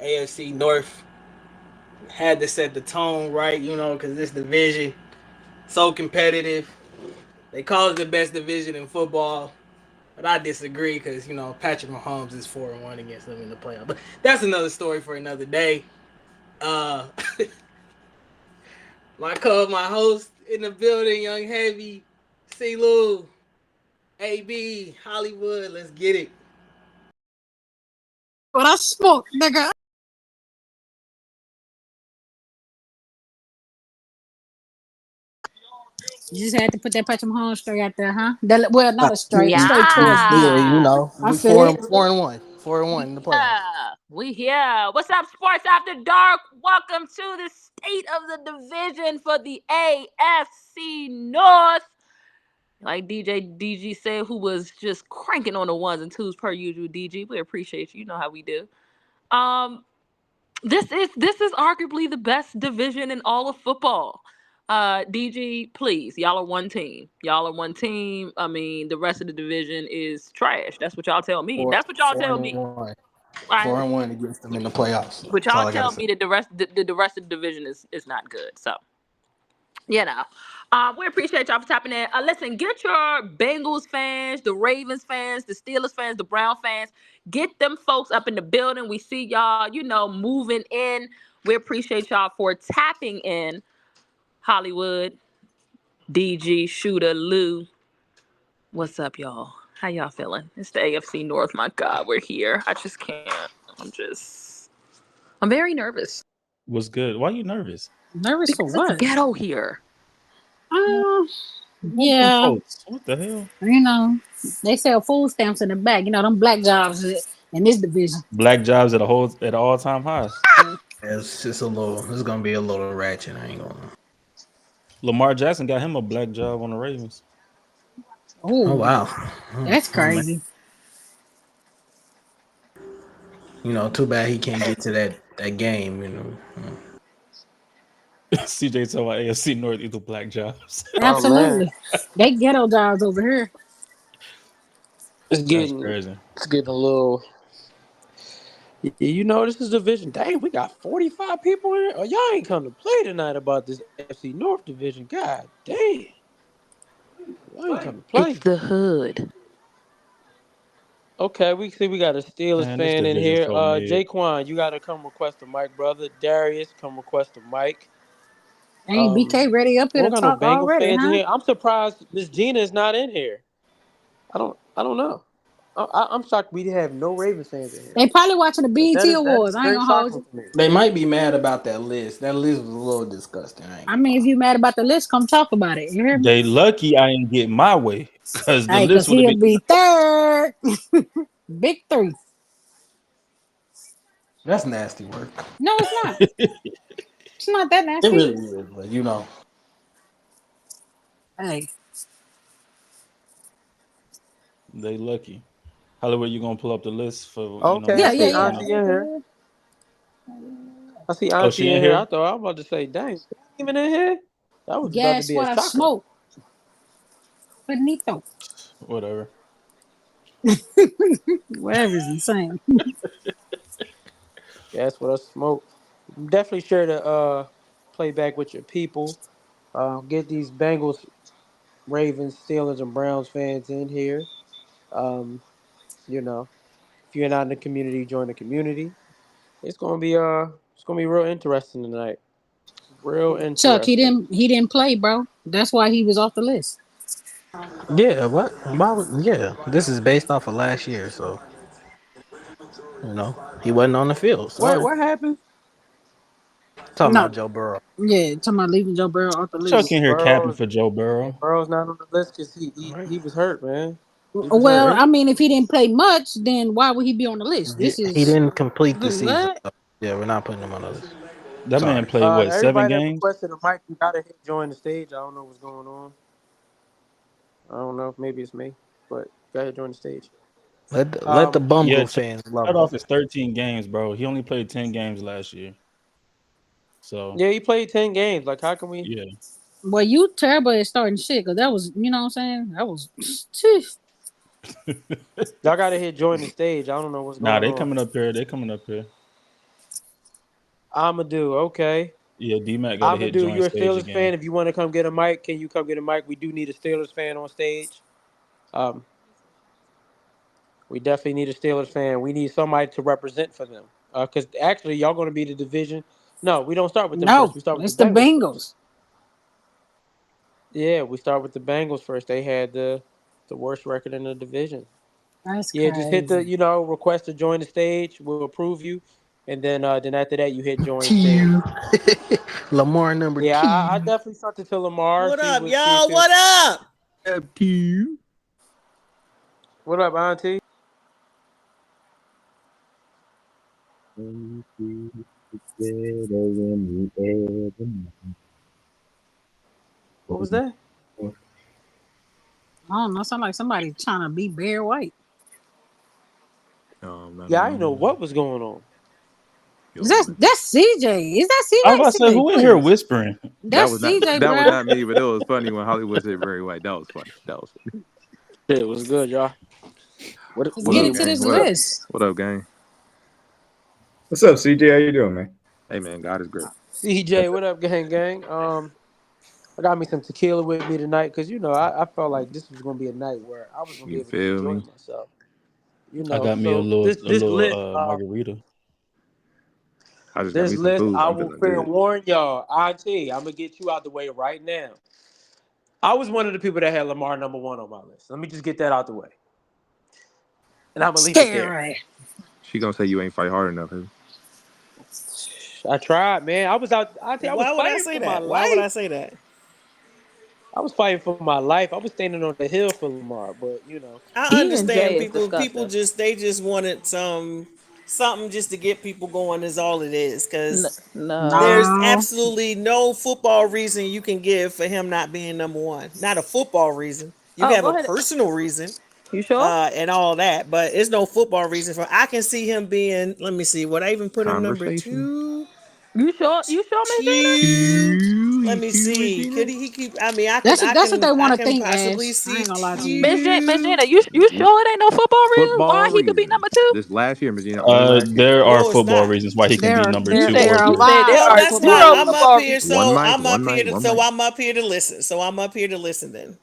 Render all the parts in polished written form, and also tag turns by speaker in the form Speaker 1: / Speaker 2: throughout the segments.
Speaker 1: AFC North had to set the tone right, because this division so competitive. They call it the best division in football, but I disagree because Patrick Mahomes is 4-1 against them in the playoff. But that's another story for another day. Uh, my host in the building, Young Heavy, C. Lou, AB, Hollywood. Let's get it.
Speaker 2: But I smoke, nigga. You just had to put that Patrick Mahomes straight out there, huh? Well, not a straight towards
Speaker 1: Yeah,
Speaker 2: D.
Speaker 3: Yeah.
Speaker 2: I
Speaker 1: we
Speaker 2: feel
Speaker 1: four
Speaker 2: it.
Speaker 1: and 4-1, 4-1 in the playoffs.
Speaker 3: We here. What's up, Sports After Dark? Welcome to the state of the division for the AFC North. Like DJ DG said, who was just cranking on the ones and twos per usual. DG, we appreciate you. You know how we do. Um, this is arguably the best division in all of football. DG, please, y'all are one team. Y'all are one team. I mean, the rest of the division is trash. That's what y'all tell me.
Speaker 1: Four,
Speaker 3: That's what y'all
Speaker 1: four
Speaker 3: tell
Speaker 1: and
Speaker 3: me.
Speaker 1: one, four
Speaker 3: Right?
Speaker 1: and one against them in the playoffs.
Speaker 3: But
Speaker 1: That's all
Speaker 3: y'all
Speaker 1: I gotta
Speaker 3: tell
Speaker 1: say.
Speaker 3: me that the rest of the division is not good. So we appreciate y'all for tapping in. Listen, get your Bengals fans, the Ravens fans, the Steelers fans, the Brown fans, get them folks up in the building. We see y'all, moving in. We appreciate y'all for tapping in. Hollywood, DG, Shooter, Lou. What's up, y'all? How y'all feeling? It's the AFC North. My God, we're here. I just can't. I'm very nervous
Speaker 4: What's good? Why you nervous?
Speaker 2: Nervous for
Speaker 3: because it's
Speaker 2: what?
Speaker 3: ghetto here.
Speaker 2: Uh,
Speaker 4: What them
Speaker 2: yeah,
Speaker 4: folks? What the hell?
Speaker 2: you know, they sell food stamps in the back. Them black jobs in this division.
Speaker 4: Black jobs at all time highs.
Speaker 1: It's gonna be a little ratchet. I ain't gonna.
Speaker 4: Lamar Jackson got him a black job on the Ravens.
Speaker 1: Oh
Speaker 2: Oh,
Speaker 1: wow.
Speaker 2: that's
Speaker 1: Oh man.
Speaker 2: crazy.
Speaker 1: Too bad he can't get to that game.
Speaker 4: CJ told my AFC North either black jobs.
Speaker 5: Oh man,
Speaker 2: Absolutely. They ghetto jobs over here.
Speaker 5: it's
Speaker 4: That's
Speaker 5: getting
Speaker 4: crazy.
Speaker 5: it's getting a little. This is division. Dang, we got 45 people in here. Oh, y'all ain't come to play tonight about this AFC North division. God damn, y'all ain't come to
Speaker 3: It's
Speaker 5: play.
Speaker 3: the hood.
Speaker 5: Okay, we see we got a Steelers
Speaker 4: Man, this
Speaker 5: fan in
Speaker 4: division
Speaker 5: here.
Speaker 4: so mid.
Speaker 5: Jaquan, you got to come request a mic, brother. Darius, come request a mic.
Speaker 2: Ain't BK ready up
Speaker 5: We
Speaker 2: here
Speaker 5: don't
Speaker 2: to
Speaker 5: got no
Speaker 2: talk
Speaker 5: Bengals
Speaker 2: already,
Speaker 5: fans in
Speaker 2: huh?
Speaker 5: here. I'm surprised Miss Gina is not in here. I don't know. I'm shocked we have no Ravens fans in here.
Speaker 2: They probably watching the
Speaker 5: That
Speaker 2: BET
Speaker 5: is that is
Speaker 2: Awards. I ain't
Speaker 5: very
Speaker 2: gonna hold
Speaker 5: shocking
Speaker 2: you.
Speaker 5: to me.
Speaker 1: They might be mad about that list. That list was a little disgusting. I ain't
Speaker 2: I
Speaker 1: gonna
Speaker 2: mean, if
Speaker 1: lie.
Speaker 2: you mad about the list, come talk about it. You hear me?
Speaker 4: They lucky I ain't get my way because the
Speaker 2: Hey,
Speaker 4: list
Speaker 2: cause
Speaker 4: would have
Speaker 2: he'll
Speaker 4: been.
Speaker 2: be third. Big three.
Speaker 1: That's nasty work.
Speaker 2: No, it's not. It's not that
Speaker 1: It
Speaker 2: nasty.
Speaker 1: really is, but
Speaker 2: Hey,
Speaker 4: They lucky. Hollywood, you gonna pull up the list for
Speaker 5: Okay, I
Speaker 2: yeah,
Speaker 4: next
Speaker 2: yeah,
Speaker 5: see
Speaker 4: week or
Speaker 2: yeah.
Speaker 4: not?
Speaker 5: Auntie in here. I see
Speaker 4: Oh, she
Speaker 5: Auntie
Speaker 4: in
Speaker 5: in here. I
Speaker 4: here?
Speaker 5: thought I was about to say, dang, she ain't even in here. That was about to
Speaker 2: Gas
Speaker 5: be a
Speaker 2: what I
Speaker 5: shocker.
Speaker 2: smoke. Benito.
Speaker 4: Whatever.
Speaker 2: Whatever is insane.
Speaker 5: Yeah, that's what I smoke. Definitely sure to play back with your people. Get these Bengals, Ravens, Steelers, and Browns fans in here. Um, you know, if you're not in the community, join the community. It's gonna be real interesting tonight. Real
Speaker 2: Chuck, he
Speaker 5: interesting.
Speaker 2: didn't he didn't play, bro. That's why he was off the list.
Speaker 1: Yeah, what? Yeah, this is based off of last year, so he wasn't on the field.
Speaker 5: Wait,
Speaker 1: Sorry,
Speaker 5: what happened?
Speaker 1: talking
Speaker 2: No.
Speaker 1: about Joe Burrow.
Speaker 2: Yeah, talking about leaving Joe Burrow off the
Speaker 4: Chuck
Speaker 2: list.
Speaker 4: in here capping
Speaker 5: Burrow's
Speaker 4: for Joe Burrow.
Speaker 5: Burrow's not on the list because he,
Speaker 1: All
Speaker 5: he
Speaker 1: right.
Speaker 5: he was hurt, man. He was
Speaker 2: Well,
Speaker 5: hurt.
Speaker 2: I mean, if he didn't play much, then why would he be on the list?
Speaker 1: Yeah,
Speaker 2: This
Speaker 1: he
Speaker 2: is
Speaker 1: didn't complete the season.
Speaker 2: what?
Speaker 1: So yeah, we're not putting him on the list.
Speaker 4: That man
Speaker 1: Sorry.
Speaker 4: played what, seven
Speaker 5: Everybody that
Speaker 4: games?
Speaker 5: requested a mic, you gotta hit join the stage. I don't know what's going on. I don't know if maybe it's me, but go ahead join the stage.
Speaker 1: Let the
Speaker 5: Um,
Speaker 4: Yeah,
Speaker 1: Bungle
Speaker 4: Chuck
Speaker 1: fans love
Speaker 4: started
Speaker 1: him.
Speaker 4: off his 13 games, bro. He only played 10 games last year. So
Speaker 5: yeah, he played 10 games. Like, how can we?
Speaker 4: yeah.
Speaker 2: Well, you terrible at starting shit, because that was, what I'm saying? That was,
Speaker 5: Y'all gotta hit join the stage. I don't know what's
Speaker 4: Nah,
Speaker 5: going
Speaker 4: they
Speaker 5: on.
Speaker 4: coming up here. They coming up here.
Speaker 5: Amadou, okay.
Speaker 4: Yeah, D-Mac got to hit
Speaker 5: Amadou,
Speaker 4: joint
Speaker 5: you're a
Speaker 4: stage
Speaker 5: Steelers
Speaker 4: again.
Speaker 5: fan. If you want to come get a mic, can you come get a mic? We do need a Steelers fan on stage. We definitely need a Steelers fan. We need somebody to represent for them. Because actually, y'all going to be the division. No, we don't start with them first.
Speaker 2: No,
Speaker 5: We start with
Speaker 2: it's
Speaker 5: the
Speaker 2: the
Speaker 5: Bengals first.
Speaker 2: Bengals.
Speaker 5: Yeah, we start with the Bengals first. They had the worst record in the division.
Speaker 2: That's
Speaker 5: Yeah, just hit
Speaker 2: crazy.
Speaker 5: the request to join the stage. We'll approve you, and then after that you hit join stage.
Speaker 6: Lamar number
Speaker 5: Yeah, I
Speaker 6: two.
Speaker 5: definitely sent it to Lamar.
Speaker 7: What up,
Speaker 5: See if
Speaker 7: y'all? What up?
Speaker 5: What up, Auntie? What was that?
Speaker 2: I don't know. Sound like somebody trying to be Bear White.
Speaker 5: Yeah, I didn't know what was going on.
Speaker 2: That's CJ. Is that CJ?
Speaker 4: I was about to say,
Speaker 2: CJ,
Speaker 4: who in
Speaker 2: please.
Speaker 4: here whispering?
Speaker 2: That's CJ,
Speaker 8: that
Speaker 2: bro.
Speaker 8: was not me, but it was funny when Hollywood said very white. That was funny.
Speaker 5: It was good, y'all.
Speaker 2: Let's
Speaker 8: What
Speaker 2: get
Speaker 8: up,
Speaker 2: into
Speaker 8: gang?
Speaker 2: this
Speaker 8: What up?
Speaker 2: list.
Speaker 8: What up, gang?
Speaker 9: What's up, CJ? How you doing, man?
Speaker 8: Hey, man, God is great.
Speaker 5: CJ, what up, gang? I got me some tequila with me tonight because I felt like this was gonna be a night where I was gonna be
Speaker 8: You
Speaker 5: able to
Speaker 8: feel
Speaker 5: enjoy
Speaker 8: me?
Speaker 5: myself.
Speaker 4: I got me a
Speaker 5: So
Speaker 4: little
Speaker 5: this list,
Speaker 4: margarita.
Speaker 8: I just got me some
Speaker 5: I
Speaker 8: food. I'm
Speaker 5: will
Speaker 8: feeling
Speaker 5: fair
Speaker 8: good.
Speaker 5: warn y'all. I'm gonna get you out the way right now. I was one of the people that had Lamar number 1 on my list. Let me just get that out the way, and I'm gonna leave it there.
Speaker 2: Scary.
Speaker 8: She gonna say you ain't fight hard enough, huh?
Speaker 5: I tried, man. I was out. I was
Speaker 7: Why would I
Speaker 5: fighting
Speaker 7: say
Speaker 5: for my
Speaker 7: that? Why would I
Speaker 5: life.
Speaker 7: say that?
Speaker 5: I was fighting for my life. I was standing on the hill for Lamar, but
Speaker 7: I
Speaker 3: Even
Speaker 7: understand
Speaker 3: Jay is
Speaker 7: people. People
Speaker 3: disgusting.
Speaker 7: just wanted something just to get people going. Is all it is. Because
Speaker 3: No.
Speaker 7: there's
Speaker 2: No.
Speaker 7: absolutely no football reason you can give for him not being number 1. Not a football reason. You can
Speaker 3: Oh,
Speaker 7: have
Speaker 3: go
Speaker 7: a
Speaker 3: ahead.
Speaker 7: personal reason.
Speaker 3: You sure?
Speaker 7: And all that, but it's no football reason for. I can see him being. Let me see. Would I even put him number
Speaker 8: Conversation.
Speaker 7: 2?
Speaker 3: You sure? You sure, Miss Gina?
Speaker 7: Let me see. Could he keep? I mean,
Speaker 2: That's what they
Speaker 7: I
Speaker 2: want to
Speaker 7: can
Speaker 2: think,
Speaker 7: possibly
Speaker 2: Ash. I
Speaker 7: see
Speaker 2: ain't gonna lie to you.
Speaker 3: Miss Gina, you sure it ain't no football reason why
Speaker 8: Football
Speaker 3: he could be
Speaker 8: reasons.
Speaker 3: number 2?
Speaker 8: This last year, Regina, only last year.
Speaker 4: There are
Speaker 7: No, it's
Speaker 4: football
Speaker 7: not.
Speaker 4: reasons why he can be number
Speaker 3: You
Speaker 4: 2
Speaker 3: said
Speaker 4: or
Speaker 2: There are
Speaker 3: you
Speaker 4: 3.
Speaker 3: said there
Speaker 7: Well,
Speaker 3: are
Speaker 2: vibes.
Speaker 7: that's
Speaker 3: zero
Speaker 7: fine. I'm up
Speaker 3: football
Speaker 7: here,
Speaker 3: reasons.
Speaker 7: so
Speaker 8: One
Speaker 7: I'm up
Speaker 8: mic,
Speaker 7: here to.
Speaker 8: one
Speaker 7: So
Speaker 8: mic.
Speaker 7: I'm up here to listen. So I'm up here to listen then,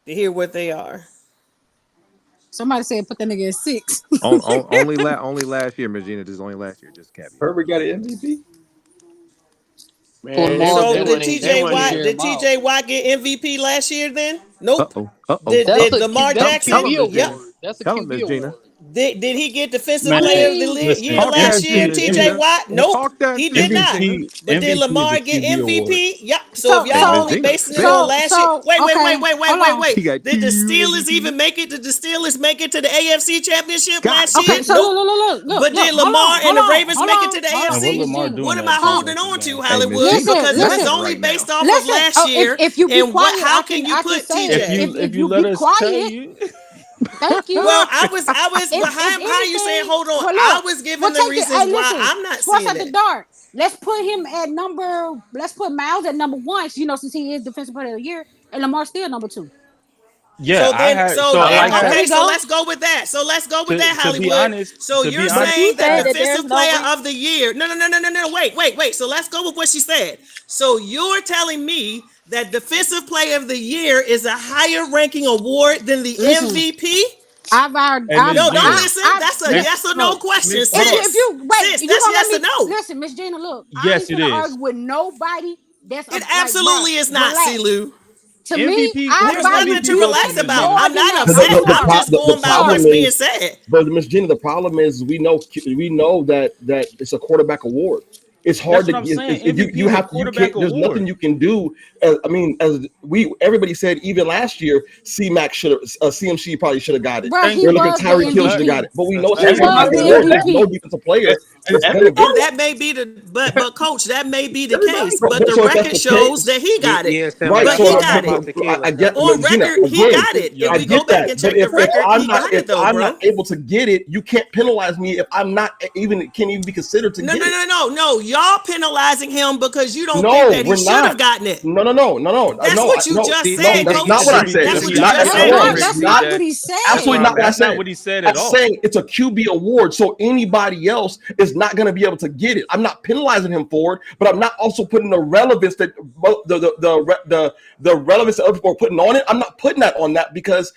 Speaker 7: to hear what they are.
Speaker 2: Somebody said put that nigga at 6.
Speaker 8: Only last year, Regina. This is only last year. Just a caveat.
Speaker 9: Herbert got an MVP.
Speaker 5: man,
Speaker 2: Lamar
Speaker 7: So
Speaker 5: they
Speaker 2: better
Speaker 7: did
Speaker 5: weren't
Speaker 2: keep
Speaker 5: they
Speaker 7: TJ
Speaker 5: weren't
Speaker 7: Watt?
Speaker 5: even.
Speaker 7: Did TJ Watt get MVP last year? Then nope.
Speaker 8: Uh oh.
Speaker 7: Did
Speaker 3: That's a
Speaker 7: Lamar
Speaker 8: Tell
Speaker 7: Jackson?
Speaker 8: him,
Speaker 6: QB
Speaker 8: Miss
Speaker 7: Yep.
Speaker 8: Gina.
Speaker 6: award. That's a
Speaker 8: Tell him,
Speaker 6: QB
Speaker 8: Miss Gina.
Speaker 6: award.
Speaker 7: Did he get defensive
Speaker 2: I
Speaker 4: Man,
Speaker 7: player of the
Speaker 2: mean,
Speaker 7: year
Speaker 4: listen,
Speaker 8: Talk that
Speaker 7: last year?
Speaker 8: shit,
Speaker 4: MVP
Speaker 7: TJ
Speaker 8: Gina.
Speaker 7: Watt? Nope,
Speaker 8: Talk that
Speaker 7: he
Speaker 8: shit,
Speaker 7: did
Speaker 8: Miss
Speaker 7: not.
Speaker 8: Gina.
Speaker 7: But did
Speaker 4: MVP is
Speaker 7: Lamar
Speaker 4: a
Speaker 7: get
Speaker 4: QB award.
Speaker 7: MVP? Yep. So if
Speaker 8: Hey,
Speaker 7: y'all
Speaker 8: Miss
Speaker 7: only
Speaker 8: Gina.
Speaker 7: basing it on last year, wait,
Speaker 2: okay, hold on.
Speaker 7: wait.
Speaker 8: He got
Speaker 7: Did the
Speaker 8: 2
Speaker 7: Steelers even
Speaker 8: MVPs.
Speaker 7: make it? Did the Steelers make it to the AFC Championship
Speaker 8: Got
Speaker 7: last year?
Speaker 2: Okay,
Speaker 8: you.
Speaker 2: so
Speaker 7: Nope.
Speaker 2: look,
Speaker 7: But did
Speaker 2: hold
Speaker 7: Lamar and the Ravens make it to the
Speaker 2: on,
Speaker 4: And what
Speaker 7: AFC?
Speaker 2: Miss
Speaker 4: Lamar
Speaker 2: Gina.
Speaker 4: do in
Speaker 7: What am
Speaker 4: that
Speaker 7: I holding
Speaker 4: championship
Speaker 7: on to,
Speaker 4: game?
Speaker 8: Hey, Miss
Speaker 7: Hollywood?
Speaker 8: Gina.
Speaker 7: Because if it's
Speaker 8: Left
Speaker 7: only
Speaker 8: right
Speaker 7: based
Speaker 8: now.
Speaker 7: off of
Speaker 2: Listen.
Speaker 7: last
Speaker 2: Oh,
Speaker 7: year,
Speaker 2: if you be
Speaker 7: and what?
Speaker 2: quiet,
Speaker 7: How can you
Speaker 2: I can
Speaker 7: put
Speaker 2: say
Speaker 4: If
Speaker 2: it.
Speaker 7: TJ?
Speaker 4: you
Speaker 2: If
Speaker 4: you
Speaker 2: you
Speaker 4: let
Speaker 2: be
Speaker 4: us tell
Speaker 2: quiet,
Speaker 4: you,
Speaker 2: thank you.
Speaker 7: Well, I was
Speaker 2: If
Speaker 7: behind. How you saying?
Speaker 2: anything,
Speaker 7: Hold on.
Speaker 2: well,
Speaker 7: I
Speaker 2: look,
Speaker 7: was giving
Speaker 2: we'll
Speaker 7: the
Speaker 2: take it. Hey,
Speaker 7: reasons why
Speaker 2: listen,
Speaker 7: I'm not
Speaker 2: Sports
Speaker 7: seeing
Speaker 2: at the
Speaker 7: it.
Speaker 2: Dark. Let's put him at number. Let's put Miles at number 1. Since he is defensive player of the year, and Lamar still number 2.
Speaker 4: yeah,
Speaker 7: So
Speaker 4: I
Speaker 7: then,
Speaker 2: There
Speaker 4: had
Speaker 7: okay,
Speaker 2: we
Speaker 7: so
Speaker 2: go.
Speaker 7: let's go with that. So let's go with that,
Speaker 4: to be
Speaker 7: Hollywood.
Speaker 4: honest,
Speaker 7: So
Speaker 4: to be
Speaker 7: you're
Speaker 3: But
Speaker 4: honest,
Speaker 3: you
Speaker 7: saying that
Speaker 3: said that there's
Speaker 7: defensive
Speaker 3: no
Speaker 7: player
Speaker 3: reason.
Speaker 7: of the year? No. Wait. So let's go with what she said. So you're telling me that defensive player of the year is a higher ranking award than the
Speaker 2: Listen,
Speaker 7: MVP?
Speaker 4: hey Miss
Speaker 7: No, don't
Speaker 4: Gina,
Speaker 7: listen.
Speaker 2: I,
Speaker 7: That's a
Speaker 4: Miss
Speaker 7: yes or no
Speaker 2: no.
Speaker 7: question,
Speaker 4: Miss
Speaker 2: If
Speaker 7: sis.
Speaker 2: you wait,
Speaker 7: Sis,
Speaker 2: you
Speaker 7: that's
Speaker 2: gonna let
Speaker 7: yes or
Speaker 2: me
Speaker 7: no.
Speaker 2: listen, Miss Gina. Look, I
Speaker 4: yes,
Speaker 2: ain't
Speaker 4: it
Speaker 2: finna
Speaker 4: is.
Speaker 2: argue with nobody. That's
Speaker 7: It
Speaker 2: like, bruh,
Speaker 7: absolutely is not,
Speaker 2: relax.
Speaker 7: Silu.
Speaker 2: To me,
Speaker 4: MVP.
Speaker 2: I
Speaker 7: There's
Speaker 4: Where's
Speaker 2: value
Speaker 7: nothing to
Speaker 4: MVP go to,
Speaker 7: relax
Speaker 2: you
Speaker 4: Miss
Speaker 7: about.
Speaker 4: Gina?
Speaker 2: more
Speaker 7: I'm
Speaker 2: than
Speaker 7: not
Speaker 2: that.
Speaker 7: upset.
Speaker 2: I'm
Speaker 7: I'm
Speaker 2: sorry.
Speaker 7: just
Speaker 6: The
Speaker 7: going by
Speaker 6: problem
Speaker 7: what's being
Speaker 6: is,
Speaker 7: said.
Speaker 6: but Miss Jenna, the problem is we know that it's a quarterback award. It's hard
Speaker 4: That's
Speaker 6: to
Speaker 4: what I'm
Speaker 6: get
Speaker 4: saying.
Speaker 6: if
Speaker 4: MVP
Speaker 6: you
Speaker 4: is a
Speaker 6: have you
Speaker 4: quarterback
Speaker 6: can't. There's nothing
Speaker 4: award.
Speaker 6: you can do. I mean, as everybody said, even last year, C-Mac should have, CMC probably should have got it.
Speaker 2: Bruh,
Speaker 4: Thank
Speaker 2: he
Speaker 6: They're
Speaker 4: you.
Speaker 6: looking
Speaker 2: was the
Speaker 6: Tyreek Hill should have got
Speaker 2: MVP.
Speaker 6: it, but we know it's
Speaker 2: He
Speaker 6: a
Speaker 4: Hey,
Speaker 2: was
Speaker 6: quarterback
Speaker 2: the
Speaker 6: award. There's no
Speaker 2: MVP.
Speaker 6: defensive player
Speaker 4: hey,
Speaker 6: that's gonna get
Speaker 7: And
Speaker 6: it.
Speaker 7: that may be but coach, that may be the
Speaker 6: Everybody,
Speaker 7: case. But the
Speaker 6: so if that's
Speaker 7: record
Speaker 6: the
Speaker 7: shows
Speaker 6: case,
Speaker 7: that he got it.
Speaker 5: Yeah, Sam.
Speaker 6: right?
Speaker 7: But
Speaker 5: Let's
Speaker 7: he
Speaker 5: not talk
Speaker 7: got it.
Speaker 5: about tequila.
Speaker 6: I get
Speaker 7: On
Speaker 6: Gina
Speaker 7: record, he
Speaker 6: again.
Speaker 7: got it. If
Speaker 6: I
Speaker 7: we
Speaker 4: Yo,
Speaker 7: go
Speaker 6: get
Speaker 7: back
Speaker 6: that,
Speaker 7: and
Speaker 6: but
Speaker 7: check the
Speaker 6: if
Speaker 7: record,
Speaker 6: I'm
Speaker 7: he
Speaker 6: not
Speaker 7: got it though, bro.
Speaker 6: able to get it, you can't penalize me if I'm not even can't even be considered to
Speaker 7: No,
Speaker 6: get
Speaker 7: no,
Speaker 6: it.
Speaker 7: no, no, no. Y'all penalizing him because you don't think
Speaker 6: No,
Speaker 7: that he
Speaker 6: we're
Speaker 7: should have
Speaker 6: not.
Speaker 7: gotten it.
Speaker 6: No.
Speaker 7: That's what you
Speaker 6: No.
Speaker 7: just
Speaker 5: See,
Speaker 6: No,
Speaker 7: said,
Speaker 6: that's
Speaker 5: see,
Speaker 6: not
Speaker 7: coach.
Speaker 6: what I
Speaker 5: see,
Speaker 6: said.
Speaker 7: That's
Speaker 4: to
Speaker 7: what
Speaker 4: be
Speaker 7: you
Speaker 6: Not
Speaker 7: just
Speaker 6: at
Speaker 4: honest,
Speaker 2: That's
Speaker 7: said,
Speaker 6: all.
Speaker 2: not.
Speaker 7: coach.
Speaker 2: That's
Speaker 6: Not
Speaker 2: not what he said.
Speaker 6: absolutely not what I
Speaker 4: that's not
Speaker 6: said.
Speaker 4: what he said
Speaker 6: I'm
Speaker 4: at all.
Speaker 6: saying it's a QB award, so anybody else is is not going to be able to get it. I'm not penalizing him for it, but I'm not also putting the relevance that the relevance that other people are putting on it. I'm not putting that on that because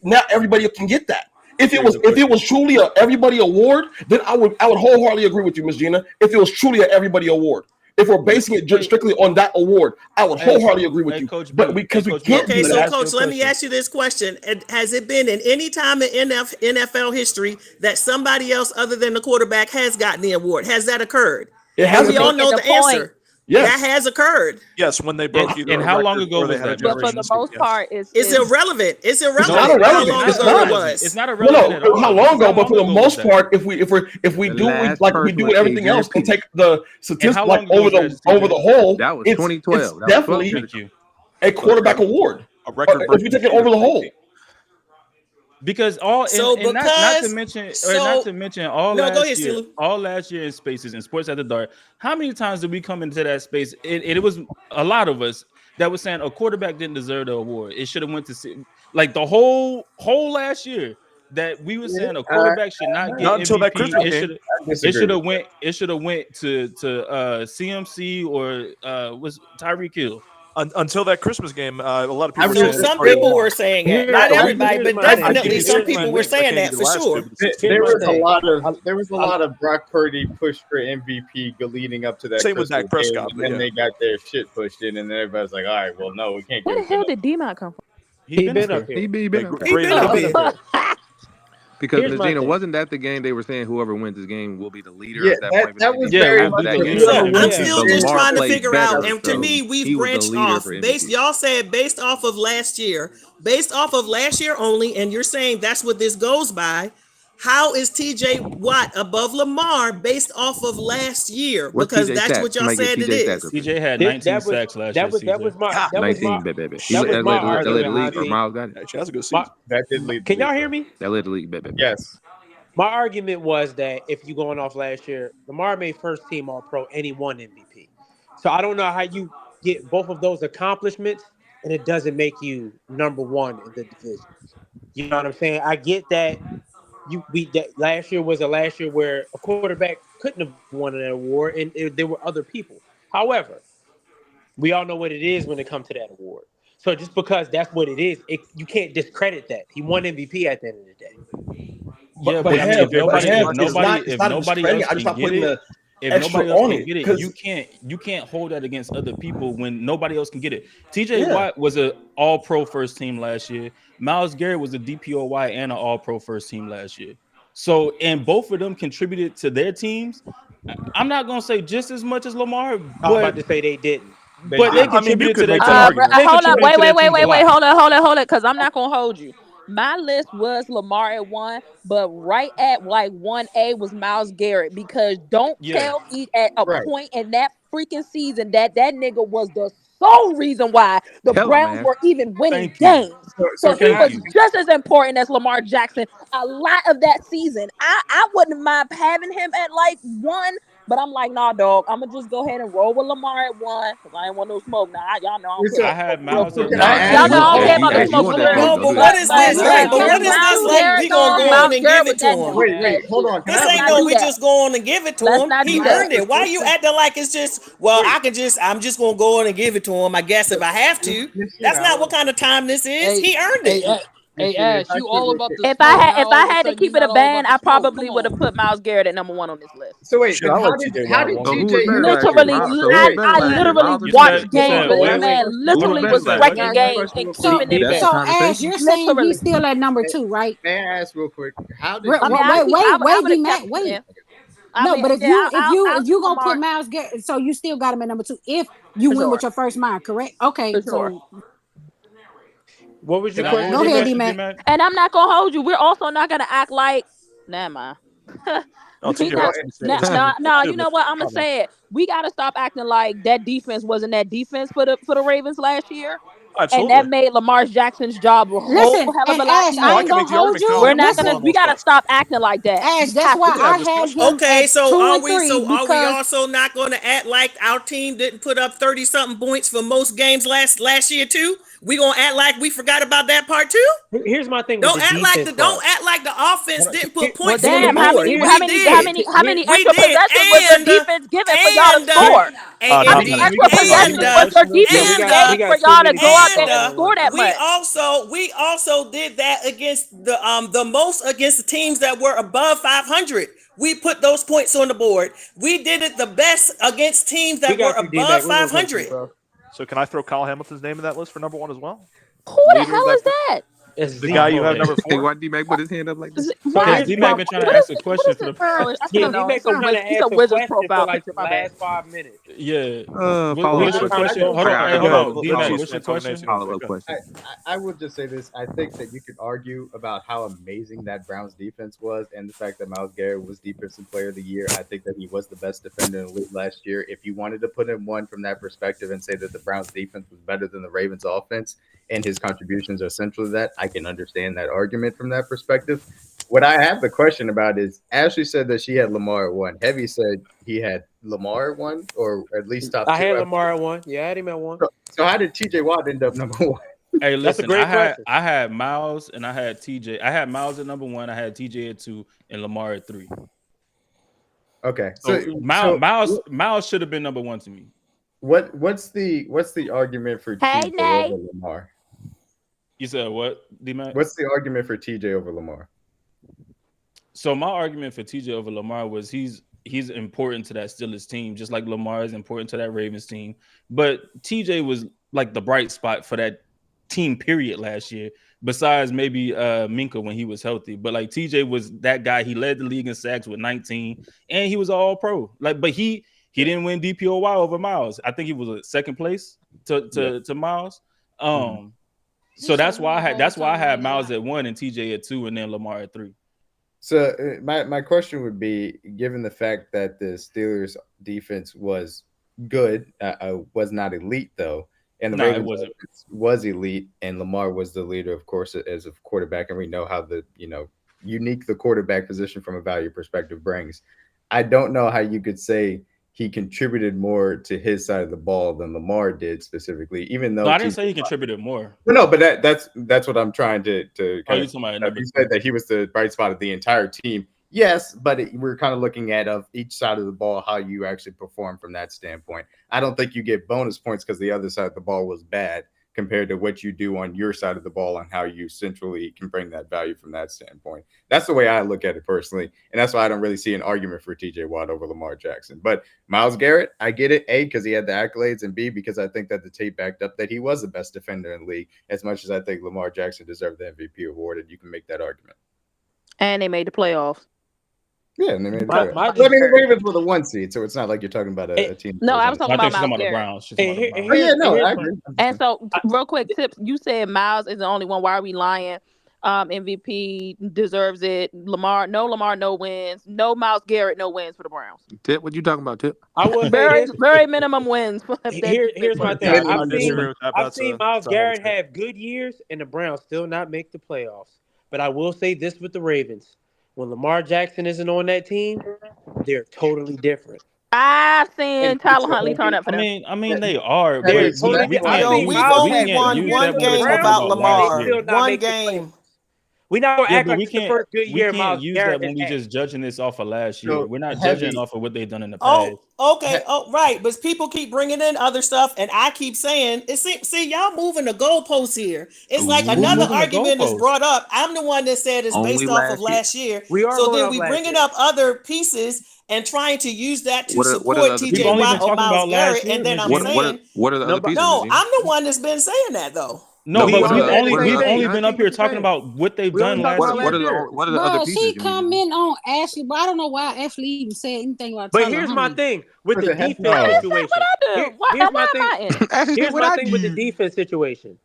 Speaker 6: not everybody can get that. If it was truly a everybody award, then I would wholeheartedly agree with you, Ms. Gina. If it was truly an everybody award. If we're basing it just strictly on that award, I would wholeheartedly agree with you.
Speaker 4: Coach
Speaker 6: but
Speaker 4: B,
Speaker 6: because we
Speaker 4: Coach
Speaker 6: can't.
Speaker 7: Okay,
Speaker 4: B,
Speaker 7: so
Speaker 4: ask you a
Speaker 7: Coach, let me
Speaker 4: question.
Speaker 7: ask you this question. Has it been in any time in NFL history that somebody else other than the quarterback has gotten the award? Has that occurred?
Speaker 6: It has
Speaker 7: We all
Speaker 6: occurred.
Speaker 7: know the answer.
Speaker 6: Yes.
Speaker 7: That has occurred.
Speaker 10: Yes, when they broke either
Speaker 4: And
Speaker 10: a
Speaker 4: how long
Speaker 10: record
Speaker 4: ago
Speaker 10: or they
Speaker 4: was
Speaker 10: had a
Speaker 4: that?
Speaker 3: But for
Speaker 10: generation
Speaker 3: the
Speaker 10: season,
Speaker 3: most
Speaker 10: yes.
Speaker 3: part,
Speaker 7: It's
Speaker 3: it's
Speaker 7: irrelevant. It's irrelevant.
Speaker 6: not
Speaker 7: How
Speaker 6: irrelevant.
Speaker 7: long
Speaker 6: It's
Speaker 7: ago
Speaker 6: not.
Speaker 7: it was.
Speaker 4: It's not irrelevant at all.
Speaker 6: How long ago?
Speaker 4: How
Speaker 6: But for the
Speaker 4: long ago was
Speaker 6: most
Speaker 4: that?
Speaker 6: part, if we
Speaker 8: The
Speaker 6: do
Speaker 8: last
Speaker 6: like we
Speaker 8: person
Speaker 6: do
Speaker 8: was
Speaker 6: everything else and take the statistics
Speaker 4: how
Speaker 6: like
Speaker 4: long ago was that,
Speaker 6: over the whole,
Speaker 8: That was
Speaker 6: it's
Speaker 8: 2012. That was
Speaker 6: definitely
Speaker 8: 12
Speaker 4: Thank you.
Speaker 6: a quarterback award.
Speaker 10: A record
Speaker 6: If we take it over the whole.
Speaker 4: Because all
Speaker 7: So
Speaker 4: and not to
Speaker 7: because-
Speaker 4: mention
Speaker 7: so-
Speaker 4: all
Speaker 7: No, go
Speaker 4: last
Speaker 7: ahead,
Speaker 4: year,
Speaker 7: Steeler.
Speaker 4: all last year in spaces in Sports After Dark, how many times did we come into that space? It was a lot of us that was saying a quarterback didn't deserve the award. It should have went to like the whole last year that we were saying a quarterback should not get
Speaker 10: Not until that
Speaker 4: MVP.
Speaker 10: Christmas
Speaker 4: It
Speaker 10: game.
Speaker 4: should have went to CMC or was Tyreek Hill.
Speaker 10: Until that Christmas game, a lot of people.
Speaker 7: So
Speaker 10: said
Speaker 7: some
Speaker 10: Tyreek
Speaker 7: people
Speaker 10: won.
Speaker 7: were saying it.
Speaker 5: Here-
Speaker 7: Not
Speaker 5: here's
Speaker 7: everybody,
Speaker 5: my
Speaker 7: but
Speaker 5: thing.
Speaker 7: definitely
Speaker 5: Here's
Speaker 7: some
Speaker 5: my
Speaker 7: people
Speaker 5: thing.
Speaker 7: were saying
Speaker 10: I can't
Speaker 7: that
Speaker 10: do
Speaker 7: for
Speaker 10: the last
Speaker 7: sure.
Speaker 10: two, but it's-
Speaker 9: There
Speaker 5: my
Speaker 9: was a
Speaker 5: thing.
Speaker 9: lot of Brock Purdy push for MVP leading up to that.
Speaker 10: Same with Dak
Speaker 9: Christmas game,
Speaker 10: Prescott,
Speaker 9: and
Speaker 10: but
Speaker 9: then
Speaker 10: yeah.
Speaker 9: they got their shit pushed in, and then everybody's like, "All right, well, no, we can't
Speaker 3: where
Speaker 9: give
Speaker 3: the
Speaker 9: it
Speaker 3: hell
Speaker 9: to
Speaker 3: did D-Mac come from?
Speaker 5: He been up here.
Speaker 8: He been
Speaker 10: Like,
Speaker 8: up
Speaker 10: great
Speaker 7: been up
Speaker 10: enough.
Speaker 7: here.
Speaker 8: Because
Speaker 5: Here's my
Speaker 8: Gina,
Speaker 5: thing.
Speaker 8: wasn't that the game they were saying whoever wins this game will be the leader
Speaker 9: Yeah,
Speaker 8: at that
Speaker 9: that-
Speaker 8: point?
Speaker 9: that was
Speaker 4: Yeah,
Speaker 9: very
Speaker 4: we'll
Speaker 9: much
Speaker 4: be
Speaker 9: a
Speaker 4: the leader.
Speaker 7: So
Speaker 4: Yeah.
Speaker 7: I'm
Speaker 4: Yeah.
Speaker 7: still
Speaker 8: But
Speaker 7: just
Speaker 8: Lamar
Speaker 7: trying to
Speaker 8: played
Speaker 7: figure
Speaker 8: better,
Speaker 7: out, and to
Speaker 8: so
Speaker 7: me, we've
Speaker 8: he was the
Speaker 7: branched
Speaker 8: leader
Speaker 7: off.
Speaker 8: for MVP.
Speaker 7: Y'all said based off of last year only, and you're saying that's what this goes by. How is TJ Watt above Lamar based off of last year?
Speaker 8: What's
Speaker 7: Because
Speaker 8: TJ
Speaker 7: that's
Speaker 8: stats?
Speaker 7: what y'all
Speaker 8: Somebody get
Speaker 7: said it
Speaker 8: TJ
Speaker 7: is.
Speaker 8: stats real quick.
Speaker 4: CJ had
Speaker 5: That
Speaker 4: 19
Speaker 5: was-
Speaker 4: sacks last
Speaker 5: that
Speaker 4: year.
Speaker 5: was
Speaker 4: CJ.
Speaker 5: my
Speaker 8: 19,
Speaker 5: that
Speaker 8: baby.
Speaker 5: was
Speaker 8: That
Speaker 5: my
Speaker 8: led the
Speaker 5: argument,
Speaker 8: league.
Speaker 5: Ozzy.
Speaker 8: Miles got it.
Speaker 10: Actually, that's a good season.
Speaker 9: That did lead.
Speaker 5: Can
Speaker 9: the
Speaker 5: y'all
Speaker 9: league.
Speaker 5: hear me?
Speaker 8: That led the league, baby.
Speaker 9: Yes.
Speaker 5: My argument was that if you going off last year, Lamar made first team All Pro and he won MVP. So I don't know how you get both of those accomplishments and it doesn't make you number one in the division. You know what I'm saying? I get that that last year was a last year where a quarterback couldn't have won an award and there were other people. However, we all know what it is when it comes to that award. So just because that's what it is, you can't discredit that. He won MVP at the end of the day.
Speaker 4: Yeah, but I mean, if nobody else
Speaker 6: I just not
Speaker 4: can get
Speaker 6: putting
Speaker 4: it,
Speaker 6: the
Speaker 4: if
Speaker 6: extra
Speaker 4: nobody else
Speaker 6: on
Speaker 4: can
Speaker 6: it,
Speaker 4: get it,
Speaker 6: 'cause-
Speaker 4: you can't hold that against other people when nobody else can get it. TJ
Speaker 6: Yeah.
Speaker 4: Watt was an All-Pro first team last year. Myles Garrett was a DPOY and an All-Pro first team last year. So, and both of them contributed to their teams. I'm not gonna say just as much as Lamar,
Speaker 5: I was about
Speaker 4: but
Speaker 5: to say they didn't.
Speaker 4: they
Speaker 10: I mean, you
Speaker 4: contributed to
Speaker 10: could
Speaker 4: their
Speaker 10: make
Speaker 4: team.
Speaker 10: that argument.
Speaker 4: They
Speaker 3: Hold up,
Speaker 4: contributed to their teams a lot.
Speaker 3: hold it, because I'm not gonna hold you. My list was Lamar at 1, but right at like 1A was Myles Garrett, because don't
Speaker 4: Yeah.
Speaker 3: tell me at a
Speaker 9: Right.
Speaker 3: point in that freaking season that nigga was the sole reason why the
Speaker 8: Tell him,
Speaker 3: Browns
Speaker 8: man.
Speaker 3: were even winning
Speaker 4: Thank you.
Speaker 3: games. So he
Speaker 4: thank
Speaker 3: was
Speaker 4: you.
Speaker 3: just as important as Lamar Jackson a lot of that season. I wouldn't mind having him at like 1, but I'm like, nah, dog. I'm gonna just go ahead and roll with Lamar at 1 because I ain't want no smoke. Nah, y'all know I don't care.
Speaker 4: I had Myles at
Speaker 9: Can
Speaker 4: one.
Speaker 9: I ask
Speaker 3: Y'all know I don't care about
Speaker 8: Hey,
Speaker 3: no
Speaker 8: you
Speaker 3: smoke.
Speaker 8: want
Speaker 3: for
Speaker 8: that
Speaker 3: real.
Speaker 7: No,
Speaker 8: smoke,
Speaker 7: but
Speaker 8: do
Speaker 7: what
Speaker 8: that.
Speaker 7: is this? Right, but what is this
Speaker 3: Myles
Speaker 7: like?
Speaker 3: Garrett
Speaker 7: We gonna go
Speaker 3: Myles
Speaker 7: on and
Speaker 3: Garrett
Speaker 7: give it
Speaker 3: was
Speaker 7: to
Speaker 3: that
Speaker 7: him.
Speaker 3: dude.
Speaker 9: Wait, hold on. Can
Speaker 7: This
Speaker 9: I
Speaker 7: ain't
Speaker 3: not
Speaker 7: no
Speaker 3: do
Speaker 7: we
Speaker 3: that.
Speaker 7: just go on and give it to
Speaker 3: Let's
Speaker 7: him.
Speaker 3: not
Speaker 7: He
Speaker 3: do that.
Speaker 7: earned it. Why you acting like it's just, well, I'm just gonna go on and give it to him, I guess, if I have to. That's not what kind of time this is. He earned it.
Speaker 11: Hey, Ash, you all about the
Speaker 3: If
Speaker 11: smoke.
Speaker 3: I
Speaker 11: Now all of a
Speaker 3: had to
Speaker 11: sudden
Speaker 3: keep
Speaker 11: you're
Speaker 3: it a
Speaker 11: not all about
Speaker 3: band,
Speaker 11: the
Speaker 3: I
Speaker 11: smoke.
Speaker 3: probably
Speaker 11: Come
Speaker 3: would have
Speaker 11: on.
Speaker 3: put Myles Garrett at number 1 on this list.
Speaker 9: So wait,
Speaker 10: Shit,
Speaker 9: then
Speaker 10: I
Speaker 9: how
Speaker 10: like
Speaker 9: did
Speaker 10: TJ
Speaker 9: how
Speaker 10: Watt
Speaker 9: did
Speaker 10: one.
Speaker 8: So who was
Speaker 9: TJ?
Speaker 8: better last year?
Speaker 3: Literally,
Speaker 8: Miles? So who
Speaker 3: I
Speaker 8: was better last year?
Speaker 3: literally
Speaker 8: Miles or
Speaker 3: watched
Speaker 8: TJ?
Speaker 3: games with
Speaker 4: wait,
Speaker 3: this man.
Speaker 8: Who was
Speaker 3: Literally
Speaker 8: better
Speaker 3: was
Speaker 8: last
Speaker 3: wrecking
Speaker 8: year?
Speaker 3: games and keeping them
Speaker 8: That's
Speaker 2: So
Speaker 8: the
Speaker 3: close.
Speaker 2: Ash, you're saying
Speaker 3: Literally.
Speaker 2: he's still at number 2, right?
Speaker 9: May I ask real quick? How did
Speaker 2: Wait,
Speaker 3: I mean,
Speaker 2: wait,
Speaker 3: would've
Speaker 2: D-Mac,
Speaker 3: kept him
Speaker 2: wait.
Speaker 3: there. I
Speaker 2: No,
Speaker 3: mean,
Speaker 2: but if
Speaker 3: yeah,
Speaker 2: you gonna
Speaker 3: Lamar
Speaker 2: put Myles Garrett, so you still got him at number 2 if you
Speaker 3: for
Speaker 2: win
Speaker 3: sure.
Speaker 2: with your first mind, correct? Okay,
Speaker 3: For sure.
Speaker 2: so
Speaker 5: What was your
Speaker 4: Can I
Speaker 5: question?
Speaker 2: go ahead,
Speaker 4: answer
Speaker 2: D-Mac.
Speaker 4: D-Mac?
Speaker 3: And I'm not gonna hold you. We're also not gonna act like, never mind.
Speaker 10: I'll take your
Speaker 3: No, you know what? I'm gonna say it. We gotta stop acting like that defense wasn't that defense for the Ravens last year.
Speaker 10: Absolutely.
Speaker 3: and that made Lamar Jackson's job a whole
Speaker 2: Listen,
Speaker 3: hell of
Speaker 2: and
Speaker 3: a lot
Speaker 2: Ash, I
Speaker 10: I
Speaker 2: ain't
Speaker 10: can
Speaker 3: easier.
Speaker 10: make
Speaker 2: gonna
Speaker 10: the
Speaker 2: hold
Speaker 10: argument.
Speaker 2: you.
Speaker 3: We're
Speaker 10: Kyle
Speaker 3: not
Speaker 10: Hamilton
Speaker 3: gonna.
Speaker 2: Listen,
Speaker 10: won
Speaker 3: We
Speaker 10: most
Speaker 3: gotta
Speaker 10: stuff.
Speaker 3: stop acting like that.
Speaker 2: Ash,
Speaker 3: We
Speaker 2: that's
Speaker 3: have
Speaker 2: why
Speaker 10: We
Speaker 3: to.
Speaker 10: can have
Speaker 2: I
Speaker 10: a
Speaker 2: had
Speaker 10: discussion.
Speaker 2: him
Speaker 7: Okay,
Speaker 2: at
Speaker 7: so
Speaker 2: 2
Speaker 7: are
Speaker 2: and
Speaker 7: we
Speaker 2: 3 because
Speaker 7: also not going to act like our team didn't put up 30 something points for most games last year too? We gonna act like we forgot about that part too?
Speaker 5: Here's my thing with the defense part.
Speaker 7: Don't act like the offense didn't put
Speaker 5: Well,
Speaker 7: points on the
Speaker 3: Damn,
Speaker 7: board. We did.
Speaker 3: how many
Speaker 7: We
Speaker 3: extra
Speaker 7: did.
Speaker 3: possessions was your defense giving for y'all to
Speaker 7: And
Speaker 3: score? How
Speaker 10: Not
Speaker 3: many
Speaker 10: many.
Speaker 4: Can we
Speaker 3: extra
Speaker 4: get to my
Speaker 3: possessions
Speaker 4: original
Speaker 3: was your
Speaker 4: question real
Speaker 3: defense
Speaker 4: quick?
Speaker 5: we
Speaker 3: gave for
Speaker 5: got too
Speaker 3: y'all to
Speaker 5: many
Speaker 3: go out there
Speaker 5: people
Speaker 3: and score that much?
Speaker 7: we also did that against the most against the teams that were above 500. We put those points on the board. We did it the best against teams
Speaker 5: We
Speaker 7: that were
Speaker 5: got you,
Speaker 7: above
Speaker 5: D-Mac. We're gonna come to you,
Speaker 7: 500.
Speaker 5: bro.
Speaker 10: So can I throw Kyle Hamilton's name in that list for number 1 as well?
Speaker 3: Who the
Speaker 5: Leader of
Speaker 3: hell
Speaker 5: that.
Speaker 3: is that?
Speaker 5: It's
Speaker 10: The guy you have
Speaker 5: Zeke.
Speaker 10: number
Speaker 8: Hey,
Speaker 10: 4.
Speaker 8: why D-Mac put his hand up like that?
Speaker 5: So
Speaker 3: Why?
Speaker 5: here's
Speaker 4: D-Mac been trying to ask a question for the.
Speaker 3: I should
Speaker 5: Yeah,
Speaker 3: have known.
Speaker 5: D-Mac been trying to
Speaker 3: It's
Speaker 5: ask
Speaker 3: a
Speaker 5: a
Speaker 3: Wizards
Speaker 5: question for
Speaker 3: profile
Speaker 5: like
Speaker 3: picture.
Speaker 5: the
Speaker 3: My bad.
Speaker 5: last 5 minutes.
Speaker 4: Yeah.
Speaker 8: Follow
Speaker 4: What's
Speaker 8: up
Speaker 4: your
Speaker 8: question.
Speaker 4: question? Hold
Speaker 8: I
Speaker 4: on. Hey,
Speaker 8: got
Speaker 4: hold
Speaker 8: it.
Speaker 4: on.
Speaker 10: Let
Speaker 4: D-Mac,
Speaker 10: Chiefs
Speaker 4: what's your
Speaker 10: man talk
Speaker 4: question?
Speaker 10: Nancy.
Speaker 8: Follow up
Speaker 10: Go.
Speaker 8: question.
Speaker 9: I will just say this. I think that you could argue about how amazing that Browns defense was and the fact that Myles Garrett was Defensive Player of the Year. I think that he was the best defender in the league last year. If you wanted to put him one from that perspective and say that the Browns defense was better than the Ravens offense and his contributions are central to that, I can understand that argument from that perspective. What I have the question about is Ashley said that she had Lamar at 1. Heavy said he had Lamar at 1 or at least top 2.
Speaker 5: I had Lamar at 1. Yeah, I had him at 1.
Speaker 9: So how did TJ Watt end up number 1?
Speaker 4: Hey,
Speaker 5: That's a
Speaker 4: listen,
Speaker 5: great question.
Speaker 4: I had Miles and I had TJ. I had Miles at number 1, I had TJ at 2, and Lamar at 3.
Speaker 9: Okay.
Speaker 4: So Miles should have been number 1 to me.
Speaker 9: What's the argument for
Speaker 3: Hey,
Speaker 9: TJ
Speaker 3: Nay.
Speaker 9: over Lamar?
Speaker 4: You said what, D-Mac?
Speaker 9: What's the argument for TJ over Lamar?
Speaker 4: So my argument for TJ over Lamar was he's important to that Steelers team, just like Lamar is important to that Ravens team. But TJ was like the bright spot for that team period last year, besides maybe Minka when he was healthy. But like TJ was that guy. He led the league in sacks with 19, and he was all pro. Like, but he didn't win DPOY over Miles. I think he was a second place to Miles. So that's why I had Miles at 1 and TJ at 2, and then Lamar at 3.
Speaker 9: So my question would be, given the fact that the Steelers defense was good, was not elite though, and the Ravens offense was elite, and Lamar was the leader, of course, as a quarterback, and we know how the unique the quarterback position from a value perspective brings. I don't know how you could say he contributed more to his side of the ball than Lamar did specifically, even though
Speaker 4: I didn't say he contributed more.
Speaker 9: Well, no, but that's what I'm trying to kind
Speaker 4: of.
Speaker 9: You said that he was the bright spot of the entire team. Yes, but we're kind of looking at of each side of the ball, how you actually perform from that standpoint. I don't think you get bonus points because the other side of the ball was bad compared to what you do on your side of the ball and how you centrally can bring that value from that standpoint. That's the way I look at it personally. And that's why I don't really see an argument for TJ Watt over Lamar Jackson. But Myles Garrett, I get it. A, because he had the accolades, and B, because I think that the tape backed up that he was the best defender in the league, as much as I think Lamar Jackson deserved the MVP award, and you can make that argument.
Speaker 3: And they made the playoffs.
Speaker 9: Yeah, and they made the playoffs. The Ravens were the 1 seed, so it's not like you're talking about a team.
Speaker 3: No, I was talking about Myles Garrett.
Speaker 9: I agree.
Speaker 3: And so, real quick, Tips, you said Myles is the only one. Why are we lying? MVP deserves it. Lamar, no wins. No Myles Garrett, no wins for the Browns.
Speaker 8: Tip, what you talking about, Tip?
Speaker 5: I will
Speaker 3: very minimum wins.
Speaker 5: Here's my thing. I've seen Myles Garrett
Speaker 10: Garrett
Speaker 5: have good years, and the Browns still not make the playoffs. But I will say this with the Ravens. When Lamar Jackson isn't on that team, they're totally different.
Speaker 3: I've seen Tyler Huntley turn up for them.
Speaker 4: I mean, they are.
Speaker 5: They're
Speaker 4: But
Speaker 5: totally different.
Speaker 7: We've only won one game without Lamar. One game.
Speaker 5: We're not gonna act
Speaker 4: but
Speaker 5: like it's the first good year.
Speaker 4: We can't
Speaker 5: Myles
Speaker 4: use
Speaker 5: Garrett
Speaker 4: that when we just judging this off of last year.
Speaker 9: So,
Speaker 4: We're not
Speaker 9: Heavy.
Speaker 4: judging off of what they've done in the past.
Speaker 7: Okay. Oh, right. But people keep bringing in other stuff, and I keep saying, see, y'all moving the goalposts here. It's like another argument is brought up. I'm the one that said it's based off of last year. So then we bringing up other pieces and trying to use that to support TJ Watt or Myles Garrett, and then I'm saying,
Speaker 8: what are the other pieces?
Speaker 7: no, I'm the one that's been saying that though.
Speaker 4: No, but we've only been up here talking about what they've done last year.
Speaker 8: What are the other pieces?
Speaker 2: She comment on Ashley, but I don't know why Ashley even said anything about.
Speaker 5: But here's my thing with the defense situation. Here's my thing with the defense situation.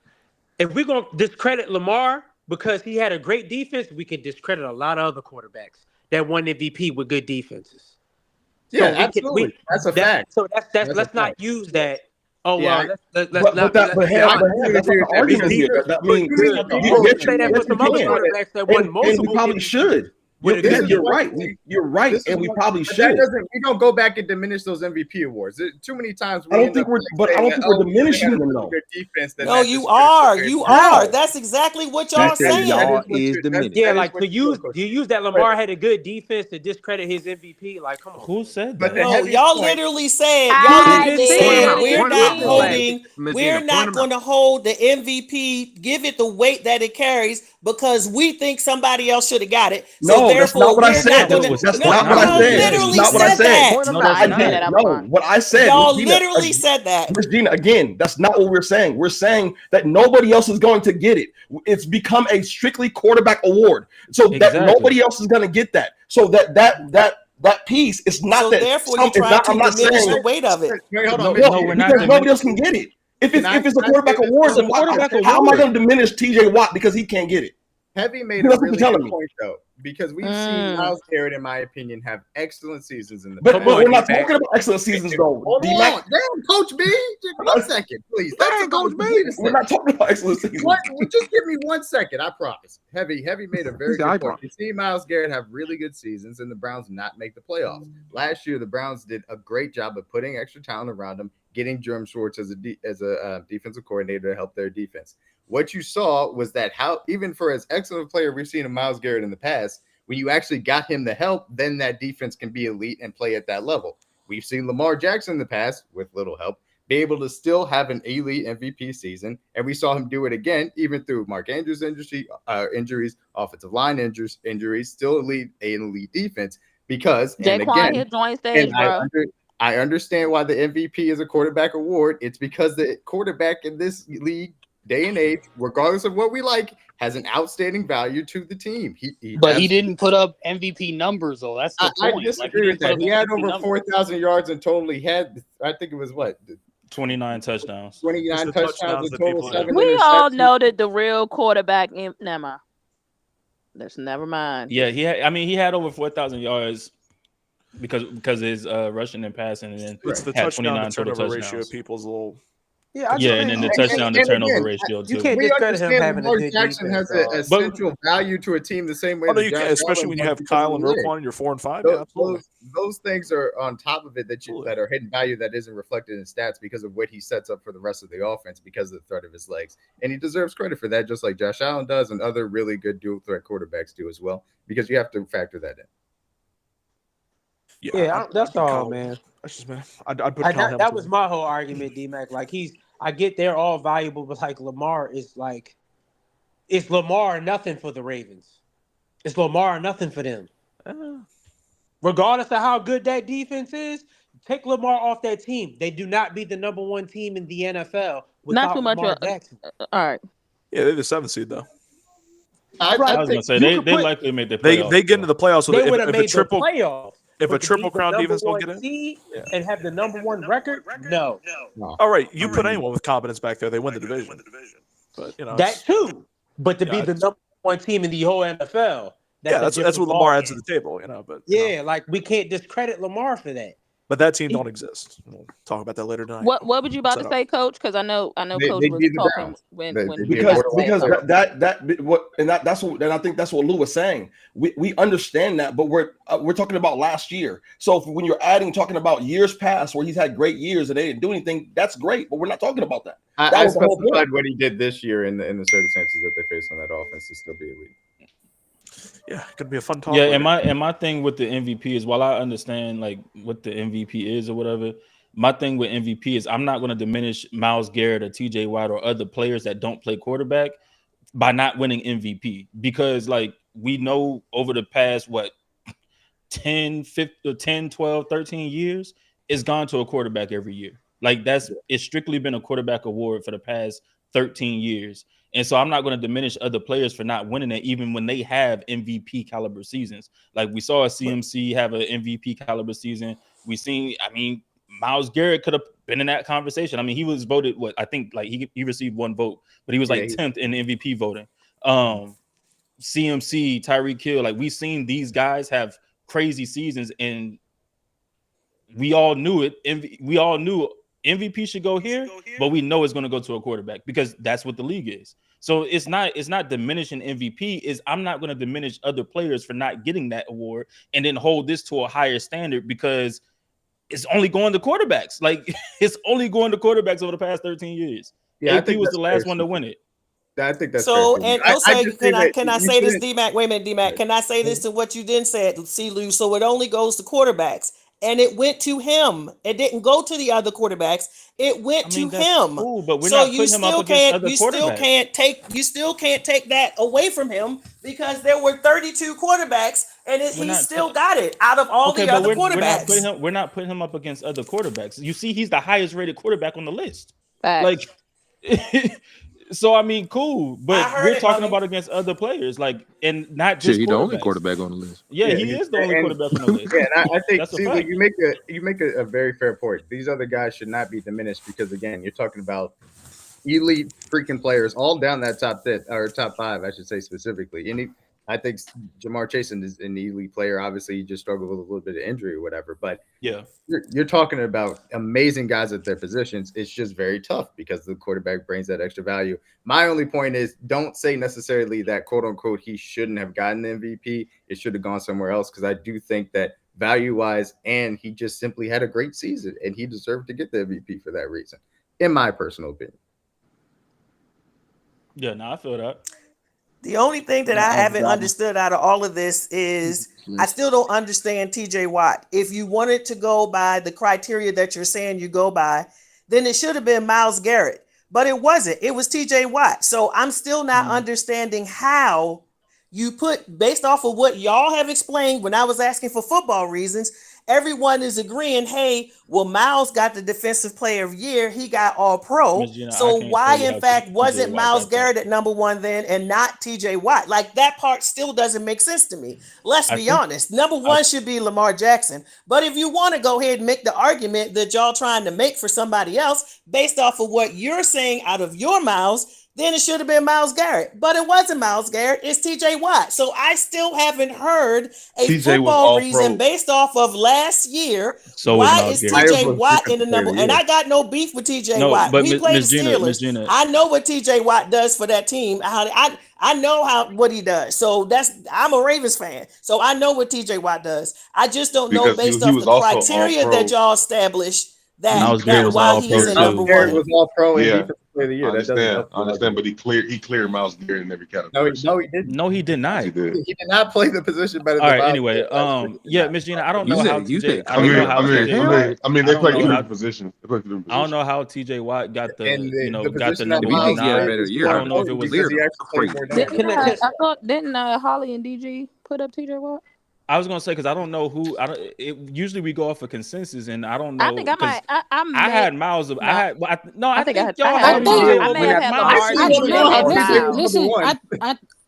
Speaker 5: If we're gonna discredit Lamar because he had a great defense, we can discredit a lot of other quarterbacks that won MVP with good defenses.
Speaker 9: Yeah, absolutely. That's a fact.
Speaker 5: So let's not use that Oh
Speaker 9: Yeah,
Speaker 5: well, let's not.
Speaker 6: That's not the argument here. I mean,
Speaker 5: People say that for some other quarterbacks that won multiple.
Speaker 6: And we probably should. You're right. You're right, and we probably should.
Speaker 9: We don't go back and diminish those MVP awards. Too many times.
Speaker 6: I don't think we're diminishing them though.
Speaker 7: No, you are. You are. That's exactly what y'all saying.
Speaker 8: Y'all is diminishing.
Speaker 5: Yeah, like to use that Lamar had a good defense to discredit his MVP. Like, come on.
Speaker 4: Who said that?
Speaker 7: No, y'all literally said we're not holding. We're not going to hold the MVP. Give it the weight that it carries because we think somebody else should have got it. So
Speaker 6: that's not what I said. That's not what I said.
Speaker 7: Literally
Speaker 6: Not what I said.
Speaker 7: that.
Speaker 6: What I said.
Speaker 7: Y'all literally said that.
Speaker 6: Ms. Gina, again, that's not what we're saying. We're saying that nobody else is going to get it. It's become a strictly quarterback award, so that nobody else is going to get that. So that piece is not
Speaker 7: so
Speaker 6: that.
Speaker 7: Therefore, you're trying to diminish the weight of it.
Speaker 6: No, because nobody else can get it. If it's a quarterback award, then how am I going to diminish TJ Watt because he can't get it?
Speaker 9: Heavy made a really good point though, because we've seen Myles Garrett, in my opinion, have excellent seasons in the past.
Speaker 6: But we're not talking about excellent seasons though.
Speaker 9: Hold on, damn, Coach B, just 1 second, please. Damn, Coach B.
Speaker 6: We're not talking about excellent seasons.
Speaker 9: Just give me 1 second, I promise. Heavy made a very good point. You see Myles Garrett have really good seasons, and the Browns not make the playoffs. Last year, the Browns did a great job of putting extra talent around them, getting Jerome Schwartz as a defensive coordinator to help their defense. What you saw was that how even for as excellent a player we've seen in Myles Garrett in the past, when you actually got him the help, then that defense can be elite and play at that level. We've seen Lamar Jackson in the past, with little help, be able to still have an elite MVP season, and we saw him do it again, even through Mark Andrews' injuries, offensive line injuries, still an elite defense. Because
Speaker 3: Jaquan hit joint stage, bro.
Speaker 9: I understand why the MVP is a quarterback award. It's because the quarterback in this league, day and age, regardless of what we like, has an outstanding value to the team.
Speaker 11: He didn't put up MVP numbers, though. That's the point.
Speaker 9: I disagree with that. He had over 4,000 yards in total. He had, I think it was
Speaker 4: 29 touchdowns.
Speaker 9: 29 touchdowns in total. 7
Speaker 3: we all know that the real quarterback. Never mind.
Speaker 4: Yeah, he had over 4,000 yards because his rushing and passing, and then
Speaker 10: it's the
Speaker 4: had
Speaker 10: touchdown
Speaker 4: 29
Speaker 10: to turnover
Speaker 4: total
Speaker 10: ratio.
Speaker 4: touchdowns.
Speaker 10: People's little.
Speaker 4: And then the touchdown to turnover ratio too.
Speaker 5: You can't discredit him having a good
Speaker 9: Jackson
Speaker 5: defense,
Speaker 9: has an essential value to a team the same way.
Speaker 10: You can, especially when you have Kyle and Roquan and you're 4 and 5.
Speaker 9: Those things are on top of it that are hidden value that isn't reflected in stats because of what he sets up for the rest of the offense because of the threat of his legs, and he deserves credit for that, just like Josh Allen does, and other really good dual threat quarterbacks do as well, because you have to factor that in.
Speaker 5: Yeah, that's all, man.
Speaker 10: I'd put
Speaker 5: that was my whole argument, D-Mac. Like I get they're all valuable, but like Lamar is like, it's Lamar or nothing for the Ravens. It's Lamar or nothing for them. Regardless of how good that defense is, take Lamar off that team. They do not be the number 1 team in the NFL.
Speaker 3: Not too much. All right.
Speaker 10: Yeah, they're the 7th seed though.
Speaker 4: I was gonna say they likely made the playoffs.
Speaker 10: They get into the playoffs.
Speaker 5: They would have made the playoffs.
Speaker 10: If a triple crown defense don't get
Speaker 5: in and have the number 1 record, no.
Speaker 10: All right, you put anyone with confidence back there, they win the division. But
Speaker 5: that too. But to be the number 1 team in the whole NFL,
Speaker 10: that's what Lamar adds to the table, But
Speaker 5: like we can't discredit Lamar for that.
Speaker 10: But that team don't exist. We'll talk about that later tonight.
Speaker 3: What were you about to say, Coach? Because I know Coach was talking
Speaker 6: and I think that's what Lou was saying. We understand that, but we're talking about last year. So when you're talking about years past where he's had great years and they didn't do anything, that's great. But we're not talking about that.
Speaker 9: I specified what he did this year in the circumstances that they faced on that offense to still be elite.
Speaker 10: Yeah, it could be a fun talk.
Speaker 4: Yeah, and my thing with the MVP is, while I understand like what the MVP is or whatever, my thing with MVP is I'm not going to diminish Myles Garrett or TJ Watt or other players that don't play quarterback by not winning MVP, because like we know over the past 10, 12, 13 years, it's gone to a quarterback every year. Like it's strictly been a quarterback award for the past 13 years. And so I'm not going to diminish other players for not winning it, even when they have MVP caliber seasons. Like we saw a CMC have an MVP caliber season. Myles Garrett could have been in that conversation. I mean, he was voted I think like he received 1 vote, but he was like 10th in MVP voting. CMC, Tyreek Hill, like we've seen these guys have crazy seasons, and we all knew it. We all knew MVP should go here, but we know it's going to go to a quarterback because that's what the league is. So it's not diminishing MVP. Is I'm not going to diminish other players for not getting that award and then hold this to a higher standard because it's only going to quarterbacks. Like it's only going to quarterbacks over the past 13 years.
Speaker 9: Yeah,
Speaker 4: AP was the last one to win it.
Speaker 9: I think that's
Speaker 7: so.
Speaker 9: fair.
Speaker 7: And can I say this, D-Mac? Wait a minute, D-Mac. Can I say this to what you then said, C-Lou? So it only goes to quarterbacks, and it went to him. It didn't go to the other quarterbacks. It went to him.
Speaker 4: Cool, but we're
Speaker 7: so
Speaker 4: not putting him up against other quarterbacks.
Speaker 7: You still can't take that away from him because there were 32 quarterbacks, and he still got it out of all the other quarterbacks.
Speaker 4: We're not putting him up against other quarterbacks. You see, he's the highest rated quarterback on the list.
Speaker 3: Facts.
Speaker 4: Like. So I mean, cool, but we're talking about against other players, like, and not just.
Speaker 8: He's the only quarterback on the list.
Speaker 4: Yeah, he is the only quarterback on the list.
Speaker 9: Yeah, and I think you make a very fair point. These other guys should not be diminished because again, you're talking about elite freaking players all down that top 5, I should say specifically. And I think Jamar Chase is an elite player. Obviously, he just struggled with a little bit of injury or whatever. But
Speaker 4: yeah,
Speaker 9: you're talking about amazing guys at their positions. It's just very tough because the quarterback brings that extra value. My only point is don't say necessarily that, quote unquote, he shouldn't have gotten the MVP. It should have gone somewhere else because I do think that value-wise and he just simply had a great season and he deserved to get the MVP for that reason, in my personal opinion.
Speaker 4: Yeah, no, I feel that.
Speaker 7: The only thing that I haven't understood out of all of this is I still don't understand TJ Watt. If you wanted to go by the criteria that you're saying you go by, then it should have been Myles Garrett, but it wasn't. It was TJ Watt. So I'm still not understanding how you put, based off of what y'all have explained when I was asking for football reasons, everyone is agreeing, hey, well, Myles got the defensive player of the year. He got all pro. So why, in fact, wasn't Myles Garrett at number 1 then and not TJ Watt? Like that part still doesn't make sense to me. Let's be honest. Number 1 should be Lamar Jackson. But if you want to go ahead and make the argument that y'all trying to make for somebody else based off of what you're saying out of your mouths, then it should have been Myles Garrett. But it wasn't Myles Garrett. It's TJ Watt. So I still haven't heard a football reason based off of last year.
Speaker 4: So
Speaker 7: why is TJ Watt in the number? And I got no beef with TJ Watt.
Speaker 4: But
Speaker 7: we play the Steelers. I know what TJ Watt does for that team. I know what he does. So I'm a Ravens fan. So I know what TJ Watt does. I just don't know based off the criteria that y'all established that why he's in number 1.
Speaker 9: Was all pro.
Speaker 12: Yeah. I understand, but he cleared Myles Garrett in every category.
Speaker 9: No, he didn't.
Speaker 4: No, he did not.
Speaker 12: He did.
Speaker 9: He did not play the position better.
Speaker 4: All right. Anyway, yeah, Miss Gina, I don't know how TJ.
Speaker 12: I mean, they play different positions.
Speaker 4: I don't know how TJ Watt got the number
Speaker 8: 1.
Speaker 4: I don't know if it was
Speaker 8: crazy.
Speaker 3: Didn't Holly and DG put up TJ Watt?
Speaker 4: I was gonna say because I don't know who. Usually we go off of consensus, and I don't know.
Speaker 3: I think I might.
Speaker 4: I had Miles. I think
Speaker 3: y'all had
Speaker 2: Miles. Listen,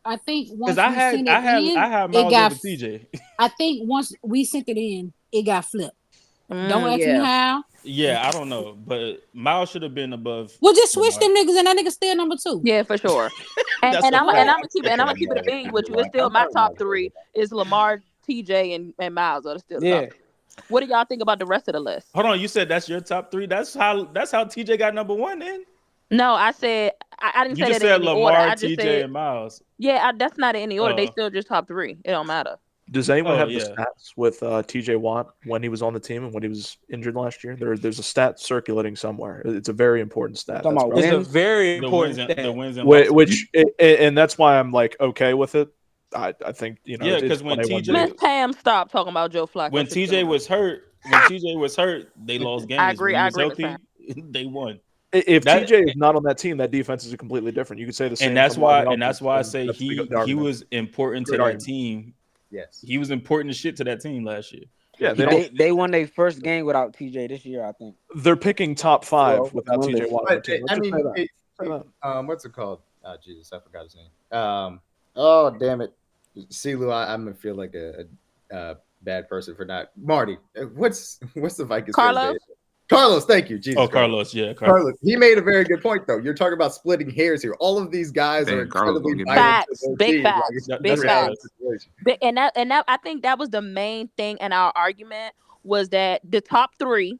Speaker 2: I think once
Speaker 4: I had Miles over TJ.
Speaker 2: I think once we sent it in, it got flipped. Don't ask me how.
Speaker 4: Yeah, I don't know, but Miles should have been above.
Speaker 2: Well, just switch them niggas, and that nigga still number 2.
Speaker 3: Yeah, for sure. and I'm gonna keep it a being with you. It's still my top 3 is Lamar, TJ, and Miles. Are still top. What do y'all think about the rest of the list?
Speaker 4: Hold on, you said that's your top 3. That's how TJ got number 1 then.
Speaker 3: No, I said I didn't say that. You just
Speaker 4: said
Speaker 3: in
Speaker 4: Lamar,
Speaker 3: order.
Speaker 4: TJ, and Miles.
Speaker 3: Yeah, that's not in any order. They still just top 3. It don't matter.
Speaker 10: Does anyone have the stats with TJ Watt when he was on the team and when he was injured last year? There's a stat circulating somewhere. It's a very important stat.
Speaker 5: It's a very important stat.
Speaker 4: The wins and
Speaker 10: which and that's why I'm like okay with it. I think
Speaker 4: Yeah, because when TJ
Speaker 3: Miss Pam stopped talking about Joe Flacco.
Speaker 4: When TJ was hurt, they lost games.
Speaker 3: I agree.
Speaker 4: Healthy, they won.
Speaker 10: If TJ is not on that team, that defense is completely different. You could say the same.
Speaker 4: And that's why I say he was important to that team.
Speaker 9: Yes,
Speaker 4: he was important as shit to that team last year.
Speaker 11: Yeah, they won their first game without TJ this year. I think
Speaker 10: they're picking top 5 without TJ Watt.
Speaker 9: I mean, what's it called? Oh, Jesus, I forgot his name. Oh, damn it, CeeLo, I'm gonna feel like a bad person for not Marty. What's the Vikings? Carlos, thank you. Jesus
Speaker 4: Carlos,
Speaker 9: Carlos. He made a very good point, though. You're talking about splitting hairs here. All of these guys are incredibly
Speaker 3: facts, big facts, big facts. And that, I think that was the main thing in our argument was that the top 3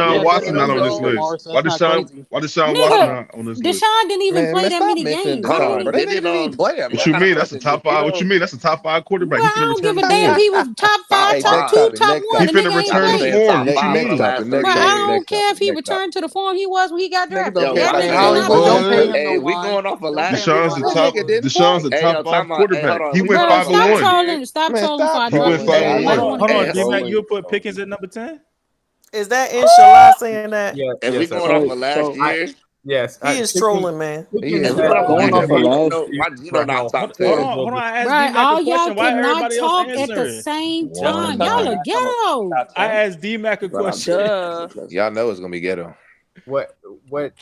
Speaker 12: Deshaun
Speaker 11: Yeah,
Speaker 12: Watson
Speaker 11: there
Speaker 12: not
Speaker 11: you
Speaker 12: on this
Speaker 11: go,
Speaker 12: list?
Speaker 11: Lamar, so that's not crazy.
Speaker 12: Why Deshaun Watson
Speaker 2: Nigga,
Speaker 12: not on this list?
Speaker 2: Deshaun didn't even
Speaker 13: Man,
Speaker 2: play that
Speaker 13: stop
Speaker 2: many
Speaker 13: mentioning
Speaker 2: games. How
Speaker 13: Deshaun,
Speaker 2: many?
Speaker 13: bro. That nigga didn't even play him.
Speaker 12: What you mean? That's the top five. What you mean? That's the top 5 quarterback.
Speaker 2: Well,
Speaker 12: He
Speaker 2: I
Speaker 12: finna
Speaker 2: don't
Speaker 12: return
Speaker 2: give
Speaker 12: to
Speaker 2: a damn.
Speaker 12: form.
Speaker 2: He was top 5,
Speaker 8: Top
Speaker 2: top
Speaker 13: Next
Speaker 2: 2,
Speaker 8: five.
Speaker 13: topic.
Speaker 2: top
Speaker 13: Next
Speaker 2: 1.
Speaker 12: He
Speaker 2: The
Speaker 13: topic.
Speaker 2: nigga
Speaker 12: finna
Speaker 2: ain't
Speaker 8: I've
Speaker 12: return
Speaker 8: been
Speaker 12: to
Speaker 2: played.
Speaker 8: saying
Speaker 12: form.
Speaker 8: top
Speaker 12: What you
Speaker 8: five for the
Speaker 12: mean?
Speaker 13: Next
Speaker 8: last
Speaker 2: Bro,
Speaker 13: topic.
Speaker 8: 30
Speaker 2: I
Speaker 8: days.
Speaker 2: don't
Speaker 13: Next
Speaker 2: care
Speaker 13: topic.
Speaker 2: if he
Speaker 13: Next topic.
Speaker 2: returned to the form he was when he got
Speaker 11: Nigga,
Speaker 2: drafted.
Speaker 11: don't
Speaker 8: Yo,
Speaker 11: pay
Speaker 2: That
Speaker 11: about
Speaker 8: hey,
Speaker 2: nigga
Speaker 11: how
Speaker 2: did
Speaker 11: he
Speaker 2: not
Speaker 11: was.
Speaker 8: hey,
Speaker 11: Don't pay
Speaker 2: play.
Speaker 11: him
Speaker 8: hey,
Speaker 11: no
Speaker 8: we
Speaker 11: mind.
Speaker 8: going off of
Speaker 11: Don't pay
Speaker 8: last
Speaker 11: him no
Speaker 8: year.
Speaker 12: Deshaun's the
Speaker 11: mind.
Speaker 13: That
Speaker 12: top.
Speaker 13: nigga didn't
Speaker 12: Deshaun's the
Speaker 13: play.
Speaker 8: Hey,
Speaker 12: top
Speaker 8: yo,
Speaker 12: 5
Speaker 8: time out. Hey, hold
Speaker 12: quarterback.
Speaker 8: on.
Speaker 12: He
Speaker 8: We
Speaker 12: went
Speaker 8: going
Speaker 2: Bro,
Speaker 8: off of
Speaker 2: stop
Speaker 8: last
Speaker 12: 5-1.
Speaker 2: trolling.
Speaker 8: year.
Speaker 2: Stop
Speaker 13: Man,
Speaker 2: trolling before
Speaker 13: stop
Speaker 2: I
Speaker 12: He
Speaker 2: drop
Speaker 12: went
Speaker 13: trolling,
Speaker 2: you
Speaker 13: man.
Speaker 2: down.
Speaker 13: You
Speaker 2: I
Speaker 12: five
Speaker 2: just
Speaker 12: and
Speaker 13: know,
Speaker 12: one.
Speaker 2: want to
Speaker 4: Hold
Speaker 2: know
Speaker 4: on,
Speaker 13: add
Speaker 2: this.
Speaker 4: D-Mac,
Speaker 13: trolling.
Speaker 4: you'll put Pickens at number 10?
Speaker 10: Yes.
Speaker 7: Is Shala saying that?
Speaker 9: Yes,
Speaker 8: If we
Speaker 9: yes,
Speaker 8: going
Speaker 9: sir.
Speaker 8: off
Speaker 5: Hey,
Speaker 8: of last
Speaker 5: so
Speaker 8: year,
Speaker 9: Yes,
Speaker 7: He is
Speaker 9: Pickens,
Speaker 7: trolling, man.
Speaker 13: He
Speaker 9: Pickens
Speaker 8: if
Speaker 13: is,
Speaker 8: we
Speaker 9: had
Speaker 8: going
Speaker 13: bro.
Speaker 8: off
Speaker 9: the
Speaker 8: of
Speaker 5: going
Speaker 8: last
Speaker 9: year,
Speaker 8: year,
Speaker 5: off of
Speaker 9: but
Speaker 5: last.
Speaker 8: Gino
Speaker 9: right.
Speaker 8: not top
Speaker 4: Hold
Speaker 8: 10.
Speaker 4: on, hold on. I asked
Speaker 2: Right,
Speaker 4: D-Mac a
Speaker 2: all y'all
Speaker 4: question. Why
Speaker 2: cannot
Speaker 4: everybody else
Speaker 2: talk at the
Speaker 4: answering?
Speaker 2: same
Speaker 11: What's the
Speaker 2: time.
Speaker 11: cut
Speaker 2: Y'all
Speaker 11: line?
Speaker 2: are
Speaker 11: Last time
Speaker 2: ghetto.
Speaker 11: top
Speaker 4: I
Speaker 11: 10?
Speaker 4: asked D-Mac a
Speaker 8: But I'm
Speaker 4: question.
Speaker 8: good.
Speaker 13: Y'all know it's gonna be ghetto.
Speaker 9: what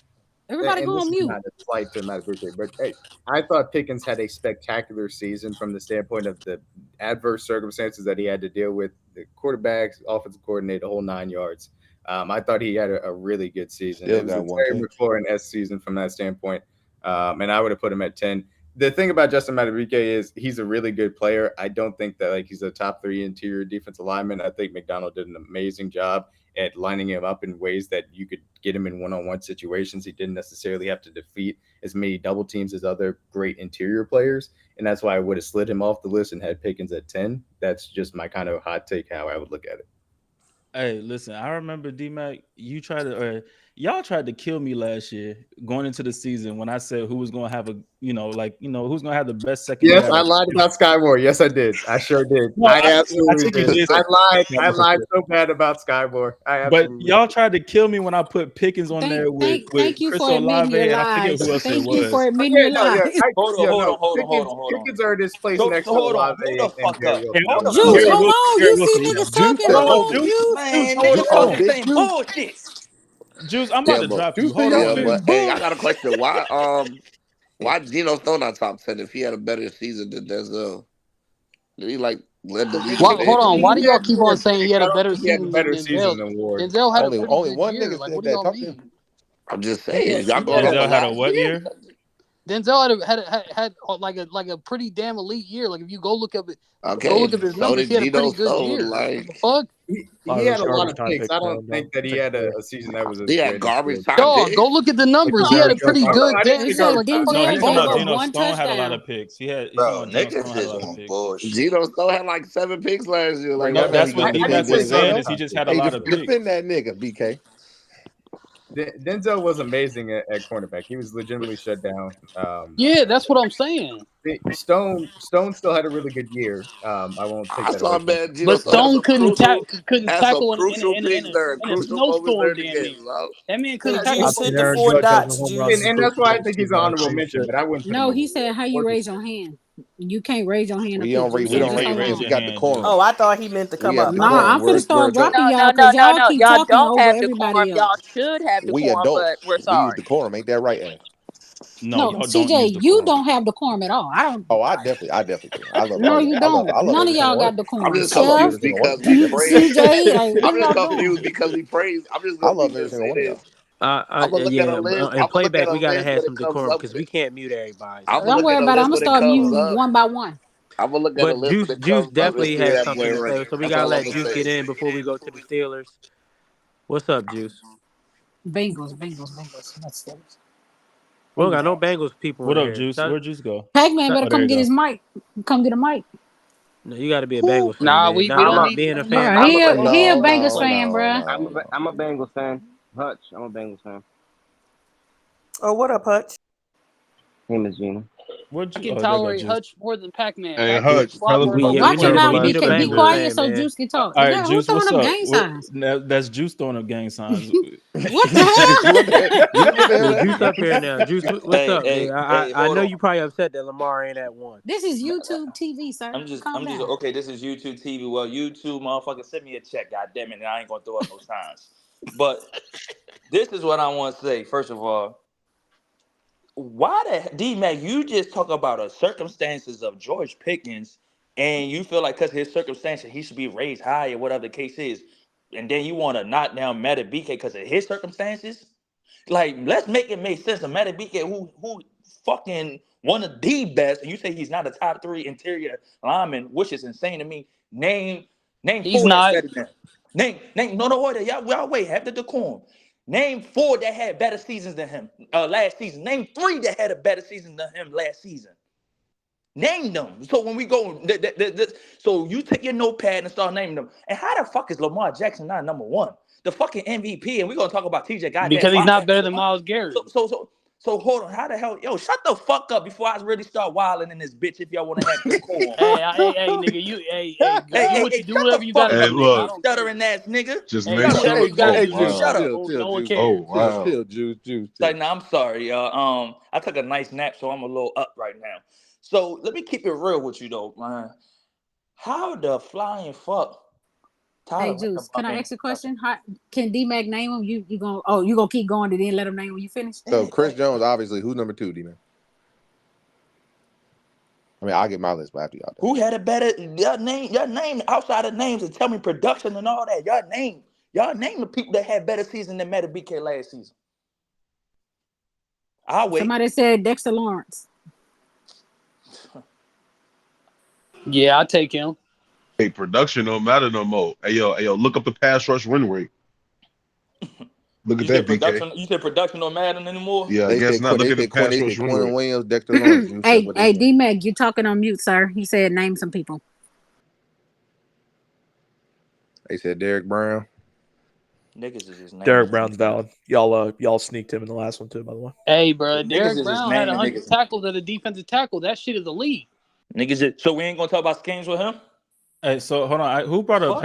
Speaker 2: Everybody
Speaker 9: and
Speaker 2: go
Speaker 9: this
Speaker 2: on
Speaker 9: is
Speaker 2: mute.
Speaker 9: not a slight to Matt Patricia, but hey, I thought Pickens had a spectacular season from the standpoint of the adverse circumstances that he had to deal with, the quarterbacks, offensive coordinator, the whole 9 yards. I thought he had a really good season.
Speaker 14: Still
Speaker 9: It was
Speaker 14: got
Speaker 9: a
Speaker 14: one
Speaker 9: Terry
Speaker 14: catch.
Speaker 9: McLaurin-esque season from that standpoint, and I would have put him at 10. The thing about Justin Madubuike is he's a really good player. I don't think that like he's a top 3 interior defensive lineman. I think McDonald did an amazing job at lining him up in ways that you could get him in one-on-one situations. He didn't necessarily have to defeat as many double teams as other great interior players, and that's why I would have slid him off the list and had Pickens at 10. That's just my kind of hot take how I would look at it.
Speaker 4: Hey, listen, I remember D-Mac, y'all tried to kill me last year going into the season when I said who was going to have who's going to have the best secondary.
Speaker 9: Yes, I lied about Sky Moore. Yes, I did. I sure did.
Speaker 4: No,
Speaker 9: I
Speaker 4: I
Speaker 9: absolutely
Speaker 4: think you
Speaker 9: did.
Speaker 4: did.
Speaker 9: I lied so bad about Sky Moore.
Speaker 4: But y'all tried to kill me when I put Pickens on there with
Speaker 2: Thank you
Speaker 4: Chris
Speaker 2: for admitting
Speaker 4: Olave,
Speaker 2: your
Speaker 4: and I forget
Speaker 2: lies.
Speaker 4: who else it
Speaker 2: Thank you
Speaker 4: was.
Speaker 2: for admitting your lies.
Speaker 9: Pickens earned his place
Speaker 15: So
Speaker 9: next to
Speaker 15: hold on,
Speaker 9: Olave
Speaker 15: hold the
Speaker 9: and
Speaker 15: fuck
Speaker 9: Gary
Speaker 15: up.
Speaker 9: Wilson.
Speaker 15: Hold the
Speaker 2: Juice,
Speaker 15: fuck
Speaker 2: hold
Speaker 15: up.
Speaker 2: on. You see niggas talking. Hold on, Juice.
Speaker 15: Man,
Speaker 9: hold
Speaker 15: niggas
Speaker 9: on.
Speaker 15: talking the same bullshit.
Speaker 4: Juice, I'm
Speaker 8: Yeah,
Speaker 4: about to
Speaker 8: but
Speaker 4: drop you. Hold on, man.
Speaker 8: but hey, I got a question. Why Geno still not top 10 if he had a better season than Denzel? Did he like led the league in
Speaker 11: Hold
Speaker 8: fantasy?
Speaker 11: on. Why do y'all keep on
Speaker 9: Ward.
Speaker 11: saying he had
Speaker 9: I
Speaker 11: a
Speaker 9: don't
Speaker 11: better
Speaker 9: think he had a
Speaker 11: season than
Speaker 9: better season
Speaker 11: Denzel?
Speaker 9: than Ward.
Speaker 11: Denzel had a pretty
Speaker 14: Only
Speaker 11: good
Speaker 14: one
Speaker 11: year.
Speaker 14: nigga
Speaker 11: Like,
Speaker 14: said
Speaker 11: what do
Speaker 14: that.
Speaker 11: y'all
Speaker 14: Talk to
Speaker 11: mean?
Speaker 14: him.
Speaker 8: I'm just saying, y'all going
Speaker 4: Denzel
Speaker 8: off
Speaker 4: had a
Speaker 8: last
Speaker 4: what year?
Speaker 11: Denzel had like a pretty damn elite year. Like if you go look up his
Speaker 8: Okay,
Speaker 11: numbers,
Speaker 8: so
Speaker 11: he
Speaker 8: did
Speaker 11: had a pretty
Speaker 8: Geno.
Speaker 11: good
Speaker 8: So
Speaker 11: year. What
Speaker 8: like
Speaker 11: the fuck?
Speaker 9: He had a lot of picks. I don't think that he had a season that was as
Speaker 8: he had
Speaker 9: great.
Speaker 8: garbage time
Speaker 11: Dog, go
Speaker 8: picks.
Speaker 11: look at the numbers. He had a pretty good
Speaker 9: I didn't
Speaker 11: game.
Speaker 2: He
Speaker 9: think
Speaker 2: said
Speaker 9: garbage time.
Speaker 4: No,
Speaker 2: Denzel
Speaker 4: he's talking
Speaker 2: gave
Speaker 4: about
Speaker 2: up
Speaker 4: Geno
Speaker 2: one
Speaker 4: Stone had a lot
Speaker 2: touchdown.
Speaker 4: of picks. He's talking
Speaker 15: Bro,
Speaker 4: about Geno
Speaker 15: niggas
Speaker 4: Stone had a
Speaker 15: is
Speaker 4: lot of
Speaker 15: on
Speaker 4: picks.
Speaker 15: bullshit.
Speaker 8: Geno still had like 7 picks last year. Like
Speaker 9: Y'all
Speaker 4: That's
Speaker 9: better
Speaker 4: what
Speaker 9: give me
Speaker 4: D-Mac
Speaker 9: Denzel.
Speaker 4: was saying is he just had a
Speaker 14: Hey,
Speaker 4: lot of picks.
Speaker 14: defend that nigga, BK.
Speaker 9: Denzel was amazing at cornerback. He was legitimately shut down.
Speaker 11: Yeah, that's what I'm saying.
Speaker 9: Stone still had a really good year. I won't take
Speaker 8: I
Speaker 9: that
Speaker 8: saw
Speaker 9: away from him.
Speaker 8: man Geno
Speaker 11: But
Speaker 8: still had
Speaker 11: Stone
Speaker 8: some
Speaker 11: couldn't
Speaker 8: crucial
Speaker 11: tackle
Speaker 8: picks there,
Speaker 11: in a
Speaker 8: crucial moments
Speaker 11: snowstorm.
Speaker 8: during the
Speaker 11: Damn
Speaker 8: game.
Speaker 11: near.
Speaker 8: So.
Speaker 11: That man
Speaker 7: Yeah,
Speaker 11: couldn't tackle.
Speaker 7: Juice hit the 4 dots, Juice.
Speaker 9: And that's why I think he's an honorable mention, but I wouldn't put him
Speaker 2: No,
Speaker 9: over
Speaker 2: he said how you
Speaker 9: Ward.
Speaker 2: raise your hand. You can't raise your hand to
Speaker 14: We
Speaker 2: pick
Speaker 14: don't
Speaker 2: Juice.
Speaker 14: we
Speaker 2: So
Speaker 14: don't
Speaker 2: just
Speaker 4: How you
Speaker 14: raise
Speaker 2: hold
Speaker 14: hands.
Speaker 4: raise
Speaker 2: on.
Speaker 14: We
Speaker 4: your
Speaker 14: got
Speaker 4: hand, Juice?
Speaker 14: decorum.
Speaker 7: Oh, I thought he meant to
Speaker 14: We
Speaker 7: come
Speaker 14: have
Speaker 7: up. My
Speaker 2: Nah, I'm
Speaker 7: bad.
Speaker 14: decorum.
Speaker 2: finna start dropping
Speaker 3: No,
Speaker 2: y'all
Speaker 3: no, no,
Speaker 2: because
Speaker 3: no,
Speaker 2: y'all
Speaker 3: no.
Speaker 2: keep
Speaker 3: Y'all
Speaker 2: talking
Speaker 3: don't
Speaker 2: over
Speaker 3: have
Speaker 2: everybody
Speaker 3: decorum. Y'all
Speaker 2: else.
Speaker 3: should have
Speaker 14: We
Speaker 3: decorum,
Speaker 14: adults.
Speaker 3: but we're
Speaker 14: We use
Speaker 3: sorry.
Speaker 14: decorum. Ain't that right, F?
Speaker 4: No,
Speaker 2: No,
Speaker 4: y'all don't use
Speaker 2: CJ, you
Speaker 4: decorum.
Speaker 2: don't have decorum at all. I don't.
Speaker 14: Oh, I definitely do. I love
Speaker 2: No,
Speaker 14: all.
Speaker 2: you
Speaker 14: I love
Speaker 2: don't.
Speaker 14: I love
Speaker 2: None of
Speaker 14: every single
Speaker 2: y'all
Speaker 14: one
Speaker 2: got
Speaker 14: of you.
Speaker 8: I'm
Speaker 2: decorum.
Speaker 8: just
Speaker 14: I love
Speaker 2: Chef,
Speaker 14: every
Speaker 8: confused
Speaker 14: single one of
Speaker 8: because
Speaker 14: you. I
Speaker 8: we
Speaker 2: you,
Speaker 14: definitely
Speaker 8: praise.
Speaker 2: CJ, like, what
Speaker 8: I'm
Speaker 2: are
Speaker 8: just
Speaker 2: y'all doing?
Speaker 8: confused because we praise. I'm just
Speaker 14: I
Speaker 8: gonna
Speaker 14: love
Speaker 8: keep
Speaker 14: every
Speaker 8: it
Speaker 14: single
Speaker 8: say
Speaker 14: one of
Speaker 8: this.
Speaker 14: y'all.
Speaker 8: I'm gonna look at a list.
Speaker 11: In
Speaker 8: I'm gonna look at
Speaker 11: playback,
Speaker 8: a
Speaker 11: we gotta
Speaker 8: list
Speaker 11: have
Speaker 8: when
Speaker 11: some
Speaker 8: it comes
Speaker 11: decorum
Speaker 8: up.
Speaker 11: because we can't mute everybody.
Speaker 8: I'm
Speaker 11: So,
Speaker 8: gonna
Speaker 2: Don't
Speaker 8: look
Speaker 2: worry
Speaker 8: at a
Speaker 2: about it. I'm
Speaker 8: list
Speaker 2: gonna
Speaker 8: when it
Speaker 2: start
Speaker 8: comes
Speaker 2: muting
Speaker 8: up.
Speaker 2: one by one.
Speaker 8: I'm gonna look at a
Speaker 11: but
Speaker 8: list when it
Speaker 11: Juice
Speaker 8: comes up and
Speaker 11: definitely
Speaker 8: see where
Speaker 11: has
Speaker 8: that boy
Speaker 11: something to say.
Speaker 8: rank.
Speaker 11: So we
Speaker 8: That's
Speaker 11: gotta
Speaker 8: all I'm
Speaker 11: let
Speaker 8: gonna
Speaker 11: Juice get
Speaker 8: say.
Speaker 11: in before we go to the Steelers. What's up, Juice?
Speaker 2: Bengals. That's it.
Speaker 11: We don't got no Bengals people
Speaker 4: What
Speaker 11: in
Speaker 4: up,
Speaker 11: here.
Speaker 4: Juice? Where'd Juice go?
Speaker 2: Pac-Man better
Speaker 4: Oh, there
Speaker 2: come
Speaker 4: you
Speaker 2: get
Speaker 4: go.
Speaker 2: his mic. Come get a mic.
Speaker 11: No, you got to be a
Speaker 15: Who?
Speaker 11: Bengals fan,
Speaker 3: Nah,
Speaker 11: man.
Speaker 3: we
Speaker 11: Not
Speaker 3: don't
Speaker 15: I'm a
Speaker 11: not
Speaker 3: need
Speaker 11: being a
Speaker 3: you.
Speaker 11: fan
Speaker 2: Bruh,
Speaker 11: of
Speaker 15: I'm
Speaker 11: the
Speaker 15: a
Speaker 2: he a
Speaker 14: No,
Speaker 11: Steelers.
Speaker 2: Bengals
Speaker 14: no,
Speaker 2: fan,
Speaker 14: no,
Speaker 2: bruh.
Speaker 14: no, no.
Speaker 13: I'm a Bengals fan. Hutch, I'm a Bengals fan.
Speaker 7: Oh, what up, Hutch?
Speaker 13: Name is Gina.
Speaker 4: Where'd
Speaker 11: I
Speaker 4: you?
Speaker 11: can
Speaker 4: Oh, there you go,
Speaker 11: tolerate
Speaker 4: Juice.
Speaker 11: Hutch more than Pac-Man.
Speaker 12: Hey,
Speaker 11: Pac-Man
Speaker 12: Hutch, tell us
Speaker 11: slobber
Speaker 12: about
Speaker 11: knows
Speaker 12: this
Speaker 2: Watch
Speaker 11: more
Speaker 2: your
Speaker 11: than
Speaker 12: terrible
Speaker 2: mouth,
Speaker 11: we
Speaker 12: last
Speaker 11: need a
Speaker 2: BK. Be
Speaker 12: segment
Speaker 11: Bengals
Speaker 12: here.
Speaker 2: quiet
Speaker 11: fan,
Speaker 2: so
Speaker 11: man.
Speaker 2: Juice can talk.
Speaker 4: All
Speaker 2: Is
Speaker 4: right,
Speaker 2: that who's
Speaker 4: Juice,
Speaker 2: throwing
Speaker 4: what's
Speaker 2: up
Speaker 4: up?
Speaker 2: gang signs?
Speaker 4: That's Juice throwing up gang signs.
Speaker 2: What the hell?
Speaker 14: Juice, what the hell
Speaker 11: Yeah,
Speaker 14: that
Speaker 11: Juice
Speaker 14: mean?
Speaker 11: up here now. Juice, what's
Speaker 15: Hey,
Speaker 11: up,
Speaker 15: hey,
Speaker 11: man?
Speaker 15: hey,
Speaker 11: I
Speaker 15: hold
Speaker 11: know
Speaker 15: on.
Speaker 11: you probably upset that Lamar ain't at one.
Speaker 2: This is YouTube TV, sir. Calm
Speaker 15: I'm just
Speaker 2: down.
Speaker 15: okay. This is YouTube TV. Well, YouTube motherfucker, send me a check, goddamn it, and I ain't gonna throw up no signs. But this is what I want to say. First of all, why the D Mac? You just talk about the circumstances of George Pickens, and you feel like because his circumstances, he should be raised high or whatever the case is, and then you want to knock down Meta BK because of his circumstances. Like, let's make it make sense. A Meta BK who fucking one of the best, and you say he's not a top 3 interior lineman, which is insane to me. Name
Speaker 11: He's
Speaker 15: 4 that's
Speaker 11: not.
Speaker 15: better than him. Name no order. Y'all wait, have the decorum. Name 4 that had better seasons than him last season. Name 3 that had a better season than him last season. Name them. So when we go, so you take your notepad and start naming them. And how the fuck is Lamar Jackson not number 1? The fucking MVP, and we're gonna talk about TJ goddamn
Speaker 11: Because he's
Speaker 15: Watt
Speaker 11: not
Speaker 15: at
Speaker 11: better
Speaker 15: number
Speaker 11: than
Speaker 15: 1.
Speaker 11: Miles Garrett.
Speaker 15: So hold on. How the hell, yo, shut the fuck up before I really start wilding in this bitch. If y'all want to have decorum,
Speaker 11: Hey, nigga, you, do what you do,
Speaker 15: shut the
Speaker 11: whatever you
Speaker 15: fuck
Speaker 11: gotta
Speaker 12: Hey,
Speaker 15: up,
Speaker 11: do, nigga.
Speaker 15: nigga.
Speaker 11: I
Speaker 15: You
Speaker 12: look,
Speaker 11: don't care.
Speaker 15: stuttering ass nigga.
Speaker 12: just
Speaker 11: Hey,
Speaker 12: make
Speaker 15: Shut
Speaker 11: do
Speaker 15: up.
Speaker 11: whatever
Speaker 12: sure.
Speaker 11: you gotta
Speaker 12: Oh,
Speaker 14: Hey,
Speaker 11: do,
Speaker 14: Juice,
Speaker 11: nigga.
Speaker 15: Shut
Speaker 12: wow.
Speaker 15: up.
Speaker 11: No,
Speaker 14: chill,
Speaker 11: no one
Speaker 14: Juice.
Speaker 12: Oh,
Speaker 11: cares.
Speaker 12: wow.
Speaker 14: Chill, Juice.
Speaker 15: Like, nah, I'm sorry. I took a nice nap, so I'm a little up right now. So let me keep it real with you though, man. How the flying fuck
Speaker 2: Hey, Juice, can I ask a question? Can D-Mac name him? You gonna keep going and then let him name when you finish?
Speaker 14: So Chris Jones, obviously, who's number 2, D-Man? I mean, I'll get my list, but after y'all.
Speaker 15: Who had a better your name outside of names and tell me production and all that. Y'all name the people that had better season than Meta BK last season. I'll wait.
Speaker 2: Somebody said Dexter Lawrence.
Speaker 11: Yeah, I'll take him.
Speaker 12: Hey, production don't matter no more. Hey yo, look up the pass rush win rate. Look at that, BK.
Speaker 15: You said production don't matter anymore?
Speaker 12: Yeah, I guess not. Look at the pass rush win rate.
Speaker 14: Williams, Dexter Lawrence.
Speaker 2: Hey, D-Mac, you talking on mute, sir. He said name some people.
Speaker 14: They said Derek Brown.
Speaker 15: Niggas is just naming
Speaker 10: Derek Brown's valid. Y'all sneaked him in the last one too, by the way.
Speaker 11: Hey, bro, Derek
Speaker 15: is just
Speaker 11: Brown had
Speaker 15: naming
Speaker 11: 100
Speaker 15: niggas.
Speaker 11: tackles at a defensive tackle. That shit is elite.
Speaker 15: So we ain't gonna talk about schemes with him?
Speaker 4: Hey, so hold on. Who brought up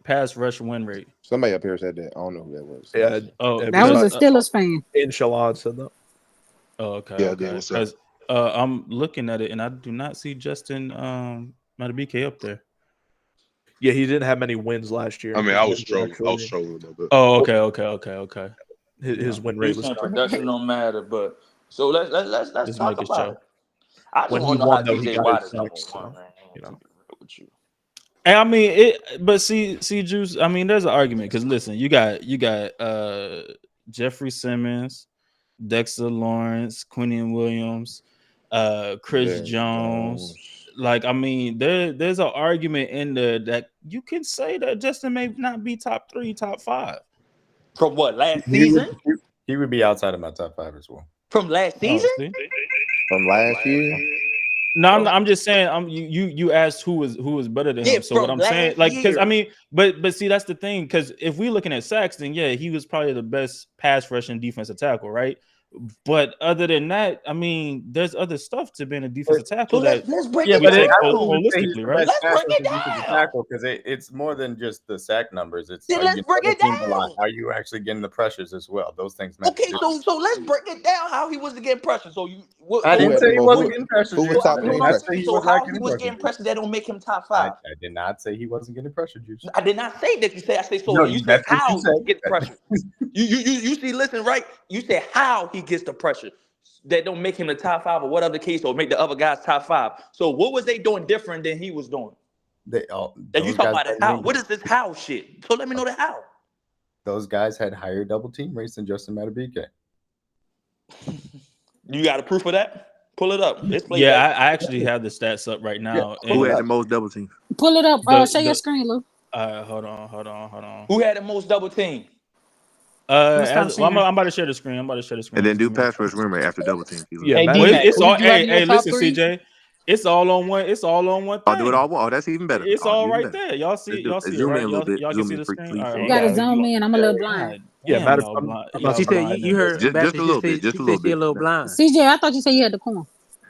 Speaker 4: pass rush win rate?
Speaker 14: Somebody up here said that. I don't know who that was.
Speaker 10: Yeah.
Speaker 2: That was a Steelers fan.
Speaker 10: Inshallah said that.
Speaker 4: Oh, okay.
Speaker 12: Yeah,
Speaker 4: okay.
Speaker 12: what's up?
Speaker 4: I'm looking at it and I do not see Justin Madubuike up there.
Speaker 10: Yeah, he didn't have many wins last year.
Speaker 12: I mean, I was trolling a little bit.
Speaker 4: Oh, okay.
Speaker 10: His win rate was
Speaker 15: production don't matter, but so let's talk about it. I just
Speaker 10: when
Speaker 15: want
Speaker 10: he
Speaker 15: to know how
Speaker 10: won, though, he
Speaker 15: DJ
Speaker 10: got
Speaker 15: Watt
Speaker 10: his
Speaker 15: is number
Speaker 10: sacks,
Speaker 15: one,
Speaker 10: so,
Speaker 15: man.
Speaker 10: you know.
Speaker 15: With you.
Speaker 4: And I mean it, but see, Juice. I mean, there's an argument because listen, you got Jeffrey Simmons, Dexter Lawrence, Quinion Williams, Chris Jones. Like, I mean, there's an argument in there that you can say that Justin may not be top 3, top 5.
Speaker 15: From what, last season?
Speaker 9: He would be outside of my top 5 as well.
Speaker 15: From last season?
Speaker 14: From last year?
Speaker 4: No, I'm just saying. You asked who was better than him. So what I'm saying, like, because I mean, but see, that's the thing. Because if we're looking at sacks, then yeah, he was probably the best pass rushing defensive tackle, right? But other than that, I mean, there's other stuff to being a defensive tackle
Speaker 15: let's break it
Speaker 4: we take
Speaker 15: down.
Speaker 4: holistically, right?
Speaker 15: Let's break it down.
Speaker 9: Because it's more than just the sack numbers. It's
Speaker 15: let's break it down.
Speaker 9: Are you actually getting the pressures as well? Those things matter.
Speaker 15: Okay, so let's break it down. How he was getting pressure. So
Speaker 9: I didn't say he wasn't getting pressure.
Speaker 14: Who was top 3 pressure?
Speaker 15: So how he was getting pressure that don't make him top 5?
Speaker 9: I did not say he wasn't getting pressure, Juice.
Speaker 15: I did not say that. You say I say so.
Speaker 9: No,
Speaker 15: You said
Speaker 9: that's what
Speaker 15: how
Speaker 9: you said.
Speaker 15: he gets pressure. You see, listen, right? You said how he gets the pressure that don't make him the top 5 or whatever the case, or make the other guys top 5. So what was they doing different than he was doing?
Speaker 9: That
Speaker 15: you talking about the how? What is this how shit? So let me know the how.
Speaker 9: Those guys had higher double team rates than Justin Madubuike.
Speaker 15: You got a proof of that? Pull it up.
Speaker 4: Yeah, I actually have the stats up right now.
Speaker 16: Yeah. Who had the most double teams?
Speaker 2: Pull it up. Share your screen, Lou.
Speaker 4: Hold on.
Speaker 15: Who had the most double team?
Speaker 4: I'm about to share the screen.
Speaker 16: And then do pass rush win rate after double team.
Speaker 4: Yeah, it's all. Hey, listen, CJ. It's all on one. It's all on one thing.
Speaker 16: I'll do it all. Oh, that's even better.
Speaker 4: It's all right there. Y'all see. Y'all see it, right? Y'all can see the screen.
Speaker 2: You gotta zoom in. I'm a little blind.
Speaker 10: Yeah, matter of fact,
Speaker 13: she said you heard
Speaker 16: just a little bit. Just a little bit.
Speaker 13: A little blind.
Speaker 2: CJ, I thought you said you had the corn.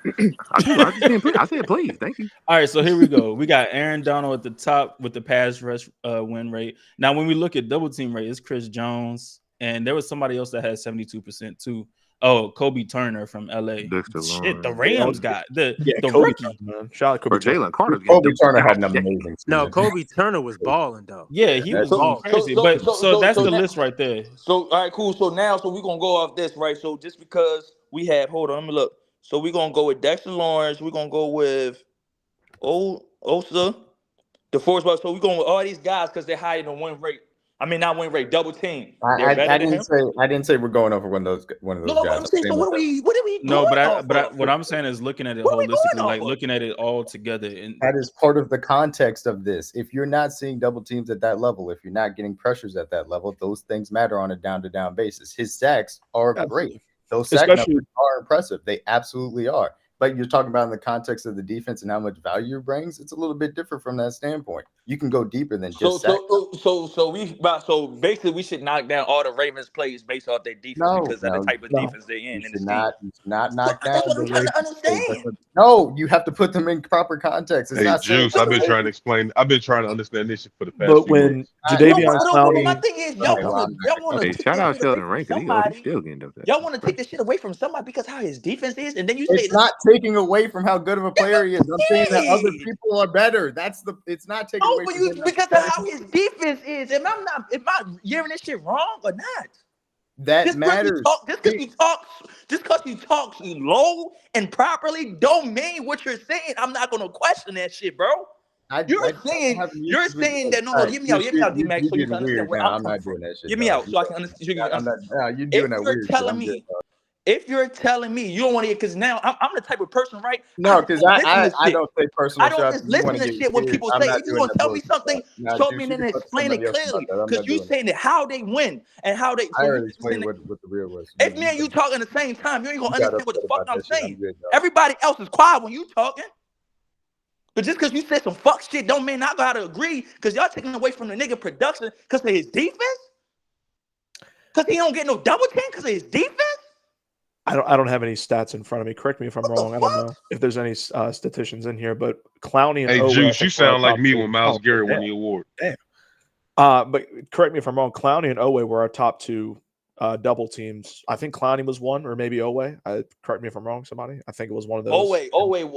Speaker 16: I said please. Thank you.
Speaker 4: All right, so here we go. We got Aaron Donald at the top with the pass rush win rate. Now, when we look at double team rate, it's Chris Jones, and there was somebody else that had 72% too. Oh, Kobe Turner from LA. Shit, the Rams got the rookie.
Speaker 10: Shout out
Speaker 16: Kobe Jalen Carter.
Speaker 9: Kobe Turner had an amazing.
Speaker 13: No, Kobe Turner was balling though.
Speaker 4: Yeah, he was balling crazy. So that's the list right there.
Speaker 15: So all right, cool. So now, we're gonna go off this, right? So just because we have, hold on, let me look. So we're gonna go with Dexter Lawrence. We're gonna go with Osa, DeForest. So we're going with all these guys because they're higher than win rate. I mean, not win rate, double team.
Speaker 9: I didn't say we're going over one of those
Speaker 15: No,
Speaker 9: guys.
Speaker 15: I'm saying, so what are we doing?
Speaker 4: No, but what I'm saying is looking at it holistically, like looking at it all together. And
Speaker 9: that is part of the context of this. If you're not seeing double teams at that level, if you're not getting pressures at that level, those things matter on a down-to-down basis. His sacks are great. Those sack numbers are impressive. They absolutely are. But you're talking about in the context of the defense and how much value it brings, it's a little bit different from that standpoint. You can go deeper than just sacks.
Speaker 15: So basically we should knock down all the Ravens plays based off their defense because of the type of defense they're in.
Speaker 9: You should not knock down. That's what I'm trying to understand. No, you have to put them in proper context. It's not
Speaker 12: Juice, I've been trying to understand this shit for the past
Speaker 10: But when Jadeveon Clowney,
Speaker 15: my thing is, y'all want to
Speaker 16: shout out Sheldon Rankin. He's still getting up there.
Speaker 15: Y'all want to take this shit away from somebody because how his defense is, and then you say
Speaker 9: it's not taking away from how good of a player he is. I'm saying that other people are better. It's not taking away
Speaker 15: you because of how his defense is. Am I hearing this shit wrong or not?
Speaker 9: That matters.
Speaker 15: Just because you talk low and properly don't mean what you're saying. I'm not gonna question that shit, bro. You're saying that no, hear me out, D-Max, so you can understand where I'm coming from. Hear me out, so I can understand.
Speaker 9: You're doing that weird shit.
Speaker 15: If you're telling me you don't want to hear, because now I'm the type of person, right?
Speaker 9: No, because I don't say personal
Speaker 15: I don't just listen to shit when people say, if you want to tell me something, show me and then explain it clearly. Because you saying that how they win and how they.
Speaker 9: I already explained what the real was.
Speaker 15: If me and you talking at the same time, you ain't going to understand what the fuck I'm saying. Everybody else is quiet when you talking. But just because you said some fuck shit don't mean I got to agree, because y'all taking away from the nigga production because of his defense? Because he don't get no double team because of his defense?
Speaker 10: I don't have any stats in front of me. Correct me if I'm wrong. I don't know if there's any statisticians in here, but Clowney and Owe,
Speaker 12: Juice, you sound like me when Myles Garrett won the award.
Speaker 10: Damn. But correct me if I'm wrong. Clowney and Owe were our top two double teams. I think Clowney was one, or maybe Owe. Correct me if I'm wrong, somebody. I think it was one of those.
Speaker 15: Owe
Speaker 10: it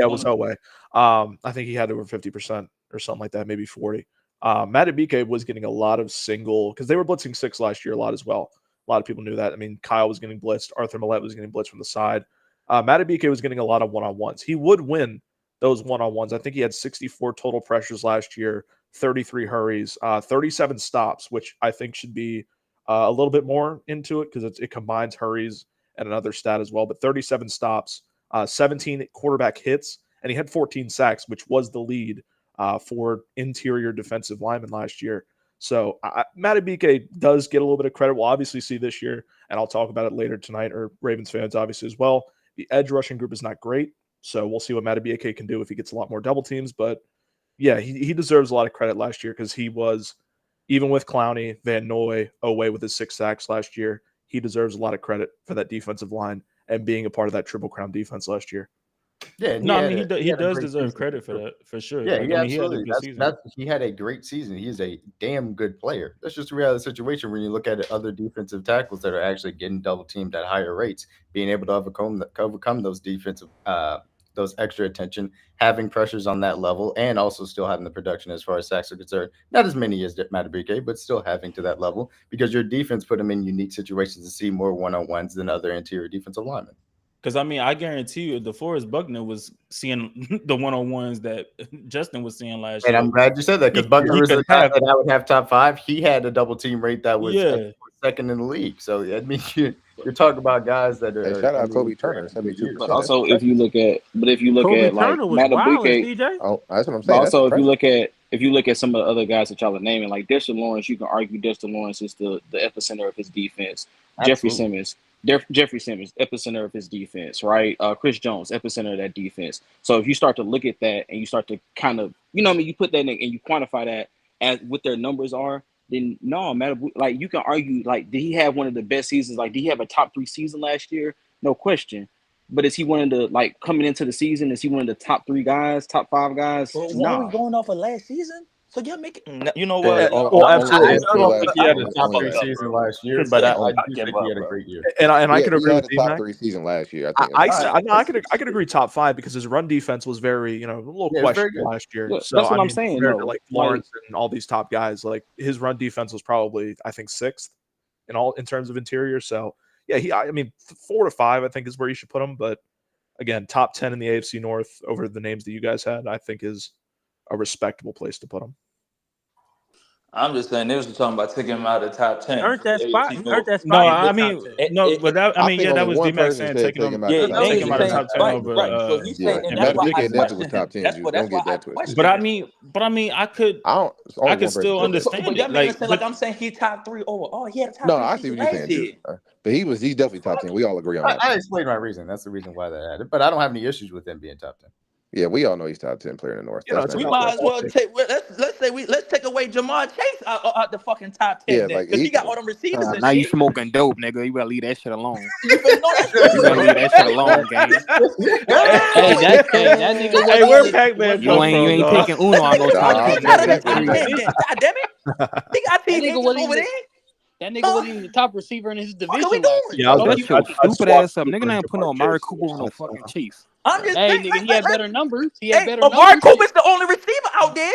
Speaker 10: was Owe. I think he had over 50% or something like that, maybe 40. Madubuike was getting a lot of single, because they were blitzing 6 last year a lot as well. A lot of people knew that. I mean, Kyle was getting blitzed. Arthur Millette was getting blitzed from the side. Madubuike was getting a lot of one-on-ones. He would win those one-on-ones. I think he had 64 total pressures last year, 33 hurries, 37 stops, which I think should be a little bit more into it, because it combines hurries and another stat as well. But 37 stops, 17 quarterback hits, and he had 14 sacks, which was the lead for interior defensive linemen last year. So Madubuike does get a little bit of credit. We'll obviously see this year, and I'll talk about it later tonight, or Ravens fans obviously as well. The edge rushing group is not great, so we'll see what Madubuike can do if he gets a lot more double teams. But yeah, he deserves a lot of credit last year, because he was, even with Clowney, Van Noy, Owe with his 6 sacks last year, he deserves a lot of credit for that defensive line and being a part of that Triple Crown defense last year.
Speaker 9: Yeah,
Speaker 4: no, I mean he does deserve credit for that, for sure.
Speaker 9: Yeah,
Speaker 4: like,
Speaker 9: absolutely. He had a great season. He is a damn good player. That's just the reality of the situation when you look at other defensive tackles that are actually getting double teamed at higher rates, being able to overcome those defensive those extra attention, having pressures on that level, and also still having the production as far as sacks are concerned. Not as many as Madubuike, but still having to that level, because your defense put him in unique situations to see more one-on-ones than other interior defensive linemen.
Speaker 4: Because, I mean, I guarantee you, DeForest Buckner was seeing the one-on-ones that Justin was seeing last year.
Speaker 9: And I'm glad you said that, because Buckner was the guy that I would have top 5. He had a double team rate that was second in the league. So, I mean, you're talking about guys that are.
Speaker 14: Hey, shout out Kobe Turner, 72%.
Speaker 17: But also, if you look at like Madubuike,
Speaker 14: that's what I'm saying.
Speaker 17: But also, if you look at some of the other guys that y'all are naming, like Dexter Lawrence, you can argue Dexter Lawrence is the epicenter of his defense.
Speaker 9: Absolutely.
Speaker 17: Jeffrey Simmons, epicenter of his defense, right? Chris Jones, epicenter of that defense. So if you start to look at that and you start to kind of, you put that in and you quantify that as what their numbers are, then no, like you can argue, like, did he have one of the best seasons? Like, did he have a top 3 season last year? No question. But is he one of the, like, coming into the season, is he one of the top 3 guys, top 5 guys?
Speaker 15: Well, why are we going off of last season? So y'all make it. You know
Speaker 9: what?
Speaker 10: Absolutely.
Speaker 9: I don't think he had a top 3 season last year, but I do think he had a great year.
Speaker 10: And I could agree with
Speaker 14: top 3 season last year.
Speaker 10: I could agree top 5, because his run defense was very, a little questionable last year.
Speaker 17: Yeah,
Speaker 10: so
Speaker 17: that's what I'm saying.
Speaker 10: Like Lawrence and all these top guys, like his run defense was probably, I think, 6th in terms of interior. So yeah, I mean 4 to 5, I think, is where you should put him. But again, top 10 in the AFC North over the names that you guys had, I think, is a respectable place to put him.
Speaker 15: I'm just saying, they was talking about taking him out of the top 10.
Speaker 11: Earned that spot.
Speaker 4: No, I mean, but that, I mean, yeah, that was D-Max saying taking him out of the top 10 over.
Speaker 15: So he's saying that's why I
Speaker 14: was top 10.
Speaker 15: That's why I question.
Speaker 4: But I mean, I could still understand it.
Speaker 15: Like I'm saying, he top 3 over. Oh, he had a top 3.
Speaker 14: No, I see what you're saying. But he's definitely top 10. We all agree on that.
Speaker 9: I explained my reason. That's the reason why that added. But I don't have any issues with him being top 10.
Speaker 14: Yeah, we all know he's top 10 player in the North.
Speaker 15: We might as well take. Let's take away Jamar Chase out the fucking top 10.
Speaker 14: Yeah,
Speaker 15: because he got all them receivers.
Speaker 13: Now you smoking dope, nigga. You better leave that shit alone. You better leave that shit alone, gang.
Speaker 11: That nigga.
Speaker 4: Hey, where Pac-Man come from?
Speaker 13: You ain't taking Uno on those top 10.
Speaker 15: God damn it! He got team over there.
Speaker 11: That nigga wasn't even the top receiver in his division.
Speaker 15: What are we doing?
Speaker 13: Yeah, that's stupid ass up. Nigga ain't putting on Amari Cooper with no fucking Chiefs.
Speaker 15: I'm just
Speaker 11: saying, nigga, he had better numbers.
Speaker 15: Amari Cooper's the only receiver out there.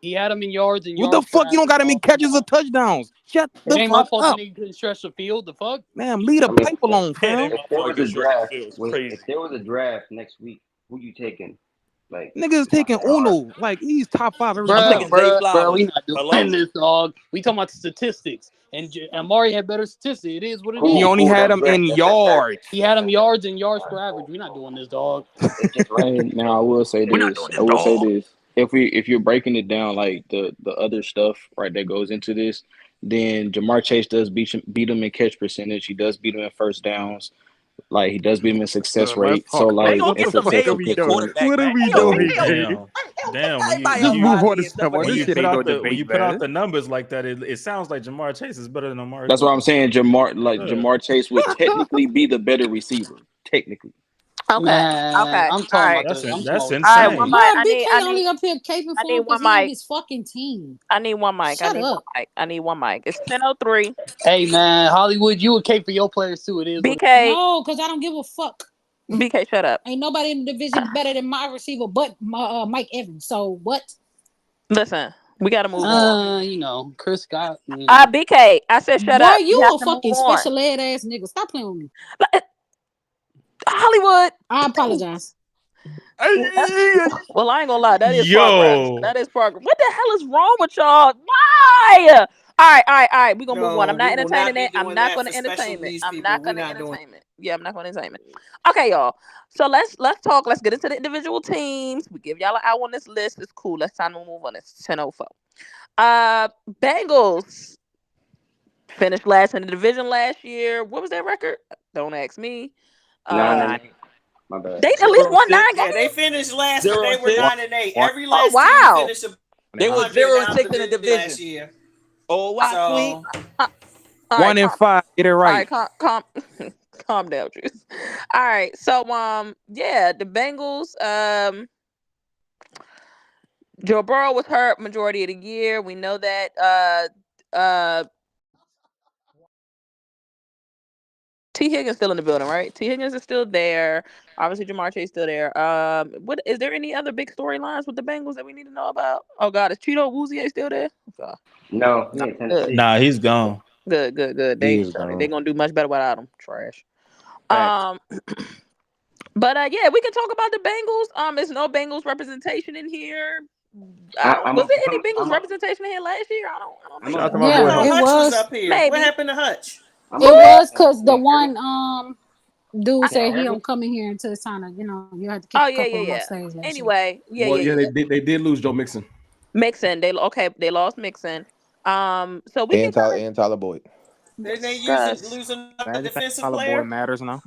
Speaker 11: He had him in yards and
Speaker 13: What
Speaker 11: yards.
Speaker 13: the fuck?
Speaker 11: per
Speaker 13: You don't got
Speaker 11: average
Speaker 13: him in
Speaker 11: all
Speaker 13: catches or
Speaker 11: combined.
Speaker 13: touchdowns. Shut
Speaker 11: It
Speaker 13: the
Speaker 11: ain't my
Speaker 13: fuck
Speaker 11: fault the
Speaker 13: up.
Speaker 11: nigga couldn't stretch the field. The fuck?
Speaker 13: Man, leave the
Speaker 18: I mean,
Speaker 13: pipe alone,
Speaker 15: It
Speaker 13: fam.
Speaker 15: ain't my
Speaker 18: if there
Speaker 15: fault
Speaker 18: was
Speaker 15: you
Speaker 18: a
Speaker 15: stretch the
Speaker 18: draft,
Speaker 15: field. It's
Speaker 18: if
Speaker 15: crazy.
Speaker 18: there was a draft next week, who you taking? Like
Speaker 13: Niggas taking Uno. Like, he's top 5 every
Speaker 15: I'm
Speaker 11: Bruh,
Speaker 13: time.
Speaker 15: taking Zay
Speaker 11: bruh, we
Speaker 15: Flowers.
Speaker 11: not
Speaker 15: Hello?
Speaker 11: doing this, dog. We talking about the statistics. And Amari had better statistics. It is what it
Speaker 13: He
Speaker 11: is.
Speaker 13: only
Speaker 18: cool.
Speaker 13: had
Speaker 18: That's
Speaker 13: him
Speaker 18: great.
Speaker 13: in
Speaker 18: That's fantastic.
Speaker 13: yards.
Speaker 11: He had him yards and yards per average. We not doing this, dog.
Speaker 18: It's just right.
Speaker 17: And now I will say
Speaker 13: We're not doing
Speaker 17: this. I
Speaker 13: this,
Speaker 17: will say
Speaker 13: dog.
Speaker 17: this. If you're breaking it down like the other stuff right that goes into this, then Jamar Chase does beat him in catch percentage. He does beat him in first downs. Like he does beat him in success rate.
Speaker 13: Let's
Speaker 17: So
Speaker 13: talk.
Speaker 15: They
Speaker 17: like
Speaker 15: gonna
Speaker 17: in
Speaker 15: get some
Speaker 13: What are
Speaker 17: successful
Speaker 13: we
Speaker 15: AFC
Speaker 17: pitching.
Speaker 13: doing?
Speaker 15: quarterback,
Speaker 13: What are
Speaker 15: man.
Speaker 13: we
Speaker 15: Yo,
Speaker 13: doing
Speaker 15: yo,
Speaker 13: here?
Speaker 4: Damn. When
Speaker 15: everybody
Speaker 13: Just
Speaker 15: know
Speaker 13: move on
Speaker 15: Riley
Speaker 13: to
Speaker 15: and stuff
Speaker 13: someone.
Speaker 15: like
Speaker 4: when
Speaker 13: This
Speaker 4: you
Speaker 13: shit
Speaker 4: put
Speaker 13: ain't
Speaker 15: that.
Speaker 13: no
Speaker 4: out when you
Speaker 13: debate,
Speaker 4: put out
Speaker 13: man.
Speaker 4: the numbers like that, it sounds like Jamar Chase is better than Amari
Speaker 17: That's what
Speaker 4: Cooper.
Speaker 17: I'm saying. Jamar Chase would technically be the better receiver. Technically.
Speaker 3: Okay.
Speaker 11: Man,
Speaker 3: Okay.
Speaker 11: I'm
Speaker 3: All
Speaker 11: talking
Speaker 3: right.
Speaker 11: about the. I'm talking
Speaker 4: That's
Speaker 11: about the
Speaker 3: All right.
Speaker 11: talent.
Speaker 3: One
Speaker 4: insane.
Speaker 3: mic.
Speaker 2: Bruh, BK
Speaker 3: I
Speaker 2: only
Speaker 3: need.
Speaker 2: up here caping
Speaker 3: I
Speaker 2: for
Speaker 3: need
Speaker 2: him because
Speaker 3: one
Speaker 2: he on
Speaker 3: mic.
Speaker 2: his fucking team.
Speaker 3: I need one mic. I
Speaker 2: Shut
Speaker 3: need one
Speaker 2: up.
Speaker 3: mic. I need one mic. It's 10:03.
Speaker 11: Hey man, Hollywood, you would cape for your players too. It is what it
Speaker 3: BK.
Speaker 2: No, because I don't give a fuck.
Speaker 3: BK, shut up.
Speaker 2: Ain't nobody in the division better than my receiver but Mike Evans. So what?
Speaker 3: Listen, we gotta
Speaker 11: is.
Speaker 3: move on.
Speaker 11: You know, Chris Scott.
Speaker 3: BK, I said shut
Speaker 2: Boy,
Speaker 3: up. You
Speaker 2: you
Speaker 3: have
Speaker 2: a
Speaker 3: to move
Speaker 2: fucking
Speaker 3: on.
Speaker 2: special ed ass nigga. Stop playing with me.
Speaker 3: Hollywood.
Speaker 2: I apologize.
Speaker 3: Well, I ain't gonna lie. That is progress.
Speaker 4: Yo.
Speaker 3: That is progress. What the hell is wrong with y'all? Why? All right. We're gonna move on.
Speaker 7: No,
Speaker 3: I'm
Speaker 7: we
Speaker 3: not
Speaker 7: will not
Speaker 3: entertaining
Speaker 7: be
Speaker 3: it. I'm
Speaker 7: doing
Speaker 3: not
Speaker 7: that
Speaker 3: gonna
Speaker 7: for special
Speaker 3: entertain it.
Speaker 7: needs
Speaker 3: I'm
Speaker 7: people.
Speaker 3: not
Speaker 7: We're
Speaker 3: gonna
Speaker 7: not doing.
Speaker 3: entertain it. Yeah, I'm not gonna entertain it. Okay, y'all. So let's talk. Let's get into the individual teams. We give y'all an hour on this list. It's cool. Let's time to move on. It's 10:04. Bengals finished last in the division last year. What was their record? Don't ask me.
Speaker 18: 9-8. My bad.
Speaker 3: They at least won 9 games.
Speaker 7: Yeah, they finished last, but they were
Speaker 15: 0-6.
Speaker 7: 9-8.
Speaker 13: One.
Speaker 7: Every
Speaker 3: Oh
Speaker 7: last team
Speaker 3: wow.
Speaker 7: finished
Speaker 15: They was
Speaker 7: 100
Speaker 15: 0
Speaker 7: and
Speaker 15: and
Speaker 7: out
Speaker 15: 6 in the
Speaker 7: the
Speaker 15: division.
Speaker 7: last year.
Speaker 15: Oh, why,
Speaker 7: So
Speaker 15: Queen?
Speaker 3: All right,
Speaker 13: 1 and 5. Get it
Speaker 3: all
Speaker 13: right.
Speaker 3: right, calm down, Juice. All right, so yeah, the Bengals. Joe Burrow was hurt majority of the year. We know that. T. Higgins still in the building, right? T. Higgins is still there. Obviously, Jamar Chase still there. What is there any other big storylines with the Bengals that we need to know about? Oh God, is Cheeto Woozier still there? Oh,
Speaker 18: no, he in
Speaker 3: good.
Speaker 18: Tennessee.
Speaker 4: Nah, he's gone.
Speaker 3: Good.
Speaker 14: He
Speaker 3: They
Speaker 14: is gone.
Speaker 3: gonna do much better without him. Trash.
Speaker 15: Facts.
Speaker 3: But yeah, we can talk about the Bengals. There's no Bengals representation in here. Was there any Bengals representation in here last year? I don't think
Speaker 13: Shout out
Speaker 3: so.
Speaker 13: to my
Speaker 7: I
Speaker 13: boy
Speaker 7: thought
Speaker 13: Hutch.
Speaker 2: It
Speaker 7: Hutch was
Speaker 2: was.
Speaker 7: up here. What
Speaker 3: Maybe.
Speaker 7: happened to Hutch?
Speaker 2: It was because the one dude said he don't come in here until it's time to, you had to kick a couple of them off stage last year.
Speaker 3: Anyway,
Speaker 6: Well, they did lose Joe Mixon.
Speaker 3: Mixon. They lost Mixon. So we can
Speaker 14: And Tyler Boyd.
Speaker 7: Didn't they
Speaker 3: discuss.
Speaker 7: lose another
Speaker 13: Imagine
Speaker 7: defensive
Speaker 13: Tyler Boyd
Speaker 7: player?
Speaker 13: matters now.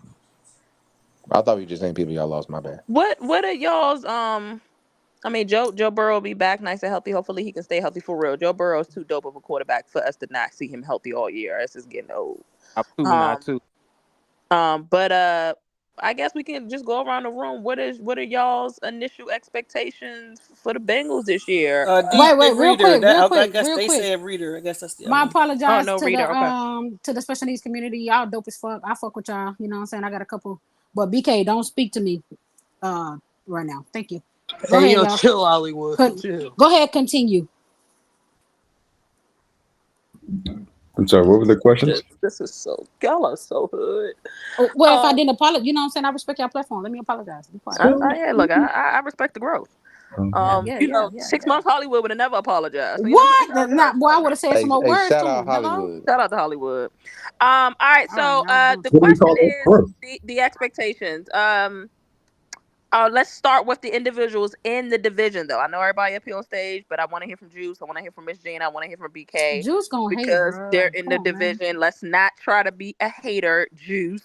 Speaker 14: I thought we just saying people y'all lost. My bad.
Speaker 3: What are y'all's I mean, Joe Burrow will be back nice and healthy. Hopefully he can stay healthy for real. Joe Burrow is too dope of a quarterback for us to not see him healthy all year. It's just getting old.
Speaker 13: Not too.
Speaker 3: But I guess we can just go around the room. What are y'all's initial expectations for the Bengals this year?
Speaker 2: Wait, real quick.
Speaker 7: I guess they said Reader. I guess that's the other
Speaker 2: My
Speaker 7: one.
Speaker 2: apologize
Speaker 3: no,
Speaker 2: to
Speaker 3: Reader,
Speaker 2: the special needs community. Y'all dope as fuck. I fuck with y'all. You know what I'm saying? I got a couple, but BK, don't speak to me right now. Thank you. Go ahead, y'all.
Speaker 11: Chill, Hollywood. Chill.
Speaker 2: Go ahead, continue.
Speaker 19: I'm sorry, what were the questions?
Speaker 3: This is y'all are so hood.
Speaker 2: Well, if I didn't apologize, you know what I'm saying? I respect your platform. Let me apologize. Be quiet.
Speaker 3: I respect the growth. 6 months Hollywood would have never apologized. So,
Speaker 2: what? Boy, I would have said some more words
Speaker 14: shout
Speaker 2: to
Speaker 14: out
Speaker 2: him.
Speaker 14: Hollywood.
Speaker 3: Shout out to Hollywood. All right. So the
Speaker 19: What do we
Speaker 3: question
Speaker 19: call it?
Speaker 3: is the expectations. Let's start with the individuals in the division, though. I know everybody up here on stage, but I want to hear from Juice. I want to hear from Miss Jean. I want to hear from BK.
Speaker 2: Juice gonna hate,
Speaker 3: because
Speaker 2: bro.
Speaker 3: they're in the division. Let's not try to be a hater, Juice.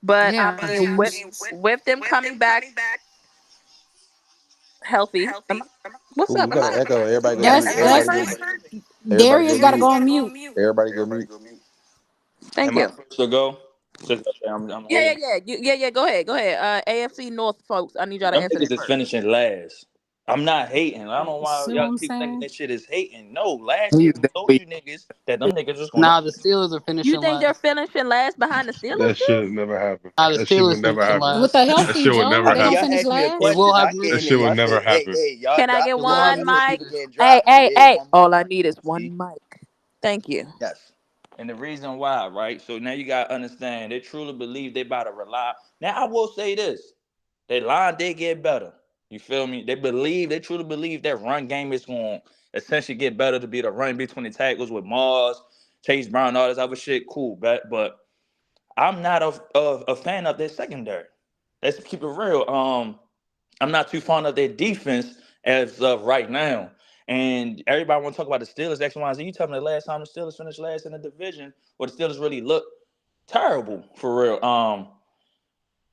Speaker 3: But
Speaker 2: yeah,
Speaker 3: I mean, with them coming back healthy. What's
Speaker 14: Ooh,
Speaker 3: up?
Speaker 14: we got an echo. Everybody go
Speaker 2: That's
Speaker 14: mute.
Speaker 2: Darius got to go on mute.
Speaker 14: Everybody go mute.
Speaker 3: Thank you.
Speaker 15: To go.
Speaker 3: Yeah. Go ahead. AFC North folks, I need y'all to
Speaker 15: Them
Speaker 3: answer
Speaker 15: niggas
Speaker 3: this
Speaker 15: is
Speaker 3: first.
Speaker 15: finishing last. I'm not hating. I don't know why
Speaker 2: See what
Speaker 15: y'all
Speaker 2: I'm
Speaker 15: keep
Speaker 2: saying?
Speaker 15: thinking this shit is hating. No, last year we told you niggas that them niggas was gonna.
Speaker 11: Nah, the Steelers are finishing
Speaker 3: You think
Speaker 11: last.
Speaker 3: they're finishing last behind the Steelers?
Speaker 12: That shit never happened.
Speaker 11: Nah, the
Speaker 12: That shit would
Speaker 11: Steelers
Speaker 12: never
Speaker 11: finishing
Speaker 12: happen.
Speaker 2: With the
Speaker 12: That
Speaker 2: healthy
Speaker 12: shit would
Speaker 2: Joe,
Speaker 12: never
Speaker 2: they don't
Speaker 12: happen.
Speaker 2: finish last.
Speaker 11: It will happen.
Speaker 12: That shit would never happen.
Speaker 15: Y'all
Speaker 3: Can I get
Speaker 11: It will happen
Speaker 3: one
Speaker 11: this
Speaker 3: mic?
Speaker 11: season.
Speaker 3: Hey. All I need is one mic. Thank you.
Speaker 15: Yes. And the reason why, right? So now you gotta understand, they truly believe they about to rely. Now I will say this: their line did get better. You feel me? They truly believe that run game is going to essentially get better to be the run between the tackles with Mars, Chase Brown, all this other shit. Cool, but I'm not a fan of their secondary. Let's keep it real. I'm not too fond of their defense as of right now. And everybody want to talk about the Steelers, X, Y, and Z. You tell me the last time the Steelers finished last in the division, or the Steelers really looked terrible for real.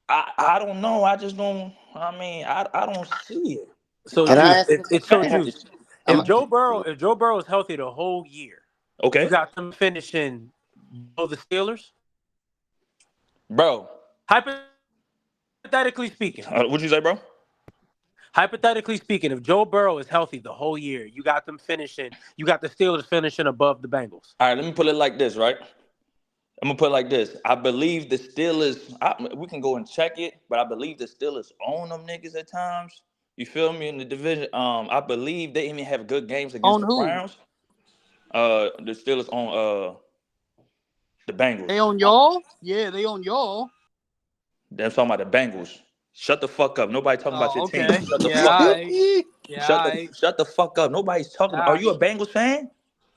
Speaker 15: I don't know. I just don't. I mean, I don't see it.
Speaker 20: So
Speaker 18: Can I
Speaker 20: Juice,
Speaker 18: ask a
Speaker 20: it's so
Speaker 18: question?
Speaker 20: Juice. If Joe Burrow is healthy the whole year,
Speaker 15: Okay,
Speaker 20: you got them finishing below the Steelers.
Speaker 15: bro.
Speaker 20: Hypothetically speaking,
Speaker 15: What'd you say, bro?
Speaker 20: hypothetically speaking, if Joe Burrow is healthy the whole year, you got them finishing. You got the Steelers finishing above the Bengals.
Speaker 15: All right, let me put it like this, right? I'm gonna put it like this. I believe the Steelers. We can go and check it, but I believe the Steelers own them niggas at times. You feel me in the division? I believe they even have good games against
Speaker 11: On
Speaker 15: the
Speaker 11: who?
Speaker 15: Browns. The Steelers own the Bengals.
Speaker 11: They on y'all? Yeah, they on y'all.
Speaker 15: I'm talking about the Bengals. Shut the fuck up. Nobody talking about your
Speaker 11: Oh,
Speaker 15: team.
Speaker 11: okay.
Speaker 15: Shut the
Speaker 11: Yeah,
Speaker 15: fuck
Speaker 11: all
Speaker 15: up.
Speaker 11: right. Yeah,
Speaker 15: Shut
Speaker 11: all
Speaker 15: the
Speaker 11: right.
Speaker 15: shut the fuck up. Nobody's talking.
Speaker 11: All
Speaker 15: Are you a
Speaker 11: right.
Speaker 15: Bengals fan?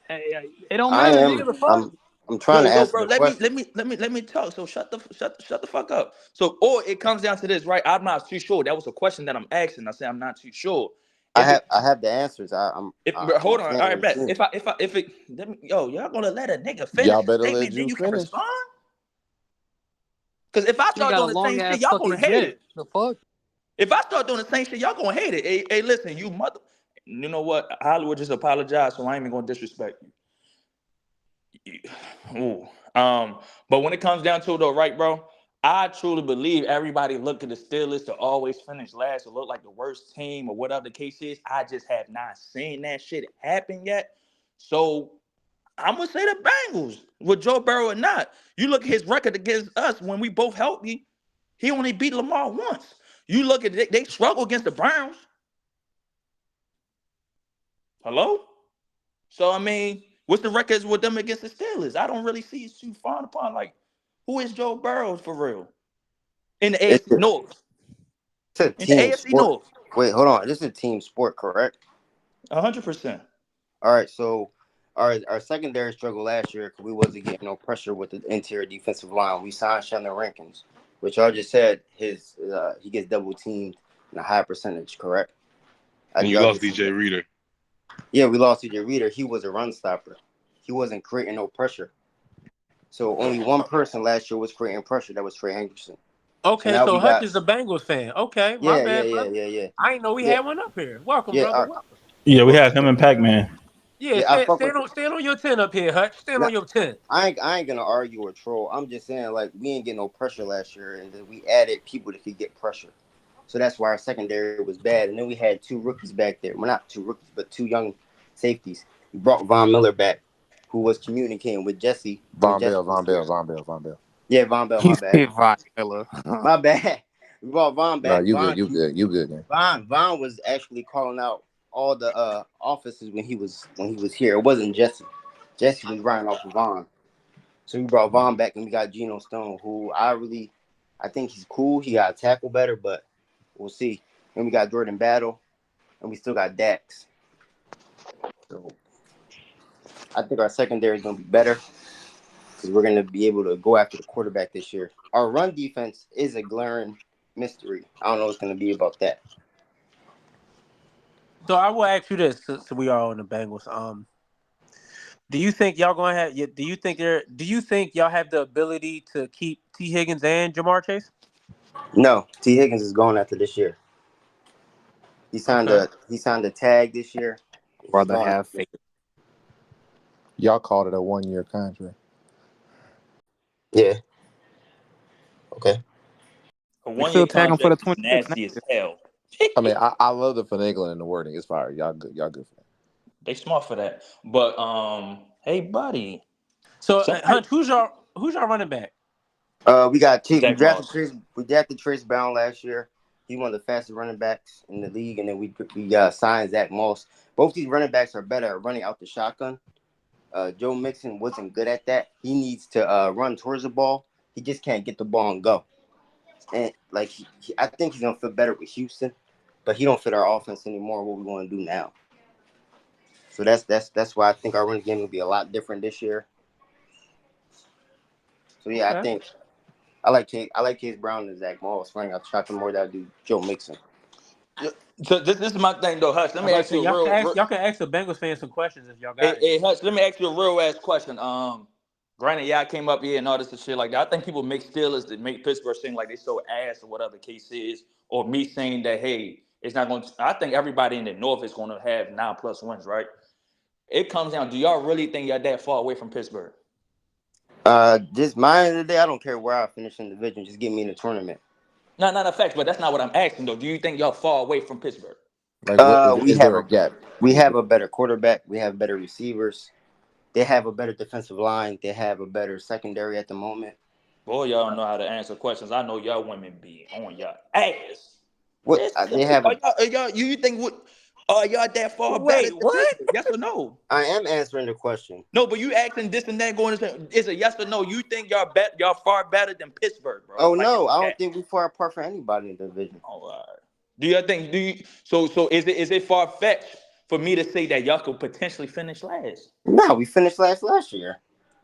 Speaker 11: Hey, it don't
Speaker 18: I
Speaker 11: matter,
Speaker 18: am.
Speaker 11: nigga. The fuck?
Speaker 18: I'm trying to
Speaker 15: Yo,
Speaker 18: answer
Speaker 15: bro,
Speaker 18: the
Speaker 15: let me
Speaker 18: question.
Speaker 15: talk. So shut the fuck up. So, or it comes down to this, right? I'm not too sure. That was a question that I'm asking. I say I'm not too sure. If it,
Speaker 18: I have the answers.
Speaker 15: bro,
Speaker 18: I'm a
Speaker 15: hold on. All
Speaker 18: fan
Speaker 15: right,
Speaker 18: of the
Speaker 15: bet.
Speaker 18: team.
Speaker 15: If it, let me, yo, y'all gonna let a nigga finish
Speaker 14: Y'all
Speaker 15: his
Speaker 14: better let
Speaker 15: statement, then
Speaker 14: Juice
Speaker 15: you can
Speaker 14: finish.
Speaker 15: respond. Because if I
Speaker 11: He
Speaker 15: start
Speaker 11: got a
Speaker 15: doing the
Speaker 11: long
Speaker 15: same shit,
Speaker 11: ass
Speaker 15: y'all gonna
Speaker 11: fucking
Speaker 15: hate
Speaker 11: jet.
Speaker 15: it.
Speaker 11: The fuck?
Speaker 15: If I start doing the same shit, y'all gonna hate it. Hey, listen, you mother. You know what? Hollywood just apologized, so I ain't even gonna disrespect you. Ooh. But when it comes down to it, though, right, bro? I truly believe everybody look at the Steelers to always finish last or look like the worst team or whatever the case is. I just have not seen that shit happen yet. So I'm gonna say the Bengals with Joe Burrow or not. You look at his record against us when we both healthy. He only beat Lamar once. You look at they struggle against the Browns. Hello? So I mean, what's the records with them against the Steelers? I don't really see it too far upon. Like, who is Joe Burrow for real? In the
Speaker 18: It's
Speaker 15: AFC North.
Speaker 18: a
Speaker 15: In the
Speaker 18: team
Speaker 15: AFC
Speaker 18: sport.
Speaker 15: North.
Speaker 18: Wait, hold on. This is a team sport, correct?
Speaker 15: 100%.
Speaker 18: All right. So our secondary struggle last year because we wasn't getting no pressure with the interior defensive line. We signed Shannon Rankins, which y'all just said he gets double teamed in a high percentage, correct?
Speaker 12: And you
Speaker 18: Y'all
Speaker 12: lost
Speaker 18: just said
Speaker 12: DJ
Speaker 18: that.
Speaker 12: Reader.
Speaker 18: Yeah, we lost DJ Reader. He was a run stopper. He wasn't creating no pressure. So only one person last year was creating pressure. That was Trey Henderson. So
Speaker 20: Okay,
Speaker 18: now
Speaker 20: so
Speaker 18: we
Speaker 20: Hutch
Speaker 18: got
Speaker 20: is a Bengals fan. Okay, my
Speaker 18: yeah,
Speaker 20: bad, brother.
Speaker 18: yeah.
Speaker 20: I didn't know we
Speaker 18: Yeah,
Speaker 20: had one up here. Welcome,
Speaker 18: yeah.
Speaker 20: brother. Welcome.
Speaker 4: Yeah, we had him and Pac-Man.
Speaker 20: Yeah,
Speaker 18: Yeah, I fuck with.
Speaker 20: stand on your 10 up here, Hutch. Stand
Speaker 18: Nah,
Speaker 20: on your 10.
Speaker 18: I ain't gonna argue or troll. I'm just saying like we ain't getting no pressure last year, and then we added people that could get pressure. So that's why our secondary was bad. And then we had two rookies back there. Well, not two rookies, but two young safeties. We brought Von Miller back, who was communicating with Jesse when
Speaker 14: Von
Speaker 18: Jesse
Speaker 14: Bell,
Speaker 18: was
Speaker 14: Von
Speaker 18: here.
Speaker 14: Bell, Von Bell, Von Bell.
Speaker 18: Yeah, Von Bell.
Speaker 13: He
Speaker 18: My bad.
Speaker 13: said Von Miller.
Speaker 18: My bad. We brought Von
Speaker 14: No,
Speaker 18: back.
Speaker 14: you good, you good, you good, man.
Speaker 18: Von was actually calling out all the officers when he was here. It wasn't Jesse. Jesse was running off of Von. So we brought Von back and we got Geno Stone, who I think he's cool. He got to tackle better, but we'll see. And we got Jordan Battle, and we still got Dax. So I think our secondary is going to be better because we're going to be able to go after the quarterback this year. Our run defense is a glaring mystery. I don't know what's going to be about that.
Speaker 20: So I will ask you this, so we are on the Bengals. Do you think y'all gonna have? Do you think y'all have the ability to keep T. Higgins and Jamar Chase?
Speaker 18: No, T. Higgins is going after this year. He signed a tag this year. He's
Speaker 13: Brother
Speaker 18: going
Speaker 13: have
Speaker 18: after
Speaker 13: faith.
Speaker 14: Y'all called it a 1-year contract.
Speaker 18: Yeah. Okay.
Speaker 15: A
Speaker 13: We
Speaker 15: 1-year
Speaker 13: still tag him for the
Speaker 15: contract is
Speaker 13: 26
Speaker 15: nasty as hell.
Speaker 14: I mean, I love the finagling and the wording. It's fire. Y'all good. Y'all good for that.
Speaker 15: They smart for that. But hey buddy.
Speaker 20: So
Speaker 15: Somebody
Speaker 20: Hunt, who's your running back?
Speaker 18: We
Speaker 15: Zach Moss.
Speaker 18: drafted Trace Brown last year. He's one of the fastest running backs in the league, and then we signed Zach Moss. Both these running backs are better at running out the shotgun. Joe Mixon wasn't good at that. He needs to run towards the ball. He just can't get the ball and go. And like I think he's gonna fit better with Houston, but he don't fit our offense anymore. What we want to do now? So that's why I think our running game will be a lot different this year. So yeah,
Speaker 20: Okay.
Speaker 18: I think I like Case Brown and Zach Moss running out the shotgun more than I do Joe Mixon.
Speaker 15: So this is my thing though, Hutch. Let me ask you a
Speaker 20: y'all can ask the Bengals fans some questions if y'all got
Speaker 15: hey
Speaker 20: it.
Speaker 15: Hutch, let me ask you a real ass question. Granted, yeah, I came up here and all this and shit like that. I think people make Steelers that make Pittsburgh seem like they so ass or whatever the case is, or me saying that, hey, it's not going to. I think everybody in the North is going to have 9+ wins, right? It comes down, do y'all really think y'all that far away from Pittsburgh?
Speaker 18: Just my end of the day, I don't care where I finish in the division. Just get me in the tournament.
Speaker 15: No, not a fact, but that's not what I'm asking, though. Do you think y'all far away from Pittsburgh?
Speaker 14: Like, is there a gap?
Speaker 18: We have a better quarterback. We have better receivers. They have a better defensive line. They have a better secondary at the moment.
Speaker 15: Boy, y'all don't know how to answer questions. I know y'all women be on y'all ass.
Speaker 18: What they have?
Speaker 15: You think what? Are y'all that far better than Pittsburgh? Yes or no?
Speaker 18: I am answering the question.
Speaker 15: No, but you asking this and that going to is a yes or no. You think y'all far better than Pittsburgh, bro?
Speaker 18: Oh no, I don't think we're far apart from anybody in the division.
Speaker 15: All right. Do you so is it far fetched for me to say that y'all could potentially finish last?
Speaker 18: No, we finished last year.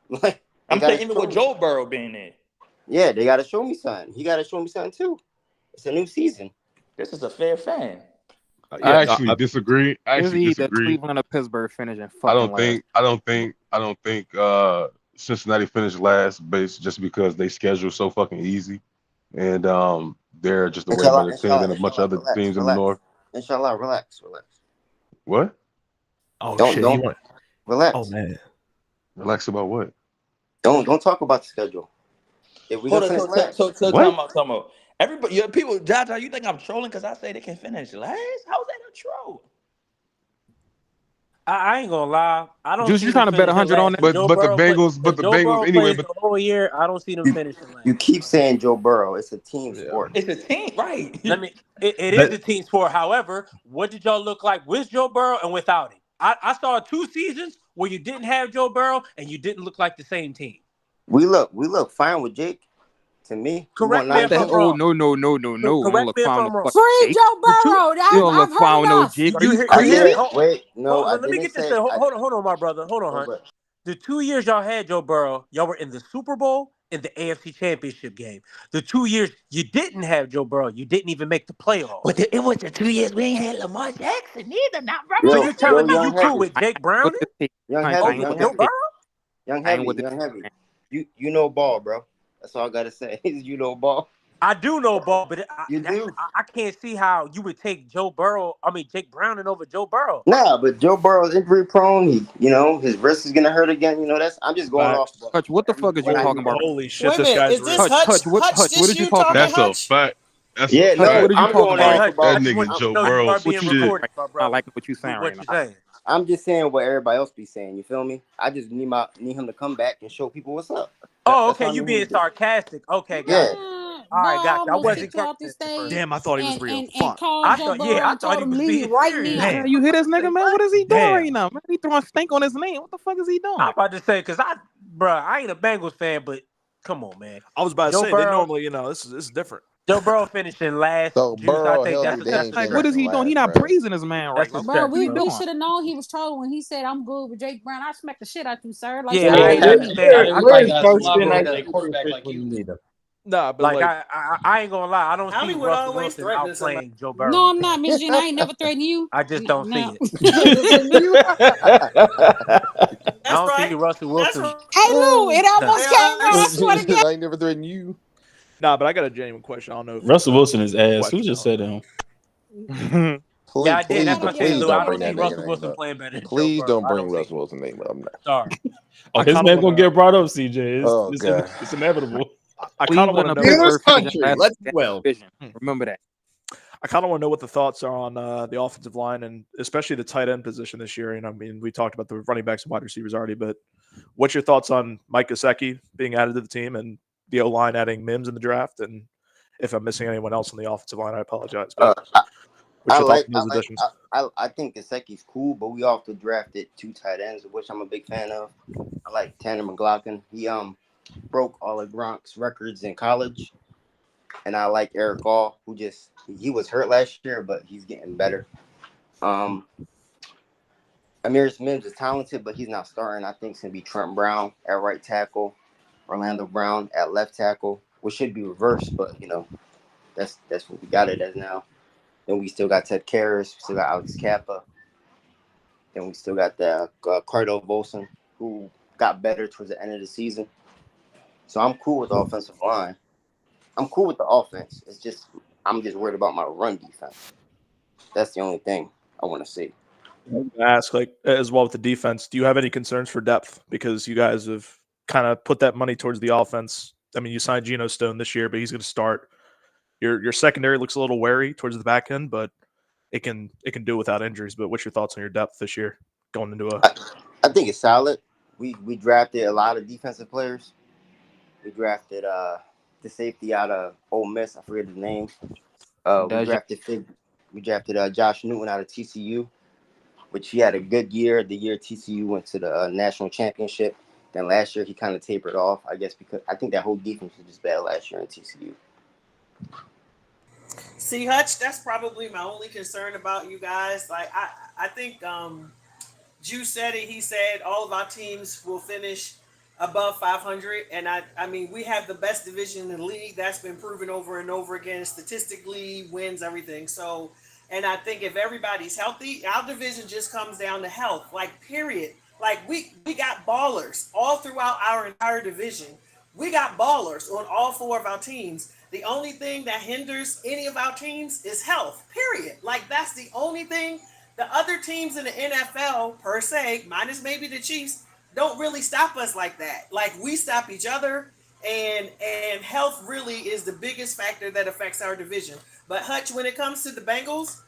Speaker 18: Like
Speaker 15: I'm saying even with Joe Burrow being there.
Speaker 18: Yeah, they gotta show me something. He gotta show me something too. It's a new season.
Speaker 15: This is a fair fan.
Speaker 12: I actually disagree.
Speaker 13: The Cleveland or Pittsburgh finishing.
Speaker 12: I don't think Cincinnati finished last base just because they schedule so fucking easy, and they're just a way better team than a bunch of other teams in the North.
Speaker 18: Inshallah, relax.
Speaker 12: What?
Speaker 10: Oh
Speaker 18: don't
Speaker 10: shit!
Speaker 18: Relax.
Speaker 10: Oh man,
Speaker 12: relax about what?
Speaker 18: Don't talk about the schedule. If we
Speaker 15: Hold on, so time out. Everybody, people, Jaja, you think I'm trolling because I say they can finish last? How's that a troll?
Speaker 20: I ain't gonna lie. I don't.
Speaker 13: Juice, you trying to bet 100 on that?
Speaker 12: But the Bengals anyway.
Speaker 20: But the whole year, I don't see them finishing last.
Speaker 18: You keep saying Joe Burrow. It's a team sport.
Speaker 15: It's a team, right?
Speaker 20: It is a team sport. However, what did y'all look like with Joe Burrow and without him? I saw 2 seasons where you didn't have Joe Burrow and you didn't look like the same team.
Speaker 18: We look fine with Jake. To me,
Speaker 20: correct me if I'm wrong.
Speaker 13: No.
Speaker 20: Correct me if I'm wrong.
Speaker 2: Free Joe Burrow.
Speaker 13: You don't look fine with no Jake.
Speaker 18: Wait, no.
Speaker 20: Let me get this. Hold on, my brother. Hold on, Hunt. The 2 years y'all had Joe Burrow, y'all were in the Super Bowl and the AFC Championship game. The 2 years you didn't have Joe Burrow, you didn't even make the playoffs.
Speaker 15: But it was the 2 years we ain't had Lamar Jackson either. Not right.
Speaker 20: So you're telling me you cool with Jake Brown?
Speaker 18: Young heavy. You know ball, bro. That's all I gotta say. You know ball.
Speaker 20: I do know ball, but
Speaker 18: do.
Speaker 20: I can't see how you would take Jake Browning over Joe Burrow.
Speaker 18: Nah, but Joe Burrow's injury prone. His wrist is gonna hurt again. I'm just going off.
Speaker 13: Hutch, what the fuck is you talking about?
Speaker 10: Holy shit, this guy's
Speaker 13: Hutch, what is you talking about?
Speaker 12: That's a fact. That's
Speaker 18: yeah, no,
Speaker 12: what are you
Speaker 18: talking
Speaker 12: about? That nigga Joe Burrow some shit.
Speaker 13: I like what you saying right now.
Speaker 18: I'm just saying what everybody else be saying. You feel me? I just need him to come back and show people what's up.
Speaker 20: Oh, okay. You being sarcastic. Okay, guys. All right, got you. I wasn't
Speaker 10: damn, I thought he was real.
Speaker 2: Fuck. I thought he was being right now.
Speaker 13: Man, you hear this nigga, man? What is he doing right now? Man, he throwing stink on his name. What the fuck is he doing?
Speaker 20: I'm about to say, because I ain't a Bengals fan, but come on, man.
Speaker 10: I was about to say, they normally, this is different.
Speaker 20: Joe Burrow finishing last.
Speaker 14: So Burrow,
Speaker 20: I think that's
Speaker 13: like, what is he doing? He not praising his man right now.
Speaker 2: Bro, we should have known he was trolling when he said, "I'm good with Jake Brown." I smacked the shit out you, sir. Like,
Speaker 10: Nah, but
Speaker 20: like I ain't gonna lie. I don't see Russell Wilson outplaying Joe Burrow.
Speaker 2: No, I'm not, Miss Jen. I ain't never threatened you.
Speaker 20: I just don't see it. I don't see Russell Wilson.
Speaker 2: Hey, Lou, it almost came out. I swear to God.
Speaker 14: I ain't never threatened you.
Speaker 10: Nah, but I got a genuine question. I don't know if
Speaker 4: Russell Wilson is ass. Who just said him?
Speaker 20: Yeah, I did. That's what I said.
Speaker 14: Please
Speaker 20: I
Speaker 14: don't
Speaker 20: don't
Speaker 14: bring
Speaker 20: see
Speaker 14: that
Speaker 20: Russell
Speaker 14: nigga
Speaker 20: Wilson
Speaker 14: name
Speaker 20: playing better.
Speaker 14: up. Please don't bring Russell Wilson's name up. I'm not.
Speaker 20: Sorry.
Speaker 4: Oh, his name gonna get brought up, CJ. It's inevitable.
Speaker 10: I kind of want to
Speaker 9: know. Let's well.
Speaker 13: Remember that.
Speaker 10: I kind of want to know what the thoughts are on the offensive line and especially the tight end position this year. I mean, we talked about the running backs and wide receivers already, but what's your thoughts on Mike Gesicki being added to the team and the O-line adding Mims in the draft? And if I'm missing anyone else on the offensive line, I apologize. But
Speaker 18: I think Gesicki's cool, but we also drafted 2 tight ends, which I'm a big fan of. I like Tanner McLaughlin. He broke all of Gronk's records in college. And I like Eric Gall, who he was hurt last year, but he's getting better. Amir Mims is talented, but he's not starting. I think it's going to be Trent Brown at right tackle, Orlando Brown at left tackle, which should be reversed, but, that's what we got it as now. Then we still got Ted Karras, we still got Alex Kappa. Then we still got the Cardell Volson, who got better towards the end of the season. So I'm cool with the offensive line. I'm cool with the offense. It's just I'm just worried about my run defense. That's the only thing I want to see.
Speaker 10: I'm gonna ask, like, as well with the defense, do you have any concerns for depth? Because you guys have kind of put that money towards the offense. I mean, you signed Geno Stone this year, but he's going to start. Your secondary looks a little wary towards the back end, but it can do without injuries. But what's your thoughts on your depth this year going into a?
Speaker 18: I think it's solid. We drafted a lot of defensive players. We drafted the safety out of Ole Miss. I forget his name. We drafted Josh Newton out of TCU, which he had a good year. The year TCU went to the national championship. Then last year he kind of tapered off, I guess, because I think that whole defense was just bad last year in TCU.
Speaker 7: See, Hutch, that's probably my only concern about you guys. Like, I think Juice said it. He said all of our teams will finish above 500. And I mean, we have the best division in the league. That's been proven over and over again. Statistically, wins everything. So, and I think if everybody's healthy, our division just comes down to health, like, period. Like, we got ballers all throughout our entire division. We got ballers on all four of our teams. The only thing that hinders any of our teams is health, period. Like, that's the only thing. The other teams in the NFL, per se, minus maybe the Chiefs, don't really stop us like that. Like, we stop each other, and health really is the biggest factor that affects our division. But, Hutch, when it comes to the Bengals,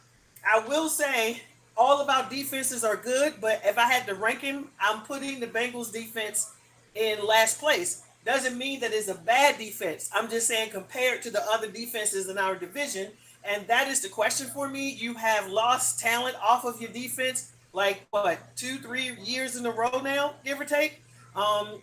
Speaker 7: I will say all of our defenses are good, but if I had to rank them, I'm putting the Bengals defense in last place. Doesn't mean that it's a bad defense. I'm just saying compared to the other defenses in our division, and that is the question for me. You have lost talent off of your defense, like, what, 2-3 years in a row now, give or take.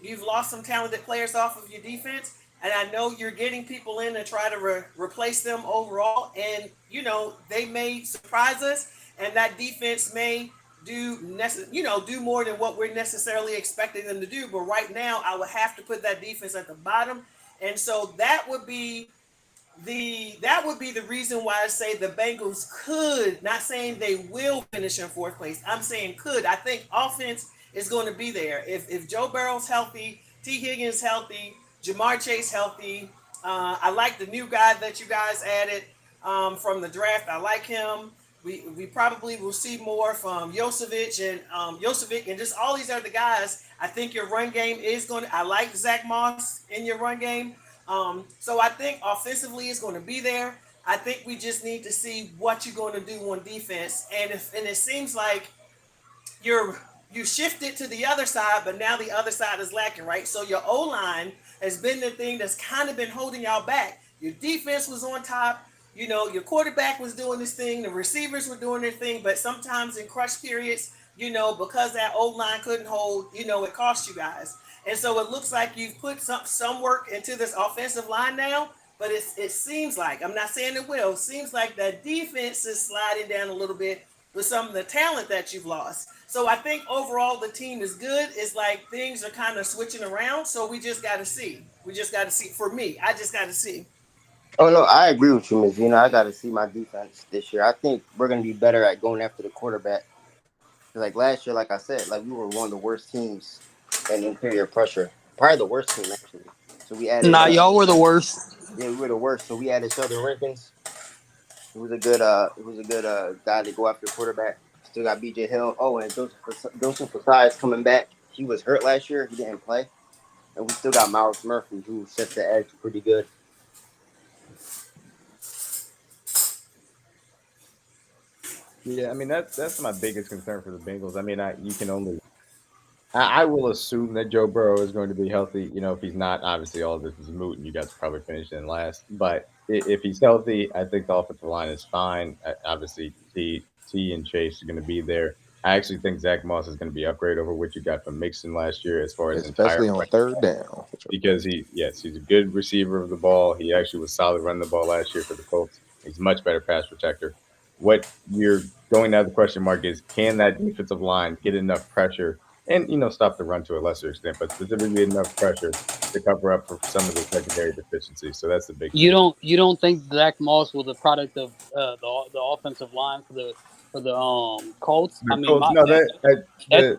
Speaker 7: You've lost some talented players off of your defense, and I know you're getting people in to try to replace them overall, and, you know, they may surprise us, and that defense may do more than what we're necessarily expecting them to do. But right now, I would have to put that defense at the bottom, and so that would be the reason why I say the Bengals could, not saying they will finish in fourth place. I'm saying could. I think offense is going to be there. If Joe Burrow's healthy, T. Higgins healthy, Jamar Chase healthy. I like the new guy that you guys added from the draft. I like him. We probably will see more from Jovic and just all these other guys. I think your run game is going to – I like Zach Moss in your run game. So I think offensively it's going to be there. I think we just need to see what you're going to do on defense. And it seems like you shifted to the other side, but now the other side is lacking, right? So your O-line has been the thing that's kind of been holding y'all back. Your defense was on top. You know, your quarterback was doing this thing. The receivers were doing their thing. But sometimes in crush periods, you know, because that O-line couldn't hold, you know, it cost you guys. And so it looks like you've put some work into this offensive line now. But it seems like, I'm not saying it will, seems like that defense is sliding down a little bit with some of the talent that you've lost. So I think overall the team is good. It's like things are kind of switching around. So we just got to see. For me, I just got to see.
Speaker 18: Oh, no, I agree with you, Ms. Zena. I got to see my defense this year. I think we're going to be better at going after the quarterback. Like last year, like I said, like we were one of the worst teams in interior pressure. Probably the worst team, actually. So we added.
Speaker 11: Y'all were the worst.
Speaker 18: Yeah, we were the worst. So we added Sheldon Rankins. It was a good guy to go after the quarterback. Still got B.J. Hill. Oh, and Joseph Fasai is coming back. He was hurt last year. He didn't play. And we still got Myles Murphy, who sets the edge pretty good.
Speaker 9: Yeah, I mean that's my biggest concern for the Bengals. I mean, I will assume that Joe Burrow is going to be healthy. You know, if he's not, obviously all of this is moot, and you guys probably finish in last. But if he's healthy, I think the offensive line is fine. Obviously, T and Chase are going to be there. I actually think Zach Moss is going to be upgrade over what you got from Mixon last year, as far as
Speaker 14: especially on third down,
Speaker 9: because he's a good receiver of the ball. He actually was solid running the ball last year for the Colts. He's a much better pass protector. What you're going to have the question mark is, can that defensive line get enough pressure and, you know, stop the run to a lesser extent, but specifically enough pressure to cover up for some of the secondary deficiencies? So that's the big thing.
Speaker 11: You don't think Zach Moss was a product of the offensive line for for the Colts. I
Speaker 9: The
Speaker 11: mean,
Speaker 9: Colts, no,
Speaker 11: that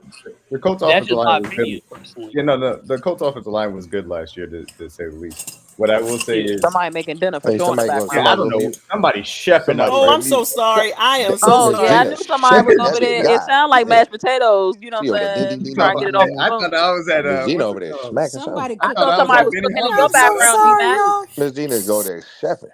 Speaker 9: the Colts
Speaker 11: that's
Speaker 9: offensive
Speaker 11: just my
Speaker 9: line was good.
Speaker 11: opinion personally.
Speaker 9: Yeah, no, the Colts offensive line was good last year, to say the least. What I will say is,
Speaker 3: Somebody making dinner for
Speaker 14: Hey,
Speaker 3: sure in the
Speaker 14: somebody go.
Speaker 3: background.
Speaker 9: yeah, I
Speaker 14: Somebody
Speaker 9: don't
Speaker 14: go
Speaker 9: know,
Speaker 14: mute.
Speaker 9: somebody's chefing up
Speaker 14: Somebody
Speaker 7: Oh,
Speaker 9: right
Speaker 14: go
Speaker 7: I'm
Speaker 9: now.
Speaker 7: so
Speaker 14: mute.
Speaker 7: sorry. I am so
Speaker 3: Oh
Speaker 14: Miss
Speaker 3: yeah, I
Speaker 7: sorry.
Speaker 14: Gina
Speaker 3: knew somebody was
Speaker 14: chefing.
Speaker 3: over
Speaker 14: That's a
Speaker 3: there. It
Speaker 14: god
Speaker 3: sounded like
Speaker 14: damn.
Speaker 3: mashed potatoes. You know
Speaker 14: She
Speaker 3: what
Speaker 14: over there
Speaker 3: I'm saying?
Speaker 14: DDT
Speaker 3: Trying to
Speaker 14: over
Speaker 3: get it
Speaker 9: Yeah,
Speaker 3: off
Speaker 14: there.
Speaker 3: the
Speaker 9: I
Speaker 3: phone.
Speaker 9: thought I was at
Speaker 14: Miss Gina
Speaker 9: what's
Speaker 14: over
Speaker 9: it
Speaker 14: there
Speaker 9: called?
Speaker 14: smacking something.
Speaker 2: Somebody
Speaker 9: I
Speaker 3: I
Speaker 2: cook.
Speaker 9: thought
Speaker 3: thought
Speaker 9: I was
Speaker 3: somebody
Speaker 9: at
Speaker 3: was
Speaker 9: Benny
Speaker 3: cooking in
Speaker 9: Hanna's
Speaker 3: your
Speaker 7: I'm
Speaker 9: or
Speaker 7: so
Speaker 9: something.
Speaker 3: background,
Speaker 7: sorry,
Speaker 3: D-Mac.
Speaker 7: y'all.
Speaker 14: Miss Gina go there chefing.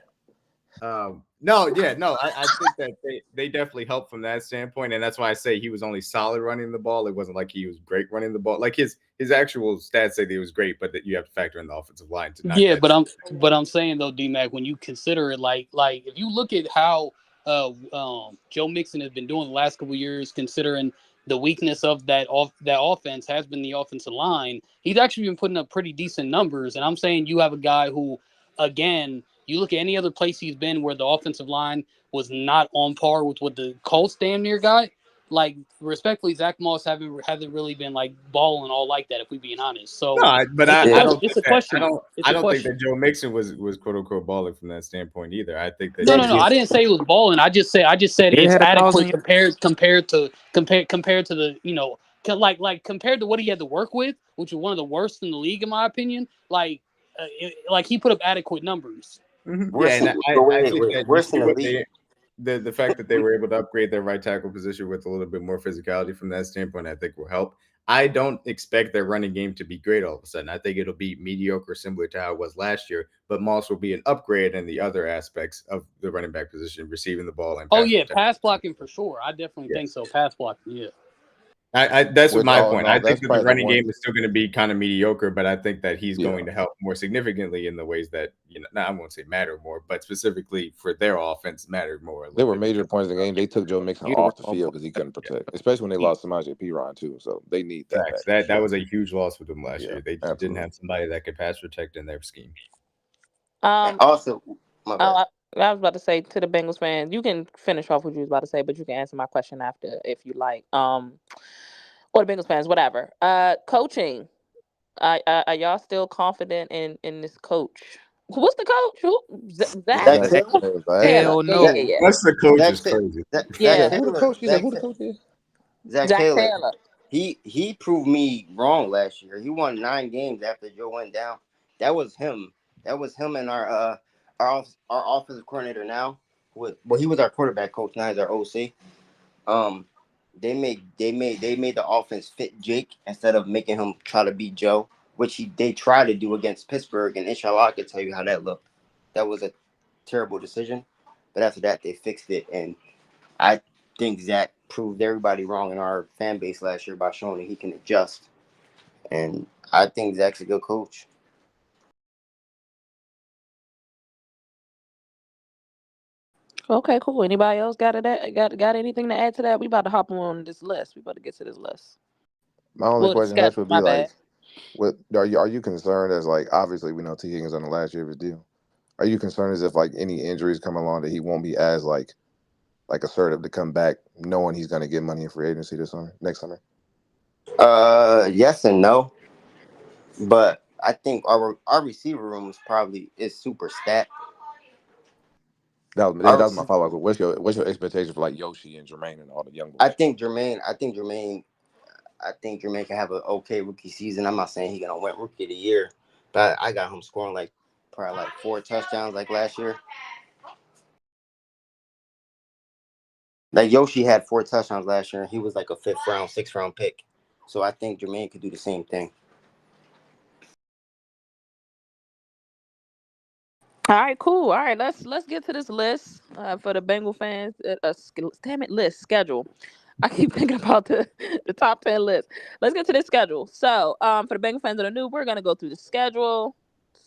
Speaker 9: No, yeah, no, I think that they definitely helped from that standpoint, and that's why I say he was only solid running the ball. It wasn't like he was great running the ball. Like his actual stats say that he was great, but that you have to factor in the offensive line to not
Speaker 11: Yeah,
Speaker 9: that.
Speaker 11: but I'm saying though, D-Mac, when you consider it, like if you look at how Joe Mixon has been doing the last couple of years, considering the weakness of that offense has been the offensive line, he's actually been putting up pretty decent numbers. And I'm saying you have a guy who, again, you look at any other place he's been where the offensive line was not on par with what the Colts damn near got. Like respectfully, Zach Moss hasn't really been like balling all like that, if we being honest.
Speaker 9: No,
Speaker 11: So
Speaker 9: but
Speaker 11: it's a
Speaker 9: I
Speaker 11: question.
Speaker 9: don't
Speaker 11: It's
Speaker 9: think
Speaker 11: a
Speaker 9: that
Speaker 11: question mark. It's
Speaker 9: I
Speaker 11: a
Speaker 9: don't think
Speaker 11: question.
Speaker 9: that Joe Mixon was quote unquote balling from that standpoint either. I think that
Speaker 11: No,
Speaker 9: he
Speaker 11: no,
Speaker 9: was
Speaker 11: no. I
Speaker 9: just
Speaker 11: didn't say it was balling. I just said
Speaker 13: They
Speaker 11: it's
Speaker 13: had 1,000
Speaker 11: adequate
Speaker 13: yards.
Speaker 11: compared to the like compared to what he had to work with, which was one of the worst in the league in my opinion. Like he put up adequate numbers.
Speaker 9: yeah,
Speaker 18: Worse
Speaker 9: and
Speaker 18: than
Speaker 9: I think that you
Speaker 18: worse
Speaker 9: see
Speaker 18: than the
Speaker 9: what
Speaker 18: league.
Speaker 9: the fact that they were able to upgrade their right tackle position with a little bit more physicality from that standpoint, I think will help. I don't expect their running game to be great all of a sudden. I think it'll be mediocre, similar to how it was last year. But Moss will be an upgrade in the other aspects of the running back position, receiving the ball and
Speaker 11: Oh
Speaker 9: pass
Speaker 11: yeah,
Speaker 9: protection.
Speaker 11: pass blocking for sure. I definitely think so. Pass blocking, yeah.
Speaker 9: That's
Speaker 14: Which
Speaker 9: my
Speaker 14: all in
Speaker 9: point.
Speaker 14: all,
Speaker 9: I think
Speaker 14: that's
Speaker 9: that the
Speaker 14: probably the
Speaker 9: running
Speaker 14: one.
Speaker 9: game is still going to be kind of mediocre, but I think that he's
Speaker 14: Yeah.
Speaker 9: going to help more significantly in the ways that I won't say matter more, but specifically for their offense matter more.
Speaker 14: There were major points in the game. They took Joe Mixon off the field because he couldn't protect, especially when they lost Samaje Perine too. So they need that back.
Speaker 9: Facts. That was a huge loss for them last
Speaker 14: Yeah,
Speaker 9: year. They just didn't
Speaker 14: absolutely.
Speaker 9: have somebody that could pass protect in their scheme.
Speaker 18: And also, my bad.
Speaker 3: I was about to say to the Bengals fans, you can finish off what you was about to say, but you can answer my question after if you like. Or the Bengals fans, whatever. Coaching. Are y'all still confident in this coach? What's the coach? Who? Zach
Speaker 18: Zach Taylor.
Speaker 3: Taylor.
Speaker 13: Hell
Speaker 3: Yeah.
Speaker 13: no.
Speaker 9: That's the coach
Speaker 18: Zach,
Speaker 9: is crazy.
Speaker 3: Yeah.
Speaker 14: Who the coach? He said who the coach is?
Speaker 18: Zach
Speaker 3: Zach
Speaker 18: Taylor.
Speaker 3: Taylor.
Speaker 18: He proved me wrong last year. He won 9 games after Joe went down. That was him. That was him and our offensive coordinator now. He was our quarterback coach. Now he's our OC. They made the offense fit Jake instead of making him try to beat Joe, which they tried to do against Pittsburgh. And inshallah, I can tell you how that looked. That was a terrible decision. But after that, they fixed it, and I think Zach proved everybody wrong in our fan base last year by showing that he can adjust. And I think Zach's a good coach.
Speaker 3: Okay, cool. Anybody else got anything to add to that? We about to hop on this list. We about to get to this list.
Speaker 14: My only
Speaker 3: Well, the
Speaker 14: question, Hutch,
Speaker 3: schedule.
Speaker 14: would be
Speaker 3: My
Speaker 14: like,
Speaker 3: bad.
Speaker 14: what are you concerned as like obviously we know T Higgins on the last year of his deal. Are you concerned as if like any injuries come along that he won't be as like assertive to come back, knowing he's going to get money in free agency next summer?
Speaker 18: Yes and no, but I think our receiver room is super stacked.
Speaker 14: That was my follow up. What's your expectation for like Yoshi and Jermaine and all the young boys?
Speaker 18: I think Jermaine can have an okay rookie season. I'm not saying he's gonna win rookie of the year, but I got him scoring probably 4 touchdowns like last year. Like Yoshi had 4 touchdowns last year, and he was like a 5th round, 6th round pick. So I think Jermaine could do the same thing.
Speaker 3: All right, cool. All right, let's get to this list for the Bengal fans. Damn it, list schedule. I keep thinking about the top 10 list. Let's get to this schedule. So, for the Bengal fans that are new, we're gonna go through the schedule.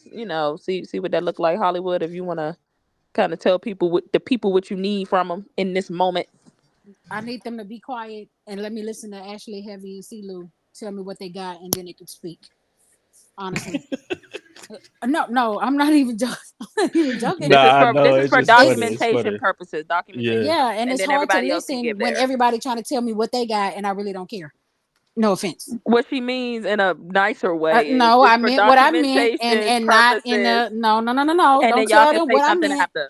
Speaker 3: See what that look like. Hollywood, if you wanna kind of tell people what you need from them in this moment.
Speaker 2: I need them to be quiet and let me listen to Ashley, Heavy, and CeeLo tell me what they got, and then they can speak. Honestly. No, I'm not even joking. I'm not even joking.
Speaker 3: This is for documentation purposes. Documentation.
Speaker 2: Yeah, and it's
Speaker 3: then
Speaker 2: hard to
Speaker 3: everybody else can
Speaker 2: listen
Speaker 3: give
Speaker 2: when
Speaker 3: theirs.
Speaker 2: everybody trying to tell me what they got, and I really don't care. No offense.
Speaker 3: What she means in a nicer way.
Speaker 2: No, I meant what I meant, and not in a no.
Speaker 3: And
Speaker 2: Don't
Speaker 3: then y'all
Speaker 2: tell
Speaker 3: can
Speaker 2: them
Speaker 3: say
Speaker 2: what I
Speaker 3: something
Speaker 2: meant.
Speaker 3: after.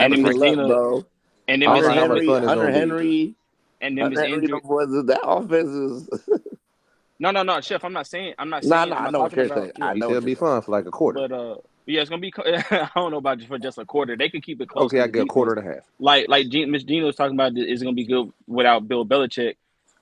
Speaker 17: and then
Speaker 8: Good
Speaker 17: Miss
Speaker 8: luck,
Speaker 17: Gina,
Speaker 8: bro.
Speaker 17: and then Miss
Speaker 8: Hunter
Speaker 17: Gina,
Speaker 8: Henry,
Speaker 17: and then Miss
Speaker 8: Hunter Henry,
Speaker 17: Andrew.
Speaker 8: them boys, that offense is.
Speaker 17: No, Chef. I'm not saying. I'm
Speaker 8: I
Speaker 17: not
Speaker 8: know what
Speaker 17: talking
Speaker 8: you're
Speaker 17: about.
Speaker 8: saying.
Speaker 17: Yeah,
Speaker 14: He said it'll be fun for like a quarter.
Speaker 17: but yeah, it's gonna be. I don't know about for just a quarter. They could keep it close.
Speaker 14: Okay, I
Speaker 17: The
Speaker 14: get a quarter
Speaker 17: defense,
Speaker 14: and a half.
Speaker 17: like Miss Gina was talking about, is gonna be good without Bill Belichick.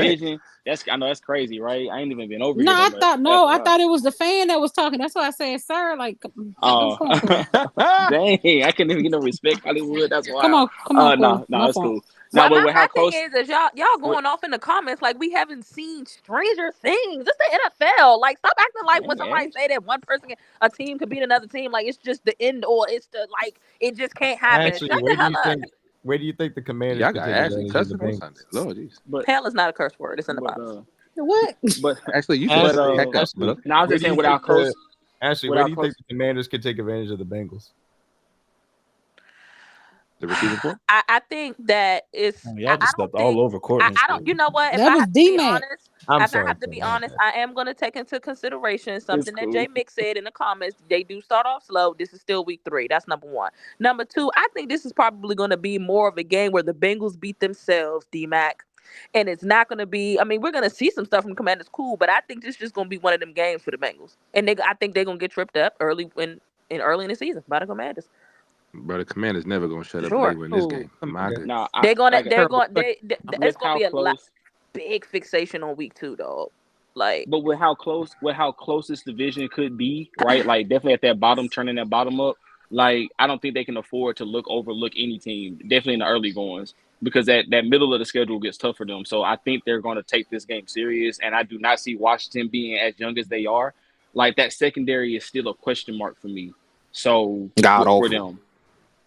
Speaker 17: division. I know that's crazy, right? I ain't even been over
Speaker 2: No,
Speaker 17: here.
Speaker 2: I
Speaker 17: But
Speaker 2: thought
Speaker 17: that's
Speaker 2: I
Speaker 17: wild.
Speaker 2: thought it was the fan that was talking. That's why I said, sir. Like,
Speaker 17: Oh,
Speaker 2: come on, through.
Speaker 17: dang! I couldn't even get no respect, Hollywood. That's wild.
Speaker 2: Come on,
Speaker 17: No,
Speaker 2: My
Speaker 17: it's
Speaker 2: fault.
Speaker 17: cool.
Speaker 3: Well,
Speaker 17: Now, but with
Speaker 3: my
Speaker 17: how
Speaker 3: thing
Speaker 17: close?
Speaker 3: is y'all going off in the comments like we haven't seen Stranger Things. It's the NFL. Like, stop acting like when somebody say that one person, a team could beat another team, like it's just the end or it's the like it just can't happen.
Speaker 9: Actually,
Speaker 3: Shut the hell up.
Speaker 9: where do you think the Commanders
Speaker 13: Y'all
Speaker 9: could
Speaker 13: got
Speaker 9: take
Speaker 13: Ashley
Speaker 9: advantage of the
Speaker 13: cussing on
Speaker 9: Bengals?
Speaker 13: Sunday. Lord, jeez.
Speaker 17: But
Speaker 3: Hell is not a curse word. It's in the Bible.
Speaker 2: What?
Speaker 17: but
Speaker 13: Actually, you should
Speaker 17: but
Speaker 13: shut the heck up. But
Speaker 17: no, I was
Speaker 9: Where
Speaker 17: just
Speaker 9: do
Speaker 17: saying
Speaker 9: you
Speaker 17: with how
Speaker 9: think
Speaker 17: close.
Speaker 9: Ashley, where do you think the Commanders could take advantage of the Bengals?
Speaker 16: The receiving core?
Speaker 3: I think that it's.
Speaker 4: Y'all just stepped all over Courtney.
Speaker 3: I don't. You know what? If
Speaker 2: That
Speaker 3: I
Speaker 2: was
Speaker 3: have to be
Speaker 2: D-Mac.
Speaker 3: honest,
Speaker 9: I'm
Speaker 3: if I
Speaker 9: sorry,
Speaker 3: have to
Speaker 9: Tim,
Speaker 3: be
Speaker 9: my
Speaker 3: honest,
Speaker 9: bad.
Speaker 3: I am going to take into consideration something that
Speaker 17: cool.
Speaker 3: Jay Mick said in the comments. They do start off slow. This is still week 3. That's number 1. Number 2, I think this is probably going to be more of a game where the Bengals beat themselves, D-Mac. And it's not going to be. I mean, we're going to see some stuff from Commanders, cool, but I think this is just going to be one of them games for the Bengals. And I think they're going to get tripped up early in the season by the Commanders.
Speaker 16: Bro, the Commanders never gonna shut up.
Speaker 3: Sure.
Speaker 16: They win this game. My goodness.
Speaker 17: No,
Speaker 3: They're gonna.
Speaker 17: with
Speaker 3: It's gonna
Speaker 17: how
Speaker 3: be a
Speaker 17: close.
Speaker 3: big fixation on week 2, dog. Like,
Speaker 17: But with how close this division could be, right? Like definitely at that bottom, turning that bottom up. Like I don't think they can afford to overlook any team. Definitely in the early goings, because that middle of the schedule gets tough for them. So I think they're going to take this game serious, and I do not see Washington being as young as they are. Like that secondary is still a question mark for me. So for them.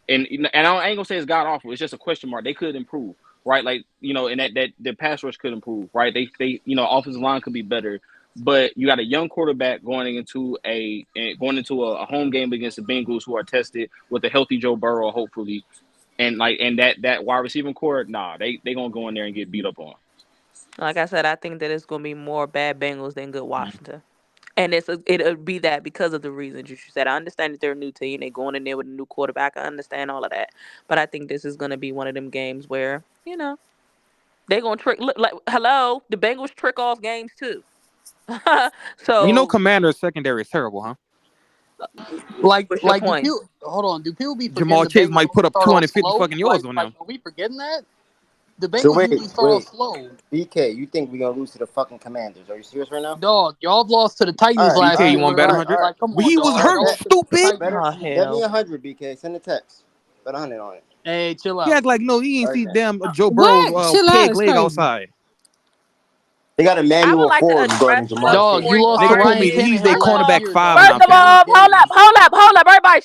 Speaker 17: And I ain't gonna say it's god awful. It's just a question mark. They could improve, right? Like and that the pass rush could improve, right? They offensive line could be better, but you got a young quarterback going into a home game against the Bengals, who are tested with a healthy Joe Burrow, hopefully, and that wide receiving core, they gonna go in there and get beat up on.
Speaker 3: Like I said, I think that it's gonna be more bad Bengals than good Washington. And it'll be that because of the reasons you said. I understand that they're a new team. They're going in there with a new quarterback. I understand all of that. But I think this is going to be one of them games where, they're going to trick. Look, like, hello, the Bengals trick off games too. So.
Speaker 16: Commanders secondary is terrible, huh?
Speaker 3: What's your point?
Speaker 11: Do people be
Speaker 16: Jamal Chase might put up 250 fucking yards on them.
Speaker 11: Are we forgetting that? The Bengals
Speaker 18: So
Speaker 11: usually start off slow.
Speaker 18: BK, you think we're gonna lose to the fucking Commanders? Are you serious right now?
Speaker 11: Dog, y'all lost to the Titans last
Speaker 16: BK,
Speaker 11: year.
Speaker 16: you want bet 100?
Speaker 11: Like, come on,
Speaker 16: He was
Speaker 11: dog.
Speaker 16: hurt, stupid.
Speaker 18: Bet me 100, BK. Send a text. Bet 100 on it.
Speaker 11: Hey, chill out.
Speaker 16: He act like he ain't see damn Joe
Speaker 2: What?
Speaker 16: Burrow's
Speaker 2: Chill out,
Speaker 16: peg
Speaker 2: it's
Speaker 16: leg
Speaker 2: crazy.
Speaker 16: outside.
Speaker 18: They got a manual forward guarding Jamal.
Speaker 11: Dog, you lost to
Speaker 16: Nigga told
Speaker 11: Ryan
Speaker 16: me he's their
Speaker 11: Tannehill last
Speaker 16: cornerback
Speaker 11: year,
Speaker 16: 5.
Speaker 3: First of all, hold up. Everybody,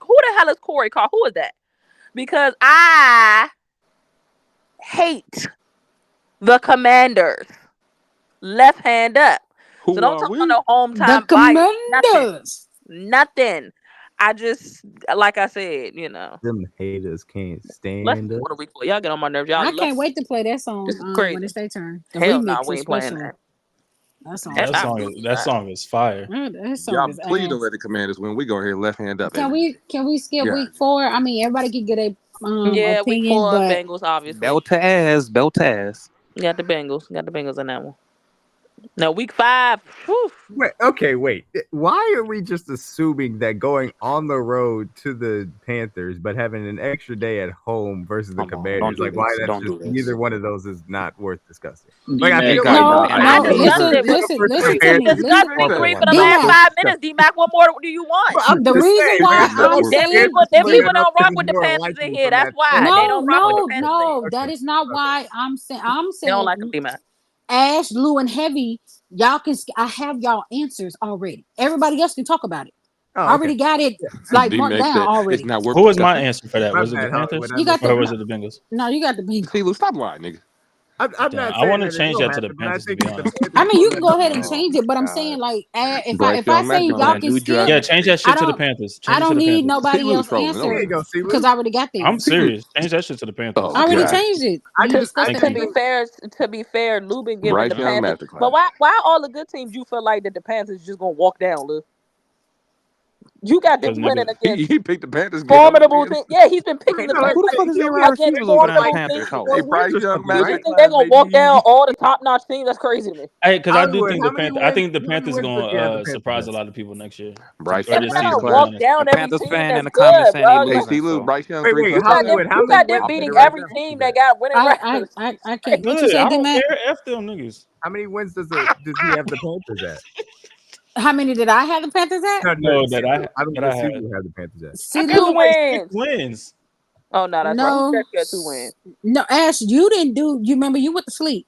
Speaker 3: who the hell is Corey Carr? Who is that? Because I hate the Commanders. Left hand up. So don't talk about no home time
Speaker 2: Commanders.
Speaker 3: Nothing. I just, like I said,
Speaker 9: Them haters can't
Speaker 3: let's
Speaker 9: stand
Speaker 3: do
Speaker 9: us.
Speaker 3: what we play. Y'all get on my nerves. Y'all
Speaker 2: I can't wait to play that song
Speaker 3: This is crazy.
Speaker 2: when it's their turn. The
Speaker 3: Hell
Speaker 2: remix,
Speaker 3: nah, we ain't playing
Speaker 2: especially.
Speaker 3: that.
Speaker 2: That
Speaker 4: song is fire.
Speaker 2: That song
Speaker 16: Y'all
Speaker 2: is
Speaker 16: please
Speaker 2: ass.
Speaker 16: don't let the Commanders win. We go here left hand up.
Speaker 2: Can we skip
Speaker 16: Yeah.
Speaker 2: week 4? I mean, everybody can get a
Speaker 3: Yeah, week
Speaker 2: opinion,
Speaker 3: 4
Speaker 2: but
Speaker 3: Bengals, obviously.
Speaker 16: Belt to ass.
Speaker 3: Got the Bengals on that one. Now week 5. Whew.
Speaker 9: Wait. Why are we just assuming that going on the road to the Panthers, but having an extra day at home versus the Commanders?
Speaker 16: do
Speaker 9: Like, why
Speaker 16: this.
Speaker 9: that's
Speaker 16: Don't
Speaker 9: just
Speaker 16: do this.
Speaker 9: neither one of those is not worth discussing.
Speaker 17: D-Mac,
Speaker 9: Like, I feel
Speaker 2: no,
Speaker 9: like
Speaker 3: I
Speaker 2: no.
Speaker 3: discussed it.
Speaker 2: Listen to me.
Speaker 3: Discussed week 3 for the last 5 minutes, D-Mac. What more do you want?
Speaker 2: The reason why I'm saying
Speaker 3: Them people don't rock with the Panthers in here. That's why. They don't rock with the Panthers.
Speaker 2: No, that is not why I'm saying.
Speaker 3: They don't like them, D-Mac.
Speaker 2: Ash, Lou, and Heavy, y'all can. I have y'all answers already. Everybody else can talk about it. I already got it marked down already.
Speaker 4: Who was my answer for that? Was it the Panthers or was it the Bengals?
Speaker 2: No, you got the Bengals.
Speaker 16: See, Lou, stop lying, nigga.
Speaker 4: I want to change that to the Panthers. To be honest.
Speaker 2: I mean, you can go ahead and change it, but I'm saying like, if I say y'all can skip,
Speaker 4: yeah, change that shit to the Panthers.
Speaker 2: I don't need nobody else answer because I already got these.
Speaker 4: I'm serious. Change that shit to the Panthers.
Speaker 2: I already changed it.
Speaker 3: To be fair, Lou been giving the Panthers. But why all the good teams you feel like that the Panthers just gonna walk down, Lou? You got them winning against
Speaker 16: he picked the Panthers.
Speaker 3: Formidable team. Yeah, he's been picking the
Speaker 16: Who the fuck is their receivers over there in the Panthers house?
Speaker 3: You think they're gonna walk down all the top-notch teams? That's crazy to me.
Speaker 4: Hey, because I do think the Panthers. I think the Panthers gonna surprise a lot of people next year.
Speaker 16: Bryce
Speaker 3: Young, walk down every
Speaker 16: Panthers
Speaker 3: team
Speaker 16: fan in the
Speaker 3: that's
Speaker 16: comments
Speaker 3: good,
Speaker 16: saying he
Speaker 3: bro.
Speaker 16: losing. Lou, Bryce Young,
Speaker 3: You got them beating every team that got winning records.
Speaker 2: I can't. What you
Speaker 4: Good.
Speaker 2: say,
Speaker 4: I don't
Speaker 2: D-Mac?
Speaker 4: care. F them niggas.
Speaker 9: How many wins does he have the Panthers at?
Speaker 2: How many did I have the Panthers at?
Speaker 4: No, that I
Speaker 9: had
Speaker 4: had.
Speaker 9: the Panthers at.
Speaker 2: See,
Speaker 3: 2
Speaker 4: wins.
Speaker 3: Oh no, that's right. Who said you had 2 wins?
Speaker 2: No, Ash, you didn't do. You remember you went to sleep.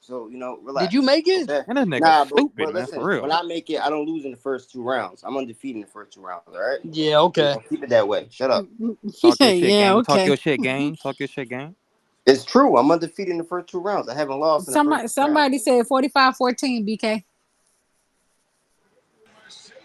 Speaker 18: So relax.
Speaker 21: Did you make it?
Speaker 18: Okay?
Speaker 13: And that nigga
Speaker 18: Nah,
Speaker 13: stupid,
Speaker 18: but
Speaker 13: man.
Speaker 18: listen,
Speaker 13: For real.
Speaker 18: when I make it, I don't lose in the first 2 rounds. I'm undefeated in the first 2 rounds. All right.
Speaker 21: Yeah,
Speaker 18: So
Speaker 21: okay.
Speaker 18: keep it that way. Shut up.
Speaker 13: Talk your shit,
Speaker 2: Yeah,
Speaker 13: gang. Talk
Speaker 2: okay.
Speaker 13: your shit, gang. Talk your shit, gang.
Speaker 18: It's true. I'm undefeated in the first 2 rounds. I haven't lost in the first 2 rounds.
Speaker 2: Somebody said 45-14, BK.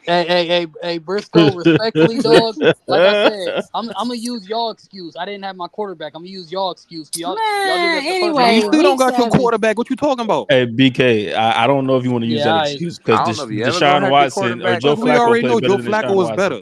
Speaker 21: Hey, Briscoe, respectfully, dog. Like I said, I'm gonna use y'all excuse. I didn't have my quarterback. I'm gonna use y'all excuse. Y'all did that the first
Speaker 13: Man, you
Speaker 2: Anyway,
Speaker 13: still
Speaker 21: round.
Speaker 13: don't
Speaker 2: week
Speaker 13: got your
Speaker 2: 7.
Speaker 13: quarterback. What you talking about?
Speaker 4: Hey, BK, I don't know if you want to use
Speaker 21: Yeah,
Speaker 4: that
Speaker 21: I
Speaker 4: excuse
Speaker 13: I
Speaker 4: because
Speaker 13: don't know if you ever gonna
Speaker 4: Deshaun
Speaker 13: have your
Speaker 4: Watson or
Speaker 13: quarterback.
Speaker 4: Joe
Speaker 13: We
Speaker 4: Flacco
Speaker 13: already
Speaker 4: play
Speaker 13: know
Speaker 4: better
Speaker 13: Joe
Speaker 4: than
Speaker 13: Flacco
Speaker 4: Deshaun
Speaker 13: was
Speaker 4: Watson.
Speaker 13: better.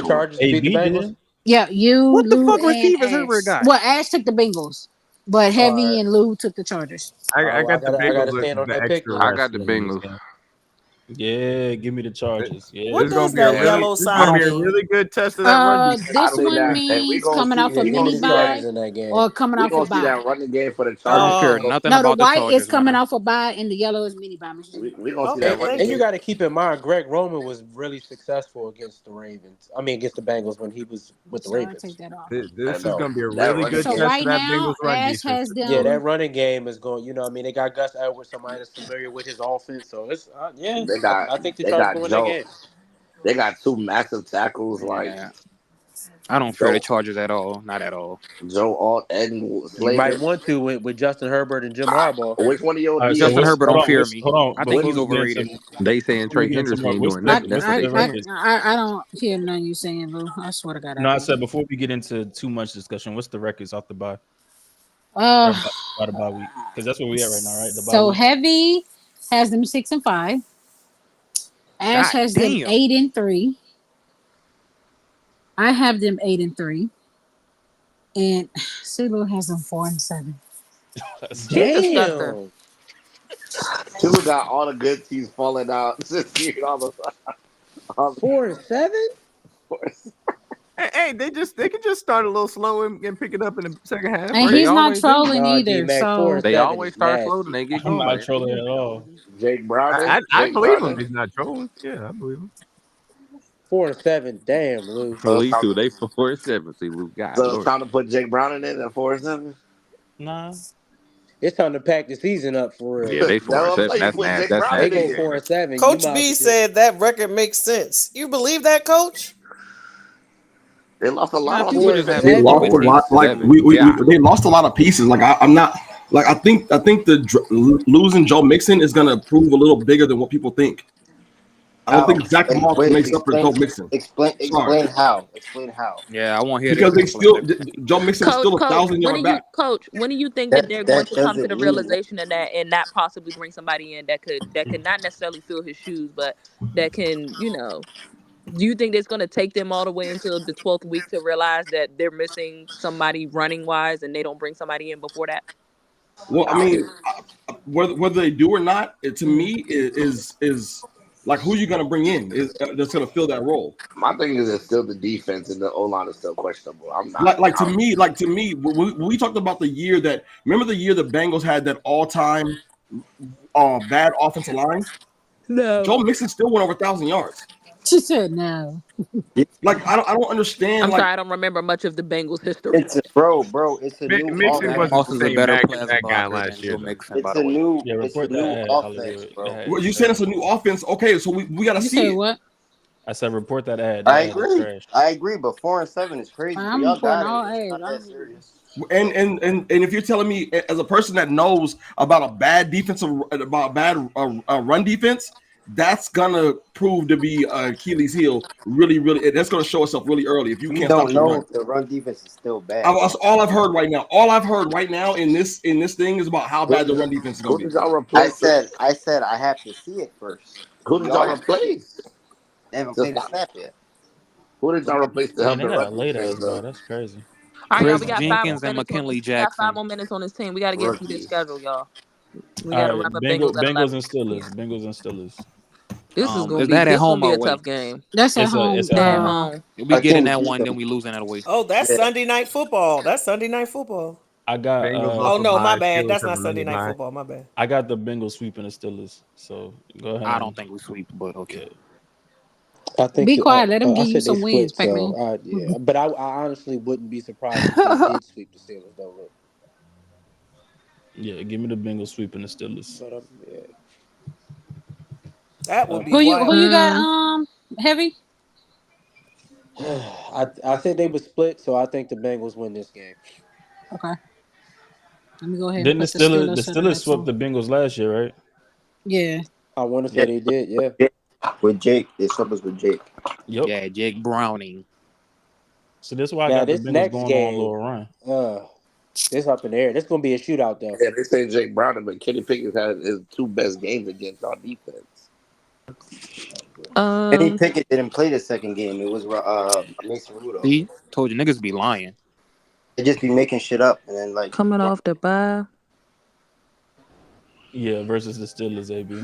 Speaker 5: the Chargers to beat the
Speaker 4: AB
Speaker 5: Bengals?
Speaker 4: did.
Speaker 2: Yeah, you,
Speaker 13: What the
Speaker 2: Lou,
Speaker 13: fuck
Speaker 2: and
Speaker 13: receivers Herbert
Speaker 2: Ash.
Speaker 13: got?
Speaker 2: Well, Ash took the Bengals, but
Speaker 5: All
Speaker 2: Heavy
Speaker 5: right.
Speaker 2: and Lou took the Chargers.
Speaker 13: I
Speaker 5: Well,
Speaker 13: got the
Speaker 5: I
Speaker 13: Bengals
Speaker 5: gotta
Speaker 13: with
Speaker 5: stand on
Speaker 13: the
Speaker 5: that pick
Speaker 13: extra
Speaker 5: then.
Speaker 16: I
Speaker 13: rest
Speaker 16: got the
Speaker 13: days.
Speaker 16: Bengals.
Speaker 13: Yeah.
Speaker 4: Yeah, give me the Chargers. Yeah.
Speaker 7: What does that yellow
Speaker 9: This is gonna
Speaker 7: sign
Speaker 9: be a
Speaker 7: mean?
Speaker 9: really good test of that run defense.
Speaker 8: I
Speaker 2: This
Speaker 8: say
Speaker 2: one
Speaker 8: that. Hey,
Speaker 2: means coming off a
Speaker 5: Give me
Speaker 2: mini
Speaker 5: the
Speaker 2: bye
Speaker 5: Chargers in that game.
Speaker 2: or coming
Speaker 8: we
Speaker 2: off a
Speaker 8: gonna see
Speaker 2: bye.
Speaker 8: that running game for the
Speaker 13: I don't care
Speaker 8: Chargers.
Speaker 13: nothing
Speaker 2: No, the
Speaker 13: about the
Speaker 2: white is
Speaker 13: Chargers,
Speaker 2: coming
Speaker 13: man.
Speaker 2: off a bye and the yellow is mini bye.
Speaker 8: We gonna see
Speaker 7: Okay,
Speaker 8: that running
Speaker 5: And you
Speaker 8: game.
Speaker 5: got to keep in mind, Greg Roman was really successful against the Ravens. I mean, against the Bengals when he was with the
Speaker 2: So I
Speaker 5: Ravens.
Speaker 2: take that off.
Speaker 9: This is
Speaker 5: So
Speaker 9: gonna be a
Speaker 8: That
Speaker 9: really
Speaker 8: running
Speaker 9: good
Speaker 2: So
Speaker 8: game.
Speaker 9: test
Speaker 2: right
Speaker 9: of that
Speaker 2: now,
Speaker 9: Bengals run
Speaker 2: Ash
Speaker 9: defense.
Speaker 2: has
Speaker 5: yeah,
Speaker 2: them.
Speaker 5: that running game is going. You know, what I mean, they got Gus Edwards, somebody that's familiar with his offense. So it's
Speaker 8: They got
Speaker 5: I think the
Speaker 8: they
Speaker 5: Chargers
Speaker 8: got
Speaker 5: going to win that
Speaker 8: Joe.
Speaker 5: game.
Speaker 8: They got two massive tackles like
Speaker 13: Yeah. I don't fear the
Speaker 8: Joe
Speaker 13: Chargers at all. Not at all.
Speaker 8: Alt and
Speaker 5: You might
Speaker 8: Slater.
Speaker 5: want to with Justin Herbert and Jim Harbaugh.
Speaker 8: Which one of your
Speaker 4: All right, so
Speaker 13: Justin
Speaker 8: DBs?
Speaker 13: Herbert don't fear me.
Speaker 4: hold on.
Speaker 13: I think
Speaker 4: Before
Speaker 13: he's
Speaker 4: we get
Speaker 13: overrated.
Speaker 4: into
Speaker 16: They saying
Speaker 4: before we
Speaker 16: Trey
Speaker 4: get into
Speaker 16: Hendrickson
Speaker 4: more,
Speaker 16: ain't
Speaker 4: what's
Speaker 16: doing
Speaker 4: the
Speaker 2: I,
Speaker 16: nothing.
Speaker 4: what's
Speaker 16: That's what
Speaker 2: I,
Speaker 16: they
Speaker 4: the
Speaker 2: I,
Speaker 16: saying.
Speaker 4: records?
Speaker 2: I don't hear none you saying, Lou. I swear to God.
Speaker 4: No, I
Speaker 2: don't.
Speaker 4: said before we get into too much discussion, what's the records off the bye?
Speaker 2: Uh,
Speaker 4: By the bye week, because that's where we at right now, right? The bye
Speaker 2: so
Speaker 4: week.
Speaker 2: Heavy has them 6-5. Ash
Speaker 13: God
Speaker 2: has them
Speaker 13: damn.
Speaker 2: 8-3. I have them 8-3, and CeeLo has them 4-7.
Speaker 7: Damn.
Speaker 8: Two got all the good teams falling out this year. All the
Speaker 5: 4-7.
Speaker 9: Hey, they could just start a little slow and pick it up in the second half,
Speaker 2: And
Speaker 9: right?
Speaker 2: he's not
Speaker 16: always do.
Speaker 2: trolling
Speaker 5: No,
Speaker 2: either.
Speaker 5: D-Mac,
Speaker 2: So
Speaker 5: 4-7
Speaker 16: They always
Speaker 5: is
Speaker 16: start slow, then
Speaker 5: nasty.
Speaker 16: they get
Speaker 4: I'm
Speaker 16: going.
Speaker 4: not trolling at all.
Speaker 8: Jake Browning.
Speaker 9: I
Speaker 8: Jake
Speaker 9: believe him.
Speaker 8: Browning.
Speaker 9: He's not trolling. Yeah, I believe him.
Speaker 5: 4-7. Damn, Lou.
Speaker 8: So it's
Speaker 16: Police
Speaker 8: time,
Speaker 16: too. They 4-7. See, Luke. God,
Speaker 8: so it's
Speaker 16: Lord.
Speaker 8: time to put Jake Browning in at 4-7.
Speaker 4: Nah.
Speaker 5: It's time to pack the season up for real.
Speaker 16: Yeah, they
Speaker 8: That's what I'm
Speaker 16: 4-7.
Speaker 8: saying. You
Speaker 16: That's
Speaker 8: put
Speaker 16: nasty.
Speaker 8: Jake
Speaker 16: That's
Speaker 5: They
Speaker 8: Browning in
Speaker 5: go
Speaker 16: nasty.
Speaker 8: here.
Speaker 5: 4-7. You
Speaker 7: Coach
Speaker 5: might
Speaker 7: B
Speaker 5: as
Speaker 7: said that record makes sense. You believe that, Coach?
Speaker 8: They lost a lot
Speaker 13: Nah,
Speaker 8: on
Speaker 13: people
Speaker 8: defense.
Speaker 13: just have
Speaker 6: They
Speaker 13: a
Speaker 6: lost a
Speaker 13: rapport.
Speaker 6: lot. Like
Speaker 16: 7. Yeah.
Speaker 6: they lost a lot of pieces. Like I'm not like I think losing Joe Mixon is gonna prove a little bigger than what people think. I don't
Speaker 18: How?
Speaker 6: think Zach Moss makes up for Joe Mixon. Sorry,
Speaker 18: Explain how. Explain how.
Speaker 13: Yeah, I want to hear
Speaker 6: because
Speaker 13: this
Speaker 6: they still
Speaker 13: explanation.
Speaker 6: Joe Mixon is still a
Speaker 3: Coach,
Speaker 6: 1,000-yard back.
Speaker 3: when do you think that they're
Speaker 18: That
Speaker 3: going
Speaker 18: that
Speaker 3: to come to
Speaker 18: doesn't
Speaker 3: the
Speaker 18: mean
Speaker 3: realization of that and not possibly bring somebody in that could not necessarily fill his shoes, but that can, do you think it's going to take them all the way until the 12th week to realize that they're missing somebody running wise and they don't bring somebody in before that?
Speaker 6: Well, I mean, whether they do or not, to me is like who you gonna bring in is that's gonna fill that role.
Speaker 8: My thing is it's still the defense and the O line is still questionable. I'm not
Speaker 6: Like to me, when we talked about the year that remember the year the Bengals had that all-time bad offensive line.
Speaker 3: No.
Speaker 6: Joe Mixon still went over 1,000 yards.
Speaker 2: she said no.
Speaker 6: Like I don't understand.
Speaker 3: I'm
Speaker 6: Like
Speaker 3: sorry, I don't remember much of the Bengals history.
Speaker 18: it's a bro. It's a new
Speaker 9: Mixon
Speaker 18: offense.
Speaker 9: wasn't
Speaker 13: Moss
Speaker 9: the
Speaker 13: is a
Speaker 9: same
Speaker 13: better
Speaker 9: back as
Speaker 13: plasma
Speaker 9: that guy
Speaker 13: blocker
Speaker 9: last
Speaker 13: than
Speaker 9: year.
Speaker 13: Joe
Speaker 9: Though.
Speaker 13: Mixon, by
Speaker 18: It's
Speaker 13: the
Speaker 18: a
Speaker 13: way.
Speaker 18: new.
Speaker 4: Yeah,
Speaker 18: It's a
Speaker 4: report
Speaker 18: new
Speaker 4: that ad,
Speaker 18: offense,
Speaker 4: Hollywood.
Speaker 18: bro.
Speaker 6: well, you saying it's a new offense? Okay, so we gotta
Speaker 2: You
Speaker 6: see
Speaker 2: said
Speaker 6: it.
Speaker 2: what?
Speaker 4: I said report that ad.
Speaker 18: I
Speaker 4: That ad is
Speaker 18: agree.
Speaker 4: trash.
Speaker 18: I agree, but 4-7 is crazy. But
Speaker 2: I'm
Speaker 18: y'all
Speaker 2: reporting
Speaker 18: got
Speaker 2: all
Speaker 18: it. It's
Speaker 2: A's.
Speaker 18: not that serious.
Speaker 6: And if you're telling me as a person that knows about a bad run defense, that's gonna prove to be Achilles' heel. Really, that's gonna show itself really early if you
Speaker 18: We
Speaker 6: can't stop
Speaker 18: don't
Speaker 6: the
Speaker 18: know
Speaker 6: run.
Speaker 18: if the run defense is still bad.
Speaker 6: That's all I've heard right now. All I've heard right now in this thing is about how bad the run defense is gonna
Speaker 8: Who
Speaker 6: be.
Speaker 8: did y'all
Speaker 18: I
Speaker 8: replace?
Speaker 18: said I have to see it first.
Speaker 8: Who did y'all replace?
Speaker 18: They haven't
Speaker 8: To
Speaker 18: played a
Speaker 8: stop-
Speaker 18: snap yet.
Speaker 8: Who did y'all replace to
Speaker 4: Man,
Speaker 8: help
Speaker 4: they
Speaker 8: the
Speaker 4: got a
Speaker 8: run
Speaker 4: late
Speaker 8: defense?
Speaker 4: ass bye. That's crazy.
Speaker 3: All right, y'all.
Speaker 13: Chris
Speaker 3: We got 5 more
Speaker 13: Jenkins and
Speaker 3: minutes on this.
Speaker 13: McKinley
Speaker 3: We got 5
Speaker 13: Jackson.
Speaker 3: more minutes on this team. We got to get through this
Speaker 8: Rookies.
Speaker 3: schedule, y'all. We
Speaker 4: All
Speaker 3: got to
Speaker 4: right,
Speaker 3: wrap up Bengals at
Speaker 4: Bengals
Speaker 3: 11.
Speaker 4: and Steelers. Bengals and Steelers.
Speaker 3: This is
Speaker 13: Is that at home or
Speaker 3: a
Speaker 13: away?
Speaker 3: tough game.
Speaker 2: That's at
Speaker 4: It's
Speaker 2: home.
Speaker 4: at
Speaker 3: At
Speaker 4: home.
Speaker 3: home.
Speaker 13: We
Speaker 18: I
Speaker 13: getting
Speaker 18: think
Speaker 13: that
Speaker 18: beat
Speaker 13: one, then
Speaker 18: them.
Speaker 13: we losing that away.
Speaker 7: Oh, that's
Speaker 18: Yeah.
Speaker 7: Sunday night football. That's Sunday night football.
Speaker 4: I got
Speaker 9: Bengals
Speaker 7: Oh
Speaker 9: off a
Speaker 7: no, my
Speaker 9: bye.
Speaker 7: bad.
Speaker 9: Steelers
Speaker 7: That's
Speaker 9: have
Speaker 7: not Sunday
Speaker 9: another
Speaker 7: night
Speaker 9: bye.
Speaker 7: football. My bad.
Speaker 4: I got the Bengals sweeping the Steelers. So go ahead.
Speaker 13: I don't think we sweep, but okay.
Speaker 4: Yeah.
Speaker 5: I think
Speaker 2: Be quiet. Let them
Speaker 5: I
Speaker 2: give you
Speaker 5: said they
Speaker 2: some wins,
Speaker 5: split,
Speaker 2: Pac-Man.
Speaker 5: so yeah. But I honestly wouldn't be surprised if they did sweep the Steelers, though. Look.
Speaker 4: Yeah, give me the Bengals sweeping the Steelers.
Speaker 5: But yeah.
Speaker 7: That would be
Speaker 2: Who
Speaker 7: wild.
Speaker 2: you got? Heavy.
Speaker 5: I said they would split, so I think the Bengals win this game.
Speaker 2: Okay. Let me go ahead and
Speaker 4: Didn't the
Speaker 2: put the Steelers
Speaker 4: Steelers
Speaker 2: to the next
Speaker 4: swept
Speaker 2: one.
Speaker 4: the Bengals last year, right?
Speaker 2: Yeah.
Speaker 5: I want to say they did, yeah.
Speaker 18: With Jake, they swept us with Jake.
Speaker 4: Yep.
Speaker 13: Yeah, Jake Browning.
Speaker 4: So that's why I
Speaker 5: Now
Speaker 4: got the
Speaker 5: this
Speaker 4: Bengals
Speaker 5: next
Speaker 4: going on a
Speaker 5: game,
Speaker 4: little run.
Speaker 5: this up in the air. This gonna be a shootout, though.
Speaker 8: Yeah, they say Jake Browning, but Kenny Pickett had his 2 best games against our defense.
Speaker 18: Kenny Pickett didn't play the second game. It was Mason Rudolph.
Speaker 13: See, told you niggas be lying.
Speaker 18: They just be making shit up and then
Speaker 3: Coming off the bye.
Speaker 4: Yeah, versus the Steelers, AB.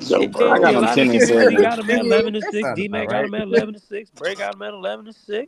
Speaker 8: Joe
Speaker 17: I
Speaker 8: Burrow.
Speaker 17: got
Speaker 11: A
Speaker 17: them
Speaker 11: lot of
Speaker 17: 10 and
Speaker 11: security got
Speaker 17: 7.
Speaker 11: him at 11-6.
Speaker 9: Sounds
Speaker 11: D-Mac
Speaker 9: about
Speaker 11: got
Speaker 9: right.
Speaker 11: him at 11-6. Bray got him at 11-6.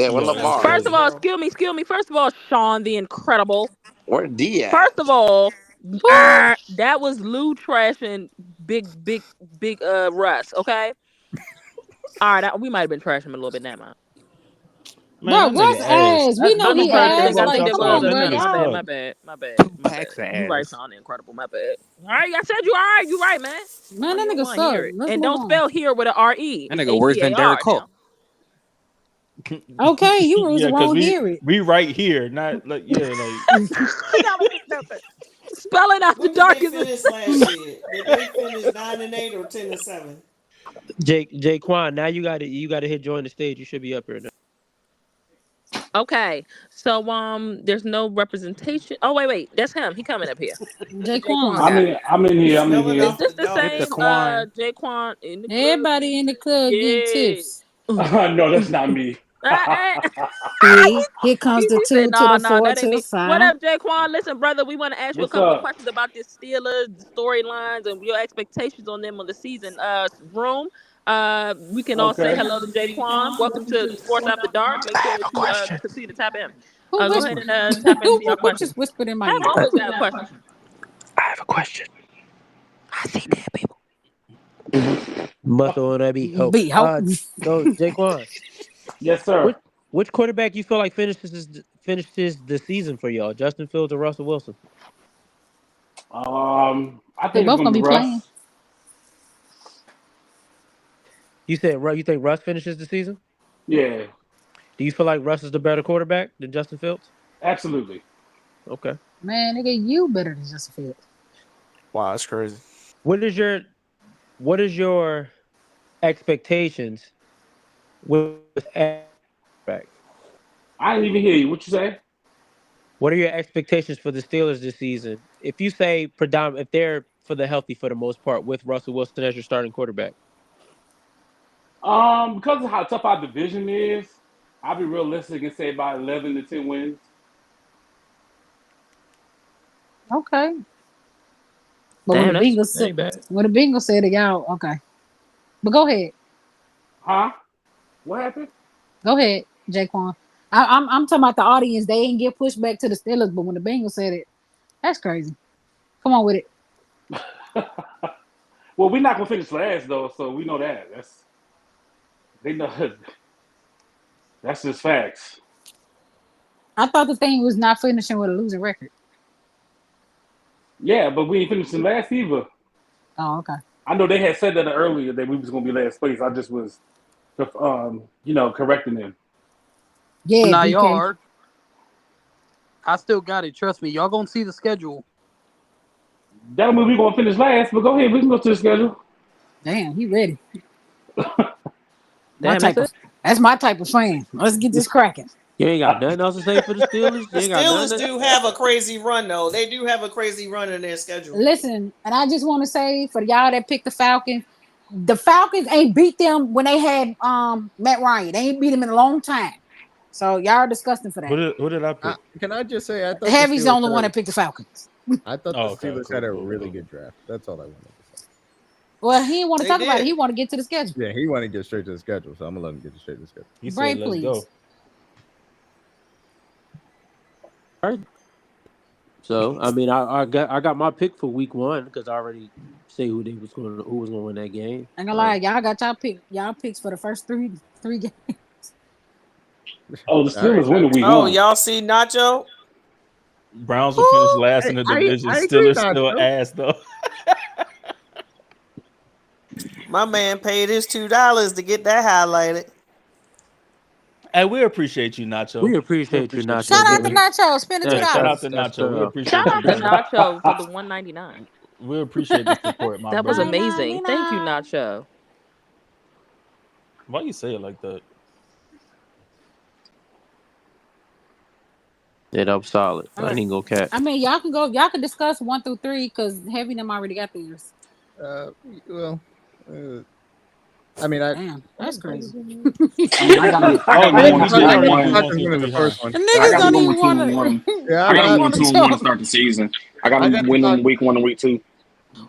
Speaker 8: Yeah, with Lamar.
Speaker 3: First of all, excuse me. First of all, Sean the Incredible.
Speaker 8: Where D at?
Speaker 3: First of all, that was Lou Trash and big Russ. Okay. All right, we might have been trashing him a little bit now, man.
Speaker 2: Bro, Russ ass. We know he ass.
Speaker 3: I
Speaker 2: Like,
Speaker 3: think
Speaker 2: come
Speaker 3: that was
Speaker 2: on, bro.
Speaker 3: my bad. My bad. You right, Sean the Incredible. My bad. All right, I said you all right. You right, man.
Speaker 2: Man, that nigga suck. Let's
Speaker 3: And
Speaker 2: move
Speaker 3: don't
Speaker 2: on.
Speaker 3: spell here with an R-E.
Speaker 13: That nigga worse than Derek Cole.
Speaker 2: Okay, you was won't hear it.
Speaker 4: We right here, not like
Speaker 3: Spelling out the darkest.
Speaker 7: Finish last year. Did they finish 9-8 or 10-7?
Speaker 5: Jaquan, now you gotta hit join the stage. You should be up here now.
Speaker 3: Okay, so there's no representation. Oh wait, that's him. He coming up here.
Speaker 2: Jaquan.
Speaker 1: I'm in here.
Speaker 3: Is this the same Jaquan?
Speaker 2: Everybody in the club getting tips.
Speaker 1: No, that's not me.
Speaker 2: See, here comes the 2 to the 4
Speaker 3: that
Speaker 2: to
Speaker 3: ain't
Speaker 2: the
Speaker 3: me.
Speaker 2: 5.
Speaker 3: What up, Jaquan? Listen, brother, we want to ask you a
Speaker 1: What's
Speaker 3: couple of
Speaker 1: up?
Speaker 3: questions about this Steelers storylines and your expectations on them on the season. Room, We can all say hello to Jaquan. Welcome to Sports After Dark. Make sure that you continue to tap in.
Speaker 2: Who
Speaker 3: Go
Speaker 2: whispered?
Speaker 3: ahead and tap into your
Speaker 2: Who
Speaker 3: question.
Speaker 2: just whispered in my ear?
Speaker 3: Have always got a question.
Speaker 13: I have a question.
Speaker 3: I see dead people.
Speaker 20: Muscle on that be hope.
Speaker 2: Be hope.
Speaker 20: So Jaquan,
Speaker 1: Yes, sir.
Speaker 20: which quarterback you feel like finishes the season for y'all? Justin Fields or Russell Wilson?
Speaker 1: I
Speaker 2: They
Speaker 1: think it's
Speaker 2: both
Speaker 1: gonna
Speaker 2: gonna
Speaker 1: be
Speaker 2: be
Speaker 1: Russ.
Speaker 2: playing.
Speaker 20: You said you think Russ finishes the season?
Speaker 1: Yeah,
Speaker 20: Do you feel like Russ is the better quarterback than Justin Fields?
Speaker 1: absolutely.
Speaker 20: Okay.
Speaker 2: Man, nigga, you better than Justin Fields.
Speaker 13: Wow, that's crazy.
Speaker 20: What is your expectations with quarterback?
Speaker 1: I didn't even hear you. What you say?
Speaker 20: What are your expectations for the Steelers this season? If you say if they're for the healthy for the most part with Russell Wilson as your starting quarterback.
Speaker 1: Because of how tough our division is, I'll be realistic and say about 11 to 10 wins.
Speaker 2: Okay. But
Speaker 20: Damn,
Speaker 2: when the
Speaker 20: that ain't bad.
Speaker 2: Bengals said it, y'all okay. But go ahead.
Speaker 1: Huh? What happened?
Speaker 2: Go ahead, Jaquan. I'm talking about the audience. They ain't get pushed back to the Steelers, but when the Bengals said it, that's crazy. Come on with it.
Speaker 1: Well, we're not gonna finish last though, so we know that. They know that's just facts.
Speaker 2: I thought the thing was not finishing with a losing record.
Speaker 1: Yeah, but we ain't finishing last either.
Speaker 2: Oh, okay.
Speaker 1: I know they had said that earlier that we was gonna be last place. I just was, correcting them.
Speaker 2: Yeah,
Speaker 21: Nah,
Speaker 2: BK.
Speaker 21: y'all are. I still got it. Trust me. Y'all gonna see the schedule.
Speaker 1: That don't mean we gonna finish last, but go ahead, we can go to the schedule.
Speaker 2: Damn, he ready.
Speaker 20: Damn,
Speaker 2: That's my type of fan. Let's get this cracking.
Speaker 20: You ain't got nothing else to say for the Steelers?
Speaker 7: The Steelers do have a crazy run, though. They do have a crazy run in their schedule.
Speaker 2: Listen, and I just want to say for y'all that picked the Falcons ain't beat them when they had Matt Ryan. They ain't beat him in a long time. So y'all are disgusting for that.
Speaker 4: Who did I pick?
Speaker 9: Can I just say I thought
Speaker 2: Heavy's the only one that picked the Falcons.
Speaker 9: I thought
Speaker 4: Oh,
Speaker 9: the
Speaker 4: okay,
Speaker 9: Steelers
Speaker 4: cool,
Speaker 9: had a
Speaker 4: cool,
Speaker 9: really
Speaker 4: cool.
Speaker 9: good draft. That's all I wanted to say.
Speaker 2: Well, he didn't want to
Speaker 7: They
Speaker 2: talk about
Speaker 7: did.
Speaker 2: it. He want to get to the schedule.
Speaker 9: Yeah, he wanted to get straight to the schedule, so I'm gonna let him get straight to the schedule.
Speaker 4: He
Speaker 2: Bray,
Speaker 4: said, "Let's
Speaker 2: please.
Speaker 4: go."
Speaker 20: All right. So I mean, I got my pick for week 1 because I already say who was going to win that game.
Speaker 2: I'm gonna lie, y'all got y'all picks for the first three games.
Speaker 1: Oh, the Steelers winning week
Speaker 7: Oh,
Speaker 1: one.
Speaker 7: y'all see Nacho?
Speaker 4: Browns will finish last in the division.
Speaker 9: I agree,
Speaker 4: Steelers still
Speaker 9: Nacho.
Speaker 4: ass though.
Speaker 7: My man paid his $2 to get that highlighted.
Speaker 4: Hey, we appreciate you, Nacho.
Speaker 20: We appreciate you, Nacho.
Speaker 2: Shout out to Nacho. Spend the
Speaker 20: Yeah,
Speaker 2: $2.
Speaker 4: Shout out to
Speaker 20: that's
Speaker 4: Nacho. We
Speaker 20: thorough.
Speaker 4: appreciate
Speaker 3: Shout
Speaker 4: you.
Speaker 3: out to Nacho for the $1.99.
Speaker 4: We appreciate the support, my
Speaker 3: That was
Speaker 4: brother.
Speaker 3: amazing. Thank you, Nacho.
Speaker 4: Why you say it like that?
Speaker 20: Yeah, that was solid. I ain't gonna catch.
Speaker 2: I mean, y'all can discuss 1 through 3 because Heavy them already got theirs.
Speaker 9: I mean,
Speaker 2: Damn, that's crazy.
Speaker 1: I got
Speaker 4: Oh,
Speaker 1: one,
Speaker 4: we
Speaker 1: two,
Speaker 4: did
Speaker 1: and
Speaker 4: agree
Speaker 1: one.
Speaker 4: to 1 through
Speaker 9: the
Speaker 4: 3, huh?
Speaker 9: first one.
Speaker 2: The
Speaker 15: I
Speaker 2: niggas
Speaker 15: got
Speaker 2: don't
Speaker 15: the
Speaker 2: even
Speaker 15: 1
Speaker 2: want
Speaker 15: with 2 and 1.
Speaker 9: Yeah,
Speaker 15: I got the 1
Speaker 2: to
Speaker 15: with 2 and 1 to start the season. I got them winning week 1 and week 2.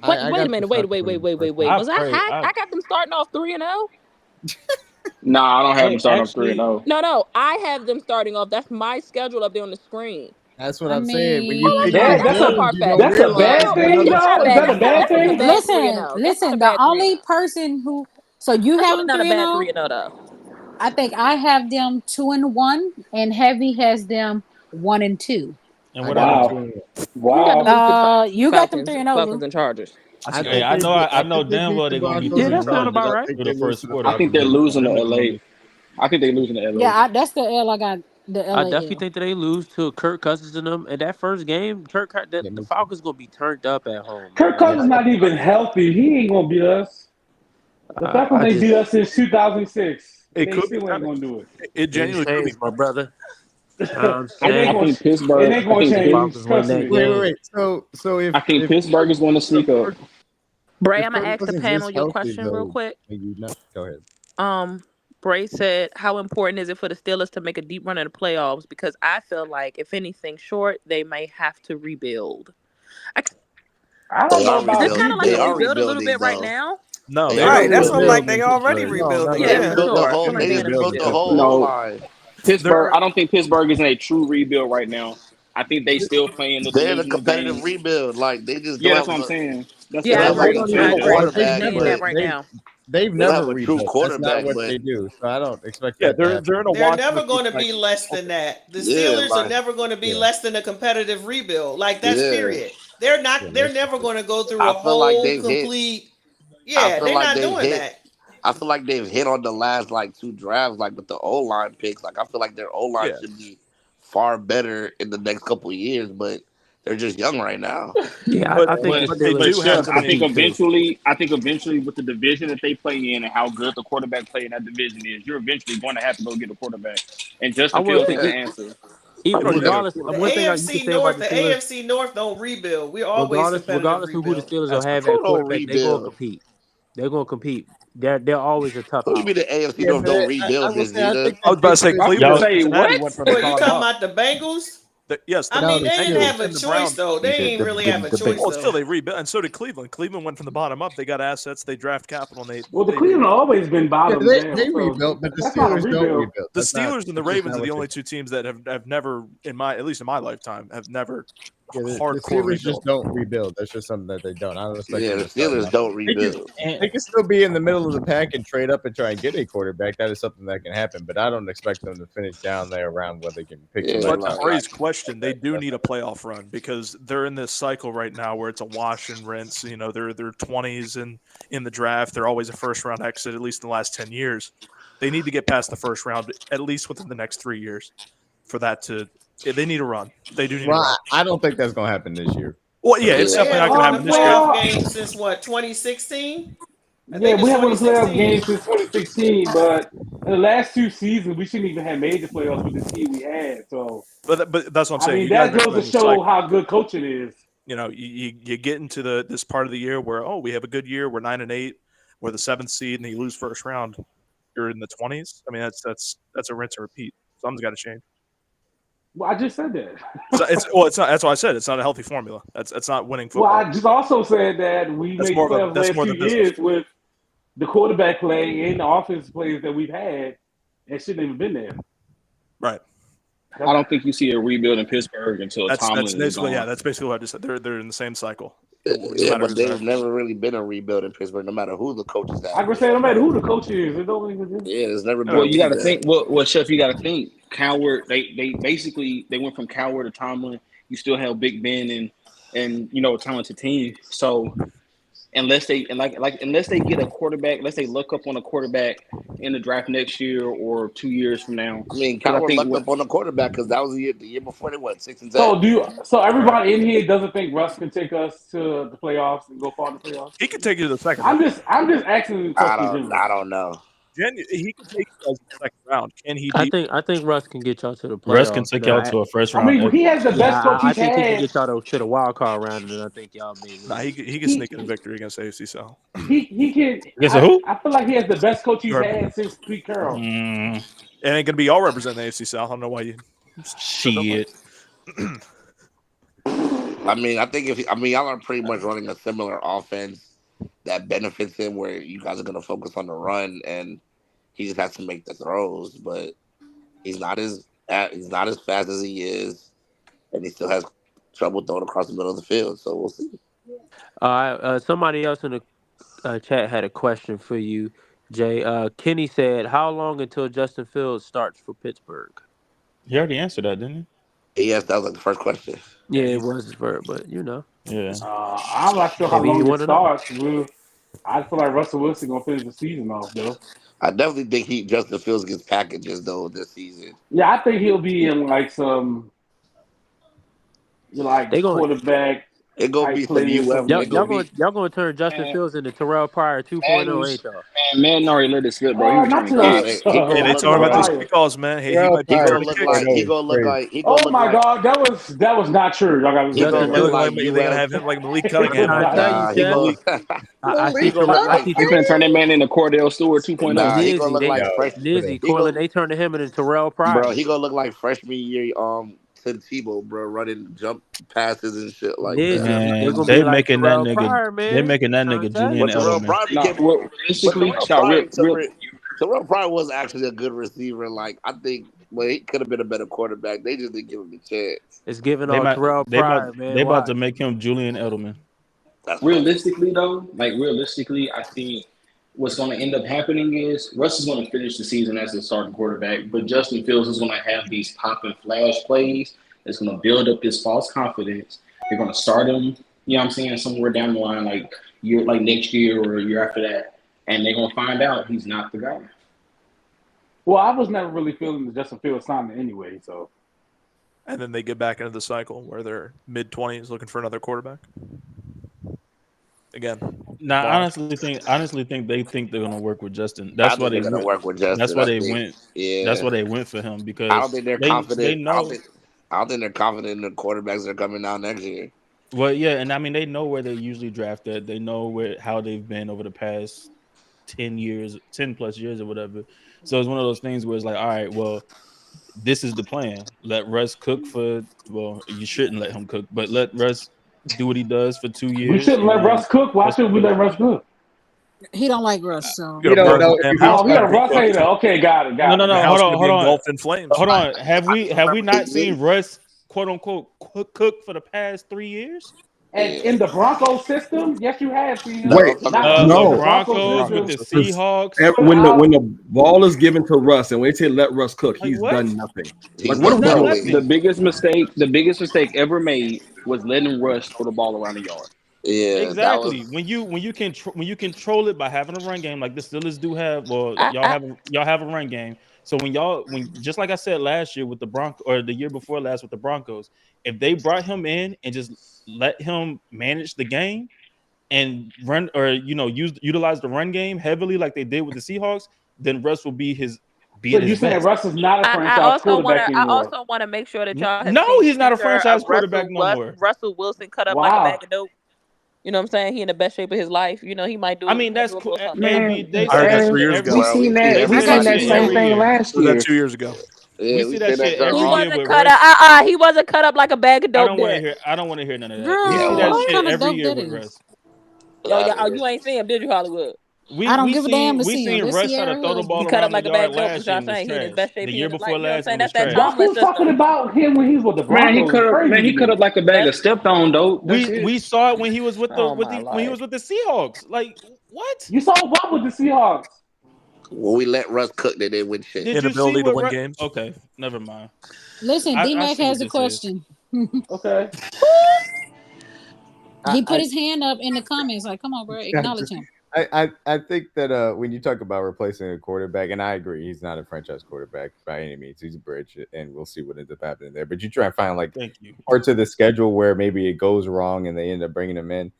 Speaker 3: Wait a minute. Wait. Was I hacked? I got them starting off 3-0.
Speaker 15: Nah, I don't have them starting off 3-0.
Speaker 3: No. I have them starting off. That's my schedule up there on the screen.
Speaker 9: That's what
Speaker 2: I
Speaker 9: I'm saying. When you
Speaker 2: mean,
Speaker 9: pick
Speaker 1: That,
Speaker 9: the
Speaker 1: that's
Speaker 9: games,
Speaker 1: a
Speaker 9: you don't
Speaker 1: that's a
Speaker 9: realize
Speaker 1: bad
Speaker 9: that
Speaker 1: thing,
Speaker 9: other
Speaker 1: y'all. Is that a bad thing?
Speaker 2: Listen. The only person who, so you have them
Speaker 3: Not a
Speaker 2: 3-0.
Speaker 3: bad 3-0 though.
Speaker 2: I think I have them 2-1, and Heavy has them 1-2.
Speaker 4: And
Speaker 9: I
Speaker 4: what
Speaker 9: got
Speaker 4: I
Speaker 9: them
Speaker 4: got?
Speaker 9: 2 and 1.
Speaker 1: Wow.
Speaker 2: You got them 3-0.
Speaker 3: Falcons and Chargers.
Speaker 4: Hey, I know damn well they're gonna be 3-1 for the first quarter.
Speaker 15: I think they're losing to LA. I think they're losing to LA.
Speaker 2: Yeah, that's the L I got. The LA
Speaker 20: I definitely think that they lose to Kirk Cousins and them. And that first game, the Falcons gonna be turned up at home.
Speaker 1: Kirk Cousins not even healthy. He ain't gonna beat us. The Falcons ain't beat us since 2006.
Speaker 10: It
Speaker 1: They
Speaker 10: could
Speaker 1: still ain't gonna do it.
Speaker 10: It genuinely could be
Speaker 20: my brother.
Speaker 1: It ain't
Speaker 15: I think
Speaker 1: it
Speaker 15: Pittsburgh.
Speaker 1: ain't gonna change. Trust me.
Speaker 9: Wait. So if
Speaker 15: I think Pittsburgh is going to sneak up.
Speaker 3: Bray,
Speaker 9: if
Speaker 3: I'm gonna
Speaker 9: Kirk
Speaker 3: ask the
Speaker 9: Cousins
Speaker 3: panel
Speaker 9: is
Speaker 3: your
Speaker 9: healthy,
Speaker 3: question real
Speaker 9: though,
Speaker 3: quick.
Speaker 9: go ahead.
Speaker 3: Bray said, "How important is it for the Steelers to make a deep run in the playoffs? Because I feel like if anything short, they may have to rebuild."
Speaker 1: I don't know about
Speaker 3: Is it kind of like
Speaker 8: They
Speaker 3: a
Speaker 8: are
Speaker 3: rebuild a little
Speaker 8: rebuilding,
Speaker 3: bit right
Speaker 8: though.
Speaker 3: now?
Speaker 10: No,
Speaker 8: They
Speaker 10: they
Speaker 8: already
Speaker 7: Right. That's what I'm
Speaker 8: rebuilt.
Speaker 7: like. They already rebuilding.
Speaker 8: They
Speaker 7: Yeah.
Speaker 8: rebuilt the
Speaker 3: sure.
Speaker 8: whole.
Speaker 3: Come
Speaker 8: They
Speaker 3: like
Speaker 8: just
Speaker 3: they
Speaker 8: rebuilt the whole O
Speaker 17: No,
Speaker 8: line.
Speaker 17: Pittsburgh. I don't think Pittsburgh is in a true rebuild right now. I think they still playing the
Speaker 8: They're in a
Speaker 17: delusional
Speaker 8: competitive
Speaker 17: games.
Speaker 8: rebuild. Like they just
Speaker 17: Yeah,
Speaker 8: don't
Speaker 17: that's
Speaker 8: have
Speaker 17: what I'm
Speaker 8: a.
Speaker 17: saying. That's
Speaker 8: They
Speaker 3: Yeah,
Speaker 8: don't
Speaker 3: I
Speaker 8: have
Speaker 3: agree.
Speaker 8: like a
Speaker 3: I
Speaker 8: true
Speaker 3: agree.
Speaker 9: They've
Speaker 3: They're
Speaker 8: quarterback,
Speaker 3: saying that
Speaker 9: never
Speaker 8: but
Speaker 3: right now.
Speaker 9: they've
Speaker 8: they don't have
Speaker 9: never
Speaker 8: a true
Speaker 9: rebuilt. That's not
Speaker 8: quarterback.
Speaker 9: what
Speaker 8: But
Speaker 9: they do. So I don't expect
Speaker 10: Yeah,
Speaker 9: that to happen.
Speaker 10: they're in a
Speaker 7: They're
Speaker 10: watch and
Speaker 7: never going to
Speaker 10: repeat
Speaker 7: be
Speaker 10: cycle.
Speaker 7: less than that. The
Speaker 8: yeah,
Speaker 7: Steelers are
Speaker 8: like
Speaker 7: never going to be
Speaker 9: Yeah.
Speaker 7: less than a competitive rebuild. Like that's
Speaker 8: yeah.
Speaker 7: period. They're not.
Speaker 9: Yeah,
Speaker 7: They're
Speaker 9: that's
Speaker 7: never going to go through
Speaker 8: I
Speaker 7: a
Speaker 8: feel like
Speaker 7: whole
Speaker 8: they've hit.
Speaker 7: complete.
Speaker 8: I
Speaker 7: Yeah,
Speaker 8: feel
Speaker 7: they're
Speaker 8: like
Speaker 7: not
Speaker 8: they've
Speaker 7: doing
Speaker 8: hit.
Speaker 7: that.
Speaker 8: I feel like they've hit on the last like 2 drafts, like with the O line picks. Like I feel like their O line
Speaker 10: Yeah.
Speaker 8: should be far better in the next couple of years, but they're just young right now.
Speaker 21: Yeah,
Speaker 10: But
Speaker 21: I think the
Speaker 10: but they do
Speaker 21: Steelers
Speaker 10: have
Speaker 17: Chef,
Speaker 10: to
Speaker 17: I
Speaker 10: make.
Speaker 17: think
Speaker 21: compete too.
Speaker 17: eventually with the division that they play in and how good the quarterback play in that division is, you're eventually going to have to go get a quarterback. And
Speaker 21: I
Speaker 17: Justin
Speaker 21: will
Speaker 17: Fields
Speaker 21: say,
Speaker 17: is the answer.
Speaker 10: You don't need
Speaker 21: regardless,
Speaker 10: to.
Speaker 7: The
Speaker 21: one thing you can
Speaker 7: AFC
Speaker 21: say about
Speaker 7: North.
Speaker 21: the
Speaker 7: The
Speaker 21: Steelers,
Speaker 7: AFC North don't rebuild. We're always competitive
Speaker 21: regardless of who the
Speaker 7: rebuild.
Speaker 21: Steelers will
Speaker 10: That's for
Speaker 21: have
Speaker 10: sure.
Speaker 21: at
Speaker 8: Who don't
Speaker 21: quarterback, they're gonna
Speaker 8: rebuild?
Speaker 21: compete. They're gonna compete. They're always a tough
Speaker 8: What do you
Speaker 21: out.
Speaker 8: mean the AFC
Speaker 9: Yeah,
Speaker 8: North
Speaker 9: but
Speaker 8: don't
Speaker 9: I
Speaker 8: rebuild,
Speaker 9: will
Speaker 8: Miss
Speaker 9: say I
Speaker 8: Nita?
Speaker 9: think
Speaker 10: I was about to say
Speaker 17: I was
Speaker 10: Cleveland
Speaker 17: gonna
Speaker 10: and
Speaker 17: say
Speaker 10: Cincinnati
Speaker 17: what?
Speaker 10: went from the
Speaker 7: Well, you
Speaker 10: bottom
Speaker 7: talking
Speaker 10: up.
Speaker 7: about the Bengals?
Speaker 10: Yes,
Speaker 7: I
Speaker 10: the
Speaker 7: mean, they didn't
Speaker 10: Bengals
Speaker 7: have a
Speaker 10: and the
Speaker 7: choice
Speaker 10: Browns.
Speaker 7: though. They didn't really have a choice
Speaker 10: Well,
Speaker 7: though.
Speaker 10: still they rebuilt, and so did Cleveland. Cleveland went from the bottom up. They got assets. They draft capital, and
Speaker 1: Well, the
Speaker 10: they
Speaker 1: Cleveland
Speaker 10: rebuilt.
Speaker 1: always been
Speaker 9: yeah,
Speaker 1: bottom
Speaker 9: they
Speaker 1: down, so
Speaker 9: rebuilt, but the
Speaker 1: that's not a
Speaker 9: Steelers don't
Speaker 1: rebuild.
Speaker 9: rebuild.
Speaker 10: The
Speaker 9: That's not.
Speaker 10: Steelers and the
Speaker 9: That's just
Speaker 10: Ravens
Speaker 9: not
Speaker 10: are the
Speaker 9: what
Speaker 10: only two teams that have never, at least in my lifetime, have never
Speaker 9: Yeah, the
Speaker 10: hardcore
Speaker 9: Steelers just
Speaker 10: rebuilt.
Speaker 9: don't rebuild. That's just something that they don't. I don't expect
Speaker 8: Yeah,
Speaker 9: them
Speaker 8: the
Speaker 9: to start
Speaker 8: Steelers
Speaker 9: now.
Speaker 8: don't
Speaker 9: They can,
Speaker 8: rebuild.
Speaker 9: they can still be in the middle of the pack and trade up and try and get a quarterback. That is something that can happen, but I don't expect them to finish down there around where they can pick
Speaker 8: Yeah,
Speaker 9: somebody.
Speaker 10: But to
Speaker 8: like
Speaker 10: Bray's question, they do need a playoff run because they're in this cycle right now where it's a wash and rinse. You know, they're 20s and in the draft. They're always a first round exit, at least in the last 10 years. They need to get past the first round at least within the next 3 years for that to. They need a run. They do need a
Speaker 9: Well,
Speaker 10: run.
Speaker 9: I don't think that's going to happen this year.
Speaker 10: Well, yeah, it's
Speaker 7: They
Speaker 10: definitely not
Speaker 7: haven't
Speaker 10: going to
Speaker 7: won a
Speaker 10: happen this year.
Speaker 7: playoff
Speaker 1: Well,
Speaker 7: game since what 2016. I
Speaker 1: yeah,
Speaker 7: think
Speaker 1: we
Speaker 7: it's
Speaker 1: haven't won a playoff
Speaker 7: 2016.
Speaker 1: game since 2016, but in the last 2 seasons, we shouldn't even have made the playoffs with the team we had. So,
Speaker 10: But that's what I'm
Speaker 1: I
Speaker 10: saying.
Speaker 1: mean,
Speaker 10: You guys
Speaker 1: that
Speaker 10: are
Speaker 1: goes to
Speaker 10: in the
Speaker 1: show
Speaker 10: cycle.
Speaker 1: how good coaching is.
Speaker 10: You know, you get into this part of the year where we have a good year. We're 9-8. We're the 7th seed, and you lose first round. You're in the 20s. I mean, that's a rinse and repeat. Something's got to change.
Speaker 1: Well, I just said that.
Speaker 10: So it's not. That's why I said it's not a healthy formula. It's not winning
Speaker 1: Well,
Speaker 10: football.
Speaker 1: I just also said that we
Speaker 10: That's
Speaker 1: made
Speaker 10: more
Speaker 1: playoffs
Speaker 10: than that's
Speaker 1: last
Speaker 10: more
Speaker 1: few
Speaker 10: than business.
Speaker 1: years with the quarterback play and the offensive players that we've had, and shouldn't even been there.
Speaker 10: Right.
Speaker 17: I don't think you see a rebuild in Pittsburgh until
Speaker 10: That's
Speaker 17: Tomlin is
Speaker 10: basically
Speaker 17: gone.
Speaker 10: that's basically what I just said. They're in the same cycle.
Speaker 8: Yeah,
Speaker 10: matter
Speaker 8: but
Speaker 10: who's
Speaker 8: they've
Speaker 10: there.
Speaker 8: never really been a rebuild in Pittsburgh, no matter who the coaches have.
Speaker 1: I can say no matter who the coach is, it don't even.
Speaker 8: Yeah, there's never been
Speaker 17: Well,
Speaker 8: a
Speaker 17: you got to
Speaker 8: rebuild.
Speaker 17: think. Well, Chef, you got to think. Coward. They basically they went from Coward to Tomlin. You still have Big Ben and a talented team. So unless they unless they get a quarterback, unless they look up on a quarterback in the draft next year or 2 years from now.
Speaker 8: I mean,
Speaker 17: 'Cause I
Speaker 8: Coward
Speaker 17: think
Speaker 8: lucked up on the quarterback because that was the year before they went 6-10.
Speaker 1: So everybody in here doesn't think Russ can take us to the playoffs and go far in the playoffs?
Speaker 10: He can take you to the second.
Speaker 1: I'm just asking the question.
Speaker 8: I don't know.
Speaker 10: He can take you guys to the second round. Can he?
Speaker 21: I think Russ can get y'all to the playoffs.
Speaker 4: Russ can take y'all to a first
Speaker 1: I
Speaker 4: round.
Speaker 1: mean, he has the best coach
Speaker 21: I
Speaker 1: he's
Speaker 21: think he can
Speaker 1: had.
Speaker 21: get y'all to the wild card round, and I think y'all may.
Speaker 10: Nah, he can sneak in a victory against AFC South.
Speaker 1: He can.
Speaker 4: Against who?
Speaker 1: I feel like he has the best coach he's
Speaker 10: Right.
Speaker 1: had since Pete Carroll.
Speaker 10: It ain't gonna be y'all representing the AFC South. I don't know why you.
Speaker 4: Shit.
Speaker 8: I mean, I think y'all are pretty much running a similar offense that benefits him, where you guys are gonna focus on the run and he just has to make the throws, but he's not as fast as he is, and he still has trouble throwing across the middle of the field. So we'll see.
Speaker 21: Somebody else in the chat had a question for you, Jay. Kenny said, "How long until Justin Fields starts for Pittsburgh?"
Speaker 4: He already answered that, didn't
Speaker 8: Yes, that was like the first question.
Speaker 21: Yeah, it was his first, but
Speaker 4: Yeah.
Speaker 1: I'm not sure how
Speaker 21: Maybe you
Speaker 1: long it
Speaker 21: wanna know?
Speaker 1: starts. I feel like Russell Wilson gonna finish the season off though.
Speaker 8: I definitely think Justin Fields gets packages though this season.
Speaker 1: Yeah, I think he'll be in like some quarterback.
Speaker 8: It gonna be some UF.
Speaker 21: Y'all gonna turn Justin Fields into Terrell Pryor 2.0, ain't y'all?
Speaker 17: Man already let it slip, bro. He was
Speaker 1: not
Speaker 17: trying to
Speaker 1: to
Speaker 17: catch.
Speaker 10: Hey, they talking about those kickoffs, man. Hey, he might be
Speaker 8: He gonna
Speaker 10: returning
Speaker 8: look
Speaker 10: kicks.
Speaker 8: like he gonna look like
Speaker 1: Oh my God, that was not true. Y'all got
Speaker 8: He gonna look like
Speaker 10: they're gonna have him like Malik Cunningham.
Speaker 21: I see.
Speaker 17: They finna turn that man into Cordell Stewart 2.0.
Speaker 8: Nah, he gonna look like
Speaker 21: Corlin, they turned him into Terrell Pryor.
Speaker 8: Bro, he gonna look like freshman year Tim Tebow, bro, running jump passes and shit like
Speaker 20: Yeah,
Speaker 8: that.
Speaker 20: they're gonna
Speaker 4: They
Speaker 20: be like
Speaker 4: making that
Speaker 20: Terrell
Speaker 4: nigga.
Speaker 20: Pryor,
Speaker 4: They
Speaker 20: man.
Speaker 4: making that
Speaker 20: Trying
Speaker 4: nigga
Speaker 20: to tell
Speaker 4: Julian
Speaker 8: But
Speaker 20: you.
Speaker 8: Terrell
Speaker 4: Edelman.
Speaker 8: Pryor
Speaker 17: No,
Speaker 8: became
Speaker 17: well,
Speaker 8: but
Speaker 17: realistically,
Speaker 8: Terrell Pryor was actually a good receiver. Like I think, well, he could have been a better quarterback. They just didn't give him the chance.
Speaker 20: It's giving
Speaker 4: They
Speaker 20: all
Speaker 4: might.
Speaker 20: Terrell
Speaker 4: They about.
Speaker 20: Pryor, man.
Speaker 4: They about to
Speaker 20: Watch.
Speaker 4: make him Julian Edelman.
Speaker 8: That's
Speaker 17: realistically though, I think what's going to end up happening is Russ is going to finish the season as the starting quarterback, but Justin Fields is going to have these pop and flash plays. It's going to build up this false confidence. They're going to start him, you know what I'm saying, somewhere down the line, like next year or a year after that, and they're going to find out he's not the guy.
Speaker 1: Well, I was never really feeling the Justin Fields signing anyway, so.
Speaker 10: And then they get back into the cycle where they're mid-20s looking for another quarterback. Again,
Speaker 4: Now,
Speaker 10: why?
Speaker 4: honestly think they think they're gonna work with Justin.
Speaker 8: I think they're gonna work with Justin.
Speaker 4: That's why
Speaker 8: I
Speaker 4: they
Speaker 8: think,
Speaker 4: went.
Speaker 8: yeah.
Speaker 4: That's why they went for him
Speaker 8: I
Speaker 4: because
Speaker 8: don't think they're
Speaker 4: they
Speaker 8: confident.
Speaker 4: know.
Speaker 8: I don't think they're confident in the quarterbacks that are coming out next year.
Speaker 4: Well, yeah, and I mean they know where they usually draft at. They know how they've been over the past 10 plus years or whatever. So it's one of those things where it's like, all right, well, this is the plan. Let Russ cook you shouldn't let him cook, but let Russ do what he does for 2 years.
Speaker 1: We shouldn't let Russ cook. Why should we let Russ cook?
Speaker 2: He don't like Russ, so
Speaker 10: You don't know.
Speaker 1: Oh, we got a Russ hater. Okay, got it.
Speaker 4: No. Hold on.
Speaker 10: Engulfed in flames.
Speaker 4: Hold on. Have we not seen Russ quote unquote cook for the past 3 years?
Speaker 1: And in the Broncos system, yes, you have seen him.
Speaker 6: Wait, no.
Speaker 4: The Broncos with the Seahawks.
Speaker 6: When the ball is given to Russ and when they say let Russ cook, he's done nothing. Like what are we doing?
Speaker 17: The biggest mistake ever made was letting Russ throw the ball around the yard.
Speaker 8: Yeah,
Speaker 4: exactly. When you control it by having a run game like the Steelers do have, y'all have a run game. So when just like I said last year with the Broncos or the year before last with the Broncos, if they brought him in and just let him manage the game and run or utilize the run game heavily like they did with the Seahawks, then Russ will be his.
Speaker 1: So you saying Russ is not a franchise quarterback anymore?
Speaker 3: I also want to make sure that y'all have
Speaker 4: No,
Speaker 3: seen
Speaker 4: he's not a
Speaker 3: picture
Speaker 4: franchise
Speaker 3: of
Speaker 4: quarterback no more.
Speaker 3: Russell Wilson cut up like a bag of dope. You know what I'm saying? He in the best shape of his life. You know, he might do.
Speaker 4: I mean, that's cool.
Speaker 3: Man,
Speaker 10: I heard that 3 years ago.
Speaker 15: We seen that same thing last
Speaker 10: Heard
Speaker 15: year.
Speaker 10: that 2 years ago.
Speaker 8: Yeah,
Speaker 4: we see that shit every
Speaker 3: he
Speaker 4: year
Speaker 3: wasn't
Speaker 4: with
Speaker 3: cut
Speaker 4: Russ.
Speaker 3: up. He wasn't cut up like a bag of dope.
Speaker 4: I don't want to hear none of that.
Speaker 2: Girl,
Speaker 4: we see that
Speaker 2: what
Speaker 4: shit
Speaker 2: kind of
Speaker 4: every
Speaker 2: dope
Speaker 4: year
Speaker 2: that
Speaker 4: with
Speaker 2: is?
Speaker 4: Russ.
Speaker 3: You ain't seen him, did you, Hollywood?
Speaker 2: I don't give a damn to
Speaker 4: we
Speaker 2: see him.
Speaker 4: seen
Speaker 2: This
Speaker 4: Russ try
Speaker 2: Sierra
Speaker 4: to throw the
Speaker 2: Hills.
Speaker 4: ball
Speaker 3: He cut
Speaker 4: around
Speaker 3: up like
Speaker 4: the
Speaker 3: a bag
Speaker 4: yard
Speaker 3: of dope.
Speaker 4: last
Speaker 3: Y'all
Speaker 4: year and was
Speaker 3: saying he in his
Speaker 4: trash.
Speaker 3: best shape.
Speaker 4: The
Speaker 3: He
Speaker 4: year
Speaker 3: in his
Speaker 4: before
Speaker 3: life. You know what I'm
Speaker 4: last
Speaker 3: saying?
Speaker 4: one was
Speaker 3: That's that
Speaker 4: trash.
Speaker 1: Who's
Speaker 3: Tomlin
Speaker 1: talking
Speaker 3: system.
Speaker 1: about him when he was with the Broncos?
Speaker 17: Man, he cut up like a bag of stepped on dope.
Speaker 4: We saw it when he was with the
Speaker 3: Oh,
Speaker 4: when he was with the Seahawks. Like what?
Speaker 1: You saw what with the Seahawks?
Speaker 8: When we let Russ cook, they didn't win shit.
Speaker 4: Did you see
Speaker 10: Inability to
Speaker 4: what
Speaker 10: win
Speaker 4: Russ?
Speaker 10: games.
Speaker 4: Okay, never mind.
Speaker 2: Listen,
Speaker 4: I
Speaker 2: D-Mac
Speaker 4: see what
Speaker 2: has a
Speaker 4: this is.
Speaker 2: question.
Speaker 1: Okay.
Speaker 2: He put his hand up in the comments like, come on, bro, acknowledge him.
Speaker 9: I think that when you talk about replacing a quarterback, and I agree, he's not a franchise quarterback by any means. He's a bridge, and we'll see what ends up happening there. But you try and find like parts of the schedule where maybe it goes wrong and they end up bringing him in.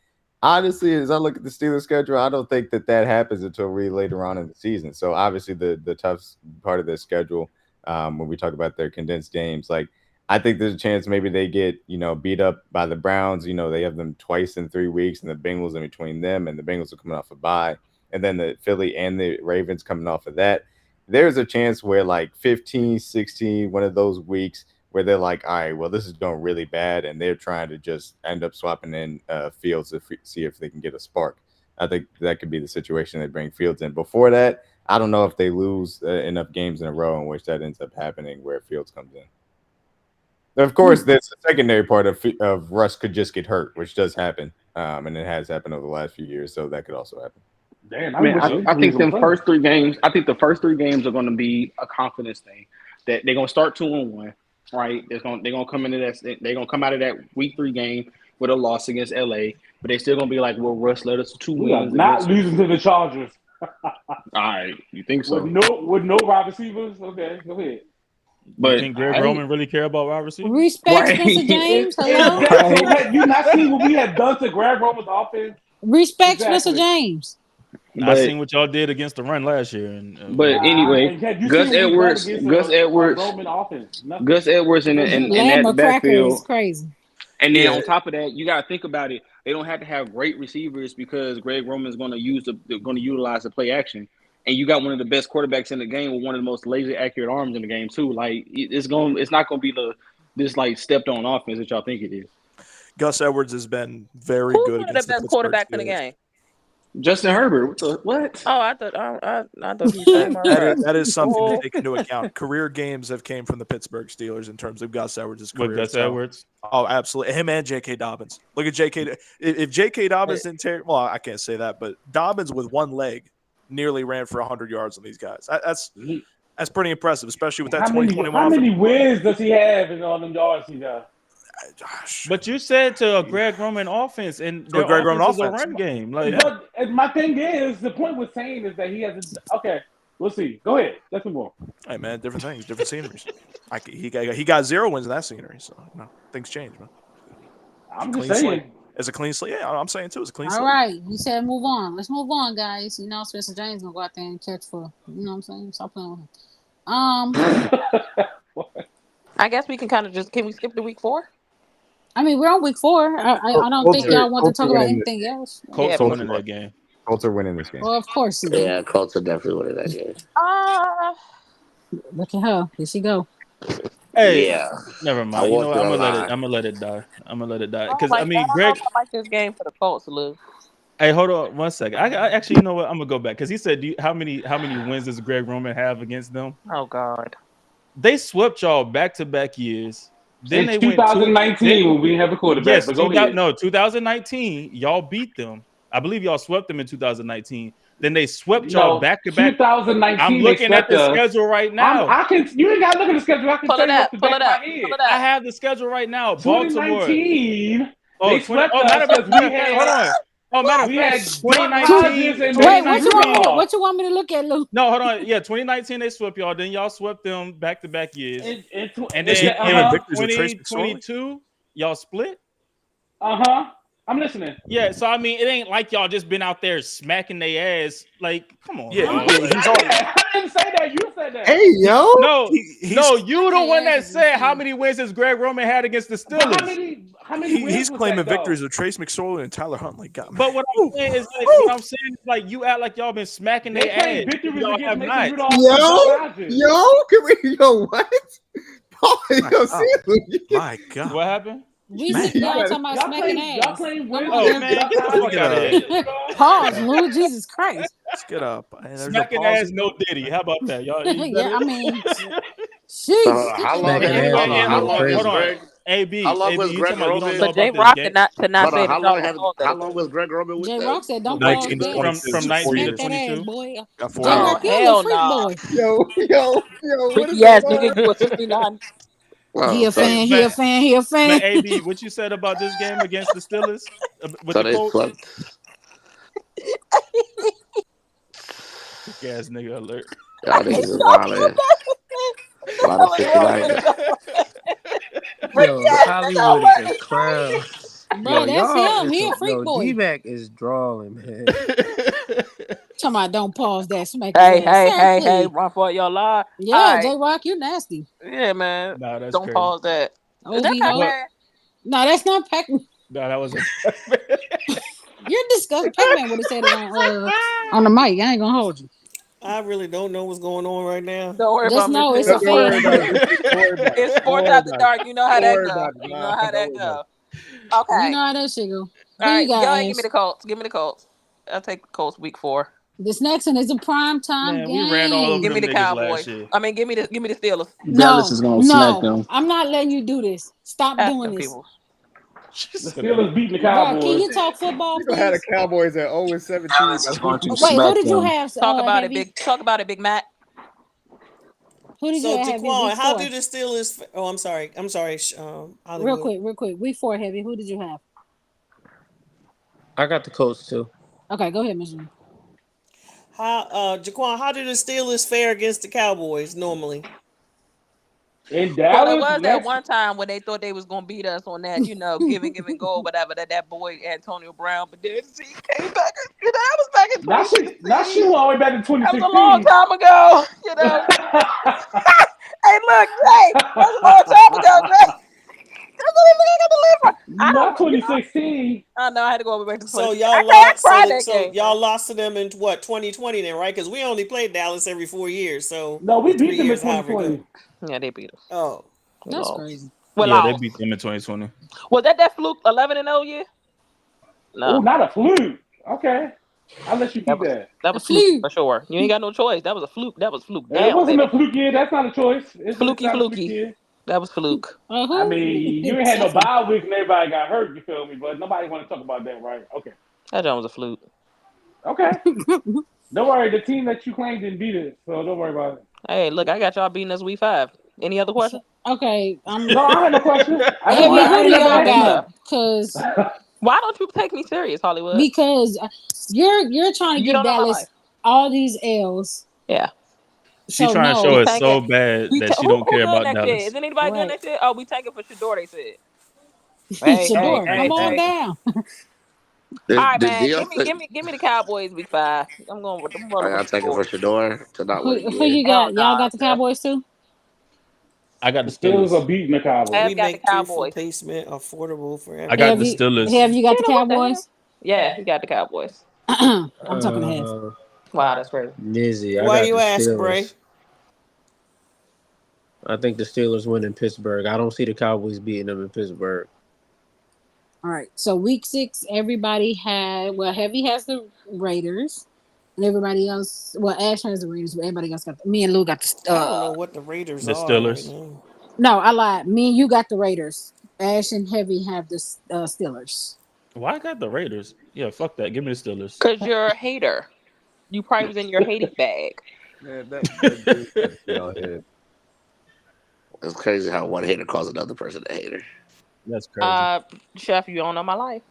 Speaker 9: Honestly, as I look at the Steelers schedule, I don't think that happens until really later on in the season. So obviously the tough part of their schedule, when we talk about their condensed games, like I think there's a chance maybe they get, beat up by the Browns. They have them twice in 3 weeks and the Bengals in between them, and the Bengals are coming off a bye. And then the Philly and the Ravens coming off of that. There's a chance where like 15, 16, one of those weeks where they're like, all right, well, this is going really bad. And they're trying to just end up swapping in Fields to see if they can get a spark. I think that could be the situation they bring Fields in. Before that, I don't know if they lose enough games in a row in which that ends up happening where Fields comes in. Of course, there's the secondary part of Russ could just get hurt, which does happen, and it has happened over the last few years, so that could also happen.
Speaker 1: Damn,
Speaker 17: I think the first 3 games. I think the first 3 games are going to be a confidence thing. That they're going to start 2-1, right? They're going to come into that. They're going to come out of that week 3 game with a loss against LA, but they're still going to be like, "Well, Russ led us to 2
Speaker 1: We are
Speaker 17: wins."
Speaker 1: not losing to the Chargers.
Speaker 17: All right, you think so?
Speaker 1: With no wide receivers. Okay, go ahead.
Speaker 4: But you think Greg Roman really care about wide receivers?
Speaker 2: Respect Spencer James. Hello.
Speaker 1: So you not see what we have done to Greg Roman's offense?
Speaker 2: Respect Spencer James.
Speaker 4: I seen what y'all did against the run last year,
Speaker 17: but anyway, Gus Edwards in that backfield
Speaker 2: is crazy.
Speaker 17: And then on top of that, you got to think about it. They don't have to have great receivers because Greg Roman's going to utilize the play action. And you got one of the best quarterbacks in the game with one of the most laser accurate arms in the game too. Like it's not going to be this like stepped on offense that y'all think it is?
Speaker 10: Gus Edwards has been very
Speaker 3: Who's
Speaker 10: good
Speaker 3: one of
Speaker 10: against
Speaker 3: the
Speaker 10: the
Speaker 3: best
Speaker 10: Pittsburgh
Speaker 3: quarterbacks in the
Speaker 10: Steelers.
Speaker 3: game?
Speaker 17: Justin Herbert. What?
Speaker 3: Oh, I thought you said
Speaker 10: That is something to take into account. Career games have came from the Pittsburgh Steelers in terms of Gus Edwards' career.
Speaker 4: With Gus Edwards?
Speaker 10: Oh, absolutely. Him and J.K. Dobbins. Look at J.K. If J.K. Dobbins didn't tear, well, I can't say that, but Dobbins with one leg nearly ran for 100 yards on these guys. That's pretty impressive, especially with that 2021
Speaker 1: How many wins does he have in all them yards he got?
Speaker 4: But you said to a Greg Roman offense, and their
Speaker 10: Greg Roman
Speaker 4: offense is a
Speaker 10: offense.
Speaker 4: run game.
Speaker 1: But my thing is, the point with saying is that he has okay. We'll see. Go ahead. Let's move on.
Speaker 10: Hey man, different things, different sceneries. He got 0 wins in that scenery, so things change, man.
Speaker 1: I'm just saying.
Speaker 10: It's a clean slate. Yeah, I'm saying too. It's a clean slate.
Speaker 2: All right, you said move on. Let's move on, guys. You know, Spencer James gonna go out there and catch for. You know what I'm saying? Stop playing with him.
Speaker 3: I guess we can kind of can we skip to week 4?
Speaker 2: I mean, we're on week 4. I don't think y'all want to talk about anything else.
Speaker 4: Colts are winning that game.
Speaker 9: Colts are winning this game.
Speaker 2: Well, of course.
Speaker 8: Yeah, Colts are definitely winning that game.
Speaker 2: Look at her. Here she go.
Speaker 4: Hey,
Speaker 8: yeah.
Speaker 4: Never mind. You know what? I'm gonna let it die. Because
Speaker 3: Oh
Speaker 4: I mean,
Speaker 3: God,
Speaker 4: Greg.
Speaker 3: I like this game for the Colts, Lou.
Speaker 4: Hey, hold on 1 second. I actually, you know what? I'm gonna go back because he said, how many wins does Greg Roman have against them?
Speaker 3: Oh God.
Speaker 4: They swept y'all back-to-back years. Then
Speaker 1: in
Speaker 4: they
Speaker 1: 2019 when we didn't have a quarterback.
Speaker 4: Yes,
Speaker 1: but go ahead.
Speaker 4: 2019, y'all beat them. I believe y'all swept them in 2019. Then they swept y'all back-to-back.
Speaker 1: 2019.
Speaker 4: I'm looking at the schedule right now.
Speaker 1: You ain't got to look at the schedule. I can tell you off the back of my head.
Speaker 4: I have the schedule right now.
Speaker 1: 2019. They swept us because we had.
Speaker 4: Hold on. Oh, matter of fact, 2019.
Speaker 2: Wait, what you want me to look at, Lou?
Speaker 4: No, hold on. Yeah, 2019 they swept y'all. Then y'all swept them back-to-back years. And then 2022 y'all split.
Speaker 1: I'm listening.
Speaker 4: Yeah, so I mean, it ain't like y'all just been out there smacking their ass. Like, come on.
Speaker 1: Yeah, I didn't say that. You said that.
Speaker 9: Hey, yo.
Speaker 4: No, you the one that said how many wins has Greg Roman had against the Steelers?
Speaker 1: How many wins
Speaker 10: He's
Speaker 1: was
Speaker 10: claiming
Speaker 1: that, though?
Speaker 10: victories with Trace McSorley and Tyler Huntley.
Speaker 4: But what I'm saying is, like, you act like y'all been smacking their ass. Y'all have not.
Speaker 9: Yo, what?
Speaker 10: My God.
Speaker 4: What happened?
Speaker 2: We see y'all talking about smacking ass.
Speaker 1: Y'all claim wins.
Speaker 4: Oh, man, get the fuck out of here.
Speaker 2: Pause, Lou. Jesus Christ.
Speaker 10: Let's get up.
Speaker 4: Smacking ass, no Diddy. How about that, y'all?
Speaker 2: Yeah, I mean, sheesh.
Speaker 8: How long was Greg?
Speaker 4: AB,
Speaker 8: how long was
Speaker 4: you
Speaker 8: Greg
Speaker 4: talking about you don't
Speaker 8: Roman?
Speaker 4: know
Speaker 3: But J
Speaker 4: about
Speaker 3: Rock
Speaker 4: this
Speaker 3: did
Speaker 4: game?
Speaker 3: not say
Speaker 8: How long was Greg Roman with
Speaker 2: J
Speaker 8: that?
Speaker 2: Rock said, "Don't pause
Speaker 10: 19 to
Speaker 2: that."
Speaker 10: 22.
Speaker 4: From 19 to
Speaker 2: Smack that ass,
Speaker 4: 22.
Speaker 2: boy.
Speaker 10: Got
Speaker 2: J
Speaker 10: 4
Speaker 2: Rock, you a
Speaker 3: hell
Speaker 2: freak
Speaker 3: nah.
Speaker 2: boy.
Speaker 9: Yo, what
Speaker 3: Freaky
Speaker 9: is
Speaker 3: ass
Speaker 9: going
Speaker 3: nigga,
Speaker 9: on?
Speaker 3: you a 69.
Speaker 2: He a fan. He a fan. He a fan.
Speaker 4: But AB, what you said about this game against the Steelers? With
Speaker 8: So
Speaker 4: the
Speaker 8: they
Speaker 4: Colts?
Speaker 8: swept.
Speaker 4: Ass nigga alert.
Speaker 8: Y'all niggas is wildin'. A lot of 69.
Speaker 5: Yo, Hollywood is a clown.
Speaker 2: Bro, that's
Speaker 5: y'all
Speaker 2: him.
Speaker 5: is
Speaker 2: He a freak boy.
Speaker 5: D-Mac is drawing, man.
Speaker 2: Talking about don't pause that. Smack
Speaker 3: Hey,
Speaker 2: his ass. Sir,
Speaker 3: hey,
Speaker 2: please.
Speaker 3: run for your life.
Speaker 2: Yeah,
Speaker 3: Alright.
Speaker 2: J Rock, you nasty.
Speaker 3: Yeah, man.
Speaker 4: Nah, that's
Speaker 3: Don't
Speaker 4: crazy.
Speaker 3: pause that. Is that
Speaker 2: OVO?
Speaker 3: Pac-Man?
Speaker 2: No, that's not Pac-Man.
Speaker 4: No, that was
Speaker 2: You're disgusting. Pac-Man would have said it on the mic. I ain't gonna hold you.
Speaker 7: I really don't know what's going on right now.
Speaker 3: Don't worry
Speaker 2: Just
Speaker 3: about
Speaker 2: know
Speaker 3: me.
Speaker 2: it's a fan.
Speaker 3: It's sports after dark. You know how that go. You know how that go. Okay.
Speaker 2: You know how that shit go.
Speaker 3: All
Speaker 2: Who
Speaker 3: right,
Speaker 2: you got,
Speaker 3: go ahead, give
Speaker 2: Ace?
Speaker 3: me the Colts. Give me the Colts. I'll take the Colts week 4.
Speaker 2: This next one is a prime time
Speaker 4: Man,
Speaker 2: game.
Speaker 4: we ran all over
Speaker 3: Give me
Speaker 4: them
Speaker 3: the
Speaker 4: niggas
Speaker 3: Cowboys.
Speaker 4: last year.
Speaker 3: I mean, give me the Steelers.
Speaker 1: Dallas is gonna smack them.
Speaker 2: I'm not letting you do this. Stop
Speaker 3: Ask
Speaker 2: doing
Speaker 3: them
Speaker 2: this.
Speaker 3: people.
Speaker 1: The Steelers beating the
Speaker 2: Bro,
Speaker 1: Cowboys.
Speaker 2: can you talk football,
Speaker 9: You had the
Speaker 2: please?
Speaker 9: Cowboys at 0-17.
Speaker 15: Dallas is going to
Speaker 2: Wait,
Speaker 15: smack
Speaker 2: who did you
Speaker 15: them.
Speaker 2: have?
Speaker 3: Talk about
Speaker 2: Heavy?
Speaker 3: it, Big Mac.
Speaker 2: Who did
Speaker 7: So,
Speaker 2: you have?
Speaker 7: Jaquan, how do
Speaker 2: week
Speaker 7: the Steelers? Oh, I'm sorry. Hollywood.
Speaker 2: real quick. Week 4, Heavy. Who did you have?
Speaker 5: I got the Colts too.
Speaker 2: Okay, go ahead, Ms.
Speaker 7: Jaquan, how do the Steelers fare against the Cowboys normally?
Speaker 1: In
Speaker 3: Well,
Speaker 1: Dallas,
Speaker 3: it was that one time when they thought they was gonna beat us on that, give and go, whatever. That boy Antonio Brown, but then he came back. That was back in 2016.
Speaker 1: Not she went all the way back in 2016.
Speaker 3: That was a long time ago. Hey, look, Jay, that was a long time ago, Jay. That's what I got to live for.
Speaker 1: Not 2016.
Speaker 3: I know I had to go back to 2016.
Speaker 7: So y'all lost. Y'all lost to them in what 2020 then, right? Because we only played Dallas every 4 years. So
Speaker 1: no, we beat them in
Speaker 7: 3 years, however it
Speaker 1: 2020.
Speaker 7: goes.
Speaker 3: Yeah, they beat us.
Speaker 7: Oh,
Speaker 2: That's crazy.
Speaker 3: What
Speaker 4: Yeah, they
Speaker 3: lost?
Speaker 4: beat them in 2020.
Speaker 3: Was that fluke 11-0 year?
Speaker 1: Oh,
Speaker 3: No,
Speaker 1: not a fluke. Okay, I'll let you keep that.
Speaker 3: that
Speaker 2: A
Speaker 3: was fluky
Speaker 2: fluke.
Speaker 3: for sure. You ain't got no choice. That was a fluke. That was fluke
Speaker 1: It
Speaker 3: down,
Speaker 1: wasn't a
Speaker 3: baby.
Speaker 1: fluke year. That's not a choice. It's not a fluke
Speaker 3: Fluky.
Speaker 1: year.
Speaker 3: That was fluke.
Speaker 1: I mean, you ain't had no
Speaker 2: Exactly.
Speaker 1: bye week and everybody got hurt. You feel me? But nobody want to talk about that, right? Okay.
Speaker 3: That joint was a fluke.
Speaker 1: Okay. Don't worry. The team that you claimed didn't beat it, so don't worry about it.
Speaker 3: Hey, look, I got y'all beating us week 5. Any other questions?
Speaker 2: Okay,
Speaker 1: No, I had no question.
Speaker 2: Heavy, who
Speaker 1: I
Speaker 2: do
Speaker 1: ain't never
Speaker 2: y'all
Speaker 1: asked you
Speaker 2: got?
Speaker 1: that.
Speaker 2: Because
Speaker 3: Why don't you take me serious, Hollywood?
Speaker 2: you're trying to
Speaker 3: You
Speaker 2: give
Speaker 3: don't know my
Speaker 2: Dallas
Speaker 3: life.
Speaker 2: all these L's.
Speaker 3: Yeah.
Speaker 4: She
Speaker 2: So
Speaker 4: trying to
Speaker 2: no,
Speaker 4: show
Speaker 3: We
Speaker 4: it
Speaker 3: tanking.
Speaker 4: so bad that she don't
Speaker 3: Who
Speaker 4: care
Speaker 3: doing
Speaker 4: about
Speaker 3: that shit?
Speaker 4: Dallas.
Speaker 3: Is anybody doing
Speaker 2: right.
Speaker 3: that shit? Oh, we tanking for Shador, they said. Hey,
Speaker 2: Shador, come on
Speaker 3: hey.
Speaker 2: down.
Speaker 3: All right,
Speaker 8: Did
Speaker 3: man.
Speaker 8: y'all
Speaker 3: Give me the Cowboys week 5. I'm rolling with
Speaker 8: y'all taking
Speaker 3: Shador.
Speaker 8: for Shador to not win
Speaker 2: Who
Speaker 8: again?
Speaker 2: you
Speaker 3: Hell
Speaker 2: got? Y'all
Speaker 3: nah,
Speaker 2: got the Cowboys too?
Speaker 4: I got the
Speaker 1: The Steelers are
Speaker 4: Steelers.
Speaker 1: beating the Cowboys.
Speaker 3: Have
Speaker 7: We
Speaker 3: got the
Speaker 7: make tooth
Speaker 3: Cowboys.
Speaker 7: replacement affordable for
Speaker 4: I got
Speaker 2: Have
Speaker 4: the
Speaker 7: everyone.
Speaker 2: you
Speaker 4: Steelers.
Speaker 2: have you got the
Speaker 3: What the hell?
Speaker 2: Cowboys?
Speaker 3: Yeah, he got the Cowboys.
Speaker 2: I'm talking to Hev.
Speaker 3: Wow, that's crazy.
Speaker 5: Nizzy, I
Speaker 7: Why
Speaker 5: got
Speaker 7: you
Speaker 5: the
Speaker 7: ask, Bray?
Speaker 5: Steelers. I think the Steelers win in Pittsburgh. I don't see the Cowboys beating them in Pittsburgh.
Speaker 2: All right. So week 6, everybody had Heavy has the Raiders, and everybody else. Well, Ash has the Raiders, but everybody else got. Me and Lou got the.
Speaker 7: I don't know what the Raiders
Speaker 4: The
Speaker 7: are right
Speaker 4: Steelers.
Speaker 7: now.
Speaker 2: No, I lied. Me and you got the Raiders. Ash and Heavy have the Steelers.
Speaker 4: Why I got the Raiders? Yeah, fuck that. Give me the Steelers.
Speaker 3: Because you're a hater. You probably was in your hating bag.
Speaker 9: Man, that dude got y'all head.
Speaker 8: It's crazy how one hater calls another person a hater.
Speaker 4: That's crazy.
Speaker 3: Chef, you don't know my life.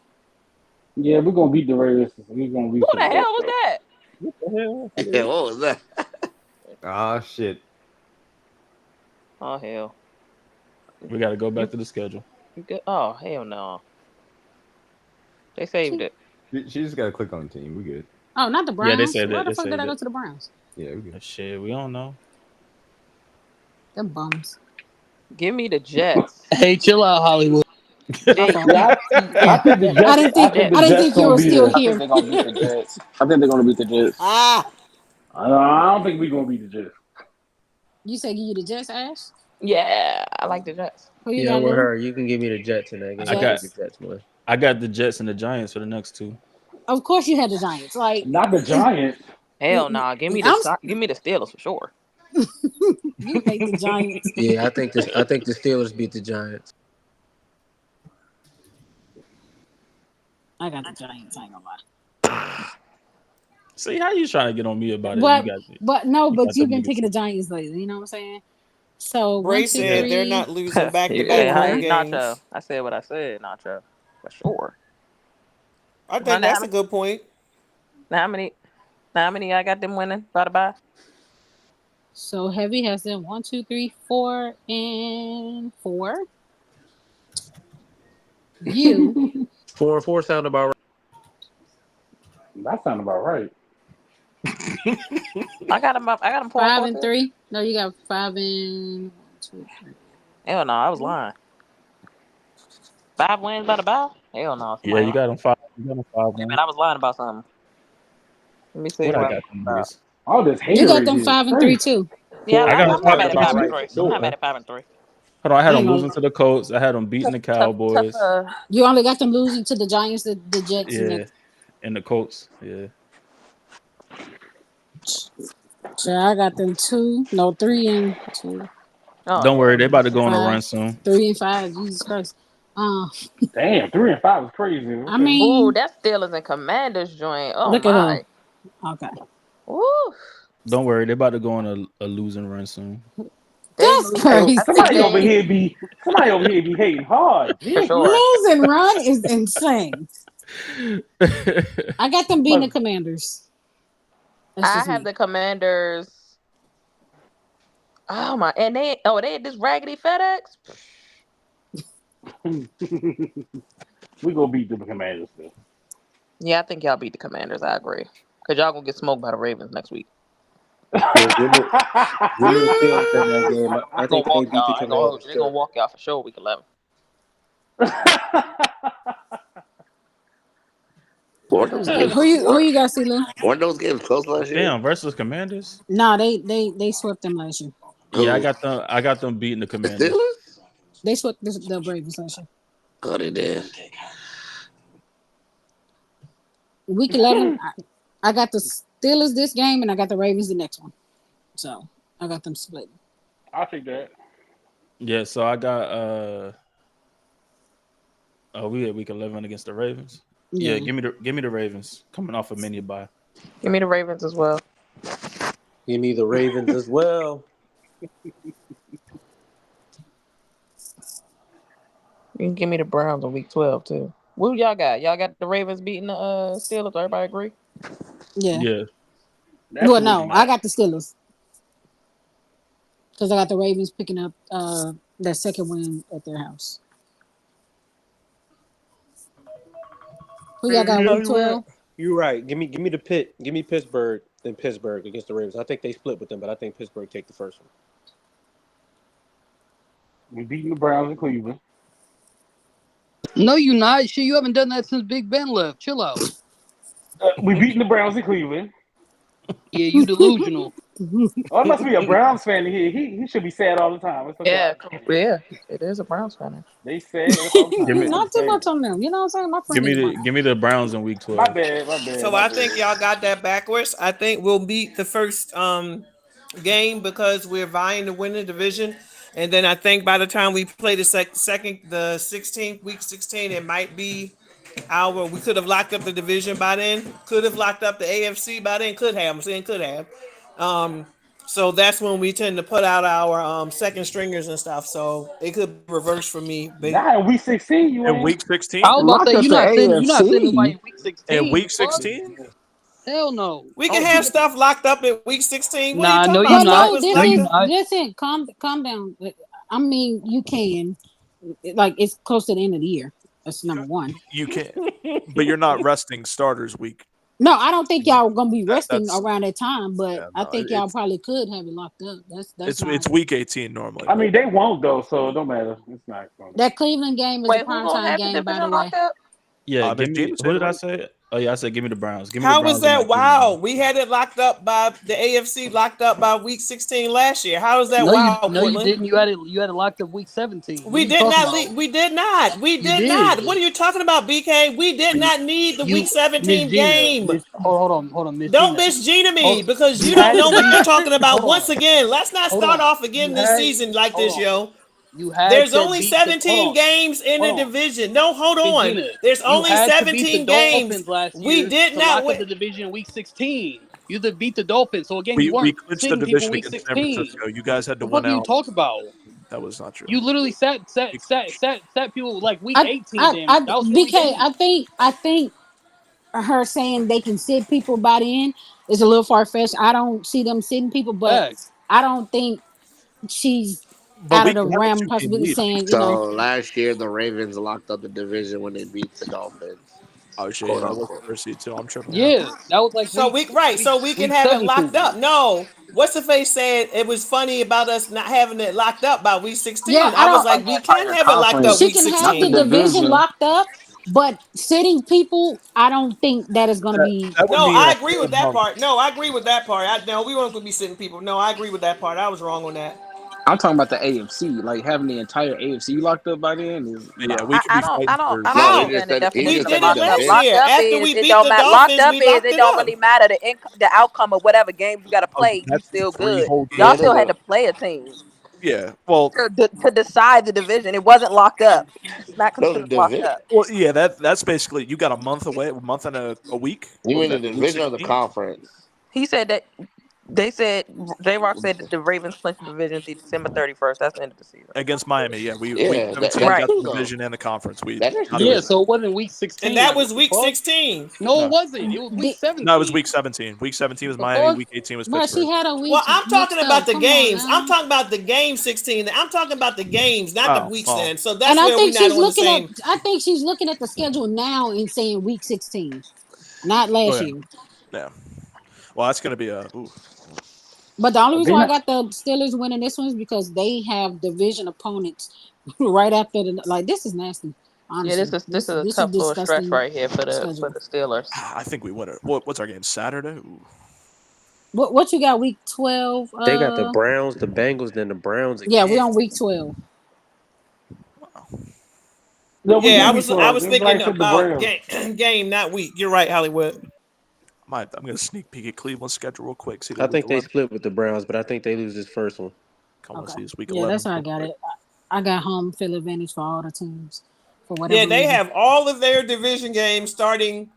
Speaker 1: Yeah, we're gonna beat the Raiders. We're gonna beat
Speaker 3: Who the
Speaker 1: the
Speaker 3: hell was that?
Speaker 4: What the hell?
Speaker 8: Yeah, what was that?
Speaker 9: Ah, shit.
Speaker 3: Oh, hell.
Speaker 4: We got to go back to the schedule.
Speaker 3: You good? Oh, hell no. They saved it.
Speaker 9: She just got to click on the team. We good.
Speaker 2: Oh, not the
Speaker 4: Yeah, they
Speaker 2: Browns.
Speaker 4: saved
Speaker 2: Why
Speaker 4: it.
Speaker 2: the
Speaker 4: They
Speaker 2: fuck did
Speaker 4: saved
Speaker 2: I go
Speaker 4: it.
Speaker 2: to the Browns?
Speaker 9: Yeah, we good.
Speaker 4: Shit, we don't know.
Speaker 2: Them bums.
Speaker 3: Give me the Jets.
Speaker 21: Hey, chill out, Hollywood.
Speaker 2: My fault.
Speaker 1: Yeah, I think the Jets.
Speaker 2: I didn't think
Speaker 1: the
Speaker 2: I didn't
Speaker 1: Jets
Speaker 2: think you
Speaker 1: gonna
Speaker 2: were
Speaker 1: beat
Speaker 2: still
Speaker 1: us.
Speaker 15: I think
Speaker 2: here.
Speaker 15: they're gonna beat the Jets. I think they're gonna beat the Jets.
Speaker 1: I don't think we're gonna beat the Jets.
Speaker 2: You said give you the Jets, Ash?
Speaker 3: Yeah, I like the Jets.
Speaker 2: Who you
Speaker 5: Yeah,
Speaker 2: got,
Speaker 5: with
Speaker 2: Lou?
Speaker 5: her, you can give me the Jets in that game.
Speaker 4: I got
Speaker 2: Jets.
Speaker 5: The Jets, man.
Speaker 4: I got the Jets and the Giants for the next 2.
Speaker 2: Of course you had the Giants. Like
Speaker 1: Not the Giants.
Speaker 3: Hell nah. Give me the Steelers for sure.
Speaker 2: You hate the Giants.
Speaker 5: Yeah, I think the Steelers beat the Giants.
Speaker 2: I got the Giants. I ain't gonna lie.
Speaker 4: See how you trying to get on me about it?
Speaker 2: But
Speaker 4: You got
Speaker 2: but
Speaker 4: them
Speaker 2: you've been
Speaker 4: niggas.
Speaker 2: picking the Giants lately. You know what I'm saying? So
Speaker 7: Bray
Speaker 2: 1, 2,
Speaker 7: said
Speaker 2: 3.
Speaker 7: they're not losing back-to-back
Speaker 3: Hey,
Speaker 7: home
Speaker 3: Nacho.
Speaker 7: games.
Speaker 3: I said what I said, Nacho. For sure.
Speaker 7: I think that's a good point.
Speaker 3: Now how many I got them winning by the bye?
Speaker 2: So Heavy has them 1, 2, 3, 4, and 4. You
Speaker 5: 4-4 sound about right.
Speaker 1: That sounds about right.
Speaker 3: I got them
Speaker 2: 5 and 3. No, you got 5 and 1, 2, 3.
Speaker 3: Hell no, I was lying. 5 wins by the bye? Hell no.
Speaker 4: Yeah, you got them 5. You got them 5.
Speaker 3: Hey, man, I was lying about something. Let me see
Speaker 4: What
Speaker 3: what
Speaker 4: I
Speaker 3: I
Speaker 4: got
Speaker 3: lied
Speaker 4: them
Speaker 3: about.
Speaker 4: niggas.
Speaker 1: All this
Speaker 2: You got
Speaker 1: haterade
Speaker 2: them
Speaker 1: is
Speaker 2: 5 and 3
Speaker 1: crazy.
Speaker 2: too.
Speaker 3: Yeah,
Speaker 4: I got
Speaker 3: I'm
Speaker 4: them
Speaker 3: not
Speaker 4: 5
Speaker 3: mad at 5 and 3.
Speaker 4: and 3.
Speaker 3: I'm not mad at 5 and 3.
Speaker 4: Hold on, I had
Speaker 2: I
Speaker 4: them
Speaker 2: ain't
Speaker 4: losing
Speaker 2: gonna-
Speaker 4: to the Colts. I had them beating the Cowboys.
Speaker 2: You only got them losing to the Giants, the Jets, and
Speaker 4: Yeah, and the Colts. Yeah.
Speaker 2: So I got them 3 and 2.
Speaker 3: Oh,
Speaker 4: Don't worry, they about to go on a
Speaker 2: 5,
Speaker 4: run soon.
Speaker 2: 3 and 5. Jesus Christ.
Speaker 1: Damn, 3 and 5 is crazy. Okay.
Speaker 2: I mean,
Speaker 3: ooh, that Steelers and Commanders joint. Oh
Speaker 2: look at
Speaker 3: my.
Speaker 2: her. Okay.
Speaker 3: Ooh.
Speaker 4: Don't worry, they about to go on a losing run soon.
Speaker 2: That's crazy.
Speaker 1: Somebody over here be hating hard.
Speaker 3: For
Speaker 1: Yeah.
Speaker 3: sure.
Speaker 2: Lose and run is insane. I got them beating the Commanders. That's
Speaker 3: I
Speaker 2: just
Speaker 3: have
Speaker 2: me.
Speaker 3: the Commanders. Oh my, and they had this raggedy FedEx.
Speaker 1: We gonna beat the Commanders though.
Speaker 3: Yeah, I think y'all beat the Commanders. I agree. Cause y'all gonna get smoked by the Ravens next week.
Speaker 5: Yeah, give me the Steelers in that game. I
Speaker 3: They gonna
Speaker 5: think they
Speaker 3: walk
Speaker 5: beat the
Speaker 3: y'all. I ain't gonna hold
Speaker 5: Commanders
Speaker 3: you. They gonna
Speaker 5: too.
Speaker 3: walk y'all for sure week 11.
Speaker 8: Weren't those games,
Speaker 2: Who you got, CeeLo?
Speaker 8: weren't those games close last year?
Speaker 4: Damn, versus Commanders.
Speaker 2: Nah, they swept them last year.
Speaker 4: Yeah,
Speaker 8: Who?
Speaker 4: I got them beating the
Speaker 8: The
Speaker 4: Commanders.
Speaker 8: Steelers?
Speaker 2: They swept the Ravens last year.
Speaker 8: Oh, they did.
Speaker 2: Week 11, I got the Steelers this game, and I got the Ravens the next one. So I got them split.
Speaker 1: I'll take that.
Speaker 4: Yeah, so I got we at week 11 against the Ravens. Yeah, give me the Ravens coming off a mini bye.
Speaker 3: Give me the Ravens as well.
Speaker 5: Give me the Ravens as well.
Speaker 3: You can give me the Browns on week 12 too. What y'all got? Y'all got the Ravens beating the Steelers. Everybody agree?
Speaker 2: Yeah.
Speaker 1: That's
Speaker 2: Well,
Speaker 1: a
Speaker 2: no,
Speaker 1: weak
Speaker 2: I got the Steelers because I got the Ravens picking up that second win at their house. Who y'all got week 12?
Speaker 5: You're right. Give me the Pitt. Give me Pittsburgh and Pittsburgh against the Ravens. I think they split with them, but I think Pittsburgh take the first one.
Speaker 1: We beating the Browns in Cleveland.
Speaker 21: No, you not. Shit, you haven't done that since Big Ben left. Chill out.
Speaker 1: We beating the Browns in Cleveland.
Speaker 21: Yeah, you delusional.
Speaker 1: Oh, it must be a Browns fan here. He should be sad all the time. It's okay.
Speaker 3: Yeah, it is a Browns fan.
Speaker 1: They sad all the time.
Speaker 2: Not too much on them. You know what I'm saying? My friend
Speaker 4: Give me the Browns in week 12.
Speaker 1: My bad.
Speaker 7: So I think y'all got that backwards. I think we'll beat the first game because we're vying to win the division, and then I think by the time we play the 16th week 16, it might be we could have locked up the division by then. Could have locked up the AFC by then. Could have. I'm saying could have. So that's when we tend to put out our second stringers and stuff. So it could reverse for me.
Speaker 1: Nah, in week 16, you
Speaker 10: In
Speaker 1: ain't.
Speaker 10: week 16?
Speaker 21: I was about to say you're not sending nobody in week 16.
Speaker 10: In week 16?
Speaker 21: Hell no.
Speaker 7: We can have stuff locked up in week 16. What
Speaker 21: Nah,
Speaker 7: are you
Speaker 21: no,
Speaker 7: talking
Speaker 21: you
Speaker 7: about?
Speaker 21: not.
Speaker 2: No,
Speaker 21: No, you not.
Speaker 2: listen, calm down. I mean, you can. Like, it's close to the end of the year. That's number one.
Speaker 10: You can, but you're not resting starters week.
Speaker 2: No, I don't think y'all gonna be resting
Speaker 10: That's-
Speaker 2: around that time, but I think y'all probably could have it locked up.
Speaker 10: It's week 18 normally.
Speaker 1: I mean, they won't though, so it don't matter. It's not going.
Speaker 2: That Cleveland game is a primetime game, by the way.
Speaker 4: Yeah,
Speaker 10: they
Speaker 4: give
Speaker 10: did
Speaker 4: me.
Speaker 10: say
Speaker 4: What did I
Speaker 10: right.
Speaker 4: say? Oh yeah, I said give me the Browns. Give me
Speaker 7: How
Speaker 4: the Browns
Speaker 7: was that?
Speaker 4: in week
Speaker 7: Wow, we had it locked up by the AFC locked up by week 16 last year. How is that?
Speaker 21: No,
Speaker 7: wow,
Speaker 21: you
Speaker 7: Portland?
Speaker 21: didn't. You had it locked up week 17.
Speaker 7: We did not. We did not. We did not. What are you talking about, BK? We did not need the week 17 game.
Speaker 21: Hold on, Miss
Speaker 7: Don't
Speaker 21: Gina.
Speaker 7: Miss Gina me because you
Speaker 21: You
Speaker 7: don't
Speaker 21: had
Speaker 7: know
Speaker 21: to
Speaker 7: what
Speaker 21: beat-
Speaker 7: you're talking about.
Speaker 21: Hold
Speaker 7: Once
Speaker 21: on.
Speaker 7: again, let's not
Speaker 21: Hold
Speaker 7: start
Speaker 21: on.
Speaker 7: off again
Speaker 21: You
Speaker 7: this
Speaker 21: had-
Speaker 7: season like
Speaker 21: hold
Speaker 7: this,
Speaker 21: on.
Speaker 7: yo.
Speaker 21: You had
Speaker 7: There's
Speaker 21: to
Speaker 7: only
Speaker 21: beat the-
Speaker 7: 17
Speaker 21: hold on.
Speaker 7: games in the
Speaker 21: Hold on.
Speaker 7: division. No, hold
Speaker 21: Big
Speaker 7: on.
Speaker 21: Gina,
Speaker 7: There's
Speaker 21: you
Speaker 7: only
Speaker 21: had to
Speaker 7: 17
Speaker 21: beat the
Speaker 7: games.
Speaker 21: Dolphins last
Speaker 7: We
Speaker 21: year
Speaker 7: did
Speaker 21: to
Speaker 7: not
Speaker 21: lock
Speaker 7: win.
Speaker 21: up the division in week 16. You did beat the Dolphins, so again, you
Speaker 10: We
Speaker 21: weren't
Speaker 10: clinched the
Speaker 21: sitting people
Speaker 10: division
Speaker 21: week
Speaker 10: against
Speaker 21: 16.
Speaker 10: San Francisco. You guys had to
Speaker 21: What
Speaker 10: win
Speaker 21: are you
Speaker 10: out.
Speaker 21: talking about?
Speaker 10: That was not true.
Speaker 21: You literally sat people like week 18. Damn, that was for week
Speaker 2: BK,
Speaker 21: 18.
Speaker 2: I think her saying they can sit people by the end is a little far fetched. I don't see them sitting people, but
Speaker 21: Facts.
Speaker 2: I don't think she's
Speaker 10: But
Speaker 2: out
Speaker 10: we
Speaker 2: of the
Speaker 10: can have a
Speaker 2: realm of
Speaker 10: 2-game
Speaker 2: possibility
Speaker 10: lead.
Speaker 2: saying,
Speaker 8: So last year the Ravens locked up the division when they beat the Dolphins.
Speaker 10: Oh shit,
Speaker 8: Quote
Speaker 10: yeah, that was
Speaker 8: unquote.
Speaker 10: the first seed too. I'm tripping.
Speaker 21: Yeah, that was like
Speaker 7: So we can have it
Speaker 21: 17.
Speaker 7: locked up. No, what's the face said it was funny about us not having it locked up by week 16.
Speaker 2: Yeah,
Speaker 7: I was like, we can have it locked up
Speaker 2: she
Speaker 7: week
Speaker 2: can
Speaker 7: 16.
Speaker 2: have the division locked up, but sitting people, I don't think that is going to be.
Speaker 10: That would
Speaker 7: No,
Speaker 10: mean
Speaker 7: I
Speaker 10: a
Speaker 7: agree
Speaker 10: whole
Speaker 7: with that
Speaker 10: month.
Speaker 7: part. No, I agree with that part. No, we weren't going to be sitting people. No, I agree with that part. I was wrong on that.
Speaker 17: I'm talking about the AFC, like having the entire AFC locked up by then is
Speaker 10: Yeah, we could be fighting for.
Speaker 7: How?
Speaker 8: He just said
Speaker 7: We
Speaker 8: he just
Speaker 7: did
Speaker 8: said
Speaker 7: it
Speaker 8: the
Speaker 7: last
Speaker 8: division.
Speaker 7: year. After we beat the
Speaker 3: Locked
Speaker 7: Dolphins,
Speaker 3: up
Speaker 7: we
Speaker 3: is
Speaker 7: locked
Speaker 3: it
Speaker 7: it
Speaker 3: don't
Speaker 7: up.
Speaker 3: really matter the outcome of whatever game you got to play. You
Speaker 10: That's
Speaker 3: still
Speaker 10: 3
Speaker 3: good.
Speaker 10: whole
Speaker 3: Y'all
Speaker 10: games.
Speaker 3: still had to play a team
Speaker 10: Yeah, well,
Speaker 3: to decide the division. It wasn't locked up. It's not
Speaker 8: No, the
Speaker 3: considered locked
Speaker 8: division.
Speaker 3: up.
Speaker 10: well, yeah. That's basically you got a month away, a month and a week.
Speaker 8: You
Speaker 10: What was
Speaker 8: mean the
Speaker 10: that? Week
Speaker 8: division or the
Speaker 10: 16?
Speaker 8: conference?
Speaker 3: He said that they said J-Rock said that the Ravens clinched the division to December 31st. That's the end of the season.
Speaker 10: Against Miami, yeah. Week
Speaker 8: Yeah,
Speaker 10: 17
Speaker 3: Right.
Speaker 10: got the division and the conference. We
Speaker 8: That is
Speaker 10: got
Speaker 8: true.
Speaker 21: Yeah,
Speaker 10: the-
Speaker 21: so it wasn't week 16.
Speaker 7: And that
Speaker 21: like,
Speaker 7: was
Speaker 21: what
Speaker 7: week
Speaker 21: the fuck?
Speaker 7: 16.
Speaker 21: No,
Speaker 10: No.
Speaker 21: it wasn't. It was week 17.
Speaker 10: No, it was week 17. Week 17 was
Speaker 21: The
Speaker 10: Miami.
Speaker 21: fuck?
Speaker 10: Week 18 was
Speaker 2: But
Speaker 10: Pittsburgh.
Speaker 2: she had a week.
Speaker 7: Well, I'm talking
Speaker 2: mixed
Speaker 7: about
Speaker 2: up.
Speaker 7: the
Speaker 2: Come
Speaker 7: games.
Speaker 2: on now.
Speaker 7: I'm talking about the game 16. I'm talking about the games, not the weeks then. So that's
Speaker 2: And I
Speaker 7: where we're
Speaker 2: think
Speaker 7: not
Speaker 2: she's
Speaker 7: on the
Speaker 2: looking
Speaker 7: same.
Speaker 2: at. I think she's looking at the schedule now and saying week 16, not last
Speaker 10: Oh, yeah.
Speaker 2: year.
Speaker 10: Yeah. Well, that's going to be a. Ooh.
Speaker 2: But the only reason
Speaker 1: They
Speaker 2: why I
Speaker 1: not-
Speaker 2: got the Steelers winning this one is because they have division opponents right after the. Like, this is nasty.
Speaker 3: Yeah,
Speaker 2: Honestly,
Speaker 3: this is a tough little stretch
Speaker 2: disgusting
Speaker 3: right here for the
Speaker 2: schedule.
Speaker 3: Steelers.
Speaker 10: I think we win it. What's our game? Saturday? Ooh.
Speaker 2: What you got? Week 12.
Speaker 5: They got the Browns, the Bengals, then the Browns again.
Speaker 2: Yeah, we on week 12.
Speaker 1: No, we
Speaker 7: Yeah,
Speaker 1: did
Speaker 7: I
Speaker 1: week
Speaker 7: was
Speaker 1: 12. It was
Speaker 7: thinking
Speaker 1: like the
Speaker 7: about
Speaker 1: Browns.
Speaker 7: game, not week. You're right, Hollywood.
Speaker 10: I'm gonna sneak peek at Cleveland's schedule real quick. See
Speaker 5: I think they split with the Browns, but I think they lose this first one.
Speaker 10: Come on, see this week
Speaker 2: Yeah,
Speaker 10: 11.
Speaker 2: that's how I got it. I got home field advantage for all the teams for whatever
Speaker 7: Yeah, they
Speaker 2: reason.
Speaker 7: have all of their division games starting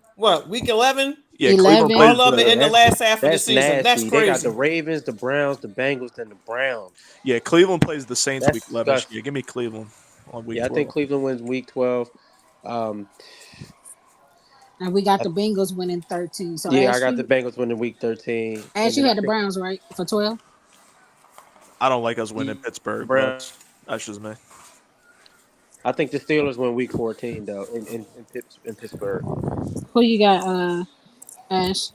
Speaker 7: week 11.
Speaker 10: Yeah, Cleveland
Speaker 7: All
Speaker 10: plays
Speaker 7: of it in the last half of the
Speaker 5: That's
Speaker 7: season. That's
Speaker 5: nasty. They got the
Speaker 7: crazy.
Speaker 5: Ravens, the Browns, the Bengals, then the Browns.
Speaker 10: Yeah, Cleveland plays the Saints
Speaker 5: That's
Speaker 10: week 11.
Speaker 5: disgusting.
Speaker 10: Yeah, give me Cleveland on week
Speaker 5: Yeah, I
Speaker 10: 12.
Speaker 5: think Cleveland wins week 12.
Speaker 2: And we got the Bengals winning 13. So
Speaker 5: Yeah, I
Speaker 2: Ash,
Speaker 5: got the Bengals winning week 13.
Speaker 2: Ash,
Speaker 5: And
Speaker 2: you
Speaker 5: then I
Speaker 2: had the
Speaker 5: think
Speaker 2: Browns right for 12.
Speaker 10: I don't like us winning Pittsburgh, but
Speaker 5: Browns.
Speaker 10: that's just me.
Speaker 5: I think the Steelers win week 14 though in Pittsburgh.
Speaker 2: Who you got, Ash?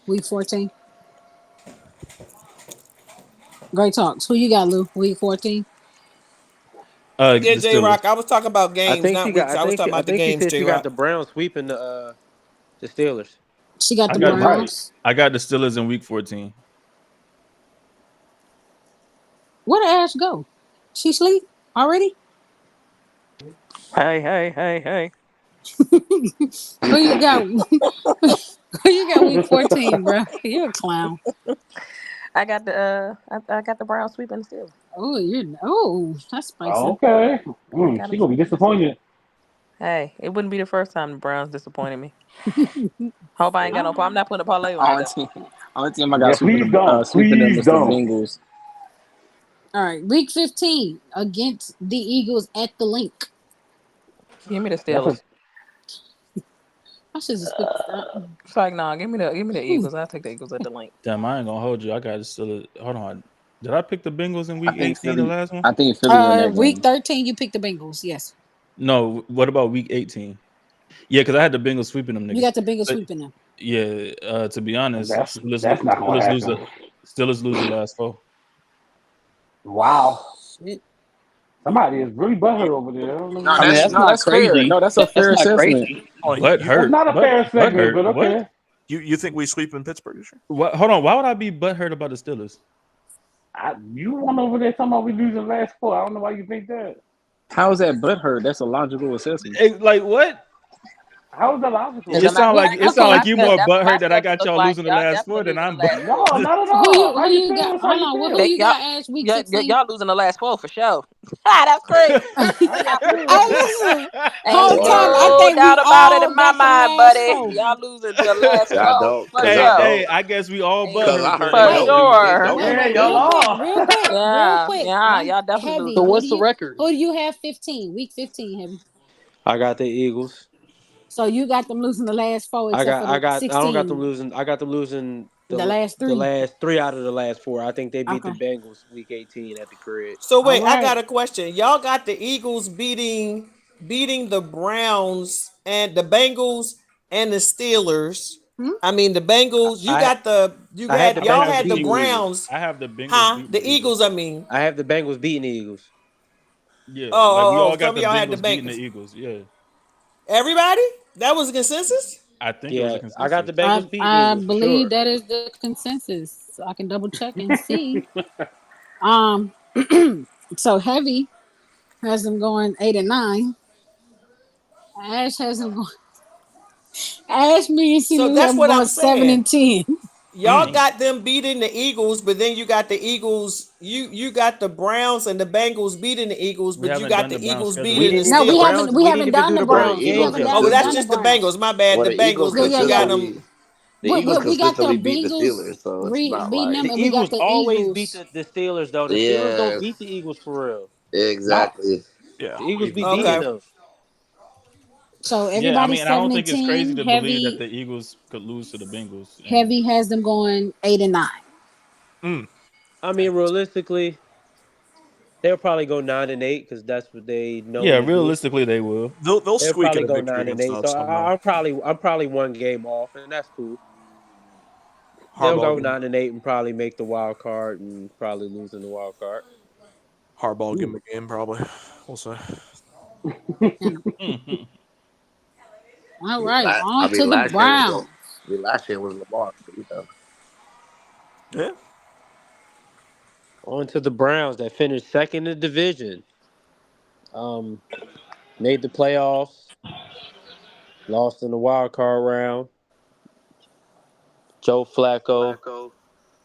Speaker 2: Week 14. Great talks. Who you got, Lou? Week 14.
Speaker 7: Yeah,
Speaker 4: The
Speaker 7: J
Speaker 4: Steelers.
Speaker 7: Rock. I was talking about
Speaker 5: I
Speaker 7: games,
Speaker 5: think
Speaker 7: not
Speaker 5: she got.
Speaker 7: weeks. I was talking
Speaker 5: I
Speaker 7: about the
Speaker 5: think she
Speaker 7: games,
Speaker 5: said
Speaker 7: J
Speaker 5: she got
Speaker 7: Rock.
Speaker 5: the Browns sweeping the Steelers.
Speaker 2: She got
Speaker 4: I
Speaker 2: the
Speaker 4: got
Speaker 2: Browns.
Speaker 4: I got the Steelers in week 14.
Speaker 2: Where did Ash go? She sleep already?
Speaker 3: Hey.
Speaker 2: Who you got? Who you got week 14, bro? You're a clown.
Speaker 3: I got the Browns sweeping the Steelers.
Speaker 2: That's spicy.
Speaker 1: Okay. She gonna be disappointed.
Speaker 3: Hey, it wouldn't be the first time the Browns disappointed me. Hope I ain't got no. I'm not putting a parlay on it.
Speaker 17: Only team I got sweeping them is the Bengals.
Speaker 2: All right, week 15 against the Eagles at the link.
Speaker 3: Give me the Steelers.
Speaker 2: I should just pick that.
Speaker 3: It's like, nah, give me the Eagles. I'll take the Eagles at the link.
Speaker 4: Damn, I ain't gonna hold you. I got the Steelers. Hold on. Did I pick the Bengals in week 18,
Speaker 17: Philly,
Speaker 4: the last one?
Speaker 17: I think Philly won that
Speaker 2: Week
Speaker 17: game.
Speaker 2: 13, you picked the Bengals. Yes.
Speaker 4: No, what about week 18? Yeah, because I had the Bengals sweeping them niggas.
Speaker 2: You got the Bengals sweeping them.
Speaker 4: Yeah, to be honest,
Speaker 1: That's not gonna happen.
Speaker 4: Steelers lose the last 4.
Speaker 1: Wow.
Speaker 2: Shit.
Speaker 1: Somebody is really butthurt over there.
Speaker 17: That's fair. No, that's a fair assessment.
Speaker 4: Butthurt.
Speaker 1: That's not a fair assessment, but okay.
Speaker 4: What?
Speaker 10: You think we sweep in Pittsburgh this year?
Speaker 4: What? Hold on. Why would I be butthurt about the Steelers?
Speaker 1: You went over there talking about we losing the last 4. I don't know why you think that.
Speaker 17: How is that butthurt? That's a logical assessment.
Speaker 4: Like what?
Speaker 1: How is that logical?
Speaker 4: It sound like you more butthurt that I got y'all losing the last 4 than I'm butthurt.
Speaker 1: No, not at all.
Speaker 2: Who you got? Hold on. Who you got, Ash? Week 16?
Speaker 3: Y'all losing the last 4 for sure. That's crazy.
Speaker 2: Listen.
Speaker 3: Whole
Speaker 2: time, I think
Speaker 3: doubt
Speaker 2: we
Speaker 3: about it
Speaker 2: all
Speaker 3: in my
Speaker 2: got the
Speaker 3: mind,
Speaker 2: last
Speaker 3: buddy.
Speaker 2: 4.
Speaker 3: Y'all losing the last 4
Speaker 9: I don't.
Speaker 3: for
Speaker 4: Hey,
Speaker 3: sure.
Speaker 4: I guess we all
Speaker 3: For
Speaker 4: butthurt.
Speaker 3: sure.
Speaker 1: Yeah, y'all
Speaker 2: Real quick.
Speaker 3: Yeah, y'all definitely
Speaker 2: Heavy.
Speaker 3: losing.
Speaker 21: So what's the record?
Speaker 2: Who do you have 15? Week 15, Heavy.
Speaker 5: I got the Eagles.
Speaker 2: So you got them losing the last 4
Speaker 5: I
Speaker 2: except for the 16.
Speaker 5: I don't got them losing. I got them losing
Speaker 2: the last 3.
Speaker 5: The last 3 out of the last 4. I think they beat the
Speaker 2: Okay.
Speaker 5: Bengals week 18 at the crib.
Speaker 7: So wait,
Speaker 2: All right.
Speaker 7: I got a question. Y'all got the Eagles beating the Browns and the Bengals and the Steelers. I mean the Bengals. Y'all had the Browns.
Speaker 4: I have the Bengals.
Speaker 7: The Eagles. I mean.
Speaker 5: I have the Bengals beating the Eagles.
Speaker 4: Yeah.
Speaker 7: Oh,
Speaker 4: like we all
Speaker 7: some
Speaker 4: got
Speaker 7: of
Speaker 4: the
Speaker 7: y'all had the
Speaker 4: Bengals beating the
Speaker 7: Bengals.
Speaker 4: Eagles. Yeah.
Speaker 7: Everybody? That was a consensus?
Speaker 4: I think it was a consensus.
Speaker 5: I got the Bengals beating
Speaker 2: I
Speaker 5: Eagles, for
Speaker 2: believe
Speaker 5: sure.
Speaker 2: that is the consensus. So I can double check and see. So Heavy has them going 8-9. Ash has them going. Ash, me, and
Speaker 7: So
Speaker 2: Lou
Speaker 7: that's
Speaker 2: have
Speaker 7: what
Speaker 2: them
Speaker 7: I'm
Speaker 2: going
Speaker 7: saying.
Speaker 2: 7-10.
Speaker 7: Y'all got them beating the Eagles, but then you got the Eagles. You got the Browns and the Bengals beating the Eagles, but you got the Eagles beating the Steelers.
Speaker 2: No, we haven't done the Browns. We haven't
Speaker 7: Oh, but that's
Speaker 2: done
Speaker 7: just
Speaker 2: the
Speaker 7: the
Speaker 2: Browns.
Speaker 7: Bengals. My bad.
Speaker 8: Well,
Speaker 7: The
Speaker 8: the Eagles
Speaker 7: Bengals, but you got them.
Speaker 8: The Eagles
Speaker 2: We got the
Speaker 8: consistently beat the
Speaker 2: Bengals
Speaker 8: Steelers, so it's not
Speaker 2: beating
Speaker 8: like
Speaker 2: them,
Speaker 5: The
Speaker 2: and we got
Speaker 5: Eagles
Speaker 2: the
Speaker 5: always
Speaker 2: Eagles.
Speaker 5: beat the Steelers, though. The Steelers don't beat the Eagles for real.
Speaker 8: Exactly.
Speaker 10: Yeah.
Speaker 5: The Eagles be beating them.
Speaker 2: So
Speaker 4: Yeah, I
Speaker 2: everybody's
Speaker 4: mean, I don't think it's crazy
Speaker 2: 7-10.
Speaker 4: to believe that the Eagles could lose to the Bengals.
Speaker 2: Heavy has them going 8-9.
Speaker 5: I mean, realistically, they'll probably go 9-8 because that's what they know.
Speaker 4: Yeah, realistically, they will.
Speaker 10: They'll squeak
Speaker 5: probably
Speaker 10: in a
Speaker 5: go
Speaker 10: victory
Speaker 5: 9-8.
Speaker 10: against us
Speaker 5: So
Speaker 10: somehow.
Speaker 5: I'm probably one game off, and that's cool.
Speaker 10: Harbaugh
Speaker 5: They'll go
Speaker 10: game.
Speaker 5: 9-8 and probably make the wild card and probably lose in the wild card.
Speaker 10: Harbaugh give him a game probably. We'll see.
Speaker 2: All right, on to the Browns.
Speaker 8: Last year was Lamar.
Speaker 10: Yeah.
Speaker 5: On to the Browns that finished second in the division. Made the playoffs, lost in the wild card round. Joe Flacco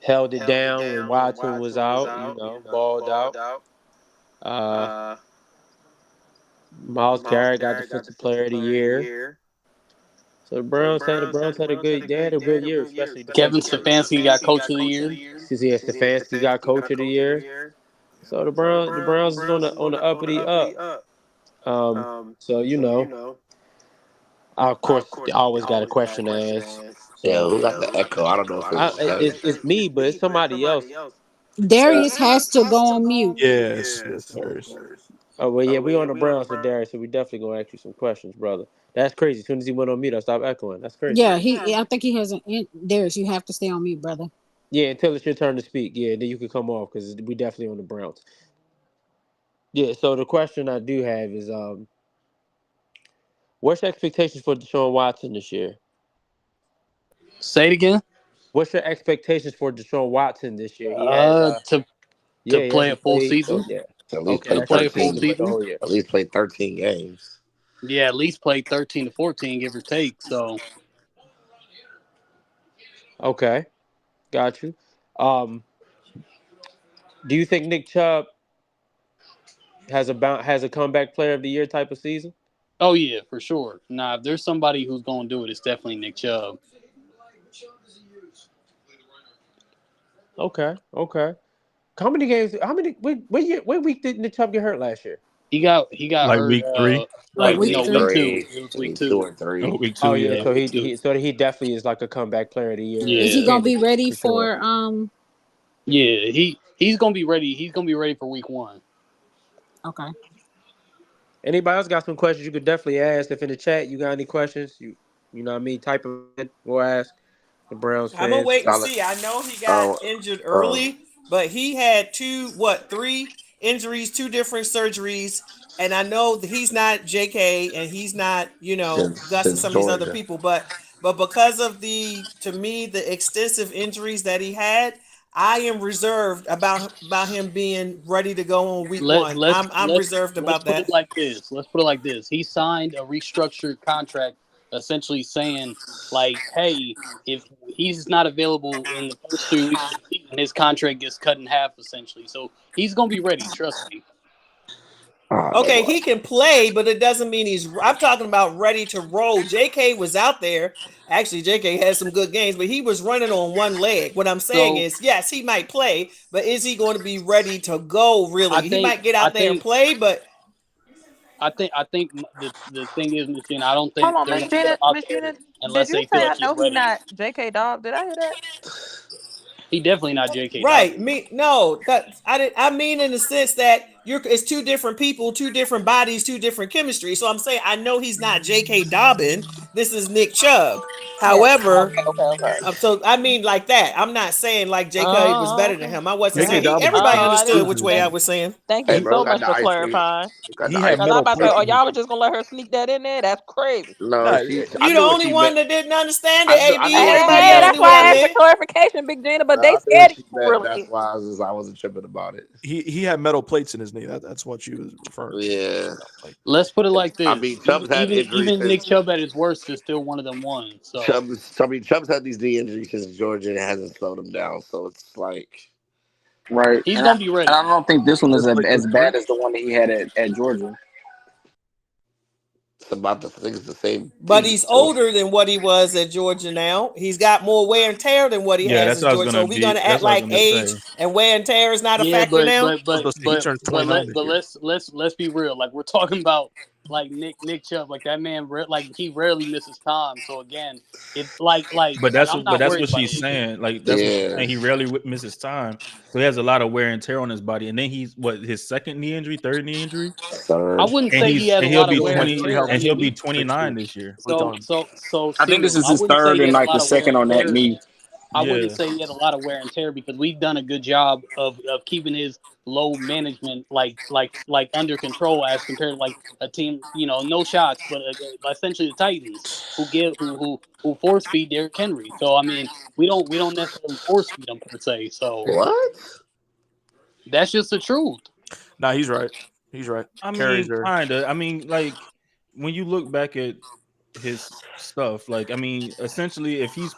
Speaker 5: held it down when Watson was out, balled out. Myles Garrett got Defensive Player of the Year. So the Browns had a good year, especially
Speaker 11: Kevin
Speaker 5: defensively.
Speaker 11: Stefanski got Coach of the Year.
Speaker 5: CC Stefanski got Coach of the Year. So the Browns is on the uppity up. So I, of course, always got a question to ask.
Speaker 8: Yeah,
Speaker 5: So
Speaker 8: who got the echo? I don't know if it was Kevin.
Speaker 5: it's me, but it's somebody else.
Speaker 2: Darius has to go on mute.
Speaker 10: Yes, Darius.
Speaker 5: Oh well, yeah, we on the Browns with Darius, so we definitely gonna ask you some questions, brother. That's crazy. As soon as he went on mute, I stopped echoing. That's crazy.
Speaker 2: Yeah, I think he has Darius, you have to stay on mute, brother.
Speaker 5: Yeah, until it's your turn to speak. Yeah, then you can come off because we definitely on the Browns. Yeah. So the question I do have is, what's your expectations for Deshaun Watson this year?
Speaker 11: Say it again.
Speaker 5: What's your expectations for Deshaun Watson this year? He had
Speaker 11: to play a full season.
Speaker 5: Yeah.
Speaker 8: At least
Speaker 11: To play a full season.
Speaker 8: At least play 13 games.
Speaker 11: Yeah, at least play 13 to 14, give or take. So.
Speaker 5: Okay, got you. Do you think Nick Chubb has a comeback player of the year type of season?
Speaker 11: Oh yeah, for sure. Nah, if there's somebody who's going to do it, it's definitely Nick Chubb.
Speaker 5: Okay. How many games? What week did Nick Chubb get hurt last year?
Speaker 11: He got
Speaker 4: like
Speaker 11: hurt.
Speaker 4: week 3.
Speaker 11: Week 2.
Speaker 8: It
Speaker 11: was week 2
Speaker 8: or 3.
Speaker 4: Oh, week 2.
Speaker 5: Oh yeah,
Speaker 4: Yeah.
Speaker 5: so he definitely is like a comeback player of the year.
Speaker 11: Yeah.
Speaker 2: Is he gonna be ready for
Speaker 11: Yeah, he's gonna be ready. He's gonna be ready for week 1.
Speaker 2: Okay.
Speaker 5: Anybody else got some questions? You could definitely ask. If in the chat you got any questions, you know what I mean. Type them in. We'll ask the Browns fans.
Speaker 7: I'm gonna wait and see. I know he got injured early, but he had 3 injuries, 2 different surgeries, and I know that he's not JK and he's not Gus and some of these other people, but because of the extensive injuries that he had, I am reserved about him being ready to go on week 1. I'm reserved about that.
Speaker 11: Let's put it like this. He signed a restructured contract, essentially saying, like, hey, if he's not available in the first 3 weeks of the season, his contract gets cut in half, essentially. So he's gonna be ready. Trust me.
Speaker 7: Okay, he can play, but it doesn't mean I'm talking about ready to roll. JK was out there. Actually, JK had some good games, but he was running on one leg. What I'm saying is, yes, he might play, but is he going to be ready to go, really? He might get out there and play, but
Speaker 11: I think the thing is, Michigan, I don't think
Speaker 3: Hold on,
Speaker 11: they're
Speaker 3: Miss
Speaker 11: going to
Speaker 3: Janet.
Speaker 11: out
Speaker 3: Miss
Speaker 11: there
Speaker 3: Janet,
Speaker 11: unless
Speaker 3: did you
Speaker 11: they
Speaker 3: say
Speaker 11: feel
Speaker 3: I
Speaker 11: like
Speaker 3: know
Speaker 11: he's
Speaker 3: he's
Speaker 11: ready.
Speaker 3: not J.K. Dobb? Did I hear that?
Speaker 11: He definitely not JK.
Speaker 7: right.
Speaker 11: Dobbins.
Speaker 7: I mean in the sense that it's 2 different people, 2 different bodies, 2 different chemistry. So I'm saying I know he's not J.K. Dobbin. This is Nick Chubb. However,
Speaker 3: Okay.
Speaker 7: so I mean like that. I'm not saying like J.K. was better than him. I wasn't
Speaker 10: J.K.
Speaker 7: saying
Speaker 10: Dobbins
Speaker 7: everybody
Speaker 10: is
Speaker 7: understood which way I
Speaker 10: stupid.
Speaker 7: was saying.
Speaker 3: Thank
Speaker 8: Hey,
Speaker 3: you
Speaker 8: bro,
Speaker 3: so
Speaker 8: got
Speaker 3: much
Speaker 8: the
Speaker 3: for
Speaker 8: ice cream.
Speaker 3: clarifying.
Speaker 8: Got
Speaker 10: He
Speaker 8: the
Speaker 10: had
Speaker 8: ice
Speaker 3: Because I'm
Speaker 10: metal
Speaker 3: about to say,
Speaker 10: plates.
Speaker 3: oh, y'all were just gonna let her sneak that in there? That's crazy.
Speaker 8: No,
Speaker 10: Nah,
Speaker 8: I
Speaker 7: You the
Speaker 8: knew what
Speaker 7: only
Speaker 8: she
Speaker 7: one
Speaker 8: meant.
Speaker 7: that didn't understand
Speaker 8: I
Speaker 7: it,
Speaker 8: knew,
Speaker 7: AD.
Speaker 8: I knew what she
Speaker 7: Everybody
Speaker 3: Hey,
Speaker 7: else
Speaker 8: meant.
Speaker 3: that's
Speaker 7: knew what
Speaker 3: why
Speaker 7: I
Speaker 3: I asked for
Speaker 7: meant.
Speaker 3: clarification, Big Gina, but
Speaker 8: I
Speaker 3: they
Speaker 8: knew what
Speaker 3: scared
Speaker 8: she
Speaker 3: you
Speaker 8: meant. That's
Speaker 3: really.
Speaker 8: why I wasn't tripping about it.
Speaker 10: He had metal plates in his knee. That's what she was referring to.
Speaker 8: Yeah.
Speaker 11: Let's put it like
Speaker 8: I
Speaker 11: this.
Speaker 8: mean, Chubb's had injuries
Speaker 11: Even Nick
Speaker 8: since
Speaker 11: Chubb at his worst is still one of them ones. So
Speaker 8: Chubb's had these knee injuries since Georgia and it hasn't slowed him down. So it's like
Speaker 17: Right.
Speaker 11: he's
Speaker 17: And
Speaker 11: gonna be ready.
Speaker 17: I don't think this one is
Speaker 10: His plate
Speaker 17: as
Speaker 10: was
Speaker 17: bad
Speaker 10: great.
Speaker 17: as the one that he had at Georgia.
Speaker 8: it's about I think it's the same
Speaker 7: But
Speaker 8: piece.
Speaker 7: he's
Speaker 8: So
Speaker 7: older than what he was at Georgia now. He's got more wear and tear than what he
Speaker 4: Yeah,
Speaker 7: has
Speaker 4: that's
Speaker 7: in
Speaker 4: what I was
Speaker 7: Georgia. So
Speaker 4: gonna
Speaker 7: we're gonna
Speaker 4: That's
Speaker 7: act
Speaker 4: what I was
Speaker 7: like
Speaker 4: gonna
Speaker 7: age
Speaker 4: say.
Speaker 7: and wear and tear is not a
Speaker 11: Yeah,
Speaker 7: factor now.
Speaker 10: He turned 29 this year.
Speaker 11: let's be real. Like like Nick Chubb, like that man, like he rarely misses time. So again, if
Speaker 4: But that's
Speaker 11: I'm not worried
Speaker 4: what
Speaker 11: about
Speaker 4: she's
Speaker 11: it.
Speaker 4: saying. Like that's what she's
Speaker 8: yeah,
Speaker 4: saying. He rarely misses time, so he has a lot of wear and tear on his body. And then he's his second knee injury, third knee injury,
Speaker 11: I
Speaker 8: third.
Speaker 11: wouldn't
Speaker 4: and
Speaker 11: say he has a
Speaker 4: he'll
Speaker 11: lot of
Speaker 4: be
Speaker 11: wear and
Speaker 4: 20
Speaker 11: tear. I
Speaker 4: and he'll
Speaker 11: mean,
Speaker 4: be 29 this year.
Speaker 11: so
Speaker 17: I think this
Speaker 11: CeeLo,
Speaker 17: is
Speaker 11: I
Speaker 17: his
Speaker 11: wouldn't say
Speaker 17: third
Speaker 11: he
Speaker 17: and
Speaker 11: has a
Speaker 17: like the
Speaker 11: lot of wear
Speaker 17: second
Speaker 11: and
Speaker 17: on that
Speaker 11: tear.
Speaker 17: knee.
Speaker 11: I
Speaker 4: Yeah,
Speaker 11: wouldn't say he had a lot of wear and tear because we've done a good job of keeping his low management like under control as compared to like a team, no shots, but essentially the Titans who force feed Derrick Henry. So I mean, we don't necessarily force feed him per se. So
Speaker 8: What?
Speaker 11: that's just the truth.
Speaker 10: Nah, he's right. He's right.
Speaker 4: I
Speaker 10: Carries
Speaker 4: mean,
Speaker 10: are.
Speaker 4: kinda. I mean, like when you look back at his stuff, like I mean, essentially, if he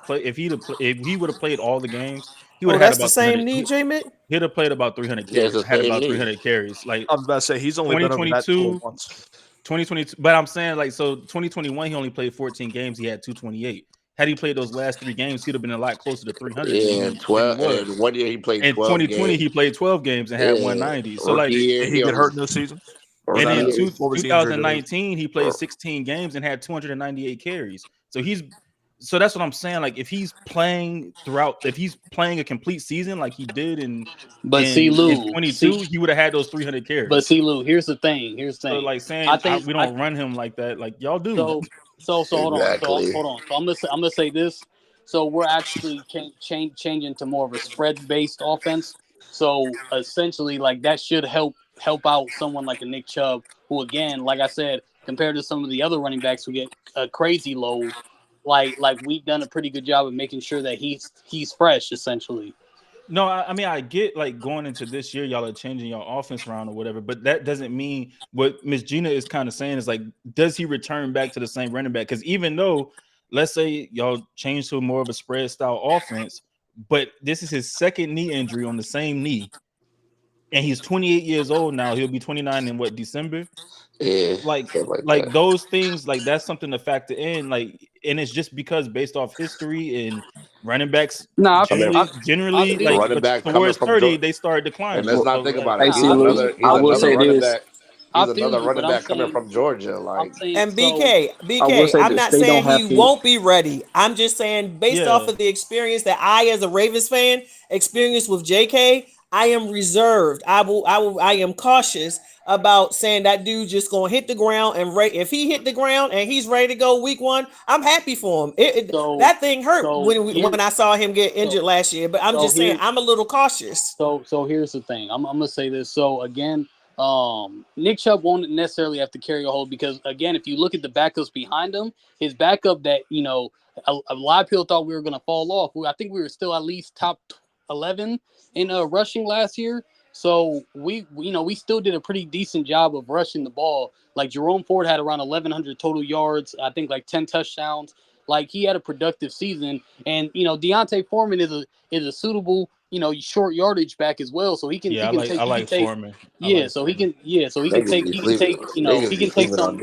Speaker 4: would have played all the games, he would
Speaker 7: Oh,
Speaker 4: have had
Speaker 7: that's the
Speaker 4: about
Speaker 7: same
Speaker 4: 300.
Speaker 7: knee, J Mick?
Speaker 4: He'd have played about 300
Speaker 8: Just
Speaker 4: carries.
Speaker 8: the
Speaker 4: Had
Speaker 8: same
Speaker 4: about
Speaker 8: knee.
Speaker 4: 300 carries. Like
Speaker 10: I was about to say he's only been over that
Speaker 4: 2022,
Speaker 10: once.
Speaker 4: 2022. But I'm saying like so 2021, he only played 14 games. He had 228. Had he played those last 3 games, he'd have been a lot closer to 300
Speaker 8: Yeah,
Speaker 4: than he
Speaker 8: 12.
Speaker 4: was.
Speaker 8: And 1 year he played
Speaker 4: In
Speaker 8: 12
Speaker 4: 2020,
Speaker 8: games.
Speaker 4: he played 12 games and had 190. So
Speaker 8: Rookie
Speaker 4: like,
Speaker 8: year,
Speaker 10: Did he get hurt in those seasons?
Speaker 4: and
Speaker 8: Rookie
Speaker 4: in
Speaker 8: year.
Speaker 10: What was the injury to those?
Speaker 4: 2019, he played 16 games and had 298 carries. So that's what I'm saying. Like if he's playing a complete season like he did in
Speaker 11: But see, Lou,
Speaker 4: 22, he would have had those 300 carries.
Speaker 11: But see, Lou, here's the thing.
Speaker 4: So like saying
Speaker 11: I think
Speaker 4: we don't run him like that, like y'all do.
Speaker 11: So hold on.
Speaker 8: Exactly.
Speaker 11: So hold on. So I'm gonna say this. So we're actually changing to more of a spread based offense. So essentially, like that should help out someone like a Nick Chubb, who again, like I said, compared to some of the other running backs who get a crazy load, like we've done a pretty good job of making sure that he's fresh essentially.
Speaker 4: No, I mean I get like going into this year, y'all are changing your offense around or whatever, but that doesn't mean what Miss Gina is kind of saying is like, does he return back to the same running back? Because even though, let's say y'all change to more of a spread style offense, but this is his second knee injury on the same knee, and he's 28 years old now. He'll be 29 in December.
Speaker 8: Yeah,
Speaker 4: like
Speaker 8: that.
Speaker 4: those things, like that's something to factor in. Like, and it's just because based off history and running backs generally
Speaker 8: the
Speaker 4: like
Speaker 8: running back coming
Speaker 4: towards
Speaker 8: from
Speaker 4: 30, they start declining.
Speaker 8: And let's not think about it.
Speaker 11: Hey,
Speaker 8: He's
Speaker 11: see, Lou,
Speaker 8: another
Speaker 11: I will say
Speaker 8: running
Speaker 11: this.
Speaker 8: back.
Speaker 11: I
Speaker 8: He's
Speaker 11: feel
Speaker 8: another
Speaker 11: you,
Speaker 8: running
Speaker 11: but I'm
Speaker 8: back coming
Speaker 11: saying-
Speaker 8: from Georgia. Like
Speaker 11: saying-
Speaker 7: And
Speaker 11: so-
Speaker 8: I will
Speaker 7: BK,
Speaker 8: say
Speaker 7: I'm
Speaker 8: this,
Speaker 7: not
Speaker 8: they
Speaker 7: saying
Speaker 8: don't have
Speaker 7: he
Speaker 8: to-
Speaker 7: won't be ready. I'm just saying based
Speaker 4: Yeah.
Speaker 7: off of the experience that I, as a Ravens fan, experienced with JK, I am reserved. I am cautious about saying that dude just gonna hit the ground and if he hit the ground and he's ready to go week 1, I'm happy for him. That thing hurt when I saw him get injured last year. But I'm just saying I'm a little cautious.
Speaker 11: So here's the thing. I'm gonna say this. So again, Nick Chubb won't necessarily have to carry a hold because again, if you look at the backups behind him, his backup that a lot of people thought we were gonna fall off. I think we were still at least top 11 in rushing last year. So we still did a pretty decent job of rushing the ball. Like Jerome Ford had around 1,100 total yards. I think like 10 touchdowns. Like he had a productive season, and Deontay Foreman is a suitable short yardage back as well. So he can.
Speaker 4: Yeah,
Speaker 11: I
Speaker 4: like Foreman.
Speaker 11: Yeah, so he can. Yeah, so he can take. He can take. He can take some.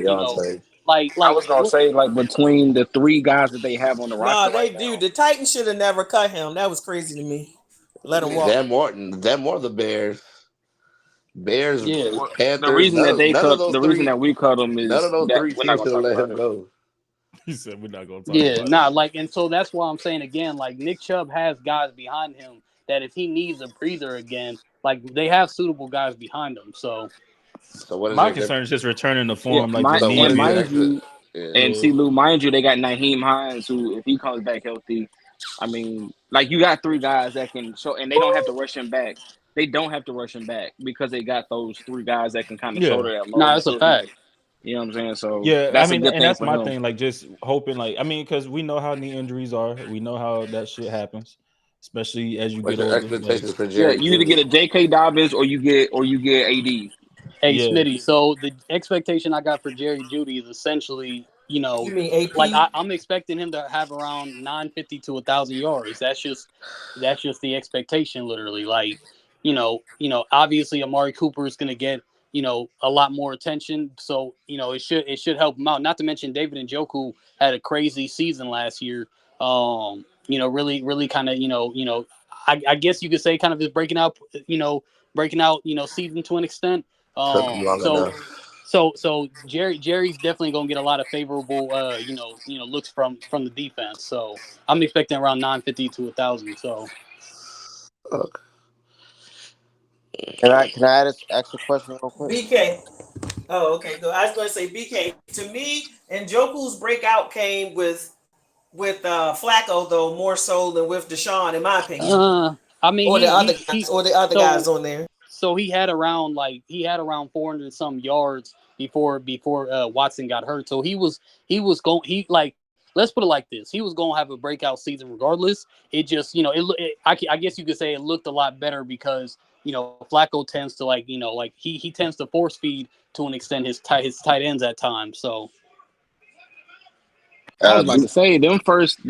Speaker 11: Like
Speaker 17: I was gonna say like between the 3 guys that they have on the roster.
Speaker 7: They do. The Titans should have never cut him. That was crazy to me. Let him walk.
Speaker 8: them or the Bears. Panthers.
Speaker 17: The reason that they
Speaker 8: none
Speaker 17: cut,
Speaker 8: of those
Speaker 17: the
Speaker 8: three,
Speaker 17: reason that we cut them is
Speaker 8: none of those
Speaker 17: that
Speaker 8: 3
Speaker 17: we're not
Speaker 8: teams
Speaker 17: gonna
Speaker 8: should have
Speaker 17: talk
Speaker 8: let
Speaker 17: about
Speaker 8: him
Speaker 17: it.
Speaker 8: go.
Speaker 4: He said we're not gonna talk
Speaker 11: Yeah,
Speaker 4: about it.
Speaker 11: and so that's why I'm saying again, like Nick Chubb has guys behind him that if he needs a breather again, like they have suitable guys behind him. So
Speaker 8: what is
Speaker 4: my
Speaker 8: your-
Speaker 4: concern is just returning to
Speaker 17: Yeah,
Speaker 4: form. Like the knee
Speaker 17: and
Speaker 4: injury.
Speaker 17: mind you,
Speaker 8: Yeah.
Speaker 17: and see Lou, mind you, they got Naheem Hines, who if he comes back healthy, I mean, like you got 3 guys that can show, and they don't have to rush him back. They don't have to rush him back because they got those 3 guys that can kind of shoulder that load.
Speaker 11: Nah, that's a fact.
Speaker 17: You know what I'm saying? So
Speaker 4: Yeah,
Speaker 17: that's
Speaker 4: I mean,
Speaker 17: a good
Speaker 4: and
Speaker 17: thing
Speaker 4: that's
Speaker 17: for
Speaker 4: my
Speaker 17: him.
Speaker 4: thing. Like, just hoping, like, I mean, because we know how knee injuries are. We know how that shit happens, especially as you
Speaker 8: What's
Speaker 4: get
Speaker 8: your
Speaker 4: older.
Speaker 8: expectations for
Speaker 17: Yeah,
Speaker 8: Jerry?
Speaker 17: you either get a J.K. Dobbins or you get AD.
Speaker 11: Hey,
Speaker 4: Yeah.
Speaker 11: Smitty, so the expectation I got for Jerry Jeudy is essentially,
Speaker 7: You mean AP?
Speaker 11: like I'm expecting him to have around 950 to 1,000 yards. That's just the expectation, literally. Like, obviously Amari Cooper is going to get, a lot more attention. So, it should help him out. Not to mention David Njoku had a crazy season last year. Really, really kind of, I guess you could say kind of is breaking out season to an extent.
Speaker 8: Took long enough.
Speaker 11: So Jerry's definitely gonna get a lot of favorable looks from the defense. So I'm expecting around 950 to 1,000. So
Speaker 18: Can I ask a question real quick?
Speaker 7: BK. Oh, okay. Good. I was going to say BK. To me, Njoku's breakout came with Flacco though more so than with Deshaun, in my opinion.
Speaker 11: I mean,
Speaker 7: or the other guys on there.
Speaker 11: So he had around 400 some yards before Watson got hurt. So let's put it like this. He was going to have a breakout season regardless. It just, I guess you could say it looked a lot better because Flacco tends to he tends to force feed to an extent his tight ends at times. So
Speaker 17: I was about to say them first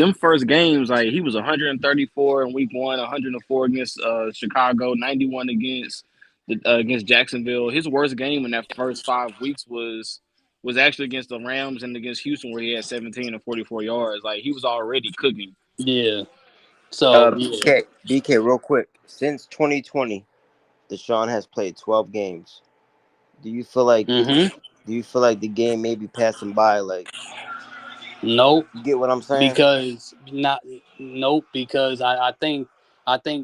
Speaker 17: games, like he was 134 in week 1, 104 against Chicago, 91 against Jacksonville. His worst game in that first 5 weeks was actually against the Rams and against Houston, where he had 17 and 44 yards. Like he was already cooking.
Speaker 11: Yeah. So
Speaker 18: BK, real quick. Since 2020, Deshaun has played 12 games. Do you feel like the game may be passing by? Like,
Speaker 11: nope.
Speaker 18: You get what I'm saying?
Speaker 11: Because I think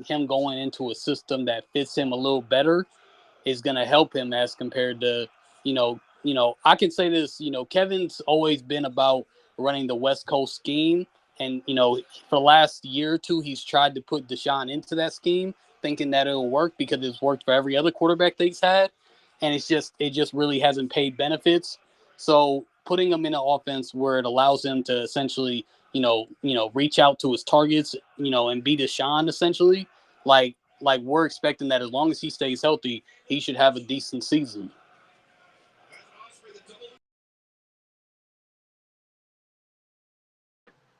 Speaker 11: him going into a system that fits him a little better is going to help him as compared to, I can say this, Kevin's always been about running the West Coast scheme. And, for the last year or two, he's tried to put Deshaun into that scheme, thinking that it'll work because it's worked for every other quarterback that he's had. And it just really hasn't paid benefits. So putting him in an offense where it allows him to essentially, reach out to his targets, and be Deshaun essentially, like we're expecting that as long as he stays healthy, he should have a decent season.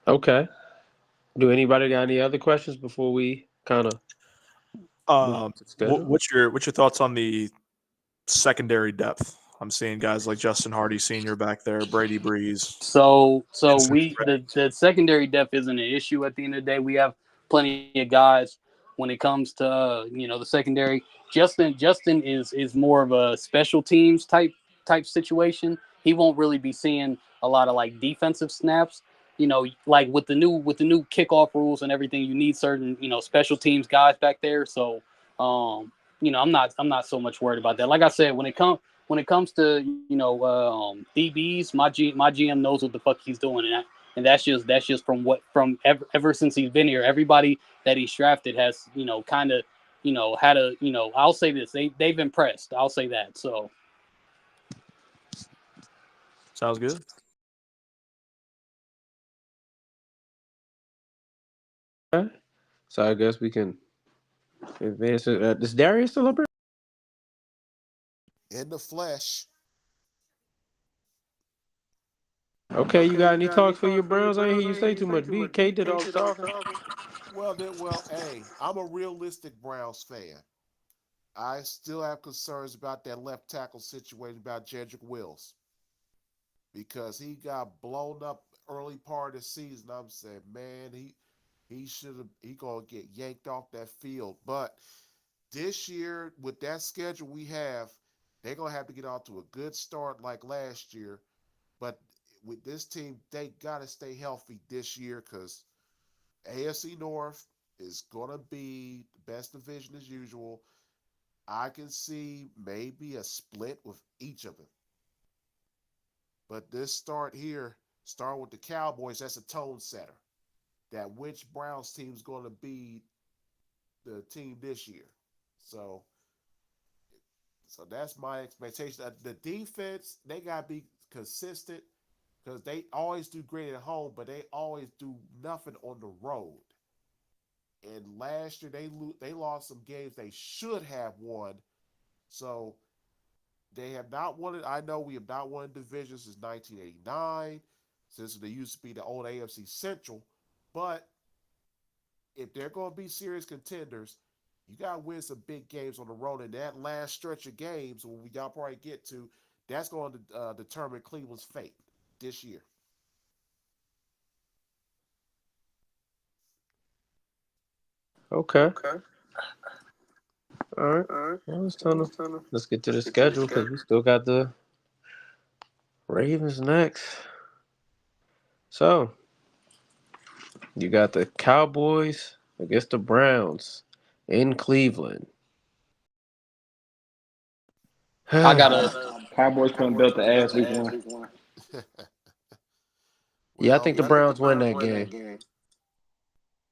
Speaker 5: Okay. Do anybody got any other questions before we kind of
Speaker 10: what's your thoughts on the secondary depth? I'm seeing guys like Justin Hardy Sr. back there, Brady Breeze.
Speaker 11: So the secondary depth isn't an issue at the end of the day. We have plenty of guys when it comes to the secondary. Justin is more of a special teams type situation. He won't really be seeing a lot of like defensive snaps. Like with the new kickoff rules and everything, you need certain special teams guys back there. So I'm not so much worried about that. Like I said, when it comes to DBs, my GM knows what the fuck he's doing, and that's just from ever since he's been here. Everybody that he's drafted has kind of had a I'll say this, they've impressed. I'll say that. So
Speaker 10: sounds good.
Speaker 5: Okay. So I guess we can advance it. Is Darius still up here?
Speaker 12: In the flesh.
Speaker 5: Okay, you got any talks for your Browns? I ain't hear you say too much. BK did all the talking.
Speaker 12: Well, hey, I'm a realistic Browns fan. I still have concerns about that left tackle situation about Jedrick Wills. Because he got blown up early part of the season. I'm saying, man, he gonna get yanked off that field. But this year, with that schedule we have, they're gonna have to get off to a good start like last year. But with this team, they gotta stay healthy this year because AFC North is gonna be the best division as usual. I can see maybe a split with each of them. But this start with the Cowboys, that's a tone setter. That which Browns team is going to be the team this year. So that's my expectation. The defense, they got to be consistent because they always do great at home, but they always do nothing on the road. And last year, they lost some games they should have won. So they have not won it. I know we have not won divisions since 1989, since they used to be the old AFC Central. But if they're going to be serious contenders, you got to win some big games on the road. And that last stretch of games, when y'all probably get to, that's going to determine Cleveland's fate this year.
Speaker 5: Okay. All right. Well, let's get to the schedule because we still got the Ravens next. So you got the Cowboys against the Browns in Cleveland.
Speaker 17: I got a Cowboys putting belt the ass week 1.
Speaker 5: Yeah, I think the Browns win that game.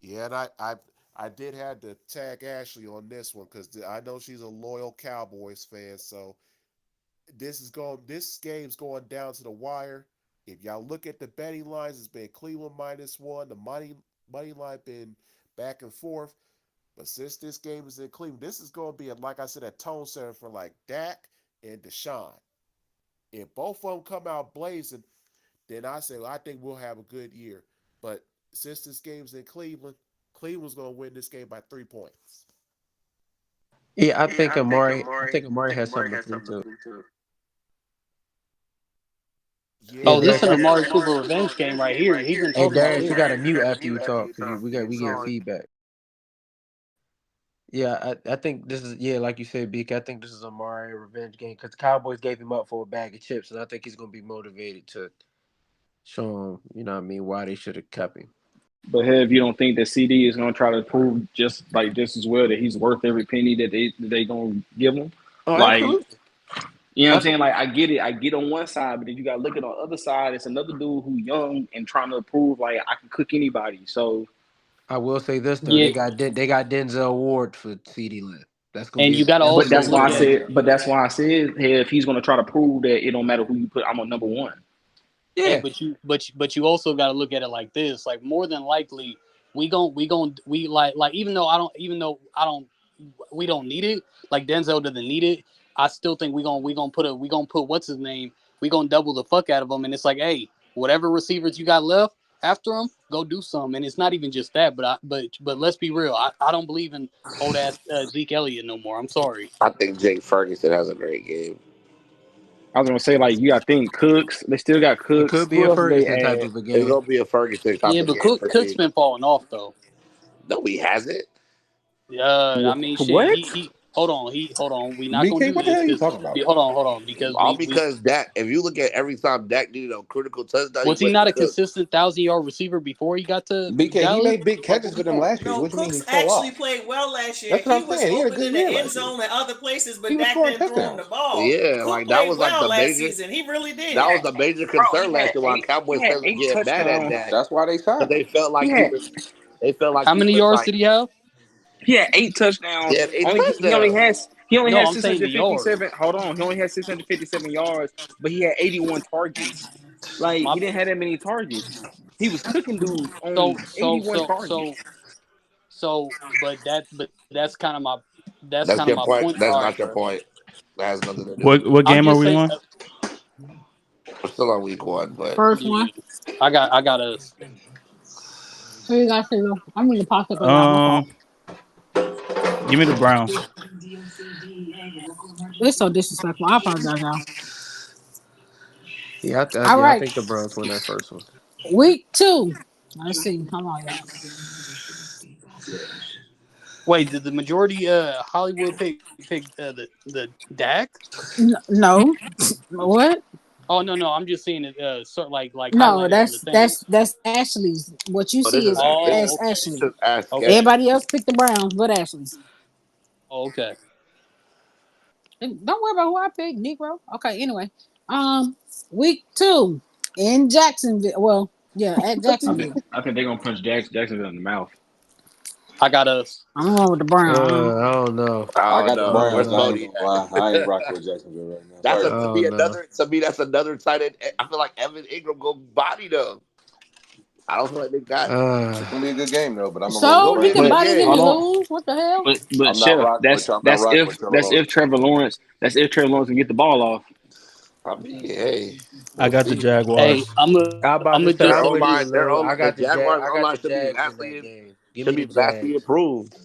Speaker 12: Yeah, and I did have to tag Ashley on this one because I know she's a loyal Cowboys fan. So this game's going down to the wire. If y'all look at the betting lines, it's been Cleveland -1. The money line been back and forth. But since this game is in Cleveland, this is going to be, like I said, a tone setter for like Dak and Deshaun. If both of them come out blazing, then I say, well, I think we'll have a good year. But since this game's in Cleveland, Cleveland's going to win this game by 3 points.
Speaker 5: Yeah, I think Amari. I think Amari has something to prove too.
Speaker 12: Yeah,
Speaker 21: Oh, this is an Amari Cooper revenge game right here. He been
Speaker 5: Hey
Speaker 21: talking about
Speaker 5: Darius,
Speaker 21: this.
Speaker 5: you got to mute after you talk because we get feedback. Yeah, I think this is like you said, BK. I think this is Amari revenge game because the Cowboys gave him up for a bag of chips, and I think he's gonna be motivated to show him, why they should have kept him.
Speaker 17: But if you don't think that CD is going to try to prove just as well that he's worth every penny that they going to give him,
Speaker 5: Oh,
Speaker 17: like
Speaker 5: absolutely.
Speaker 17: you know what I'm saying? Like I get on one side, but then you got to look at on the other side. It's another dude who young and trying to prove like I can cook anybody. So
Speaker 5: I will say this though,
Speaker 21: Yeah.
Speaker 5: they got Denzel Ward for CD Lamb. That's gonna
Speaker 21: And
Speaker 5: be.
Speaker 21: you got to
Speaker 17: But
Speaker 21: also
Speaker 17: that's why
Speaker 21: look
Speaker 17: I
Speaker 21: at
Speaker 17: said. But that's why I said, hey, if he's going to try to prove that it don't matter who you put, I'm on number one.
Speaker 21: Hey, but you also got to look at it like this. Like more than likely, we even though we don't need it. Like Denzel doesn't need it. I still think we gonna put what's his name. We gonna double the fuck out of him. And it's like, hey, whatever receivers you got left after him, go do some. And it's not even just that. But let's be real. I don't believe in old ass Zeke Elliott no more. I'm sorry.
Speaker 8: I think Jake Ferguson has a great game.
Speaker 17: I was gonna say like you got to think Cooks. They still got
Speaker 5: It
Speaker 17: Cooks.
Speaker 5: could be
Speaker 17: Who
Speaker 5: a
Speaker 17: else they
Speaker 5: Ferguson type
Speaker 17: add?
Speaker 5: of a
Speaker 8: It's
Speaker 5: game.
Speaker 8: gonna be a Ferguson type
Speaker 21: Yeah,
Speaker 8: of
Speaker 21: but
Speaker 8: game for
Speaker 21: Cook's
Speaker 8: me.
Speaker 21: been falling off though.
Speaker 8: No, he hasn't.
Speaker 21: I mean, shit.
Speaker 17: What?
Speaker 21: He hold on. We not gonna
Speaker 19: BK,
Speaker 21: do
Speaker 19: what the
Speaker 21: this
Speaker 19: hell are you
Speaker 21: because
Speaker 19: talking about?
Speaker 21: hold on because
Speaker 8: All
Speaker 21: we
Speaker 8: because Dak. If you look at every time Dak needed a critical touchdown, he
Speaker 21: was he
Speaker 8: went
Speaker 21: not
Speaker 8: to
Speaker 21: a
Speaker 8: Cook.
Speaker 21: consistent 1,000-yard receiver before he got to
Speaker 19: BK, he
Speaker 21: Dallas?
Speaker 19: made big catches for them last year.
Speaker 7: No,
Speaker 19: What do you mean he
Speaker 7: Cooks
Speaker 19: fell
Speaker 7: actually
Speaker 19: off?
Speaker 7: played well last year.
Speaker 19: That's what
Speaker 7: He
Speaker 19: I'm
Speaker 7: was
Speaker 19: saying. He had a
Speaker 7: open
Speaker 19: good
Speaker 7: in the
Speaker 19: year
Speaker 7: end
Speaker 19: last year.
Speaker 7: zone and other places,
Speaker 19: He
Speaker 7: but
Speaker 19: was
Speaker 7: Dak
Speaker 19: scoring
Speaker 7: didn't throw him the
Speaker 19: touchdowns.
Speaker 7: ball.
Speaker 8: Yeah,
Speaker 7: Cook
Speaker 8: like that
Speaker 7: played
Speaker 8: was like
Speaker 7: well
Speaker 8: the
Speaker 7: last
Speaker 8: major.
Speaker 7: season. He really did.
Speaker 8: That was the major
Speaker 17: Bro,
Speaker 8: concern last year. Why
Speaker 17: he
Speaker 8: Cowboys
Speaker 17: had
Speaker 8: fans were
Speaker 17: 8
Speaker 8: getting mad at
Speaker 17: touchdowns.
Speaker 8: Dak
Speaker 19: That's why they
Speaker 8: because
Speaker 19: signed him.
Speaker 8: they felt like
Speaker 17: He
Speaker 8: he
Speaker 17: had
Speaker 8: was. They felt like
Speaker 21: How
Speaker 8: he
Speaker 21: many
Speaker 8: was
Speaker 21: yards
Speaker 8: like
Speaker 21: did he have?
Speaker 17: he had 8 touchdowns.
Speaker 8: he had 8
Speaker 17: Only he only
Speaker 8: touchdowns.
Speaker 17: has
Speaker 21: No, I'm saying the yards.
Speaker 17: 657. Hold on, he only had 657 yards, but he had 81 targets. Like
Speaker 21: My
Speaker 17: he didn't have that many targets. He was cooking dudes
Speaker 21: so
Speaker 17: on
Speaker 21: so
Speaker 17: 81
Speaker 21: so
Speaker 17: targets.
Speaker 21: so so but that's kind of
Speaker 8: That's your
Speaker 21: my
Speaker 8: point.
Speaker 21: point.
Speaker 8: That's
Speaker 21: All right,
Speaker 8: not your
Speaker 21: bro.
Speaker 8: point. That has nothing to do with it.
Speaker 4: What
Speaker 21: I'm
Speaker 4: game are
Speaker 21: just
Speaker 4: we
Speaker 21: saying.
Speaker 4: on?
Speaker 8: We're still on week 1, but
Speaker 2: First
Speaker 21: Yeah,
Speaker 2: one.
Speaker 21: I got us.
Speaker 2: Who you got, Sigo? I'm in the popsicle, y'all. My fault.
Speaker 4: Um, give me the Browns.
Speaker 2: It's so disrespectful. I apologize, y'all.
Speaker 5: Yeah,
Speaker 2: All
Speaker 5: I
Speaker 2: right.
Speaker 5: think the Browns win that first one.
Speaker 2: Week 2. Let's see. Hold on, y'all.
Speaker 21: Wait, did the majority Hollywood pick the Dak?
Speaker 2: No. What?
Speaker 21: Oh no, I'm just seeing it sort like
Speaker 2: No,
Speaker 21: highlighted on the thing.
Speaker 2: that's Ashley's. What you
Speaker 8: oh, this
Speaker 2: see
Speaker 8: is
Speaker 2: is
Speaker 8: this
Speaker 21: Oh,
Speaker 8: is
Speaker 21: okay.
Speaker 8: this
Speaker 2: Ashley.
Speaker 8: is ass
Speaker 21: Okay.
Speaker 8: sketchy.
Speaker 2: Everybody else picked the Browns, but Ashley's.
Speaker 21: Oh, okay.
Speaker 2: And don't worry about who I picked, Negro. Okay, anyway. Week 2 in Jacksonville. Well, yeah, at Jacksonville.
Speaker 17: I think they're gonna punch Jacksonville in the mouth.
Speaker 21: I got us.
Speaker 2: I'm going with the Browns.
Speaker 5: I don't know.
Speaker 8: I
Speaker 19: I
Speaker 8: don't
Speaker 19: got the
Speaker 8: know. Where's
Speaker 19: Browns. I ain't
Speaker 8: Bodie
Speaker 19: gonna
Speaker 8: at?
Speaker 19: lie. I ain't rocking with Jacksonville right now.
Speaker 8: That's
Speaker 19: Sorry.
Speaker 8: to
Speaker 5: Oh
Speaker 8: me
Speaker 5: no.
Speaker 8: that's another tight end. I feel like Evan Ingram go body them. I don't feel like they got.
Speaker 19: It's gonna be a good game though, but I'm gonna roll
Speaker 8: It's
Speaker 19: with the
Speaker 2: So
Speaker 8: gonna
Speaker 2: he
Speaker 8: be a
Speaker 2: can
Speaker 19: Browns.
Speaker 8: good
Speaker 2: body him
Speaker 8: game.
Speaker 2: and
Speaker 17: Hold on,
Speaker 2: lose. What the hell?
Speaker 17: but
Speaker 19: I'm not
Speaker 17: Chef,
Speaker 19: rocking with I'm not
Speaker 17: that's
Speaker 19: rocking with Trevor
Speaker 17: if
Speaker 19: Lawrence.
Speaker 17: Trevor Lawrence can get the ball off.
Speaker 8: I mean, hey,
Speaker 4: I
Speaker 8: we'll
Speaker 4: got the
Speaker 8: see.
Speaker 21: Hey,
Speaker 4: Jaguars.
Speaker 5: I'm about to
Speaker 21: I'm
Speaker 5: say
Speaker 21: just
Speaker 8: Their
Speaker 5: I'm
Speaker 8: O
Speaker 21: say
Speaker 5: with you,
Speaker 8: line,
Speaker 21: this.
Speaker 8: their
Speaker 5: Lou.
Speaker 8: O, the Jaguars
Speaker 5: I
Speaker 8: O
Speaker 5: got
Speaker 8: line
Speaker 5: the
Speaker 8: should be
Speaker 5: Jags in that
Speaker 8: vastly
Speaker 5: game. Give
Speaker 8: should
Speaker 5: me
Speaker 8: be
Speaker 5: the
Speaker 8: vastly
Speaker 5: Jags.
Speaker 8: improved.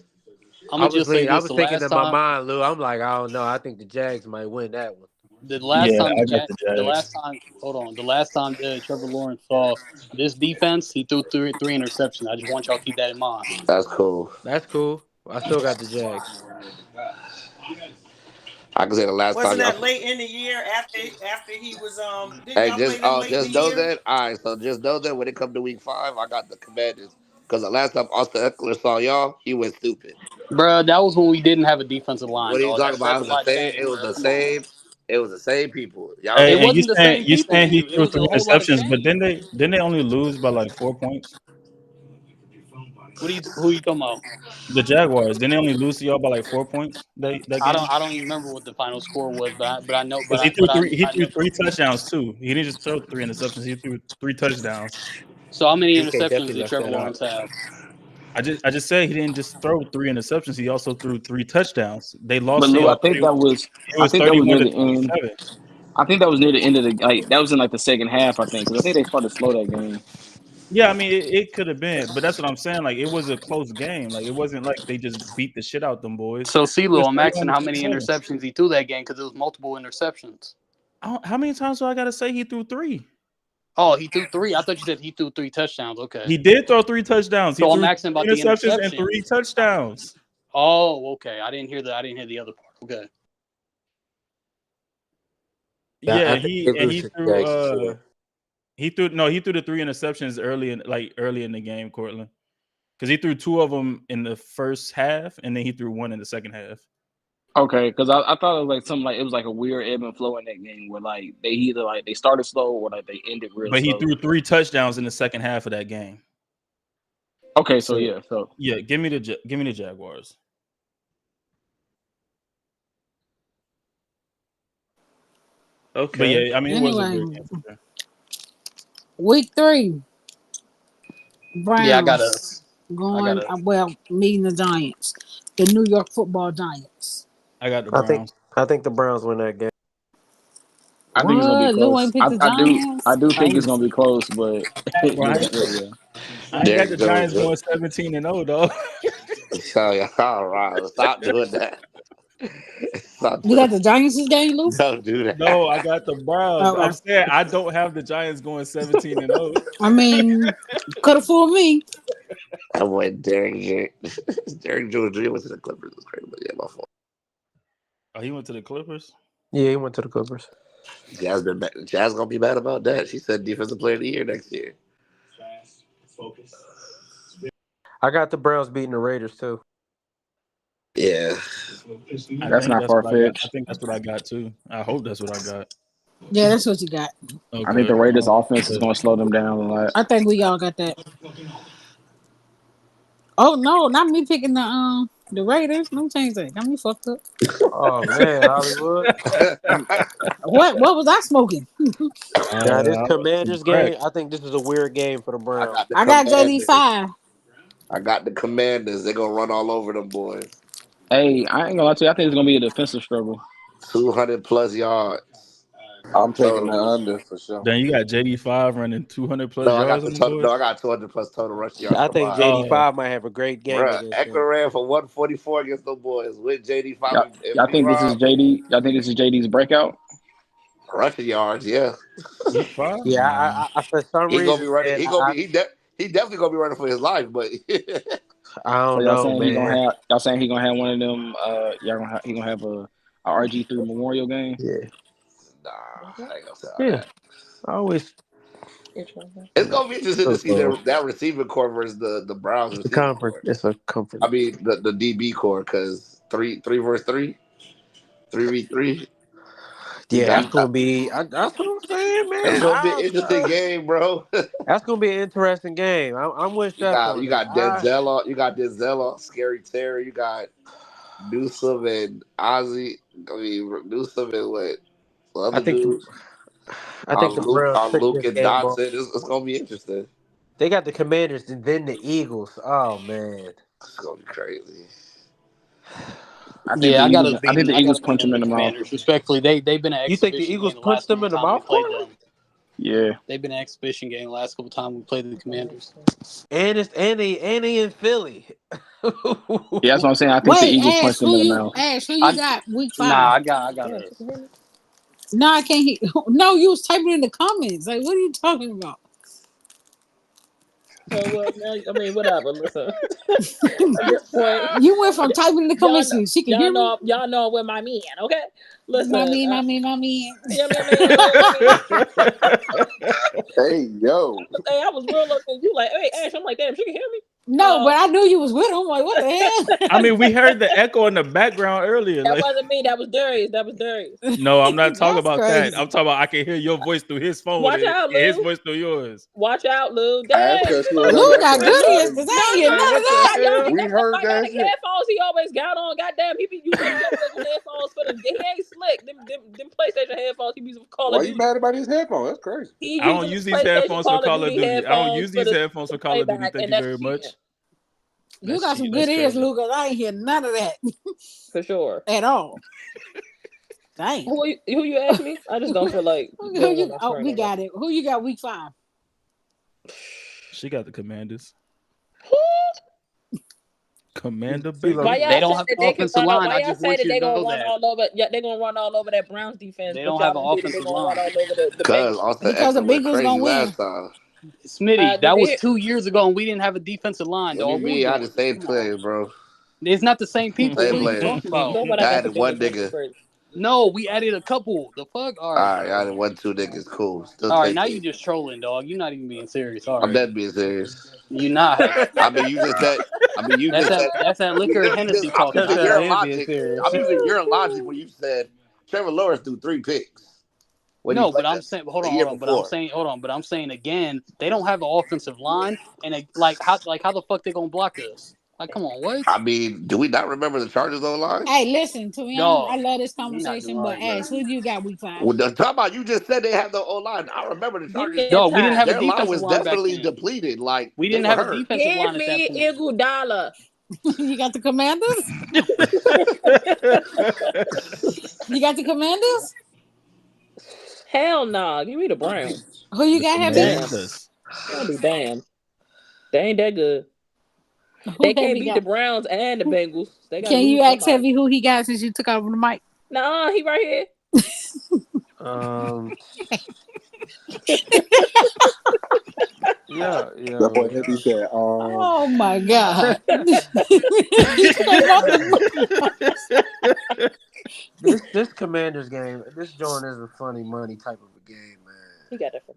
Speaker 21: I'm gonna just say
Speaker 5: I
Speaker 21: this.
Speaker 5: was
Speaker 21: The
Speaker 5: thinking
Speaker 21: last
Speaker 5: in my
Speaker 21: time,
Speaker 5: mind, Lou. I'm like, I don't know. I think the Jags might win that one.
Speaker 21: the last
Speaker 4: Yeah,
Speaker 21: time
Speaker 4: I got the Jags.
Speaker 21: hold on, the last time Trevor Lawrence saw this defense, he threw three interceptions. I just want y'all to keep that in mind.
Speaker 8: That's cool.
Speaker 5: That's cool. I still got the Jags.
Speaker 8: I can say the last time
Speaker 7: Wasn't
Speaker 8: y'all.
Speaker 7: that late in the year after he was didn't
Speaker 8: Hey,
Speaker 7: y'all play them late in the
Speaker 8: just know
Speaker 7: year?
Speaker 8: that. All right, so just know that when it comes to week 5, I got the Commanders because the last time Austin Eckler saw y'all, he went stupid.
Speaker 21: Bruh, that was when we didn't have a defensive line,
Speaker 8: What are you
Speaker 21: dog.
Speaker 8: talking about?
Speaker 21: That's
Speaker 8: It
Speaker 21: a
Speaker 8: was the
Speaker 21: lot
Speaker 8: same.
Speaker 21: changed, bruh. Come on.
Speaker 8: It was the same people. Y'all
Speaker 21: It
Speaker 4: Hey, and
Speaker 8: remember?
Speaker 4: you
Speaker 21: wasn't the
Speaker 4: saying
Speaker 21: same people.
Speaker 4: he
Speaker 21: It
Speaker 4: threw
Speaker 21: was a
Speaker 4: 3
Speaker 21: whole lot of
Speaker 4: interceptions, but
Speaker 21: change.
Speaker 4: didn't they only lose by like 4 points?
Speaker 21: Who you talking about?
Speaker 4: The Jaguars didn't they only lose to y'all by like 4 points that game?
Speaker 21: I don't even remember what the final score was, but I know
Speaker 4: Because he
Speaker 21: I
Speaker 4: threw
Speaker 21: know.
Speaker 4: 3 touchdowns too. He didn't just throw 3 interceptions. He threw 3 touchdowns.
Speaker 21: So how many
Speaker 5: BK
Speaker 21: interceptions
Speaker 5: definitely
Speaker 21: did
Speaker 5: left
Speaker 21: Trevor
Speaker 5: that out.
Speaker 21: Lawrence have?
Speaker 4: I just said he didn't just throw 3 interceptions. He also threw 3 touchdowns. They
Speaker 17: But
Speaker 4: lost.
Speaker 17: Lou,
Speaker 4: It
Speaker 17: I think that was I
Speaker 4: was
Speaker 17: think that was
Speaker 4: 31
Speaker 17: near
Speaker 4: to
Speaker 17: the end.
Speaker 4: 27.
Speaker 17: I think that was near the end of the that was in like the second half. I think because I think they started slow that game.
Speaker 4: Yeah, I mean it could have been, but that's what I'm saying. Like it was a close game. Like it wasn't like they just beat the shit out them boys.
Speaker 21: So
Speaker 4: It
Speaker 21: CeeLo,
Speaker 4: was
Speaker 21: I'm
Speaker 4: 31
Speaker 21: asking
Speaker 4: to
Speaker 21: how many
Speaker 4: 27.
Speaker 21: interceptions he threw that game because it was multiple interceptions.
Speaker 4: How many times do I gotta say he threw 3?
Speaker 21: Oh, he threw 3. I thought you said he threw 3 touchdowns. Okay.
Speaker 4: He did throw 3 touchdowns. He
Speaker 21: So I'm
Speaker 4: threw 3
Speaker 21: asking about the
Speaker 4: interceptions and
Speaker 21: interception.
Speaker 4: 3 touchdowns.
Speaker 21: Oh, okay. I didn't hear the other part. Okay.
Speaker 4: Yeah,
Speaker 5: I think they lose
Speaker 4: he
Speaker 5: to
Speaker 4: threw
Speaker 5: Jacksonville.
Speaker 4: he threw the 3 interceptions early in the game, Cortland. Because he threw 2 of them in the first half, and then he threw 1 in the second half.
Speaker 17: Okay, because I thought it was like something like it was like a weird ebb and flow in that game where like they either like they started slow or like they ended real
Speaker 4: But he
Speaker 17: slow.
Speaker 4: threw 3 touchdowns in the second half of that game.
Speaker 17: Okay, so
Speaker 4: yeah, give me the Jaguars.
Speaker 10: Okay.
Speaker 4: But yeah, I mean it was a
Speaker 2: Anyway,
Speaker 4: weird game.
Speaker 2: week 3, Browns
Speaker 21: Yeah, I gotta.
Speaker 2: meeting the Giants, the New York Football Giants.
Speaker 4: I got the
Speaker 5: I
Speaker 4: Browns.
Speaker 5: think the Browns win that game.
Speaker 17: I think it's gonna be
Speaker 2: What? Lou
Speaker 17: close.
Speaker 2: ain't picked the
Speaker 17: I
Speaker 2: Giants?
Speaker 17: do think it's gonna be close, but
Speaker 4: Bro,
Speaker 17: yeah.
Speaker 4: I ain't got the Giants going 17-0 though.
Speaker 8: All right, stop doing that. Stop
Speaker 2: You got the Giants this game, Lou?
Speaker 8: Don't do that.
Speaker 4: No, I got the Browns.
Speaker 2: Okay.
Speaker 4: I'm saying I don't have the Giants going 17-0.
Speaker 2: I mean, could have fooled me.
Speaker 8: I went Derek Jones Jr. went to the Clippers. It's crazy, but yeah, my fault.
Speaker 4: Oh, he went to the Clippers?
Speaker 5: Yeah, he went to the Clippers.
Speaker 8: Jazz gonna be mad about that. She said defensive player of the year next year.
Speaker 5: I got the Browns beating the Raiders too.
Speaker 8: Yeah,
Speaker 17: That's not far fetched.
Speaker 4: I think that's what I got too. I hope that's what I got.
Speaker 2: Yeah, that's what you got.
Speaker 4: Okay.
Speaker 17: I think the Raiders' offense is gonna slow them down a lot.
Speaker 2: I think we all got that. Oh no, not me picking the Raiders. Let me change that. Got me fucked up.
Speaker 5: Oh man, Hollywood.
Speaker 2: What was I smoking?
Speaker 5: Now this Commanders game, I think this is a weird game for the Browns.
Speaker 2: I got JD5.
Speaker 8: I got the Commanders. They're gonna run all over them boys.
Speaker 17: Hey, I ain't gonna lie to you. I think it's gonna be a defensive struggle.
Speaker 8: 200+ yards.
Speaker 19: I'm taking the under for sure.
Speaker 4: Then you got JD5 running 200+
Speaker 8: No, I
Speaker 4: yards
Speaker 8: got
Speaker 4: on the boys.
Speaker 8: I got 200+ total rushing yards.
Speaker 5: I think JD5 might have a great game
Speaker 8: Bruh,
Speaker 5: against them.
Speaker 8: Eckler ran for 144 against the boys with JD5.
Speaker 17: Y'all think this is JD? Y'all think this is JD's breakout?
Speaker 8: Rushing yards, yeah.
Speaker 5: Yeah, I for some
Speaker 8: He
Speaker 5: reason
Speaker 8: gonna be running. He definitely gonna be running for his life, but
Speaker 5: I don't
Speaker 17: So y'all
Speaker 5: know,
Speaker 17: saying
Speaker 5: man.
Speaker 17: y'all saying he gonna have one of them? He gonna have a RG3 Memorial game?
Speaker 5: Yeah.
Speaker 8: Nah, I ain't gonna say all
Speaker 5: Yeah.
Speaker 8: that.
Speaker 5: I always
Speaker 8: It's gonna be interesting to see that receiving core versus the Browns
Speaker 5: the
Speaker 8: receiving
Speaker 5: conference.
Speaker 8: core.
Speaker 5: It's a conference.
Speaker 8: I mean the DB core because 3 versus 3, 3v3.
Speaker 5: Yeah, that's gonna be. That's what I'm saying, man.
Speaker 8: It's gonna be an interesting game, bro.
Speaker 5: That's gonna be an interesting game. I'm with Chef on
Speaker 8: You
Speaker 5: that.
Speaker 8: got Denzel on Scary Terry. You got Newsom and Ozzy. I mean Newsom and what? The other dudes.
Speaker 5: I think the Browns pick
Speaker 8: Luke
Speaker 5: this
Speaker 8: and
Speaker 5: game off.
Speaker 8: Dotson. It's gonna be interesting.
Speaker 5: They got the Commanders and then the Eagles. Oh man,
Speaker 8: it's gonna be crazy.
Speaker 21: I think the Eagles punch them in the mouth. Respectfully, they've been an exhibition.
Speaker 5: You think the Eagles
Speaker 21: game
Speaker 5: punched them in the mouth?
Speaker 21: Yeah, they've been an exhibition game last couple times we played the Commanders.
Speaker 5: And they in Philly.
Speaker 17: Yeah, that's what I'm saying. I think the Eagles punched them in the mouth.
Speaker 2: Ash, who you got week 5?
Speaker 21: Nah, I got it.
Speaker 2: No, I can't hear. No, you was typing in the comments. Like, what are you talking about?
Speaker 3: So I mean, whatever. Listen, at this point,
Speaker 2: you went from typing in the comments to she can hear me.
Speaker 3: Y'all know where my man. Okay, listen,
Speaker 2: my man.
Speaker 19: Hey yo.
Speaker 3: Hey, I was real looking. You like, hey Ash? I'm like, damn, she can hear me.
Speaker 2: No, but I knew you was with him. Like, what the hell?
Speaker 4: I mean, we heard the echo in the background earlier.
Speaker 3: That wasn't me. That was Darius.
Speaker 4: No, I'm not talking about that. I'm talking about I can hear your voice through his phone.
Speaker 3: Watch out, Lou.
Speaker 4: His voice through yours.
Speaker 3: Watch out, Lou.
Speaker 2: Lou got good ears because I ain't hear none of that.
Speaker 19: We heard that
Speaker 3: shit. Headphones he always got on. Goddamn, he be using headphones for the. He ain't slick. Them PlayStation headphones he be using for Call of Duty.
Speaker 19: Why you mad about his headphones? That's crazy.
Speaker 4: I don't use these headphones for Call of Duty. I don't use these headphones for Call of Duty. Thank you very much.
Speaker 2: You got some good ears, Lucas. I ain't hear none of that
Speaker 3: For sure.
Speaker 2: at all. Dang.
Speaker 3: Who you asked me? I just don't feel like going on my screen.
Speaker 2: We got it. Who you got week 5?
Speaker 4: She got the Commanders. Commander
Speaker 21: Why y'all they don't have say that they can offensive run? line. I
Speaker 3: Why y'all
Speaker 21: just
Speaker 3: say
Speaker 21: want
Speaker 3: that
Speaker 21: you
Speaker 3: they
Speaker 21: to
Speaker 3: gonna
Speaker 21: know
Speaker 3: run
Speaker 21: that
Speaker 3: all over? Yeah, they gonna run all over that Browns defense.
Speaker 21: they
Speaker 3: But
Speaker 21: don't
Speaker 3: y'all
Speaker 21: have an
Speaker 3: gonna do that they
Speaker 21: offensive
Speaker 3: gonna run
Speaker 21: line.
Speaker 3: all over the
Speaker 8: Because
Speaker 3: Bengals.
Speaker 8: Austin
Speaker 2: Because the
Speaker 8: Eckler went
Speaker 2: Bengals
Speaker 8: crazy
Speaker 2: gonna win.
Speaker 8: last time.
Speaker 21: Smitty, that was
Speaker 3: Did
Speaker 21: 2 years ago, and we didn't have a defensive line,
Speaker 8: What do you
Speaker 21: dog. What we
Speaker 8: mean? I had
Speaker 21: doing?
Speaker 8: the same
Speaker 21: Come on.
Speaker 8: players, bro.
Speaker 21: It's not the same people.
Speaker 8: Same
Speaker 21: What are you
Speaker 8: players.
Speaker 21: talking about?
Speaker 3: Nobody
Speaker 8: I
Speaker 3: got the
Speaker 8: added one
Speaker 3: Bengals looking
Speaker 8: nigga.
Speaker 3: crazy.
Speaker 21: No, we added a couple. The fuck? All right,
Speaker 8: Alright,
Speaker 21: bro.
Speaker 8: I added 1-2 niggas. Cool. Still
Speaker 21: All right,
Speaker 8: same
Speaker 21: now
Speaker 8: team.
Speaker 21: you just trolling, dog. You're not even being serious. All
Speaker 8: I'm
Speaker 21: right,
Speaker 8: dead being serious.
Speaker 21: you not.
Speaker 8: I mean, you just said. I mean, you just said.
Speaker 21: That's that liquor and Hennessy
Speaker 8: I'm
Speaker 21: talking. I
Speaker 8: using
Speaker 21: got
Speaker 8: your
Speaker 21: it.
Speaker 8: logic. I'm using your logic when you said Trevor Lawrence threw 3 picks when he
Speaker 21: No,
Speaker 8: played
Speaker 21: but I'm
Speaker 8: us
Speaker 21: saying,
Speaker 8: the year
Speaker 21: But I'm
Speaker 8: before.
Speaker 21: saying, But I'm saying again, they don't have an offensive line, and how the fuck they gonna block us? Like, come on, what?
Speaker 8: I mean, do we not remember the Chargers online?
Speaker 2: Hey, listen, to be honest,
Speaker 21: No,
Speaker 2: I love this
Speaker 21: we not doing
Speaker 2: conversation,
Speaker 21: all
Speaker 2: but
Speaker 21: right, bro.
Speaker 2: Ash, who do you got week 5?
Speaker 8: Well, talk about you just said they have the O line. I remember the
Speaker 3: Give
Speaker 8: Chargers.
Speaker 3: me a
Speaker 21: No, we didn't
Speaker 3: tie.
Speaker 21: have a
Speaker 8: Their line
Speaker 21: defensive
Speaker 8: was
Speaker 21: line back
Speaker 8: definitely
Speaker 21: then.
Speaker 8: depleted. Like
Speaker 21: We
Speaker 8: they
Speaker 21: didn't
Speaker 8: were
Speaker 21: have a
Speaker 8: hurt.
Speaker 21: defensive
Speaker 3: Give
Speaker 21: line at that
Speaker 3: me
Speaker 21: point.
Speaker 3: Iguodala.
Speaker 2: You got the Commanders? You got the Commanders?
Speaker 3: Hell nah. Give me the Browns.
Speaker 2: Who you
Speaker 4: The
Speaker 2: got, Heavy?
Speaker 3: Damn.
Speaker 4: Commanders.
Speaker 3: I'll be damned. They ain't that good.
Speaker 2: Who
Speaker 3: They can't
Speaker 2: Heavy
Speaker 3: beat
Speaker 2: got?
Speaker 3: the Browns and the Bengals. They gotta
Speaker 2: Can you
Speaker 3: lose
Speaker 2: ask
Speaker 3: somebody.
Speaker 2: Heavy who he got since you took over the mic?
Speaker 3: Nah, he right here.
Speaker 5: Yeah.
Speaker 19: That boy Heavy said,
Speaker 2: Oh my God. He came off the
Speaker 5: This Commanders game, this joint is a funny money type of a game, man.
Speaker 3: He got that from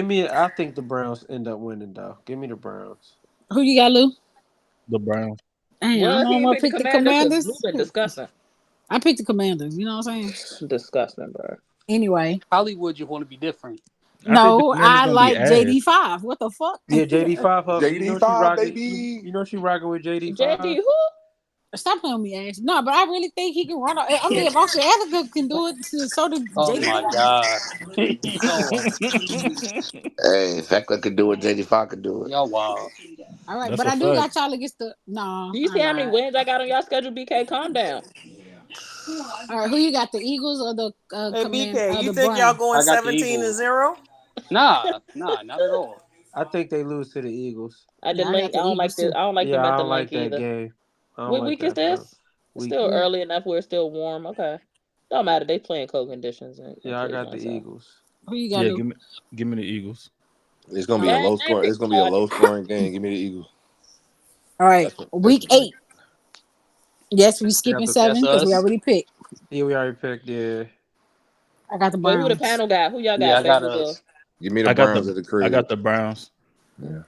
Speaker 3: me.
Speaker 5: I think the Browns end up winning though. Give me the Browns.
Speaker 2: Who you got, Lou?
Speaker 4: The Browns.
Speaker 2: Damn,
Speaker 3: Well,
Speaker 2: I'm
Speaker 3: he
Speaker 2: gonna
Speaker 3: picked the
Speaker 2: pick the
Speaker 3: Commanders because Blue
Speaker 2: Commanders.
Speaker 3: been disgusting.
Speaker 2: I picked the Commanders. You know what I'm saying?
Speaker 3: Disgusting, bro.
Speaker 2: Anyway,
Speaker 21: Hollywood, you want to be different.
Speaker 4: I think the
Speaker 2: no,
Speaker 4: Commanders
Speaker 2: I
Speaker 4: gonna be
Speaker 2: like
Speaker 4: ass.
Speaker 2: JD5. What the fuck?
Speaker 5: Yeah, JD5 Hustle. You know she
Speaker 19: JD5,
Speaker 5: rocking.
Speaker 19: baby.
Speaker 5: You know she rocking with JD5.
Speaker 3: JD who?
Speaker 2: Stop playing with me, Ash. No, but I really think he can run. I mean, if Austin Eckler can do it, so do
Speaker 21: Oh
Speaker 2: JD5.
Speaker 21: my god. Yo,
Speaker 8: Hey, Heckler could do it. JD5 could do it.
Speaker 21: yo, wow.
Speaker 2: All right,
Speaker 4: That's
Speaker 2: but
Speaker 4: a
Speaker 2: I do got
Speaker 4: fact.
Speaker 2: y'all against the no.
Speaker 3: Do you see how many wins I got on y'all schedule, BK? Calm down.
Speaker 2: All right, who you got? The Eagles or the
Speaker 7: Hey, BK, you
Speaker 2: the
Speaker 7: think y'all
Speaker 2: Browns?
Speaker 7: going
Speaker 21: I got the
Speaker 7: 17-0?
Speaker 21: Nah, not at all.
Speaker 5: I think they lose to the Eagles.
Speaker 3: The
Speaker 2: Yeah, I
Speaker 3: link.
Speaker 2: got
Speaker 3: I
Speaker 2: the
Speaker 3: don't like
Speaker 2: Eagles
Speaker 3: this.
Speaker 2: too.
Speaker 3: I don't like
Speaker 5: Yeah,
Speaker 3: them
Speaker 5: I
Speaker 3: at the
Speaker 5: don't like
Speaker 3: link
Speaker 5: that
Speaker 3: either.
Speaker 5: game. I don't
Speaker 3: What
Speaker 5: like
Speaker 3: week is
Speaker 5: that, bro.
Speaker 3: this? It's still early enough where it's still warm. Okay. Don't matter. They playing cold conditions.
Speaker 5: Yeah, I got the Eagles.
Speaker 2: Who you got?
Speaker 4: Yeah,
Speaker 2: Lou?
Speaker 4: give me the Eagles.
Speaker 14: It's gonna be a
Speaker 3: Dang,
Speaker 14: low
Speaker 3: I ain't
Speaker 14: score. It's
Speaker 3: picked
Speaker 14: gonna be a
Speaker 3: Chargers.
Speaker 14: low scoring game. Give me the Eagles.
Speaker 2: All right, week 8. Yes, we
Speaker 5: I
Speaker 2: skipping
Speaker 5: got
Speaker 2: 7 because we
Speaker 21: us.
Speaker 2: already picked.
Speaker 5: Yeah, we already picked. Yeah.
Speaker 2: I got the
Speaker 3: Wait, who the
Speaker 2: Browns.
Speaker 3: panel got? Who y'all
Speaker 21: Yeah,
Speaker 3: got?
Speaker 21: I got
Speaker 3: Bengals or?
Speaker 21: us.
Speaker 14: Give me the
Speaker 4: I got
Speaker 14: Browns at the
Speaker 4: I
Speaker 14: crib.
Speaker 4: got the Browns.
Speaker 14: Yeah.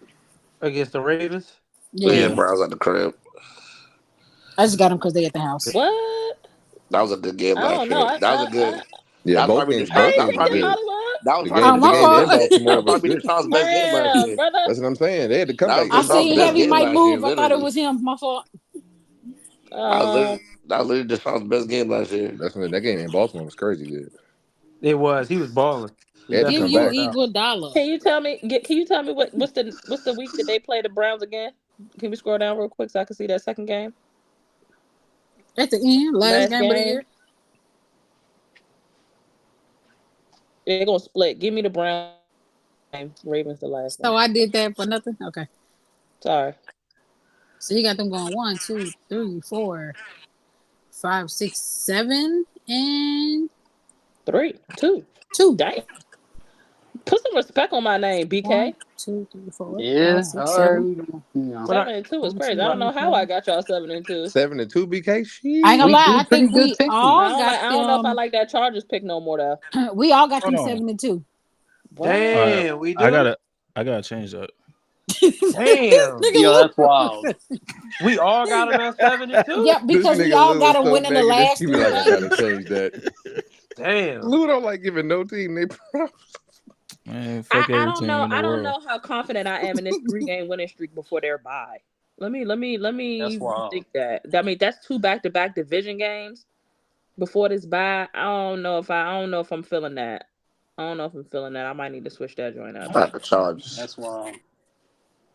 Speaker 5: Against the Ravens.
Speaker 8: Yeah,
Speaker 2: Yeah,
Speaker 8: Browns at the crib.
Speaker 2: I just got them because they at the house.
Speaker 3: What?
Speaker 8: That was a good game
Speaker 3: I
Speaker 8: last
Speaker 3: don't know.
Speaker 8: year. That was a good.
Speaker 14: Yeah,
Speaker 8: That was
Speaker 14: both
Speaker 8: probably
Speaker 14: games.
Speaker 3: I
Speaker 14: Both
Speaker 3: ain't
Speaker 8: that was
Speaker 14: games was
Speaker 3: picking
Speaker 8: probably
Speaker 14: good.
Speaker 3: Hollywood.
Speaker 8: that was
Speaker 14: The
Speaker 8: probably
Speaker 14: game,
Speaker 2: Oh,
Speaker 14: the
Speaker 2: my
Speaker 14: game in
Speaker 2: fault.
Speaker 8: that
Speaker 14: Baltimore
Speaker 8: was
Speaker 14: was
Speaker 8: probably
Speaker 14: good.
Speaker 8: Deshaun's best game last
Speaker 3: Damn,
Speaker 8: year.
Speaker 3: brother.
Speaker 14: That's what I'm saying. They had the
Speaker 8: That was
Speaker 14: comeback
Speaker 2: I
Speaker 14: game last
Speaker 8: Deshaun's
Speaker 2: seen
Speaker 8: best
Speaker 14: year.
Speaker 2: Heavy
Speaker 8: game
Speaker 2: might
Speaker 8: last year,
Speaker 2: move. I thought it
Speaker 8: literally.
Speaker 2: was him. My fault.
Speaker 3: Um,
Speaker 8: That was literally Deshaun's best game last year.
Speaker 14: That's when that game in Baltimore was crazy good.
Speaker 5: It was. He was balling.
Speaker 14: They
Speaker 5: He
Speaker 14: had to
Speaker 2: Give
Speaker 14: come
Speaker 5: definitely
Speaker 2: you
Speaker 14: back.
Speaker 5: balled out.
Speaker 2: equal dollar.
Speaker 3: Can you tell me? Can you tell me what's the week that they play the Browns again? Can we scroll down real quick so I can see that second game?
Speaker 2: At the end, last
Speaker 3: Last
Speaker 2: game of the
Speaker 3: game.
Speaker 2: year.
Speaker 3: They're gonna split. Give me the Browns. Ravens the last
Speaker 2: So
Speaker 3: game.
Speaker 2: I did that for nothing. Okay.
Speaker 3: Sorry.
Speaker 2: So you got them going 1, 2, 3, 4, 5, 6, 7, and
Speaker 3: 3, 2.
Speaker 2: 2.
Speaker 3: Dang. Put some respect on my name, BK.
Speaker 2: 1, 2, 3, 4,
Speaker 21: Yeah,
Speaker 2: 5, 6,
Speaker 21: all
Speaker 2: 7.
Speaker 21: right.
Speaker 3: 7 and 2 is
Speaker 2: 1, 2,
Speaker 3: crazy. I don't know
Speaker 2: 3,
Speaker 3: how
Speaker 2: 4.
Speaker 3: I got y'all 7 and 2.
Speaker 14: 7-2 BK.
Speaker 2: I ain't gonna
Speaker 21: We
Speaker 2: lie.
Speaker 21: do
Speaker 2: I
Speaker 21: pretty
Speaker 2: think
Speaker 21: good
Speaker 2: we
Speaker 21: team.
Speaker 2: all got
Speaker 3: I don't know if I
Speaker 2: them.
Speaker 3: like that Chargers pick no more though.
Speaker 2: We all got
Speaker 4: Hold
Speaker 2: them
Speaker 4: on.
Speaker 2: 7 and 2.
Speaker 3: What?
Speaker 4: All right,
Speaker 5: Damn, we do.
Speaker 4: I gotta change that.
Speaker 5: Damn.
Speaker 21: Yo, that's wild.
Speaker 5: We all got them at 7-2.
Speaker 2: Yeah,
Speaker 14: This
Speaker 2: because we
Speaker 14: nigga
Speaker 2: all
Speaker 14: Lou
Speaker 2: got
Speaker 14: is
Speaker 2: them
Speaker 14: so
Speaker 2: winning the
Speaker 14: negative.
Speaker 2: last
Speaker 14: He be
Speaker 2: 3
Speaker 14: like, I gotta
Speaker 2: games.
Speaker 14: change that.
Speaker 5: Damn.
Speaker 14: Lou don't like giving no team they props.
Speaker 4: Man, fuck
Speaker 3: I
Speaker 4: every
Speaker 3: don't
Speaker 4: team
Speaker 3: know.
Speaker 4: in the
Speaker 3: I don't
Speaker 4: world.
Speaker 3: know how confident I am in this 3-game winning streak before their bye. Let me
Speaker 21: That's wild.
Speaker 3: think that. I mean, that's 2 back-to-back division games before this bye. I don't know if I'm feeling that. I don't know if I'm feeling that. I might need to switch that joint up.
Speaker 8: Not the Chargers.
Speaker 21: That's wild.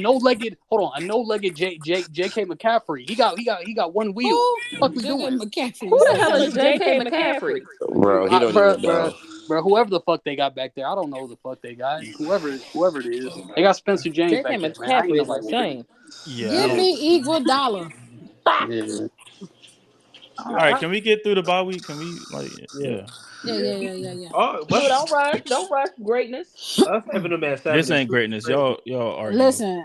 Speaker 21: no-legged. Hold on, a no-legged J.K. McCaffrey. He got one wheel. What the fuck we doing?
Speaker 2: McCaffrey.
Speaker 3: Who the hell is J.K. McCaffrey?
Speaker 19: Bro, he don't even know.
Speaker 21: Bro, whoever the fuck they got back there, I don't know who the fuck they got. Whoever it is, they got Spencer James
Speaker 3: J.K.
Speaker 21: back there, man. I ain't
Speaker 3: McCaffrey is
Speaker 21: nobody.
Speaker 3: insane.
Speaker 4: Yeah.
Speaker 2: Give me $1.
Speaker 21: Yeah.
Speaker 4: All right, can we get through the bye week? Can we yeah.
Speaker 2: Yeah.
Speaker 20: Oh,
Speaker 3: Dude, don't rush greatness.
Speaker 10: Us having them at 7
Speaker 4: This ain't greatness. Y'all are.
Speaker 2: Listen,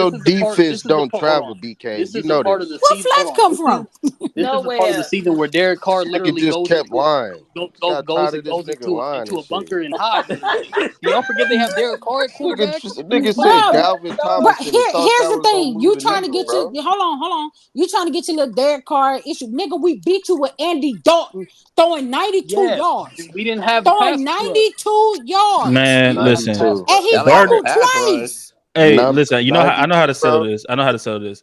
Speaker 19: your
Speaker 21: this is the part.
Speaker 19: defense
Speaker 21: This is the
Speaker 19: don't
Speaker 21: part. Hold
Speaker 19: travel,
Speaker 21: on.
Speaker 19: BK.
Speaker 21: This
Speaker 19: You
Speaker 21: is the
Speaker 19: know
Speaker 21: part of
Speaker 19: this.
Speaker 21: the
Speaker 2: Where
Speaker 21: season.
Speaker 2: Flex
Speaker 21: Hold on.
Speaker 2: come
Speaker 21: This
Speaker 2: from?
Speaker 21: is the part of the season where Derek Carr
Speaker 19: Nigga
Speaker 21: literally
Speaker 19: just
Speaker 21: goes
Speaker 19: kept lying. Got
Speaker 21: goes
Speaker 19: tired of this nigga lying
Speaker 21: into
Speaker 19: and
Speaker 21: a
Speaker 19: shit.
Speaker 21: bunker and hides literally. Y'all forget they have Derek Carr at quarterback.
Speaker 19: Nigga said
Speaker 2: Bro,
Speaker 19: Dalvin
Speaker 2: but
Speaker 19: Tomlinson and thought
Speaker 2: here's
Speaker 19: that
Speaker 2: the
Speaker 19: was gonna
Speaker 2: thing.
Speaker 19: move
Speaker 2: You
Speaker 19: the
Speaker 2: trying to
Speaker 19: needle,
Speaker 2: get your
Speaker 19: bro.
Speaker 2: hold on. You trying to get your little Derek Carr issue. Nigga, we beat you with Andy Dalton throwing 92
Speaker 21: Yes,
Speaker 2: yards.
Speaker 21: we didn't have the
Speaker 2: Throwing
Speaker 21: pass rush.
Speaker 2: 92 yards.
Speaker 4: Man,
Speaker 21: We didn't have the
Speaker 4: listen.
Speaker 21: pass
Speaker 19: 92.
Speaker 21: rush.
Speaker 2: And he
Speaker 4: Bart,
Speaker 2: fumbled twice.
Speaker 4: hey,
Speaker 19: Num-
Speaker 4: listen. I know how to
Speaker 19: 92,
Speaker 4: sell
Speaker 19: bro.
Speaker 4: this. I know how to sell this.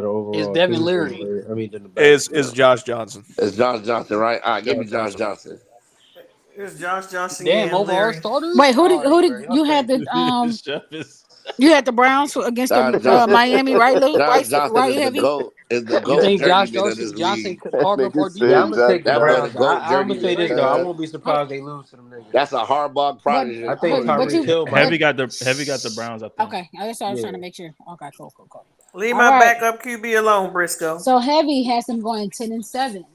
Speaker 5: better overall.
Speaker 21: It's Devin
Speaker 5: team
Speaker 21: Leary.
Speaker 5: than the Bengals.
Speaker 10: Is Josh Johnson.
Speaker 8: It's Josh Johnson, right? All right, give me Josh Johnson.
Speaker 7: It's Josh Johnson.
Speaker 21: Damn,
Speaker 7: and
Speaker 21: overall
Speaker 7: Leary.
Speaker 21: starters.
Speaker 2: Wait, who did
Speaker 7: Larry,
Speaker 2: you had the you had the Browns against
Speaker 8: Josh
Speaker 2: the
Speaker 8: Johnson.
Speaker 2: Miami, right, Lou?
Speaker 8: Josh Johnson
Speaker 2: Right,
Speaker 8: is the
Speaker 2: heavy.
Speaker 8: GOAT. Is the
Speaker 21: You
Speaker 8: GOAT
Speaker 21: think Josh
Speaker 8: journeyman of this
Speaker 21: Johnson
Speaker 8: league.
Speaker 21: carving for
Speaker 14: said
Speaker 5: Yeah, I'm
Speaker 21: defense?
Speaker 5: gonna take the
Speaker 8: That boy the
Speaker 5: Browns.
Speaker 8: GOAT
Speaker 5: I'm gonna say
Speaker 8: journeyman,
Speaker 5: this though. I
Speaker 8: man.
Speaker 5: won't be surprised they lose to them niggas.
Speaker 8: That's a Harbaugh
Speaker 2: But
Speaker 8: prodigy.
Speaker 5: I think
Speaker 2: but
Speaker 5: Tyreek
Speaker 2: you
Speaker 5: Hill might.
Speaker 4: Heavy got the Browns. I think.
Speaker 2: okay. That's what I was
Speaker 5: Yeah.
Speaker 2: trying to make sure. Okay, cool.
Speaker 7: Leave
Speaker 2: All
Speaker 7: my
Speaker 2: right.
Speaker 7: backup QB alone, Briscoe.
Speaker 2: So heavy has them going 10-7.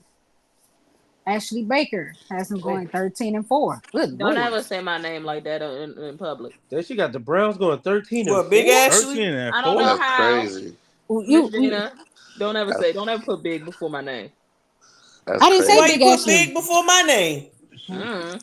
Speaker 2: Ashley Baker has them going 13-4. Good
Speaker 16: Don't
Speaker 2: lord.
Speaker 16: ever say my name like that in public.
Speaker 5: Then she got the Browns going 13-4.
Speaker 7: What, Big Ashley?
Speaker 4: 13-4.
Speaker 16: I don't know
Speaker 8: That's
Speaker 16: how.
Speaker 8: crazy.
Speaker 16: Miss Gina, don't ever put big before my name.
Speaker 8: That's
Speaker 2: I didn't say
Speaker 7: Why
Speaker 8: crazy.
Speaker 7: you
Speaker 2: Big
Speaker 7: put
Speaker 2: Ashley.
Speaker 7: big before my name?
Speaker 16: Mm.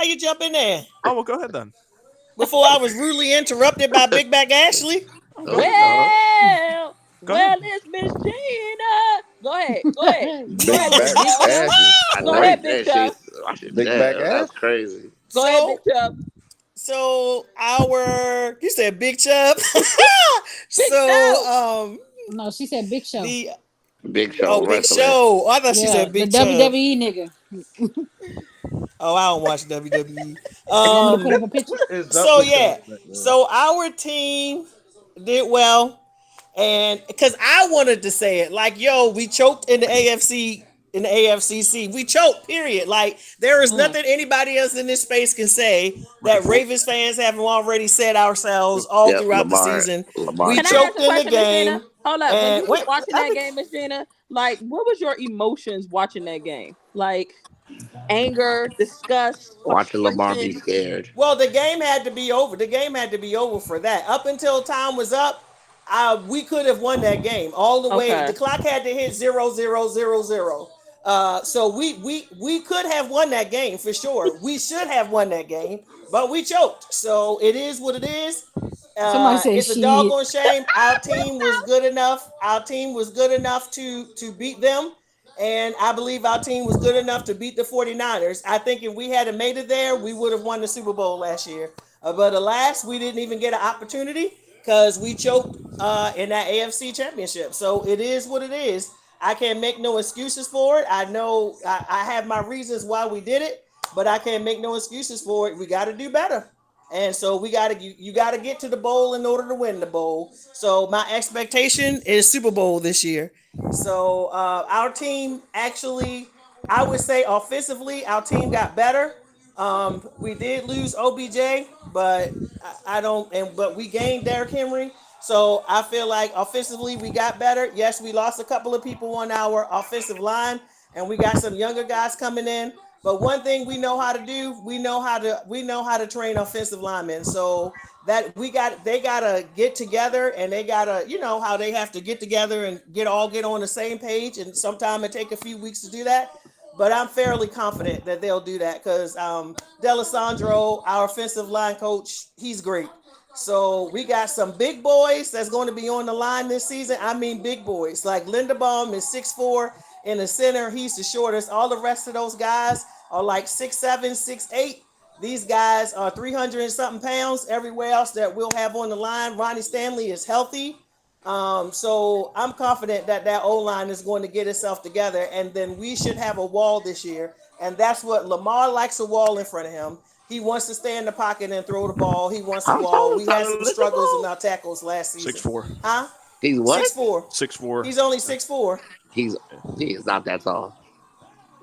Speaker 7: how you jump in there?
Speaker 10: Oh, well, go ahead then.
Speaker 7: Before I was rudely interrupted by Big Back Ashley.
Speaker 3: Well,
Speaker 10: Go ahead.
Speaker 3: it's Miss Gina.
Speaker 16: Go ahead. Go ahead. Go
Speaker 14: Big
Speaker 16: ahead,
Speaker 14: back
Speaker 16: Big Chubb.
Speaker 14: ass is
Speaker 8: I
Speaker 16: Go
Speaker 8: know
Speaker 16: ahead,
Speaker 8: he
Speaker 16: Big
Speaker 14: crazy.
Speaker 8: did.
Speaker 16: Chubb.
Speaker 14: Big back
Speaker 8: Damn, that's
Speaker 14: ass.
Speaker 8: crazy.
Speaker 16: Go ahead, Big Chubb.
Speaker 7: You said Big Chubb.
Speaker 16: Big Show.
Speaker 2: No, she said Big Show.
Speaker 8: Big Show
Speaker 7: Big
Speaker 8: wrestling.
Speaker 7: Show. I thought she
Speaker 2: Yeah,
Speaker 7: said
Speaker 2: the
Speaker 7: Big Chubb.
Speaker 2: WWE nigga.
Speaker 7: Oh, I don't watch WWE.
Speaker 2: Want me to put up a picture?
Speaker 7: So yeah, so our team did well, and because I wanted to say it, like, yo, we choked in the AFCC. We choked. Period. Like, there is nothing anybody else in this space can say that Ravens fans haven't already said ourselves all
Speaker 8: Yep,
Speaker 7: throughout the
Speaker 8: Lamar.
Speaker 7: season.
Speaker 8: Lamar.
Speaker 7: We
Speaker 16: Can I ask
Speaker 7: choked
Speaker 16: a
Speaker 7: in the
Speaker 16: question, Miss Gina?
Speaker 7: game.
Speaker 16: Hold up. When you was
Speaker 7: Wait,
Speaker 16: watching that game, Miss Gina, like, what was your emotions watching that game? Like, anger, disgust,
Speaker 8: Watching Lamar be
Speaker 16: frustration.
Speaker 8: scared.
Speaker 7: well, the game had to be over. The game had to be over for that. Up until time was up, we could have won that game all the way.
Speaker 16: Okay.
Speaker 7: The clock had to hit 0-0-0-0. So we could have won that game for sure. We should have won that game, but we choked. So it is what it is.
Speaker 2: Somebody say
Speaker 7: It's a
Speaker 2: shit.
Speaker 7: doggone shame. Our team was good enough. Our team was good enough to beat them. And I believe our team was good enough to beat the 49ers. I think if we had made it there, we would have won the Super Bowl last year. But alas, we didn't even get an opportunity because we choked in that AFC championship. So it is what it is. I can't make no excuses for it. I know I have my reasons why we did it, but I can't make no excuses for it. We got to do better. And so you got to get to the bowl in order to win the bowl. So my expectation is Super Bowl this year. So our team actually, I would say offensively, our team got better. We did lose OBJ, but but we gained Derrick Henry. So I feel like offensively we got better. Yes, we lost a couple of people on our offensive line, and we got some younger guys coming in. But one thing we know how to do, we know how to train offensive linemen. So that they gotta get together, and they gotta, how they have to get together and get on the same page. And sometimes it take a few weeks to do that. But I'm fairly confident that they'll do that because D'Alessandro, our offensive line coach, he's great. So we got some big boys that's going to be on the line this season. I mean, big boys like Linderbaum is 6'4" in the center. He's the shortest. All the rest of those guys are like 6'7", 6'8". These guys are 300 and something pounds. Everywhere else that we'll have on the line, Ronnie Stanley is healthy. So I'm confident that O-line is going to get itself together, and then we should have a wall this year. And that's what Lamar likes, a wall in front of him. He wants to stay in the pocket and throw the ball. He wants a wall. We had some struggles in our tackles last season.
Speaker 10: 6'4".
Speaker 7: Huh?
Speaker 8: He's what?
Speaker 7: 6'4".
Speaker 10: 6'4".
Speaker 7: He's only 6'4".
Speaker 8: He is not that tall.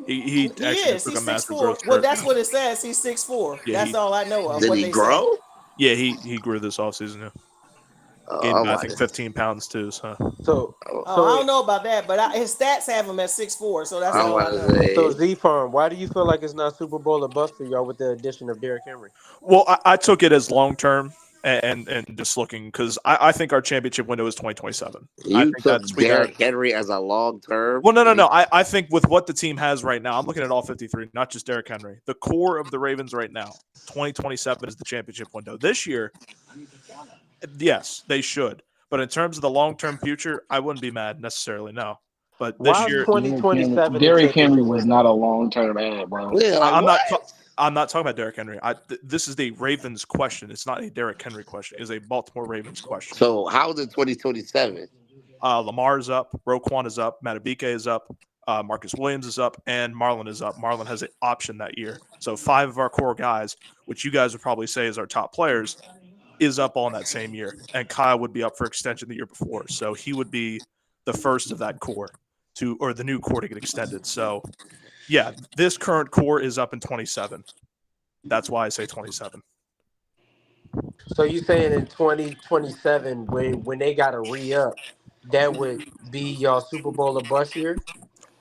Speaker 10: He actually
Speaker 7: is.
Speaker 10: took
Speaker 7: He's
Speaker 10: a massive
Speaker 7: 6'4".
Speaker 10: growth
Speaker 7: Well,
Speaker 10: spurt.
Speaker 7: that's what it says. He's 6'4".
Speaker 10: Yeah,
Speaker 7: That's all I know of.
Speaker 8: Did
Speaker 7: what
Speaker 8: he
Speaker 7: they
Speaker 8: grow?
Speaker 7: say.
Speaker 10: Yeah, he grew this offseason. Yeah. Gained, I think, 15 pounds too. So
Speaker 7: I don't know about that, but his stats have him at 6'4", so that's all I know.
Speaker 5: So Z-Farm, why do you feel like it's not Super Bowl or bust for y'all with the addition of Derrick Henry?
Speaker 10: well, I took it as long term and just looking because I think our championship window is 2027. I
Speaker 8: You
Speaker 10: think
Speaker 8: took
Speaker 10: we got.
Speaker 8: Derrick Henry as a long term.
Speaker 10: Well, no. I think with what the team has right now, I'm looking at all 53, not just Derrick Henry. The core of the Ravens right now, 2027 is the championship window. This year, yes, they should. But in terms of the long-term future, I wouldn't be mad necessarily, no. But this year,
Speaker 15: 2027 Derrick Henry was not a long-term ad, bro.
Speaker 10: I'm not talking about Derrick Henry. This is the Ravens question. It's not a Derrick Henry question. It's a Baltimore Ravens question.
Speaker 8: So how is it 2027?
Speaker 10: Lamar's up. Roquan is up. Matabike is up. Marcus Williams is up. And Marlon is up. Marlon has an option that year. So 5 of our core guys, which you guys would probably say is our top players, is up all in that same year. And Kyle would be up for extension the year before. So he would be the first of that core or the new core to get extended. So yeah, this current core is up in 27. That's why I say 27.
Speaker 5: So you saying in 2027 when they got to re-up, that would be y'all Super Bowl or bust year?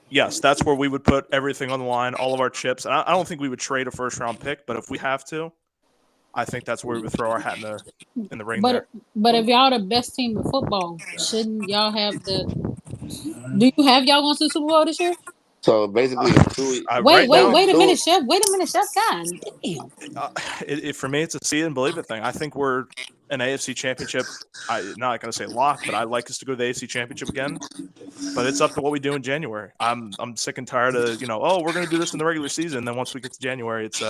Speaker 10: Yes, that's where we would put everything on the line, all of our chips. And I don't think we would trade a first-round pick, but if we have to, I think that's where we would throw our hat in the ring there.
Speaker 2: But if y'all the best team in football, shouldn't y'all have the? Do you have y'all going to the Super Bowl this year?
Speaker 8: So basically,
Speaker 2: wait a minute, Chef. Wait a minute, Chef. God damn.
Speaker 10: For me, it's a see it and believe it thing. I think we're an AFC Championship. I'm not going to say lock, but I'd like us to go to the AFC Championship again. But it's up to what we do in January. I'm sick and tired of we're going to do this in the regular season. Then once we get to January, it's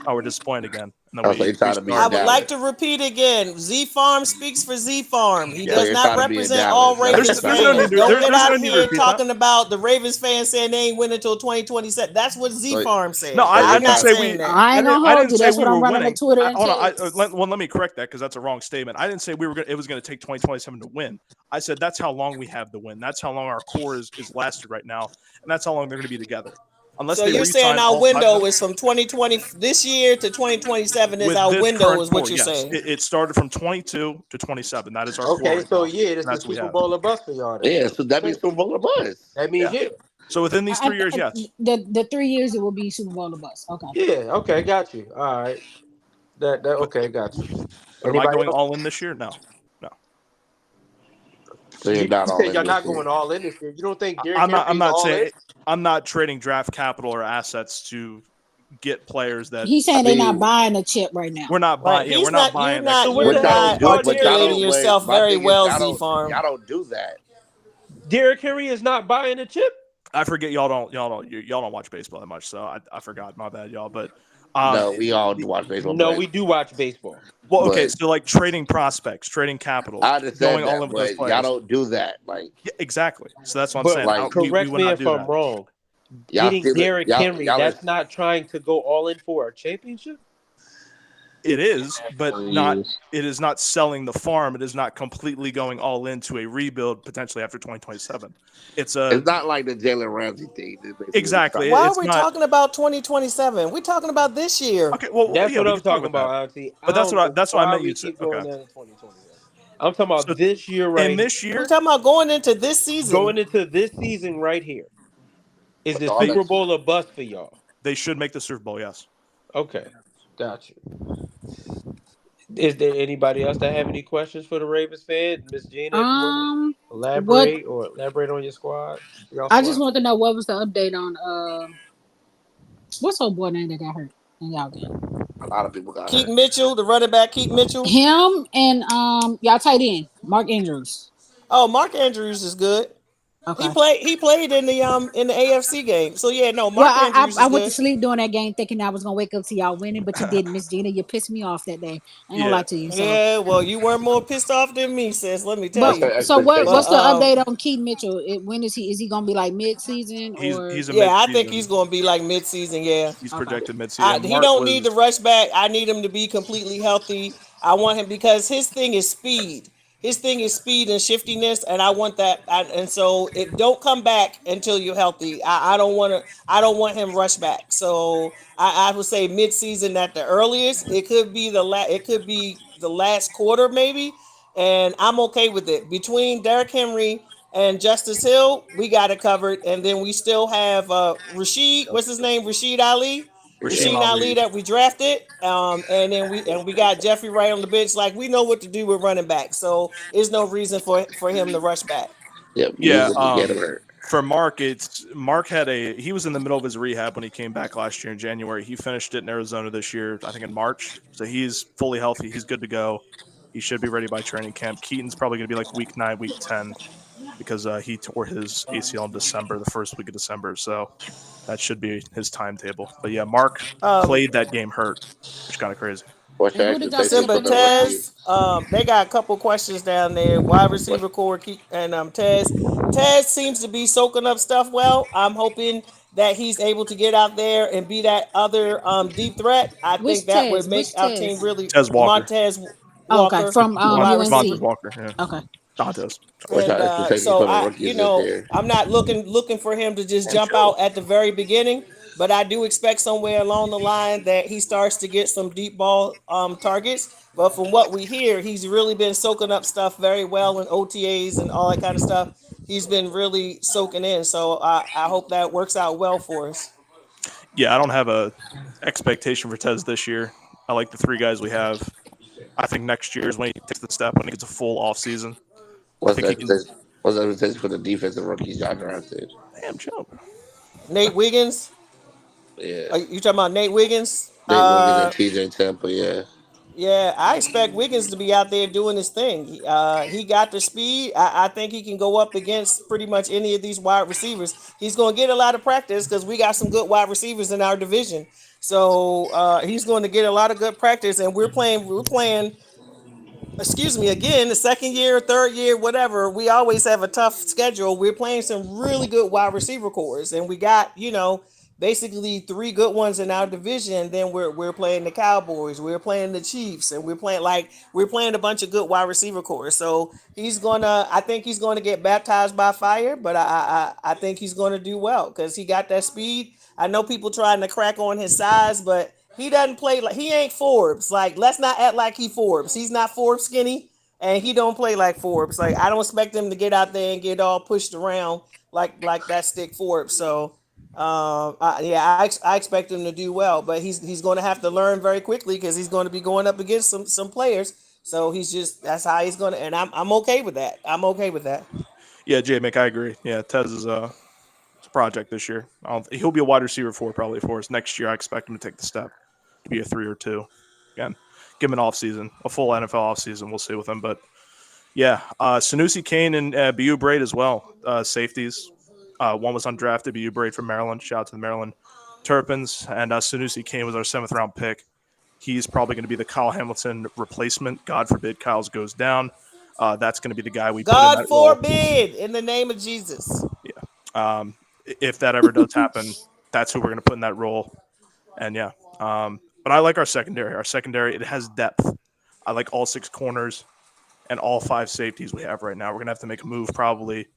Speaker 10: we're disappointed again. And then
Speaker 8: I
Speaker 7: would like to repeat again. Z Farm speaks for Z Farm. He does not represent all Ravens fans. Don't get out here talking about the Ravens fans saying they ain't winning until 2027. That's what Z Farm said.
Speaker 10: No, I didn't say
Speaker 7: saying
Speaker 10: we.
Speaker 7: that.
Speaker 2: I ain't gonna hold you. That's
Speaker 10: we
Speaker 2: what I'm
Speaker 10: were
Speaker 2: running
Speaker 10: winning.
Speaker 2: on Twitter and
Speaker 10: Hold on.
Speaker 2: text.
Speaker 10: Let me correct that because that's a wrong statement. I didn't say it was going to take 2027 to win. I said that's how long we have to win. That's how long our core is lasted right now, and that's how long they're going to be together. Unless
Speaker 7: so you're saying our window is from 2020 this year to 2027 is our window, is what you're saying.
Speaker 10: It started from 22 to 27. That is our core.
Speaker 18: Okay, so
Speaker 10: right
Speaker 18: yeah, this
Speaker 10: that's
Speaker 18: is Super Bowl or bust for y'all.
Speaker 8: Yeah, so that means Super Bowl or bust.
Speaker 18: That means yeah.
Speaker 10: So within these 3 years, yes.
Speaker 2: The 3 years it will be Super Bowl or bust. Okay.
Speaker 18: Yeah. Okay, got you. All right. That okay, got you.
Speaker 10: But am I going all in this year? No.
Speaker 8: So you're not all in.
Speaker 18: You're not going all in this year. You don't think Derrick
Speaker 10: I'm not
Speaker 18: all
Speaker 10: saying
Speaker 18: in?
Speaker 10: I'm not trading draft capital or assets to get players that
Speaker 2: He's saying they're not buying a chip right now.
Speaker 10: We're not buying.
Speaker 7: Right.
Speaker 10: We're not buying.
Speaker 7: You're not articulating yourself very well, Z Farm.
Speaker 8: Y'all don't do that.
Speaker 20: Derrick Henry is not buying a chip.
Speaker 10: I forget y'all don't watch baseball that much, so I forgot. My bad, y'all. But
Speaker 8: no, we all watch baseball.
Speaker 20: No, we do watch baseball.
Speaker 10: Well, okay, so like trading prospects, trading capital,
Speaker 8: I understand
Speaker 10: going all in with those players.
Speaker 8: Y'all don't do that. Like
Speaker 10: exactly. So that's what I'm saying.
Speaker 20: Like, correct me if I'm wrong. Getting Derrick Henry, that's not trying to go all in for a championship.
Speaker 10: It is, but not. It is not selling the farm. It is not completely going all into a rebuild potentially after 2027. It's
Speaker 8: not like the Jalen Ramsey thing.
Speaker 10: Exactly.
Speaker 7: Why are we talking about 2027? We're talking about this year.
Speaker 10: Okay, well,
Speaker 20: that's what I'm talking
Speaker 10: about.
Speaker 20: Auntie.
Speaker 10: But that's what I meant you to.
Speaker 20: Okay. I'm talking about this year, right?
Speaker 10: And this year,
Speaker 7: we're talking about going into this season.
Speaker 20: Going into this season right here. Is the Super Bowl a bust for y'all?
Speaker 10: They should make the Super Bowl. Yes.
Speaker 20: Okay, got you. Is there anybody else that have any questions for the Ravens fan? Miss Gina, elaborate on your squad.
Speaker 2: I just want to know what was the update on what's old boy name that got hurt in y'all game?
Speaker 8: A lot of people got
Speaker 7: Keith Mitchell, the running back, Keith Mitchell.
Speaker 2: Him and y'all tight end, Mark Andrews.
Speaker 7: Oh, Mark Andrews is good.
Speaker 2: Okay.
Speaker 7: He played in the AFC game. So yeah, no, Mark Andrews
Speaker 2: I
Speaker 7: is
Speaker 2: went
Speaker 7: good.
Speaker 2: to sleep during that game thinking I was gonna wake up to y'all winning, but you didn't, Miss Gina. You pissed me off that day. I ain't gonna lie to you. So.
Speaker 7: Yeah, well, you weren't more pissed off than me, sis. Let me tell you.
Speaker 2: So what's the update on Keith Mitchell? When is he? Is he gonna be like mid-season or?
Speaker 7: I think he's gonna be like mid-season. Yeah,
Speaker 10: he's projected mid-season.
Speaker 7: He don't need to rush back. I need him to be completely healthy. I want him because his thing is speed. His thing is speed and shiftiness, and I want that. And so, don't come back until you're healthy. I don't want him rush back. So I would say mid-season at the earliest. It could be the last quarter maybe, and I'm okay with it. Between Derrick Henry and Justice Hill, we got it covered, and then we still have Rashid. What's his name? Rashid Ali. Rashid Ali that we drafted, and then we got Jeffrey Wright on the bench. Like we know what to do with running back, so there's no reason for him to rush back.
Speaker 10: For Mark, he was in the middle of his rehab when he came back last year in January. He finished it in Arizona this year, I think in March. So he's fully healthy. He's good to go. He should be ready by training camp. Keaton's probably going to be like week 9, week 10. Because he tore his ACL in December, the first week of December. So that should be his timetable. But yeah, Mark played that game hurt, which is kind of crazy.
Speaker 7: But Tez, they got a couple questions down there. Wide receiver core and Tez. Tez seems to be soaking up stuff well. I'm hoping that he's able to get out there and be that other deep threat. I think that would make our team really.
Speaker 10: Tez Walker.
Speaker 7: Montez Walker.
Speaker 2: Okay, from
Speaker 10: Montez Walker. Yeah.
Speaker 2: Okay.
Speaker 10: Dantes.
Speaker 7: And, so I'm not looking for him to just jump out at the very beginning, but I do expect somewhere along the line that he starts to get some deep ball targets. But from what we hear, he's really been soaking up stuff very well in OTAs and all that kind of stuff. He's been really soaking in. So I hope that works out well for us.
Speaker 10: Yeah, I don't have a expectation for Tez this year. I like the 3 guys we have. I think next year is when he takes the step, when he gets a full off season.
Speaker 8: What's the expectation for the defensive rookies y'all drafted?
Speaker 10: Damn, Joe.
Speaker 7: Nate Wiggins.
Speaker 8: Yeah.
Speaker 7: Are you talking about Nate Wiggins?
Speaker 8: Nate Wiggins and TJ Temple, yeah.
Speaker 7: Yeah, I expect Wiggins to be out there doing his thing. He got the speed. I think he can go up against pretty much any of these wide receivers. He's going to get a lot of practice because we got some good wide receivers in our division. So he's going to get a lot of good practice, and we're playing. Excuse me, again, the second year, third year, whatever, we always have a tough schedule. We're playing some really good wide receiver cores, and we got, basically three good ones in our division. Then we're playing the Cowboys, we're playing the Chiefs, and we're playing a bunch of good wide receiver cores. So I think he's gonna get baptized by fire, but I think he's gonna do well because he got that speed. I know people trying to crack on his size, but he doesn't play like he ain't Forbes. Like, let's not act like he Forbes. He's not Forbes skinny, and he don't play like Forbes. Like, I don't expect him to get out there and get all pushed around like that stick Forbes. So, I expect him to do well, but he's going to have to learn very quickly because he's going to be going up against some players. So that's how he's going to, and I'm okay with that. I'm okay with that.
Speaker 10: Yeah, J-Mick, I agree. Yeah, Tez is a project this year. He'll be a wide receiver probably for us. Next year, I expect him to take the step to be a 3 or 2. Again, give him an offseason, a full NFL offseason. We'll see with him. But, yeah, Sanusi Kane and BU Braid as well, safeties. One was undrafted, BU Braid from Maryland. Shout out to the Maryland Terrapins. And Sanusi Kane was our 7th-round pick. He's probably going to be the Kyle Hamilton replacement. God forbid Kyle's goes down. That's going to be the guy we put in that role.
Speaker 7: God forbid, in the name of Jesus.
Speaker 10: Yeah. If that ever does happen, that's who we're going to put in that role. And, yeah. But I like our secondary. Our secondary, it has depth. I like all 6 corners and all 5 safeties we have right now. We're going to have to make a move probably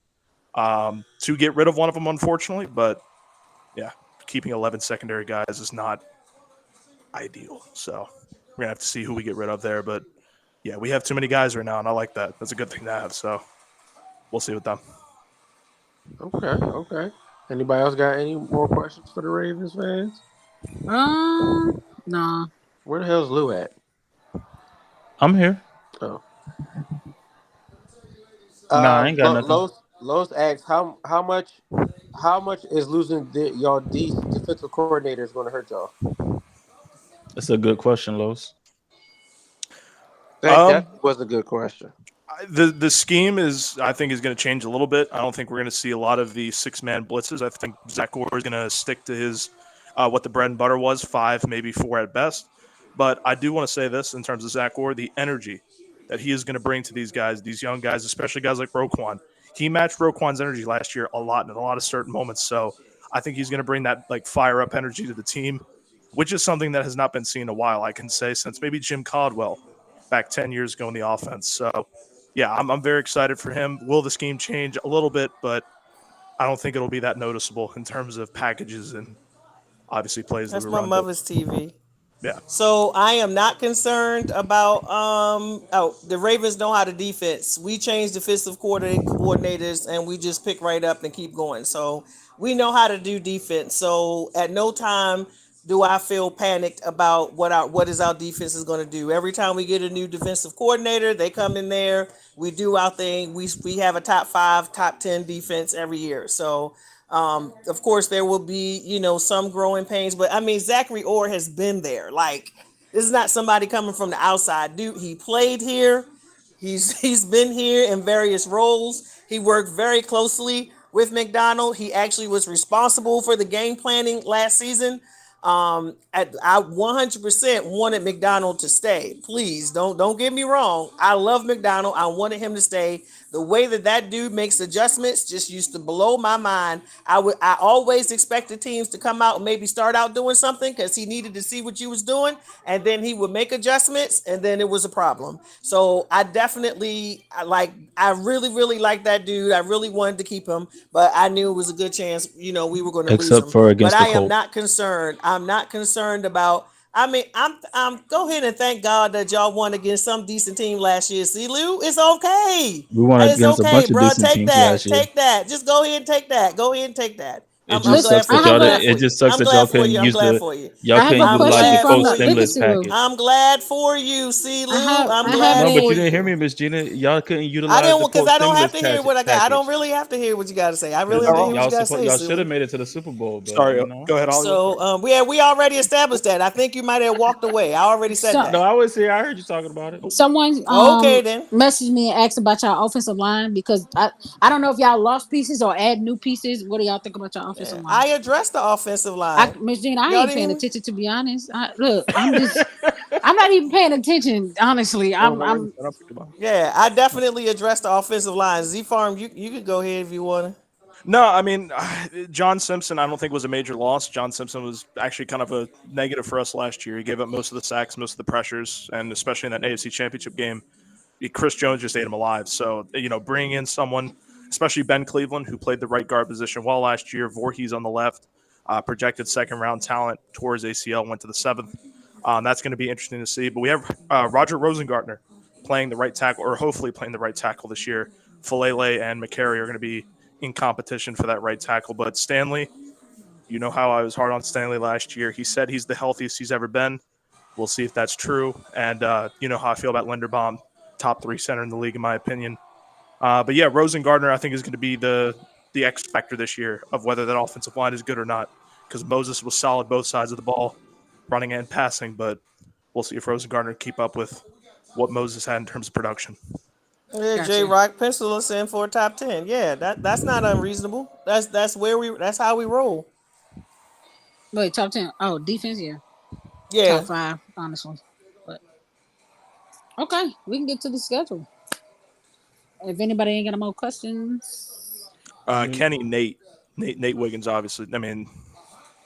Speaker 10: to get rid of one of them, unfortunately. But, yeah, keeping 11 secondary guys is not ideal. So we're going to have to see who we get rid of there. But, yeah, we have too many guys right now, and I like that. That's a good thing to have. So we'll see with them.
Speaker 5: Okay. Anybody else got any more questions for the Ravens fans?
Speaker 2: No.
Speaker 5: Where the hell's Lou at?
Speaker 4: I'm here.
Speaker 5: Oh.
Speaker 4: I ain't got nothing.
Speaker 5: Los asks how much is losing y'all defensive coordinator is going to hurt y'all?
Speaker 4: That's a good question, Los.
Speaker 5: That was a good question.
Speaker 10: The scheme I think is going to change a little bit. I don't think we're going to see a lot of the 6-man blitzes. I think Zach Gore is going to stick to his what the bread and butter was, 5, maybe 4 at best. But I do want to say this in terms of Zach Gore, the energy that he is going to bring to these guys, these young guys, especially guys like Roquan. He matched Roquan's energy last year a lot in a lot of certain moments. So I think he's going to bring that fire up energy to the team, which is something that has not been seen in a while. I can say since maybe Jim Caldwell back 10 years ago in the offense. So. Yeah, I'm very excited for him. Will the scheme change a little bit, but I don't think it'll be that noticeable in terms of packages and obviously plays.
Speaker 7: That's my mother's TV.
Speaker 10: Yeah.
Speaker 7: So I am not concerned about the Ravens know how to defense. We changed defensive coordinators and we just pick right up and keep going. So we know how to do defense. So at no time do I feel panicked about what our defense is going to do. Every time we get a new defensive coordinator, they come in there, we do our thing. We have a top 5, top 10 defense every year. So of course there will be, some growing pains, but I mean, Zachary Orr has been there. Like, this is not somebody coming from the outside. Dude, he played here. He's been here in various roles. He worked very closely with McDonald. He actually was responsible for the game planning last season. I 100% wanted McDonald to stay. Please don't get me wrong. I love McDonald. I wanted him to stay. The way that dude makes adjustments just used to blow my mind. I always expected teams to come out and maybe start out doing something because he needed to see what you was doing, and then he would make adjustments, and then it was a problem. So I really, really like that dude. I really wanted to keep him, but I knew it was a good chance, we were going to lose him.
Speaker 4: Except for against
Speaker 7: but
Speaker 4: the
Speaker 7: I am
Speaker 4: Colts.
Speaker 7: not concerned. I'm not concerned about. I mean, I'm go ahead and thank God that y'all won against some decent team last year. See, Lou, it's okay.
Speaker 4: We won
Speaker 7: It's
Speaker 4: against a
Speaker 7: okay,
Speaker 4: bunch of
Speaker 7: bro.
Speaker 4: decent
Speaker 7: Take
Speaker 4: teams
Speaker 7: that.
Speaker 4: last year.
Speaker 7: Take that. Just go ahead and take that. Go ahead and take that.
Speaker 3: I'm
Speaker 4: just
Speaker 3: glad
Speaker 4: sucks
Speaker 3: for
Speaker 4: that
Speaker 3: you. I'm
Speaker 4: y'all.
Speaker 3: glad for
Speaker 4: It
Speaker 3: you.
Speaker 4: just sucks
Speaker 3: I'm
Speaker 4: that
Speaker 3: glad
Speaker 4: y'all
Speaker 3: for
Speaker 4: couldn't
Speaker 3: you. I'm
Speaker 4: use
Speaker 3: glad
Speaker 4: the
Speaker 3: for you.
Speaker 4: y'all
Speaker 2: I have
Speaker 4: couldn't
Speaker 2: a
Speaker 4: utilize
Speaker 2: question
Speaker 4: the
Speaker 2: from
Speaker 4: post
Speaker 2: the
Speaker 4: stimulus
Speaker 2: efficacy room.
Speaker 4: package.
Speaker 3: I'm glad for you, see, Lou. I'm
Speaker 2: I
Speaker 3: glad
Speaker 2: have
Speaker 4: No, but
Speaker 3: for
Speaker 4: you didn't hear
Speaker 3: you.
Speaker 4: me, Miss Gina. Y'all couldn't
Speaker 3: I
Speaker 4: utilize the
Speaker 3: didn't, because
Speaker 4: post
Speaker 3: I don't have
Speaker 4: stimulus
Speaker 3: to hear what I got. I don't
Speaker 4: package
Speaker 3: really have to hear what you got to say. I really
Speaker 4: because
Speaker 3: don't have to hear what you
Speaker 4: y'all
Speaker 3: got to
Speaker 4: supposed
Speaker 3: say,
Speaker 4: y'all should
Speaker 3: Sue.
Speaker 4: have made it to the Super Bowl, but
Speaker 10: Sorry,
Speaker 4: you know.
Speaker 10: go ahead, Hollywood.
Speaker 3: So we already established that. I think you might have walked away. I already said
Speaker 2: So,
Speaker 3: that.
Speaker 4: No, I was here. I heard you talking about it.
Speaker 2: someone
Speaker 3: Okay then.
Speaker 2: messaged me and asked about y'all offensive line because I don't know if y'all lost pieces or add new pieces. What do y'all think about y'all offensive line?
Speaker 3: I addressed the offensive line.
Speaker 2: Miss Jean, I
Speaker 3: Y'all
Speaker 2: ain't
Speaker 3: didn't
Speaker 2: paying
Speaker 3: hear me?
Speaker 2: attention to be honest. I'm not even paying attention. Honestly, I'm.
Speaker 3: Yeah, I definitely addressed the offensive line. Z Farm, you could go ahead if you want to.
Speaker 10: No, I mean, John Simpson, I don't think was a major loss. John Simpson was actually kind of a negative for us last year. He gave up most of the sacks, most of the pressures, and especially in that AFC Championship game, Chris Jones just ate him alive. So, bringing in someone, especially Ben Cleveland, who played the right guard position well last year, Voorhees on the left, projected second-round talent towards ACL, went to the 7th. That's going to be interesting to see. But we have Roger Rosengartner playing the right tackle, or hopefully playing the right tackle this year. Falele and McCary are going to be in competition for that right tackle. But Stanley, you know how I was hard on Stanley last year. He said he's the healthiest he's ever been. We'll see if that's true. And you know how I feel about Linderbaum, top 3 center in the league, in my opinion. But yeah, Rosengartner, I think, is going to be the X factor this year of whether that offensive line is good or not. Because Moses was solid both sides of the ball, running and passing. But we'll see if Rosengartner can keep up with what Moses had in terms of production.
Speaker 3: Yeah, J
Speaker 2: Gotcha.
Speaker 3: Rock pencil us in for a top 10. Yeah, that's not unreasonable. That's how we roll.
Speaker 2: Wait, top 10. Oh, defense, yeah.
Speaker 3: Yeah.
Speaker 2: Top 5, honestly. But okay, we can get to the schedule. If anybody ain't got no more questions,
Speaker 10: Kenny, Nate Wiggins, obviously. I mean,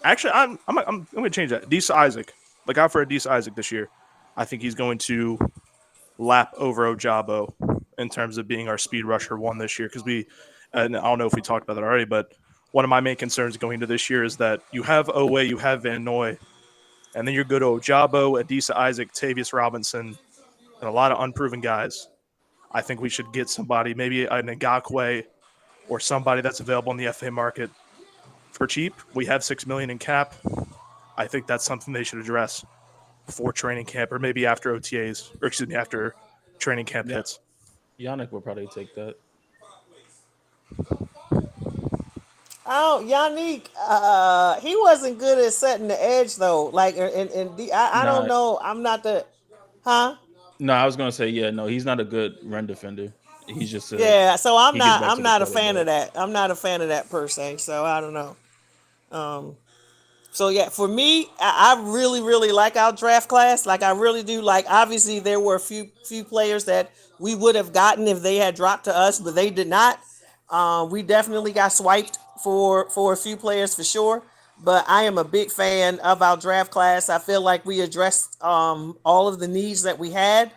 Speaker 10: actually, I'm going to change that. Deesa Isaac. Look out for Deesa Isaac this year. I think he's going to lap over Ojabo in terms of being our speed rusher 1 this year. Because and I don't know if we talked about that already, but one of my main concerns going into this year is that you have Owe, you have Van Noy, and then you're good to Ojabo, Adisa Isaac, Tavius Robinson, and a lot of unproven guys. I think we should get somebody, maybe an Ngakwe or somebody that's available in the FA market for cheap. We have $6 million in cap. I think that's something they should address before training camp, or maybe after OTAs, or excuse me, after training camp hits.
Speaker 4: Yannick will probably take that.
Speaker 3: Oh, Yannick, he wasn't good at setting the edge though. Like, I don't
Speaker 4: Nah,
Speaker 3: know. I'm not the, huh?
Speaker 4: no, I was gonna say no. He's not a good run defender. He's just
Speaker 3: Yeah. So I'm
Speaker 4: he gets
Speaker 3: not.
Speaker 4: back
Speaker 3: I'm
Speaker 4: to the
Speaker 3: not a fan of
Speaker 4: quarterback.
Speaker 3: that. I'm not a fan of that per se. So I don't know. Um, So yeah, for me, I really, really like our draft class. Like I really do. Like obviously there were a few players that we would have gotten if they had dropped to us, but they did not. We definitely got swiped for a few players for sure. But I am a big fan of our draft class. I feel like we addressed all of the needs that we had.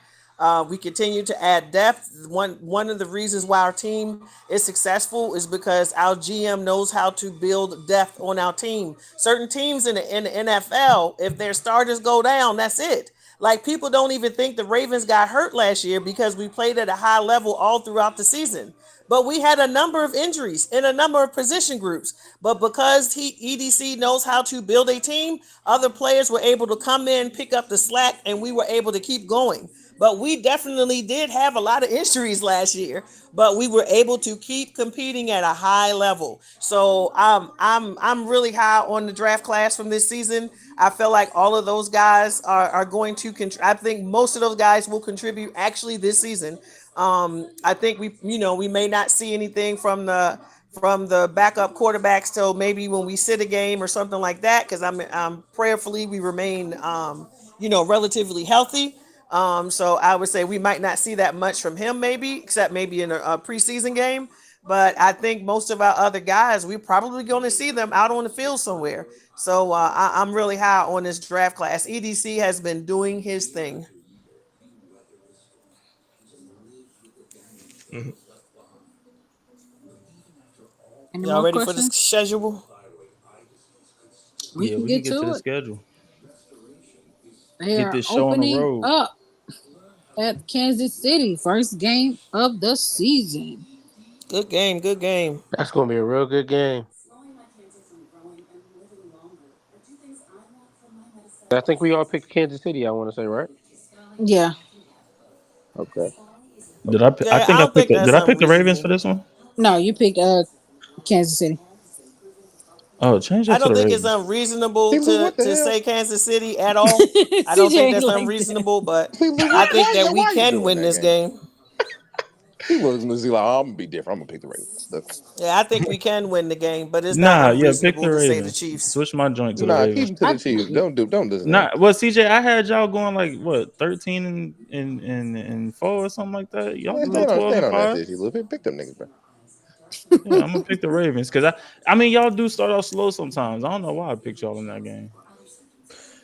Speaker 3: We continue to add depth. One of the reasons why our team is successful is because our GM knows how to build depth on our team. Certain teams in the NFL, if their starters go down, that's it. Like people don't even think the Ravens got hurt last year because we played at a high level all throughout the season. But we had a number of injuries in a number of position groups. But because EDC knows how to build a team, other players were able to come in, pick up the slack, and we were able to keep going. But we definitely did have a lot of injuries last year, but we were able to keep competing at a high level. So I'm really high on the draft class from this season. I feel like all of those guys are going to I think most of those guys will contribute actually this season. I think we may not see anything from the backup quarterbacks till maybe when we sit a game or something like that, because I'm prayerfully we remain relatively healthy. So I would say we might not see that much from him, maybe, except maybe in a preseason game. But I think most of our other guys, we're probably going to see them out on the field somewhere. So I'm really high on this draft class. EDC has been doing his thing.
Speaker 10: Mm-hmm.
Speaker 2: any
Speaker 3: Y'all
Speaker 2: more
Speaker 3: ready for the
Speaker 2: questions?
Speaker 3: schedule?
Speaker 2: We
Speaker 4: Yeah,
Speaker 2: can
Speaker 4: we can
Speaker 2: get
Speaker 4: get to
Speaker 2: to
Speaker 4: the
Speaker 2: it.
Speaker 4: schedule.
Speaker 2: They
Speaker 4: Get
Speaker 2: are
Speaker 4: this show on the
Speaker 2: opening
Speaker 4: road.
Speaker 2: up at Kansas City, first game of the season.
Speaker 3: Good game, good game.
Speaker 19: That's gonna be a real good game.
Speaker 5: I think we all picked Kansas City. I want to say, right?
Speaker 2: Yeah.
Speaker 5: Okay.
Speaker 4: Did I? I
Speaker 7: Yeah,
Speaker 4: think
Speaker 7: I
Speaker 4: I
Speaker 7: don't think
Speaker 4: picked.
Speaker 7: that's
Speaker 4: Did I pick the Ravens for
Speaker 7: unreasonable.
Speaker 4: this one?
Speaker 2: No, you picked Kansas City.
Speaker 4: Oh, change
Speaker 7: I
Speaker 4: that to
Speaker 7: don't
Speaker 4: the
Speaker 7: think it's
Speaker 4: Ravens.
Speaker 7: unreasonable
Speaker 14: See, Lou, what the
Speaker 7: to
Speaker 14: hell?
Speaker 7: say Kansas City at all. I don't
Speaker 2: CJ
Speaker 7: think
Speaker 2: ain't
Speaker 7: that's
Speaker 2: like that.
Speaker 7: unreasonable, but
Speaker 14: See, Lou,
Speaker 7: I think that we
Speaker 14: why you
Speaker 7: can
Speaker 14: doing
Speaker 7: win
Speaker 14: that
Speaker 7: this
Speaker 14: game?
Speaker 7: game.
Speaker 14: He was gonna see like, oh, I'm gonna be different. I'm gonna pick the Ravens.
Speaker 7: Yeah, I think we can win the game, but it's not
Speaker 4: Nah, yeah, pick
Speaker 7: unreasonable
Speaker 4: the
Speaker 7: to say the
Speaker 4: Ravens.
Speaker 7: Chiefs.
Speaker 4: Switch my joint to the
Speaker 14: Nah, keep
Speaker 4: Ravens.
Speaker 14: him to the Chiefs. Don't listen to him.
Speaker 4: Nah, well, CJ, I had y'all going like what 13 and 4 or something like that. Y'all
Speaker 14: Man,
Speaker 4: can go 12
Speaker 14: stand
Speaker 4: and
Speaker 14: on that
Speaker 4: 5.
Speaker 14: shit, Lou. Pick them niggas, bro.
Speaker 4: Yeah, I'm gonna pick the Ravens because I mean y'all do start off slow sometimes. I don't know why I picked y'all in that game.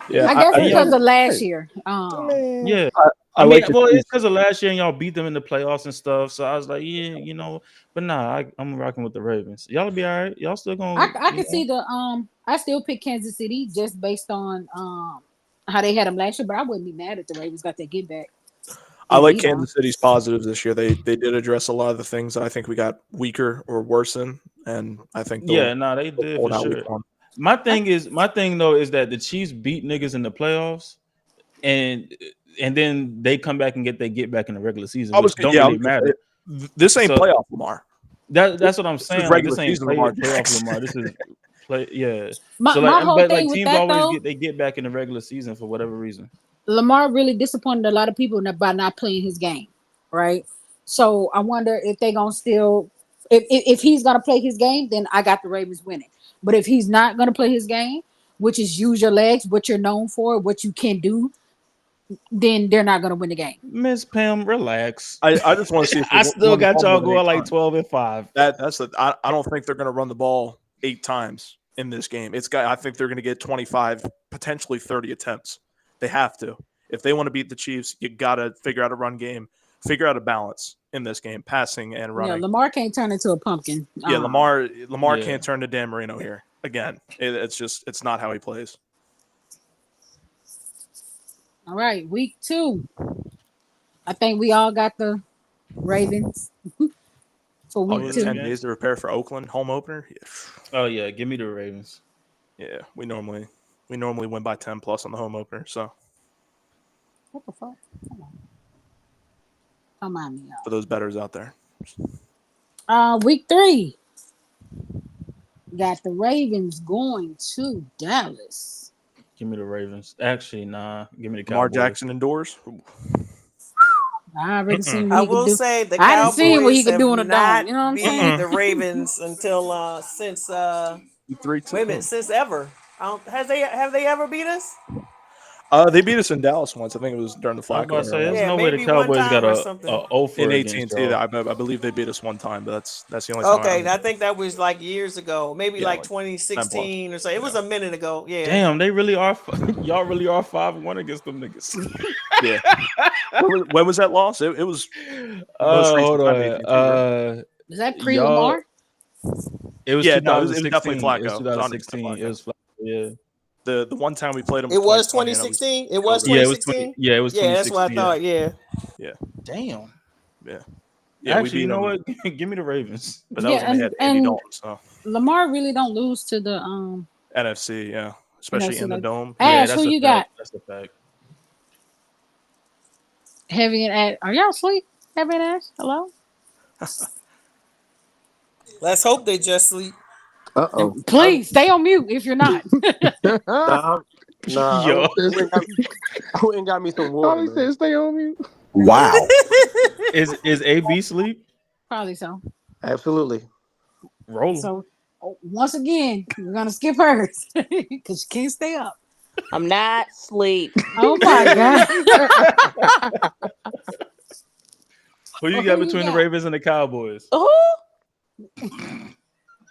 Speaker 10: Yeah,
Speaker 2: I guess
Speaker 4: And
Speaker 2: because
Speaker 4: y'all,
Speaker 2: of last year.
Speaker 4: yeah.
Speaker 10: I
Speaker 4: I mean,
Speaker 10: like the
Speaker 4: well, it's
Speaker 10: Chiefs.
Speaker 4: because of last year and y'all beat them in the playoffs and stuff. So I was like, yeah, but nah, I'm rocking with the Ravens. Y'all be all right. Y'all still
Speaker 2: I
Speaker 4: gonna,
Speaker 2: I can see the I still pick Kansas City just based on how they had them last year, but I wouldn't be mad if the Ravens got their get back
Speaker 10: I
Speaker 2: and
Speaker 10: like
Speaker 2: beat on.
Speaker 10: Kansas City's positives this year. They did address a lot of the things that I think we got weaker or worse in, and I think
Speaker 4: yeah,
Speaker 10: they'll
Speaker 4: nah, they
Speaker 10: they'll
Speaker 4: did
Speaker 10: pull
Speaker 4: for
Speaker 10: it out week
Speaker 4: sure.
Speaker 10: one.
Speaker 4: My thing though is that the Chiefs beat niggas in the playoffs, and then they come back and get back in the regular season,
Speaker 10: I was
Speaker 4: which don't
Speaker 10: I
Speaker 4: really
Speaker 10: was gonna say
Speaker 4: matter.
Speaker 10: this ain't
Speaker 4: So
Speaker 10: playoff Lamar.
Speaker 4: that's what I'm
Speaker 10: This is
Speaker 4: saying. Like
Speaker 10: regular
Speaker 4: this ain't
Speaker 10: season Lamar
Speaker 4: playoff
Speaker 10: Jackson.
Speaker 4: Lamar. This is play. Yeah.
Speaker 2: My
Speaker 4: So
Speaker 2: my
Speaker 4: like,
Speaker 2: whole
Speaker 4: but like
Speaker 2: thing with
Speaker 4: teams
Speaker 2: that
Speaker 4: always
Speaker 2: though,
Speaker 4: get back in the regular season for whatever reason.
Speaker 2: Lamar really disappointed a lot of people by not playing his game, right? So I wonder if they gonna still if he's gonna play his game, then I got the Ravens winning. But if he's not gonna play his game, which is use your legs, what you're known for, what you can do, then they're not gonna win the game.
Speaker 4: Miss Pam, relax.
Speaker 10: I just want to see if they
Speaker 4: I still
Speaker 10: run the
Speaker 4: got
Speaker 10: ball
Speaker 4: y'all
Speaker 10: more than 8
Speaker 4: going like
Speaker 10: times.
Speaker 4: 12-5.
Speaker 10: I don't think they're going to run the ball 8 times in this game. I think they're going to get 25, potentially 30 attempts. They have to. If they want to beat the Chiefs, you got to figure out a run game, figure out a balance in this game, passing and
Speaker 2: Yeah,
Speaker 10: running.
Speaker 2: Lamar can't turn into a pumpkin.
Speaker 10: Yeah, Lamar
Speaker 4: Yeah.
Speaker 10: can't turn to Dan Marino here again. It's not how he plays.
Speaker 2: All right, week 2. I think we all got the Ravens for
Speaker 10: Oh,
Speaker 2: week
Speaker 10: yeah,
Speaker 2: 2.
Speaker 10: 10 days to prepare for Oakland home opener. Yeah.
Speaker 4: Oh yeah, give me the Ravens.
Speaker 10: Yeah, we normally win by 10 plus on the home opener. So
Speaker 2: What the fuck? Come on, y'all.
Speaker 10: for those bettors out there,
Speaker 2: Week 3. Got the Ravens going to Dallas.
Speaker 4: Give me the Ravens. Actually, nah. Give me the
Speaker 10: Lamar
Speaker 4: Cowboys.
Speaker 10: Jackson indoors.
Speaker 2: I already seen what
Speaker 7: I
Speaker 2: he could
Speaker 7: will
Speaker 2: do.
Speaker 7: say the
Speaker 2: I done seen what he
Speaker 7: Cowboys
Speaker 2: could do
Speaker 7: have
Speaker 2: in a dome.
Speaker 7: not
Speaker 2: You know what I'm
Speaker 7: beat
Speaker 2: saying?
Speaker 7: the Ravens until since wait a minute, since ever. Have they ever beat us?
Speaker 10: They beat us in Dallas once. I think it was during the
Speaker 4: I was about
Speaker 10: Flacco
Speaker 4: to say,
Speaker 10: era.
Speaker 4: there's
Speaker 7: Yeah,
Speaker 4: no way the
Speaker 7: maybe one
Speaker 4: Cowboys got
Speaker 7: time or
Speaker 4: a
Speaker 7: something.
Speaker 4: offer
Speaker 10: In
Speaker 4: against
Speaker 10: AT&T,
Speaker 4: y'all.
Speaker 10: I believe they beat us one time, but that's the only
Speaker 7: Okay,
Speaker 10: time.
Speaker 7: I think that was like years ago, maybe
Speaker 10: Yeah,
Speaker 7: like
Speaker 10: like 10 plus.
Speaker 7: 2016 or so. It was a minute ago. Yeah.
Speaker 4: Damn, they really are. Y'all really are 5-1 against them niggas.
Speaker 10: Yeah. When was that loss? It was most
Speaker 4: Hold
Speaker 10: recent time
Speaker 4: on.
Speaker 10: AT&T, right?
Speaker 2: Is that
Speaker 4: Y'all.
Speaker 2: pre-Lamar?
Speaker 4: It was
Speaker 10: Yeah, no, it was definitely
Speaker 4: 2016. It was
Speaker 10: Flacco. It was 100%
Speaker 4: 2016. It
Speaker 10: Flacco.
Speaker 4: was Flacco. Yeah.
Speaker 10: The one time we played him
Speaker 7: It was
Speaker 10: 2020, and
Speaker 7: 2016. It
Speaker 10: that
Speaker 7: was
Speaker 10: was
Speaker 4: Yeah, it was 20.
Speaker 7: 2016.
Speaker 4: Yeah, it was
Speaker 7: Yeah, that's what I
Speaker 4: 2016.
Speaker 7: thought. Yeah.
Speaker 10: Yeah.
Speaker 4: Damn.
Speaker 10: Yeah. Yeah, we
Speaker 4: Actually,
Speaker 10: beat
Speaker 4: you know
Speaker 10: them,
Speaker 4: what? Give me the Ravens.
Speaker 10: but that was when they had Andy Dalton. So
Speaker 2: Lamar really don't lose to the
Speaker 10: NFC, yeah, especially in the dome.
Speaker 2: Ash,
Speaker 4: that's
Speaker 2: who
Speaker 4: a
Speaker 2: you
Speaker 4: fact.
Speaker 2: got?
Speaker 4: That's a fact.
Speaker 2: Heavy and Ash. Are y'all asleep? Heavy and Ash? Hello?
Speaker 7: Let's hope they just sleep.
Speaker 14: Uh-oh.
Speaker 2: Please stay on mute if you're not.
Speaker 5: Nah,
Speaker 4: Yo.
Speaker 5: I went and got me some water.
Speaker 14: All he said, stay on mute.
Speaker 6: Wow.
Speaker 4: Is AB sleep?
Speaker 2: Probably so.
Speaker 5: Absolutely.
Speaker 4: Roll.
Speaker 2: So once again, we're gonna skip hers because she can't stay up.
Speaker 16: I'm not asleep.
Speaker 2: Oh my god.
Speaker 4: Who you
Speaker 2: Well,
Speaker 4: got
Speaker 2: who you
Speaker 4: between the
Speaker 2: got?
Speaker 4: Ravens and the Cowboys?
Speaker 16: Who?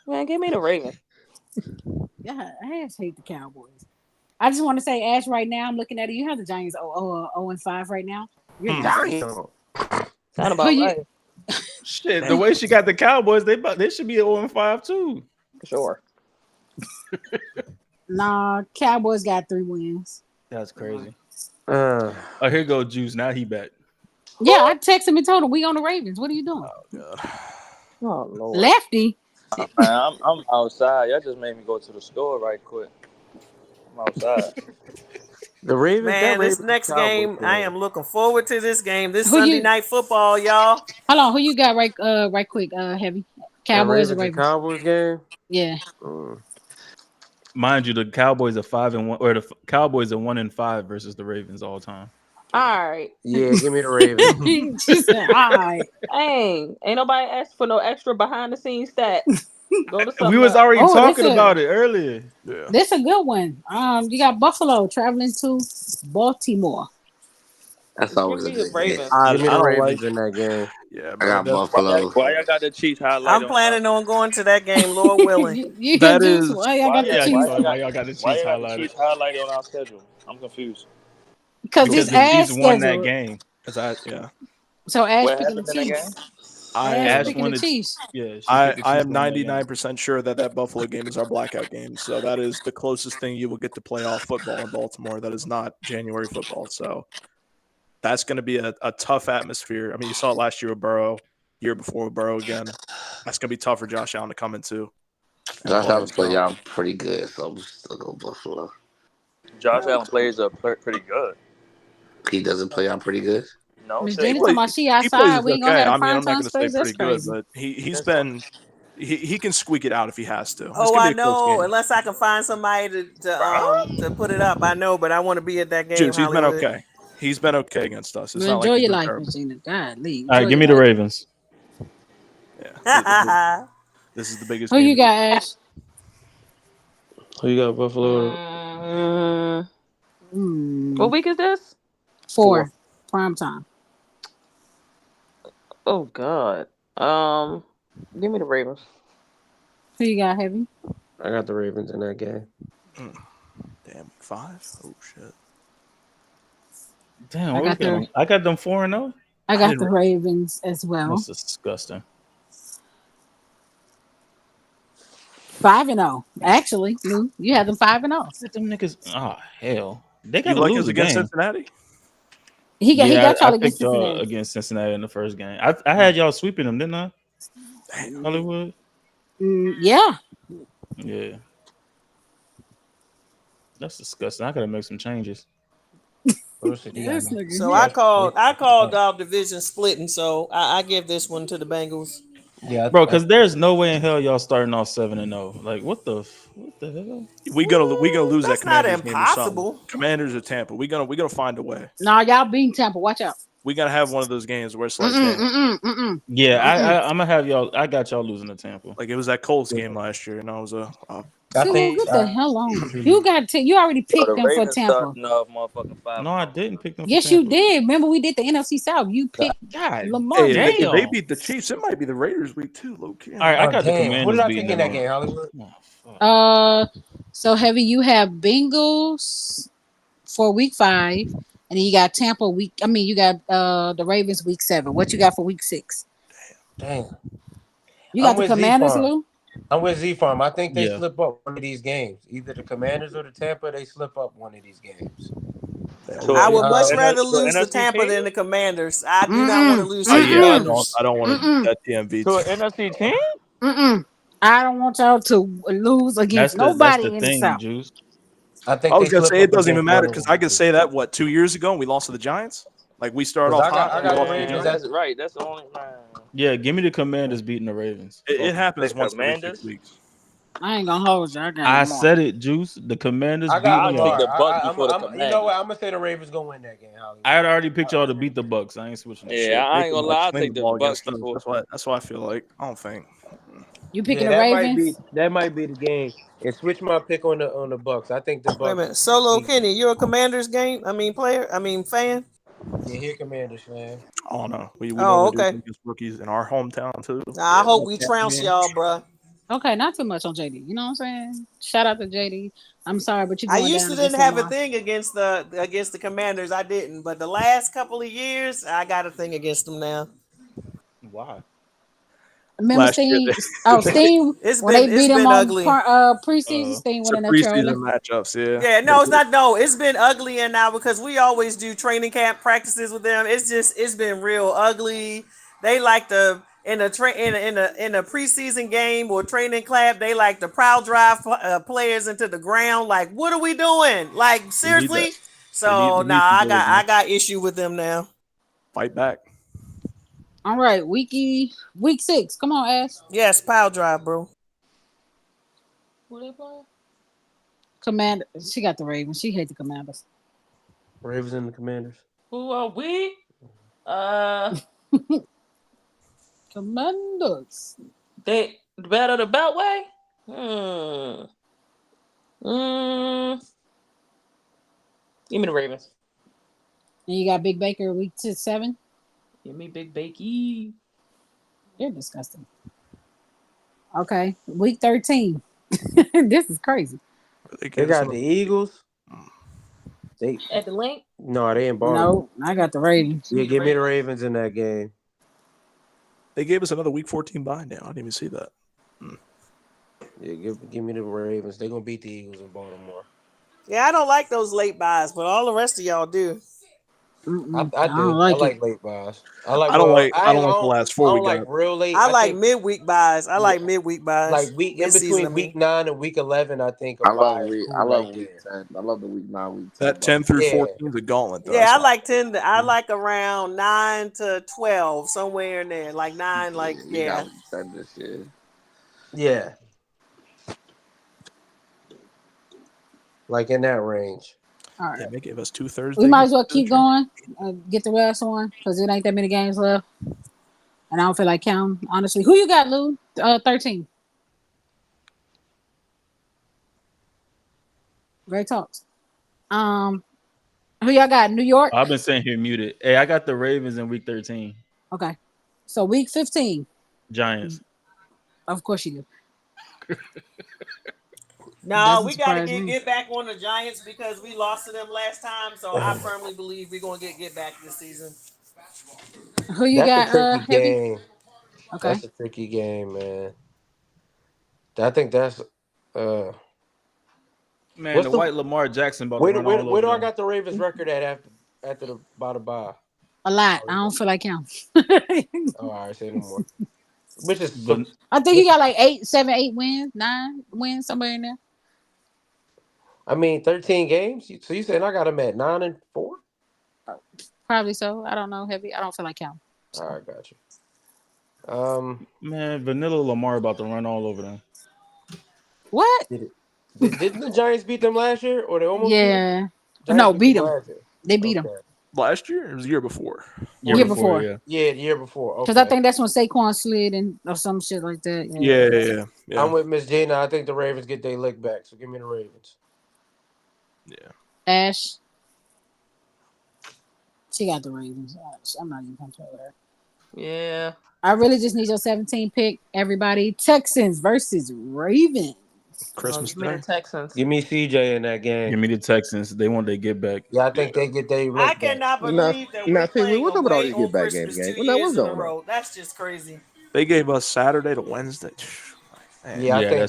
Speaker 16: Man, give me the Ravens.
Speaker 2: Yeah, Ash hate the Cowboys. I just want to say, Ash, right now, I'm looking at it. You have the Giants 0-5 right now. You're
Speaker 5: Damn.
Speaker 16: Sound
Speaker 2: Who
Speaker 16: about
Speaker 2: you-
Speaker 16: right.
Speaker 4: Shit, the way she got the Cowboys, they should be 0-5 too.
Speaker 16: For sure.
Speaker 2: Nah, Cowboys got 3 wins.
Speaker 4: That's crazy.
Speaker 5: Uh,
Speaker 4: Oh, here go Juice. Now he back.
Speaker 2: Yeah, I texted him and told him we on the Ravens. What are you doing?
Speaker 16: Oh Lord.
Speaker 2: Lefty.
Speaker 13: Man, I'm outside. Y'all just made me go to the store right quick. I'm outside.
Speaker 5: The Ravens.
Speaker 7: Man, this
Speaker 5: Ravens
Speaker 7: next
Speaker 5: Cowboys
Speaker 7: game, I am looking forward to this game. This
Speaker 2: Who
Speaker 7: Sunday
Speaker 2: you?
Speaker 7: night football, y'all.
Speaker 2: Hold on. Who you got right quick? Heavy.
Speaker 5: That
Speaker 2: Cowboys or
Speaker 5: Ravens and
Speaker 2: Ravens?
Speaker 5: Cowboys game.
Speaker 2: Yeah.
Speaker 4: Mind you, the Cowboys are 5-1, or the Cowboys are 1-5 versus the Ravens all time.
Speaker 16: All right.
Speaker 5: Yeah, give me the Ravens.
Speaker 2: She said, all right.
Speaker 16: Dang, ain't nobody asked for no extra behind the scenes stats. Go to something
Speaker 4: We was
Speaker 16: else.
Speaker 4: already
Speaker 2: Oh,
Speaker 4: talking about it earlier.
Speaker 10: Yeah.
Speaker 2: This a good one. You got Buffalo traveling to Baltimore.
Speaker 8: That's always a
Speaker 16: Give me the
Speaker 8: good game.
Speaker 16: Ravens.
Speaker 5: Give me the
Speaker 10: I don't
Speaker 5: Ravens
Speaker 10: like.
Speaker 5: in that game.
Speaker 10: Yeah,
Speaker 8: I got
Speaker 10: man.
Speaker 8: Buffalo.
Speaker 13: Why y'all got the Chiefs highlight
Speaker 7: I'm
Speaker 13: on?
Speaker 7: planning on going to that game, Lord willing.
Speaker 2: You
Speaker 10: That
Speaker 2: Juice,
Speaker 10: is.
Speaker 2: why y'all got the
Speaker 4: Yeah, I can
Speaker 2: Chiefs?
Speaker 4: tell why y'all got the
Speaker 13: Why
Speaker 4: Chiefs
Speaker 13: y'all got the
Speaker 4: highlighted.
Speaker 13: Chiefs highlighted on our schedule? I'm confused.
Speaker 2: Because
Speaker 4: Because
Speaker 2: it's
Speaker 4: the
Speaker 2: Ash
Speaker 4: Chiefs won that
Speaker 2: schedule.
Speaker 4: game.
Speaker 10: Is that yeah?
Speaker 2: So Ash
Speaker 13: What
Speaker 2: picking the
Speaker 13: happened in that game?
Speaker 2: Chiefs.
Speaker 10: I
Speaker 2: Ash
Speaker 10: am.
Speaker 4: Ash
Speaker 2: picking the
Speaker 4: won it.
Speaker 2: Chiefs.
Speaker 4: Yeah, she
Speaker 10: I
Speaker 4: picked the
Speaker 10: I
Speaker 4: Chiefs
Speaker 10: am
Speaker 4: to win that game.
Speaker 10: 99% sure that Buffalo game is our blackout game. So that is the closest thing you will get to playoff football in Baltimore. That is not January football. So that's going to be a tough atmosphere. I mean, you saw it last year with Burrow, year before with Burrow again. That's going to be tough for Josh Allen to come into.
Speaker 8: Josh Allen play y'all pretty good, so I'm still going Buffalo.
Speaker 13: Josh Allen plays pretty good.
Speaker 8: He doesn't play out pretty good.
Speaker 13: No,
Speaker 2: Miss
Speaker 13: shit.
Speaker 2: Jenny talking about she
Speaker 10: He plays
Speaker 2: outside. We ain't gonna
Speaker 10: okay.
Speaker 2: have
Speaker 10: I
Speaker 2: a
Speaker 10: mean,
Speaker 2: prime
Speaker 10: I'm not
Speaker 2: time
Speaker 10: going to say
Speaker 2: space. That's
Speaker 10: pretty good,
Speaker 2: crazy.
Speaker 10: but he can squeak it out if he has to. It's
Speaker 7: Oh,
Speaker 10: going
Speaker 7: I
Speaker 10: to be a close
Speaker 7: know.
Speaker 10: game.
Speaker 7: Unless I can find somebody to put it up, I know. But I want to be at that game,
Speaker 10: Juice, he's been
Speaker 7: Hollywood.
Speaker 10: okay. He's been okay against us. It's
Speaker 2: Well,
Speaker 10: not like
Speaker 2: enjoy
Speaker 10: he's
Speaker 2: your
Speaker 10: been
Speaker 2: life,
Speaker 10: terrible.
Speaker 2: Miss Gina. God, leave.
Speaker 4: All right, give me the Ravens.
Speaker 10: Yeah, this is the biggest
Speaker 2: Who
Speaker 10: game.
Speaker 2: you got, Ash?
Speaker 5: Who you got, Buffalo?
Speaker 16: What week is this?
Speaker 2: 4 prime time.
Speaker 16: Oh God. Give me the Ravens.
Speaker 2: Who you got, Heavy?
Speaker 5: I got the Ravens in that game.
Speaker 10: Damn, 5. Oh shit.
Speaker 4: Damn,
Speaker 2: I
Speaker 4: what
Speaker 2: got
Speaker 4: we got? I got them 4-0.
Speaker 2: I got the Ravens as well.
Speaker 4: That's disgusting.
Speaker 2: 5-0. Actually, Lou, you had them 5-0.
Speaker 4: Them niggas. Oh hell, they
Speaker 10: You
Speaker 4: gotta
Speaker 10: like
Speaker 4: lose
Speaker 10: us
Speaker 4: a
Speaker 10: against
Speaker 4: game.
Speaker 10: Cincinnati?
Speaker 2: He got
Speaker 4: I
Speaker 2: y'all against
Speaker 4: picked y'all
Speaker 2: Cincinnati.
Speaker 4: against Cincinnati in the first game. I had y'all sweeping them, didn't I? Hollywood.
Speaker 2: Yeah.
Speaker 4: Yeah. That's disgusting. I gotta make some changes.
Speaker 7: So I called our division splitting. So I give this one to the Bengals.
Speaker 5: Yeah,
Speaker 4: Bro, because there's no way in hell y'all starting off 7-0. Like what the hell?
Speaker 10: We gonna lose that
Speaker 7: That's not
Speaker 10: Commanders game or something.
Speaker 7: impossible.
Speaker 10: Commanders or Tampa. We gonna find a way.
Speaker 2: Nah, y'all beating Tampa. Watch out.
Speaker 10: We gotta have one of those games where it's like, damn.
Speaker 4: Yeah, I'm gonna have y'all. I got y'all losing to Tampa.
Speaker 10: Like it was that Colts game last year, and I was
Speaker 2: Get the hell on. You already picked
Speaker 13: the
Speaker 2: them for
Speaker 13: Ravens
Speaker 2: Tampa.
Speaker 13: starting off motherfucking 5.
Speaker 4: No, I didn't pick them.
Speaker 2: Yes,
Speaker 4: for Tampa.
Speaker 2: you did. Remember, we did the NFC South. You picked Lamar.
Speaker 10: Hey, if they beat the Chiefs, it might be the Raiders week too, low key.
Speaker 4: All right, I got the Commanders.
Speaker 5: What did I
Speaker 4: beating
Speaker 5: pick in that
Speaker 4: them.
Speaker 5: game, Hollywood?
Speaker 2: So Heavy, you have Bengals for week 5, and then you got Tampa week. I mean, you got the Ravens week 7. What you got for week 6?
Speaker 5: Damn.
Speaker 2: You got the Commanders, Lou?
Speaker 5: I'm with Z Farm. I think they
Speaker 4: Yeah.
Speaker 5: slip up one of these games. Either the Commanders or the Tampa, they slip up one of these games.
Speaker 7: I would much rather lose the Tampa than the Commanders. I do not want to lose to the Commanders.
Speaker 10: I don't want to that TMV.
Speaker 13: To an NFC team?
Speaker 2: I don't want y'all to lose against nobody in the South.
Speaker 4: Juice.
Speaker 5: I think
Speaker 10: I was
Speaker 5: they
Speaker 10: gonna
Speaker 5: slip
Speaker 10: say it
Speaker 5: up
Speaker 10: doesn't even
Speaker 5: against
Speaker 10: matter
Speaker 5: one of
Speaker 10: because
Speaker 5: them.
Speaker 10: I could say that 2 years ago and we lost to the Giants. Like we started
Speaker 5: 'Cause
Speaker 10: off hot.
Speaker 5: I
Speaker 10: we
Speaker 5: got
Speaker 10: lost
Speaker 5: the
Speaker 10: to the
Speaker 5: Ravens.
Speaker 10: Giants.
Speaker 13: That's right. That's the only man.
Speaker 4: Yeah, give me the Commanders beating the Ravens.
Speaker 10: It happens
Speaker 13: The
Speaker 10: once every 6
Speaker 13: Commanders?
Speaker 10: weeks.
Speaker 2: I ain't gonna hold you. I got
Speaker 4: I
Speaker 2: Lamar.
Speaker 4: said it, Juice. The Commanders
Speaker 5: I
Speaker 4: beating
Speaker 5: got
Speaker 13: I'll
Speaker 4: y'all.
Speaker 13: take the Bucks before the
Speaker 5: You know
Speaker 13: Commanders.
Speaker 5: what? I'm gonna say the Ravens gonna win that game, Hollywood.
Speaker 4: I had already picked y'all to beat the Bucks. I ain't switching.
Speaker 13: Yeah,
Speaker 10: Shit,
Speaker 13: I
Speaker 10: they
Speaker 13: ain't gonna
Speaker 10: can
Speaker 13: lie. I'll
Speaker 10: sling
Speaker 13: take the
Speaker 10: ball
Speaker 13: Bucks
Speaker 10: against us.
Speaker 13: before.
Speaker 10: That's what I feel like. I don't think.
Speaker 2: You picking the
Speaker 5: that
Speaker 2: Ravens?
Speaker 5: might be the game. And switch my pick on the Bucks. I think the Bucks.
Speaker 7: Wait a minute, Solo Kenny, you're a Commanders fan.
Speaker 5: Yeah, here Commanders, man.
Speaker 10: I don't know. We
Speaker 7: Oh,
Speaker 10: normally do
Speaker 7: okay.
Speaker 10: against rookies in our hometown too.
Speaker 7: Nah, I hope we trounce y'all, bro.
Speaker 2: Okay, not too much on JD. You know what I'm saying? Shout out to JD. I'm sorry, but you're
Speaker 7: I
Speaker 2: going
Speaker 7: used
Speaker 2: down
Speaker 7: to didn't
Speaker 2: against
Speaker 7: have a
Speaker 2: Lamar.
Speaker 7: thing against the Commanders. I didn't, but the last couple of years, I got a thing against them now.
Speaker 4: Why?
Speaker 2: Remember
Speaker 10: Last year,
Speaker 2: Steen
Speaker 7: It's
Speaker 2: when they beat him
Speaker 7: been
Speaker 2: on
Speaker 7: ugly.
Speaker 2: preseason. Steen went
Speaker 10: It's
Speaker 2: in
Speaker 10: a
Speaker 2: there
Speaker 10: preseason
Speaker 2: trolling.
Speaker 10: matchups, yeah.
Speaker 7: Yeah, no, it's not. No, it's been uglier now because we always do training camp practices with them. It's been real ugly. They like to in a preseason game or training camp. They like to prowl drive players into the ground. Like, what are we doing? Like, seriously. So I got issue with them now.
Speaker 10: Fight back.
Speaker 2: All right, week 6. Come on, Ash.
Speaker 7: Yes, pile drive, bro.
Speaker 2: Who they play? Commander. She got the Ravens. She hate the Commanders.
Speaker 5: Ravens and the Commanders.
Speaker 3: Who are we?
Speaker 2: Commanders.
Speaker 3: They battle the Beltway? Give me the Ravens.
Speaker 2: And you got Big Baker week 7.
Speaker 3: Give me Big Bakey.
Speaker 2: You're disgusting. Okay, week 13. This is crazy.
Speaker 5: They got the Eagles. They
Speaker 3: At the link?
Speaker 5: No, they in Baltimore.
Speaker 2: No, I got the Ravens.
Speaker 5: Yeah, give me the Ravens in that game.
Speaker 10: They gave us another week 14 bye now. I didn't even see that.
Speaker 5: Yeah, give me the Ravens. They're gonna beat the Eagles in Baltimore.
Speaker 7: Yeah, I don't like those late buys, but all the rest of y'all do.
Speaker 5: I do. I like late buys.
Speaker 10: I don't like the last 4
Speaker 5: I
Speaker 10: we
Speaker 5: don't like
Speaker 10: got.
Speaker 5: real late.
Speaker 7: I like
Speaker 5: think
Speaker 7: midweek buys. I like midweek buys.
Speaker 5: like week in between week 9 and week 11. I think a bye is cool right
Speaker 8: week
Speaker 5: there.
Speaker 8: 10. I love the week 9, week 10.
Speaker 10: That 10 through
Speaker 5: Yeah.
Speaker 10: 14 is a gauntlet. Though.
Speaker 7: Yeah, I
Speaker 10: That's
Speaker 7: like 10. I like around 9 to 12, somewhere in there. Like 9, like
Speaker 8: We got week 10 this year.
Speaker 5: Yeah. Like in that range.
Speaker 2: All right.
Speaker 10: Yeah, they gave us 2 Thursdays.
Speaker 2: We might as well keep going. Get the rest on because it ain't that many games left. And I don't feel like counting, honestly. Who you got, Lou? 13. Great talks. Who y'all got? New York?
Speaker 4: I've been sitting here muted. Hey, I got the Ravens in week 13.
Speaker 2: Okay. So week 15.
Speaker 4: Giants.
Speaker 2: Of course you do.
Speaker 7: No,
Speaker 2: Doesn't
Speaker 7: we got to
Speaker 2: surprise me.
Speaker 7: get back on the Giants because we lost to them last time. So I firmly believe we're going to get back this season.
Speaker 2: Who you
Speaker 5: That's
Speaker 2: got?
Speaker 5: a tricky
Speaker 2: Heavy?
Speaker 5: game.
Speaker 2: Okay.
Speaker 5: That's a tricky game, man. I think that's
Speaker 4: Man, the white Lamar Jackson about to run all over
Speaker 5: where do I
Speaker 4: them.
Speaker 5: got the Ravens record at after the bye?
Speaker 2: A lot. I don't feel like counting.
Speaker 5: Oh, all right, say no more. Which is
Speaker 2: I think you got like 8 wins, 9 wins, somewhere in there.
Speaker 5: I mean, 13 games. So you saying I got them at 9-4?
Speaker 2: Probably so. I don't know, Heavy. I don't feel like counting.
Speaker 5: All right, got you.
Speaker 4: Man, Vanilla Lamar about to run all over them.
Speaker 2: What?
Speaker 5: Didn't the Giants beat them last year, or they almost?
Speaker 2: Yeah.
Speaker 5: Beat
Speaker 2: No, beat them.
Speaker 5: last year?
Speaker 2: They beat them.
Speaker 10: Last year? It was the year before.
Speaker 2: Year before.
Speaker 5: Yeah, the year before.
Speaker 2: Because I think that's when Saquon slid and or some shit like that.
Speaker 10: Yeah.
Speaker 5: I'm with Miss Gina. I think the Ravens get their lick back. So give me the Ravens.
Speaker 10: Yeah.
Speaker 2: Ash. She got the Ravens. I'm not even comfortable with her.
Speaker 3: Yeah.
Speaker 2: I really just need your 17 pick. Everybody. Texans versus Ravens.
Speaker 10: Christmas
Speaker 3: Give me the Texans.
Speaker 5: Give me CJ in that game.
Speaker 4: Give me the Texans. They want their get back.
Speaker 5: Yeah, I think they get their lick
Speaker 7: I
Speaker 5: back.
Speaker 7: cannot believe that we're playing
Speaker 8: what's up with all
Speaker 7: away
Speaker 8: these
Speaker 7: on
Speaker 8: get back
Speaker 7: Christmas
Speaker 8: games,
Speaker 7: 2
Speaker 8: gang?
Speaker 7: years
Speaker 8: What's
Speaker 7: in a
Speaker 8: going on?
Speaker 7: row. That's just crazy.
Speaker 10: They gave us Saturday to Wednesday. Man.
Speaker 5: Yeah, I think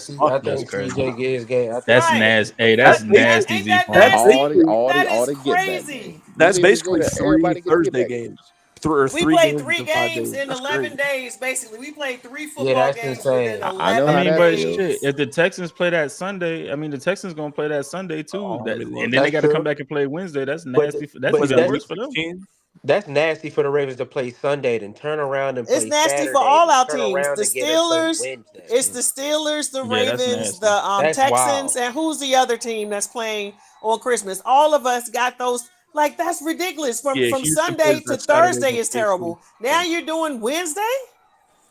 Speaker 4: that's crazy.
Speaker 5: CJ get his game.
Speaker 4: That's nasty. Hey, that's nasty, Z.
Speaker 8: All
Speaker 7: That
Speaker 8: the
Speaker 7: is
Speaker 8: get back
Speaker 7: crazy.
Speaker 8: games.
Speaker 10: That's
Speaker 8: You didn't
Speaker 10: basically
Speaker 8: say that
Speaker 10: 3
Speaker 8: everybody gets
Speaker 10: Thursday
Speaker 8: get back
Speaker 10: games. Or
Speaker 7: We
Speaker 10: 3
Speaker 7: played
Speaker 10: games
Speaker 7: 3
Speaker 10: in 5
Speaker 7: games
Speaker 10: days.
Speaker 7: in
Speaker 10: That's
Speaker 7: 11
Speaker 10: crazy.
Speaker 7: days, basically. We played 3 football
Speaker 5: Yeah, that's
Speaker 7: games
Speaker 5: insane.
Speaker 7: within
Speaker 8: I
Speaker 7: 11
Speaker 8: know how that
Speaker 4: but
Speaker 7: days.
Speaker 4: shit, if the Texans play that Sunday, I mean the Texans gonna play that Sunday too. And then they
Speaker 5: That's
Speaker 4: got to come
Speaker 5: true.
Speaker 4: back and play Wednesday. That's
Speaker 5: But
Speaker 4: nasty. That's
Speaker 10: Was
Speaker 4: even
Speaker 10: that
Speaker 4: worse
Speaker 10: week
Speaker 4: for them.
Speaker 10: 16?
Speaker 5: That's nasty for the Ravens to play Sunday, then turn around and
Speaker 7: It's
Speaker 5: play
Speaker 7: nasty for
Speaker 5: Saturday,
Speaker 7: all
Speaker 5: then
Speaker 7: our
Speaker 5: turn
Speaker 7: teams.
Speaker 5: around
Speaker 7: The
Speaker 5: again and play
Speaker 7: Steelers,
Speaker 5: Wednesday.
Speaker 7: it's the Steelers, the
Speaker 4: Yeah, that's
Speaker 7: Ravens,
Speaker 4: nasty.
Speaker 7: the
Speaker 5: That's
Speaker 7: Texans,
Speaker 5: wild.
Speaker 7: and who's the other team that's playing on Christmas? All of us got those. Like, that's ridiculous. From
Speaker 10: Yeah, Houston
Speaker 7: Sunday
Speaker 10: plays
Speaker 7: to
Speaker 10: that Saturday
Speaker 7: Thursday
Speaker 10: against
Speaker 7: is terrible. Now you're doing Wednesday?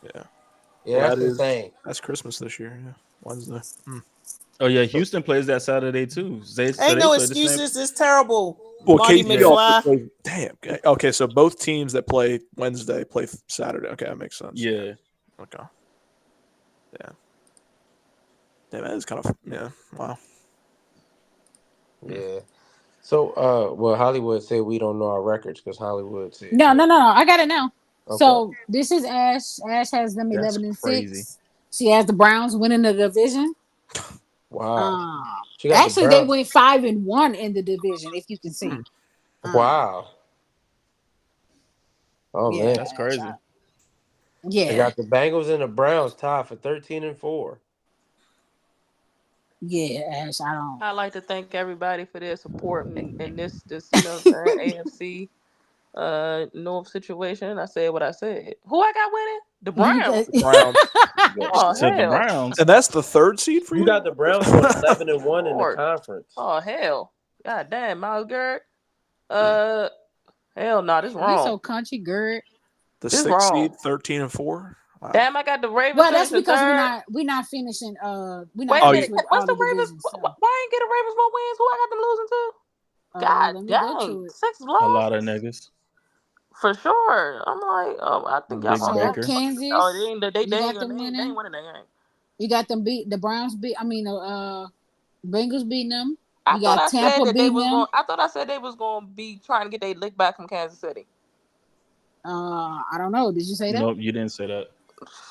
Speaker 10: Yeah.
Speaker 5: Yeah,
Speaker 10: Well,
Speaker 5: that's insane.
Speaker 10: That's Christmas this year. Yeah. Wednesday.
Speaker 4: Oh yeah, Houston plays that Saturday too. So
Speaker 7: Ain't
Speaker 4: they
Speaker 7: no
Speaker 4: play the same.
Speaker 7: excuses. It's terrible.
Speaker 10: Well,
Speaker 7: Marty
Speaker 10: KC also
Speaker 7: McFly.
Speaker 10: plays. Damn. Okay, so both teams that play Wednesday play Saturday. Okay, that makes sense.
Speaker 4: Yeah.
Speaker 10: Okay. Yeah. Yeah, that is kind of Wow.
Speaker 5: Yeah. So, well, Hollywood said we don't know our records because Hollywood said
Speaker 2: No. I got it now.
Speaker 5: Okay.
Speaker 2: So this is Ash. Ash has them 11-6.
Speaker 4: crazy.
Speaker 2: She has the Browns winning the division.
Speaker 5: Wow. She got the
Speaker 2: Actually, they
Speaker 5: Browns.
Speaker 2: went 5-1 in the division, if you can see.
Speaker 5: Wow. Oh
Speaker 2: Yeah,
Speaker 5: man,
Speaker 4: That's crazy.
Speaker 5: they
Speaker 2: Yeah.
Speaker 5: got the Bengals and the Browns tied for 13-4.
Speaker 2: Yeah, Ash, I don't.
Speaker 3: I'd like to thank everybody for their support in this you know what I'm saying, AFC North situation. I said what I said. Who I got winning? The
Speaker 2: You got
Speaker 3: Browns.
Speaker 10: The Browns.
Speaker 3: Oh
Speaker 4: Said the
Speaker 3: hell.
Speaker 4: Browns.
Speaker 10: And that's the third seed for you?
Speaker 5: You got the Browns going 11-1 in the
Speaker 3: Lord.
Speaker 5: conference.
Speaker 3: Oh hell. God damn, Miles Garrett. Hell no, this
Speaker 2: you
Speaker 3: wrong.
Speaker 2: so country, Gerd.
Speaker 10: The
Speaker 3: This
Speaker 10: 6th
Speaker 3: wrong.
Speaker 10: seed, 13-4. Wow.
Speaker 3: Damn, I got the Ravens.
Speaker 2: Well, that's
Speaker 3: finishing
Speaker 2: because
Speaker 3: third.
Speaker 2: we're not finishing. We're not
Speaker 3: Wait a minute.
Speaker 2: finished with
Speaker 3: What's
Speaker 2: all
Speaker 3: the
Speaker 2: the
Speaker 3: Ravens?
Speaker 2: divisions. So,
Speaker 3: Why I ain't get the Ravens more wins? Who I got them losing to? God
Speaker 2: let me go
Speaker 3: dang,
Speaker 2: to it.
Speaker 3: 6
Speaker 4: A
Speaker 3: losses
Speaker 4: lot of niggas.
Speaker 3: for sure. I'm like, I think y'all
Speaker 4: Big
Speaker 3: gonna
Speaker 2: So
Speaker 3: have.
Speaker 4: Baker.
Speaker 2: Kansas,
Speaker 3: Oh, they ain't
Speaker 2: you got them
Speaker 3: they
Speaker 2: winning.
Speaker 3: ain't winning that game.
Speaker 2: You got them beat the Browns beat. I mean, Bengals beating them.
Speaker 3: I
Speaker 2: You
Speaker 3: thought
Speaker 2: got
Speaker 3: I said
Speaker 2: Tampa
Speaker 3: that they
Speaker 2: beating
Speaker 3: was
Speaker 2: them.
Speaker 3: going. I thought I said they was going to be trying to get their lick back from Kansas City.
Speaker 2: I don't know. Did you say that?
Speaker 4: Nope, you didn't say that.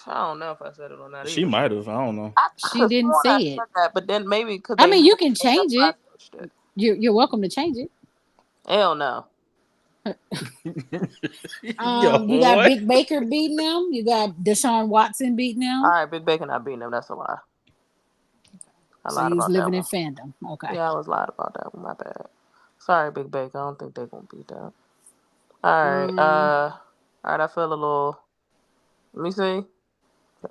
Speaker 3: I don't know if I said it or not
Speaker 4: She
Speaker 3: either.
Speaker 4: might have. I don't know.
Speaker 3: I
Speaker 2: She
Speaker 3: could
Speaker 2: didn't
Speaker 3: sworn I
Speaker 2: say it.
Speaker 3: said that, but then maybe because
Speaker 2: I
Speaker 3: they.
Speaker 2: mean, you can
Speaker 3: That's
Speaker 2: change
Speaker 3: why I
Speaker 2: it.
Speaker 3: switched it.
Speaker 2: You're welcome to change it.
Speaker 3: Hell no.
Speaker 2: You got Big Baker beating them. You got Deshaun Watson beating them.
Speaker 3: All right, Big Bacon not beating them. That's a lie. I
Speaker 2: So
Speaker 3: lied
Speaker 2: you was
Speaker 3: about that
Speaker 2: living in
Speaker 3: one.
Speaker 2: fandom. Okay.
Speaker 3: Yeah, I was lied about that one. My bad. Sorry, Big Bacon. I don't think they're gonna beat that. All right. All right. I feel a little. Let me see.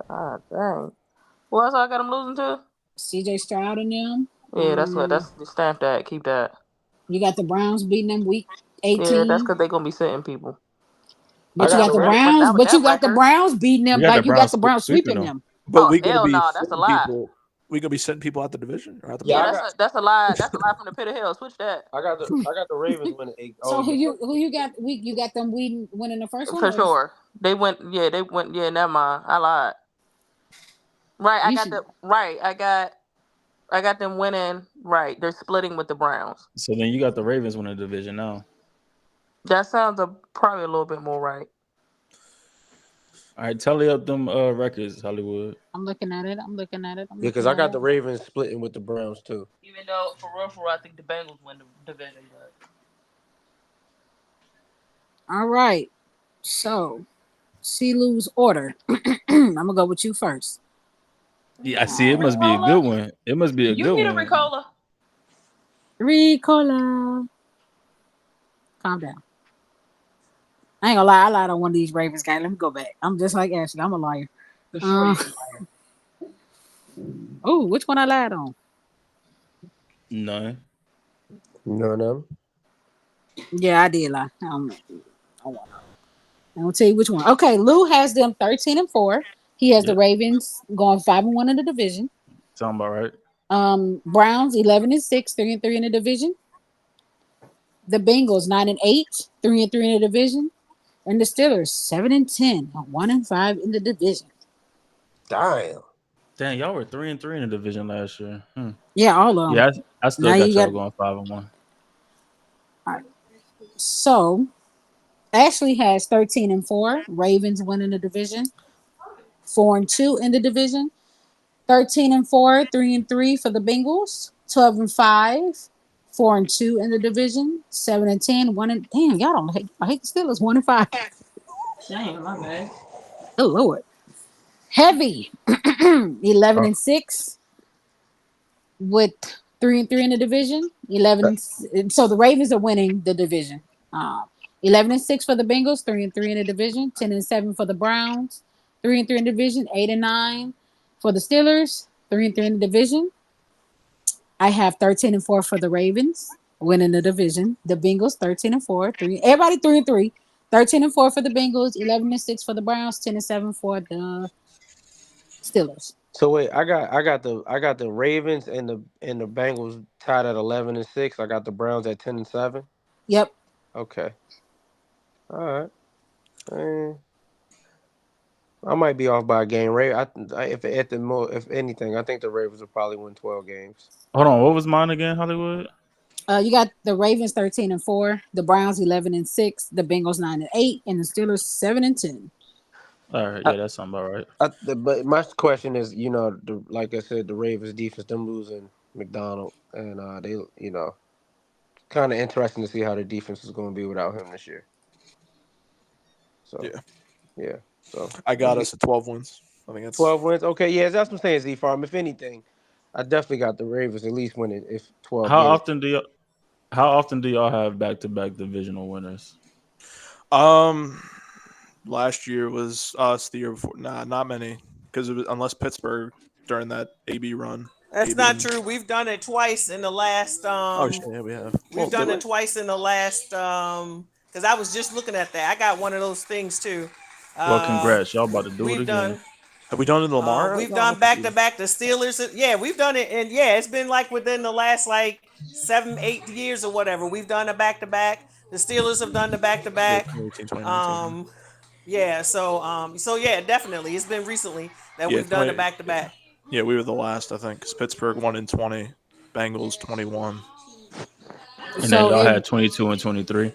Speaker 3: God dang. Who else I got them losing to?
Speaker 2: CJ Stroud and them.
Speaker 3: Yeah, that's what. That's stamp that. Keep that.
Speaker 2: You got the Browns beating them week
Speaker 3: Yeah, that's
Speaker 2: 18.
Speaker 3: because they're gonna be sitting people.
Speaker 2: But
Speaker 3: Yeah,
Speaker 2: you got the Browns.
Speaker 3: with
Speaker 2: But you
Speaker 3: that
Speaker 2: got the
Speaker 3: record.
Speaker 2: Browns beating
Speaker 4: We
Speaker 2: them
Speaker 4: got
Speaker 2: like
Speaker 4: the
Speaker 2: you got the
Speaker 4: Browns
Speaker 2: Browns
Speaker 4: sweeping
Speaker 2: sweeping
Speaker 4: them.
Speaker 2: them.
Speaker 10: But
Speaker 3: Oh
Speaker 10: we gonna
Speaker 3: hell
Speaker 10: be
Speaker 3: no, that's a
Speaker 10: sending
Speaker 3: lie.
Speaker 10: people. We gonna be sending people out the division or out the
Speaker 3: Yeah,
Speaker 10: playoffs?
Speaker 3: that's a lie. That's a lie from the pit of hell. Switch that.
Speaker 5: I got the Ravens winning 8.
Speaker 2: So
Speaker 5: Oh,
Speaker 2: who you got? You got them winning the first one.
Speaker 3: For
Speaker 2: Or
Speaker 3: sure. They went. Yeah, they went. Yeah, never mind. I lied. Right, I
Speaker 2: you
Speaker 3: got
Speaker 2: should.
Speaker 3: the right. I got them winning. Right, they're splitting with the Browns.
Speaker 4: So then you got the Ravens winning the division now.
Speaker 3: That sounds probably a little bit more right.
Speaker 4: All right, tally up them records, Hollywood.
Speaker 2: I'm looking at it. I'm looking at it.
Speaker 5: Yeah, because I got the Ravens splitting with the Browns too.
Speaker 3: Even though, for real, I think the Bengals win the division. But
Speaker 2: All right. So, Lou's order. I'm gonna go with you first.
Speaker 4: Yeah, I see. It must be a good one. It must be a
Speaker 3: you
Speaker 4: good
Speaker 3: need a
Speaker 4: one.
Speaker 3: Ricola.
Speaker 2: Ricola. Calm down. I ain't gonna lie. I lied on one of these Ravens guys. Let me go back. I'm just like Ashley. I'm a liar. Oh, which one I lied on?
Speaker 4: None.
Speaker 5: None of them.
Speaker 2: Yeah, I did lie. I'm gonna tell you which one. Okay, Lou has them 13-4. He has the Ravens going 5-1 in the division.
Speaker 4: Sound about right.
Speaker 2: Browns 11-6, 3-3 in the division. The Bengals 9-8, 3-3 in the division, and the Steelers 7-10, 1-5 in the division.
Speaker 4: Damn, y'all were 3-3 in the division last year.
Speaker 2: Yeah, all of them.
Speaker 4: Yeah, I still
Speaker 2: Now
Speaker 4: got
Speaker 2: you
Speaker 4: y'all
Speaker 2: got-
Speaker 4: going 5-1.
Speaker 2: All right. So Ashley has 13-4. Ravens winning the division. 4-2 in the division. 13-4, 3-3 for the Bengals. 12-5, 4-2 in the division. 7-10, 1 damn, y'all don't hate. I hate the Steelers. 1-5.
Speaker 3: Damn, my bad.
Speaker 2: Oh Lord. Heavy. 11-6 with 3-3 in the division. 11. So the Ravens are winning the division. 11-6 for the Bengals. 3-3 in the division. 10-7 for the Browns. 3-3 in the division. 8-9 for the Steelers. 3-3 in the division. I have 13-4 for the Ravens winning the division. The Bengals 13-4. Everybody 3-3. 13-4 for the Bengals. 11-6 for the Browns. 10-7 for the Steelers.
Speaker 5: So wait, I got the Ravens and the Bengals tied at 11-6. I got the Browns at 10-7.
Speaker 2: Yep.
Speaker 5: Okay. All right. I might be off by a game. If anything, I think the Ravens will probably win 12 games.
Speaker 4: Hold on, what was mine again, Hollywood?
Speaker 2: You got the Ravens 13-4, the Browns 11-6, the Bengals 9-8, and the Steelers 7-10.
Speaker 4: All right, yeah, that sounds about right.
Speaker 5: But my question is, like I said, the Ravens defense, them losing McDonald, and they, kind of interesting to see how the defense is going to be without him this year. So yeah. So
Speaker 10: I got us at 12 wins. I think that's
Speaker 5: 12 wins. Okay, yeah, that's what I'm saying, Z Farm. If anything, I definitely got the Ravens at least winning if 12
Speaker 4: How
Speaker 5: games.
Speaker 4: often do y'all have back-to-back divisional winners?
Speaker 10: Last year was us. The year before, not many, because unless Pittsburgh during that AB run.
Speaker 7: That's
Speaker 10: AB
Speaker 7: not true. We've done it twice in the last.
Speaker 10: Oh shit, yeah, we have.
Speaker 7: We've done it twice in the last. Because I was just looking at that. I got one of those things too.
Speaker 4: Well, congrats, y'all about to do it
Speaker 7: We've
Speaker 4: again.
Speaker 7: done.
Speaker 10: Have we done it in Lamar?
Speaker 7: We've done back to back the Steelers. Yeah, we've done it, and yeah, it's been like within the last like 7-8 years or whatever. We've done a back to back. The Steelers have done the back to back.
Speaker 10: 2019.
Speaker 7: Yeah, so yeah, definitely, it's been recently that we've done the back to back.
Speaker 10: Yeah, we were the last, I think, because Pittsburgh won in 20, Bengals 21.
Speaker 4: And then y'all had 22 and 23.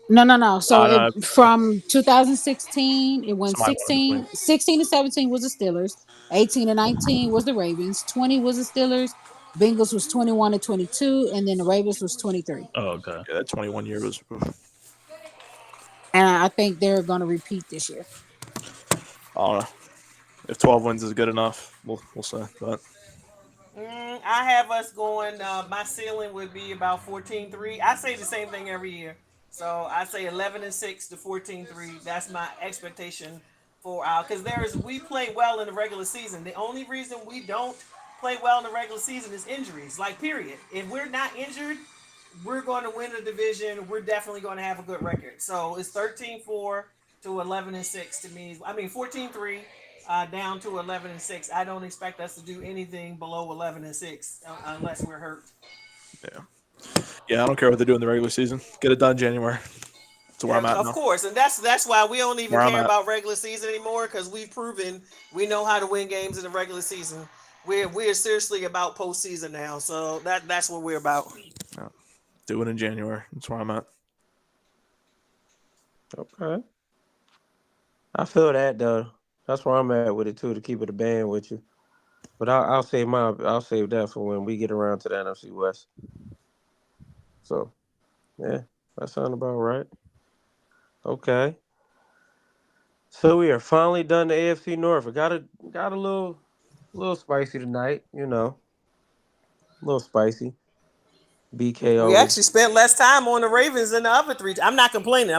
Speaker 2: No. So from 2016, it went 16 and 17 was the Steelers, 18 and 19 was the Ravens, 20 was the Steelers, Bengals was 21 and 22, and then the Ravens was 23.
Speaker 4: Oh, okay.
Speaker 10: Yeah, that 21 year was.
Speaker 2: And I think they're going to repeat this year.
Speaker 10: I don't know. If 12 wins is good enough, we'll see. But
Speaker 7: I have us going. My ceiling would be about 14-3. I say the same thing every year. So I say 11-6 to 14-3. That's my expectation for our. Because we play well in the regular season. The only reason we don't play well in the regular season is injuries. Like period. If we're not injured, we're going to win the division. We're definitely going to have a good record. So it's 13-4 to 11-6 to me. I mean 14-3. Down to 11-6. I don't expect us to do anything below 11-6 unless we're hurt.
Speaker 10: Yeah, I don't care what they do in the regular season. Get it done in January. That's where I'm at now.
Speaker 7: Of course, and that's why we don't even care about regular season anymore, because we've proven we know how to win games in the regular season. We're seriously about postseason now, so that's what we're about.
Speaker 10: Yeah. Do it in January. That's where I'm at.
Speaker 5: Okay. I feel that though. That's where I'm at with it too, to keep it a band with you. But I'll save that for when we get around to the NFC West. So, yeah, that sounds about right. Okay. So we are finally done the AFC North. We got a little spicy tonight, a little spicy. BK.
Speaker 7: We actually spent less time on the Ravens than the other three. I'm not complaining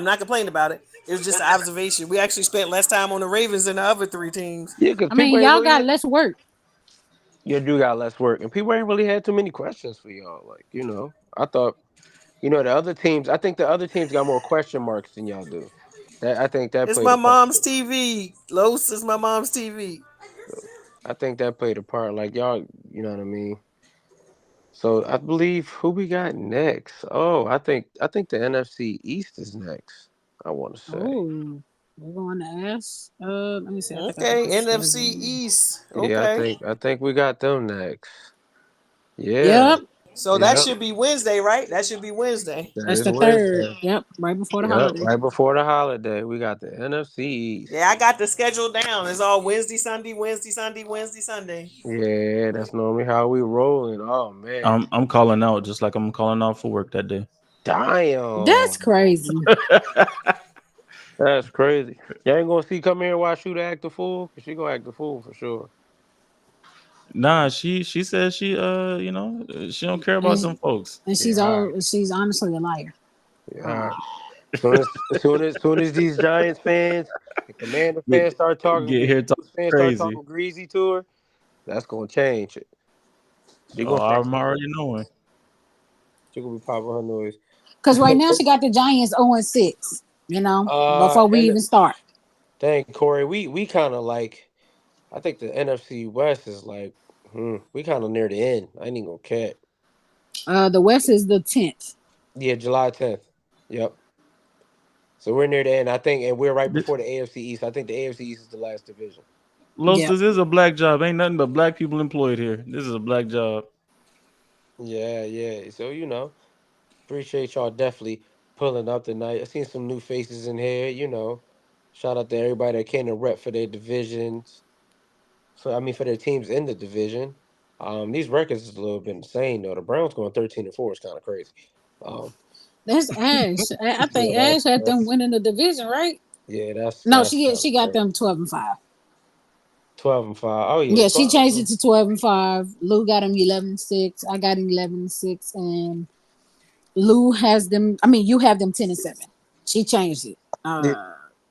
Speaker 7: about it. It was just an observation. We actually spent less time on the Ravens than the other three teams.
Speaker 5: Yeah, because
Speaker 2: y'all got less work.
Speaker 5: You do got less work, and people ain't really had too many questions for y'all. Like, I thought, the other teams. I think the other teams got more question marks than y'all do. I think that.
Speaker 7: It's my mom's TV. Los is my mom's TV.
Speaker 5: I think that played a part. Like y'all, you know what I mean. So I believe who we got next. Oh, I think the NFC East is next. I want to say.
Speaker 2: Oh, we're going to ask. Let me see.
Speaker 7: Okay, NFC East. Okay.
Speaker 5: Yeah, I think we got them next. Yeah.
Speaker 2: Yep.
Speaker 7: So that should be Wednesday, right? That should be Wednesday.
Speaker 2: That's the third. Yep, right before the holiday.
Speaker 5: Right before the holiday, we got the NFC East.
Speaker 7: Yeah, I got the schedule down. It's all Wednesday, Sunday, Wednesday, Sunday, Wednesday, Sunday.
Speaker 5: Yeah, that's normally how we rolling. Oh man,
Speaker 4: I'm calling out just like I'm calling out for work that day.
Speaker 5: Damn,
Speaker 2: that's crazy.
Speaker 5: That's crazy. You ain't gonna see come here and watch Shooter act the fool, cause she gonna act the fool for sure.
Speaker 4: Nah, she says she she don't care about them folks.
Speaker 2: And she's honestly a liar.
Speaker 5: Yeah. As soon as these Giants fans and Commander fans start talking,
Speaker 4: crazy.
Speaker 5: start talking greasy to her, that's gonna change it.
Speaker 4: I'm already knowing.
Speaker 5: She gonna be popping her noise.
Speaker 2: Because right now she got the Giants 0-6. Before we even start.
Speaker 5: Dang, Corey, we kind of like. I think the NFC West is like, we kind of near the end. I ain't even gonna cat.
Speaker 2: The West is the 10th.
Speaker 5: Yeah, July 10th. Yep. So we're near the end, I think, and we're right before the AFC East. I think the AFC East is the last division.
Speaker 4: This is a black job. Ain't nothing but black people employed here. This is a black job.
Speaker 5: Yeah. So appreciate y'all definitely pulling up tonight. I seen some new faces in here. Shout out to everybody that came to rep for their divisions. So for their teams in the division. These records is a little bit insane though. The Browns going 13-4 is kind of crazy.
Speaker 2: That's Ash. I think Ash had them winning the division, right?
Speaker 5: Yeah,
Speaker 2: she got them 12-5.
Speaker 5: 12-5. Oh yeah,
Speaker 2: Yeah, she
Speaker 5: 12.
Speaker 2: changed it to 12-5. Lou got him 11-6. I got him 11-6, and Lou has them. I mean, you have them 10-7. She changed it.
Speaker 5: Yeah,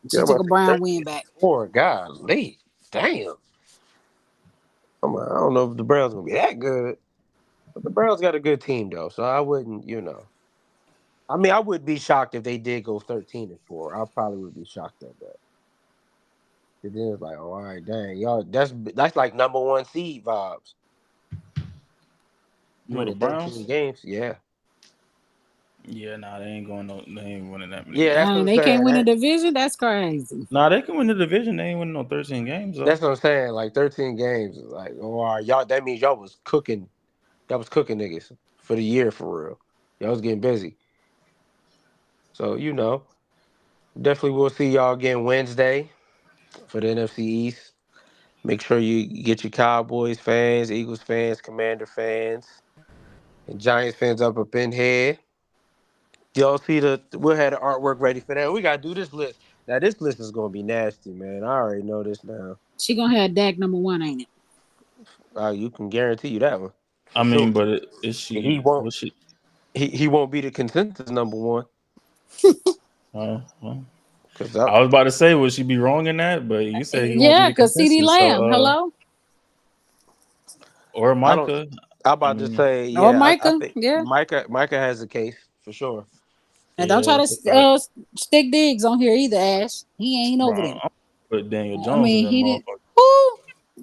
Speaker 2: She
Speaker 5: I'm
Speaker 2: took
Speaker 5: about
Speaker 2: a
Speaker 5: to say
Speaker 2: Brown
Speaker 5: 13
Speaker 2: win back.
Speaker 5: 4. Golly, damn. I don't know if the Browns gonna be that good, but the Browns got a good team though, so I wouldn't, I mean, I would be shocked if they did go 13-4. I probably would be shocked at that. And then it's like, oh, all right, dang, y'all, that's like number one seed vibes.
Speaker 4: You know the
Speaker 5: Winning 13
Speaker 4: Browns?
Speaker 5: games, yeah.
Speaker 4: Yeah, nah, they ain't going. They ain't winning that many
Speaker 5: Yeah, that's
Speaker 4: games.
Speaker 5: what I'm
Speaker 2: They can't
Speaker 5: saying.
Speaker 2: win a division. That's crazy.
Speaker 4: Nah, they can win the division. They ain't winning no 13 games though.
Speaker 5: That's what I'm saying. Like 13 games, like, oh, all right, y'all. That means y'all was cooking. Y'all was cooking niggas for the year for real. Y'all was getting busy. So definitely we'll see y'all again Wednesday for the NFC East. Make sure you get your Cowboys fans, Eagles fans, Commander fans, and Giants fans up in here. Y'all see we'll have the artwork ready for that. We gotta do this list. Now this list is gonna be nasty, man. I already know this now.
Speaker 2: She gonna have Dak number 1, ain't it?
Speaker 5: You can guarantee you that one.
Speaker 4: I
Speaker 5: For
Speaker 4: mean,
Speaker 5: sure.
Speaker 4: but is
Speaker 5: And
Speaker 4: she?
Speaker 5: he won't
Speaker 4: Was she?
Speaker 5: he won't be the consensus number 1.
Speaker 4: Well,
Speaker 5: Cause
Speaker 4: I was about to say, would she be wrong in that? But you said he won't be
Speaker 2: Yeah,
Speaker 4: the
Speaker 2: cause CD
Speaker 4: consensus.
Speaker 2: Lamb.
Speaker 4: So,
Speaker 2: Hello,
Speaker 4: or
Speaker 5: I don't
Speaker 4: Micah.
Speaker 5: I'm
Speaker 4: I
Speaker 5: about to
Speaker 4: mean,
Speaker 5: say,
Speaker 2: or
Speaker 5: yeah, I
Speaker 2: Micah.
Speaker 5: think
Speaker 2: Yeah,
Speaker 5: Micah has a case for sure.
Speaker 2: and don't try
Speaker 4: yeah,
Speaker 2: to stick Diggs on here either, Ash. He ain't
Speaker 4: bro,
Speaker 2: over there.
Speaker 4: I'm gonna put Daniel
Speaker 2: I
Speaker 4: Jones in
Speaker 2: mean,
Speaker 4: that
Speaker 2: he did.
Speaker 4: motherfucker.
Speaker 2: Who?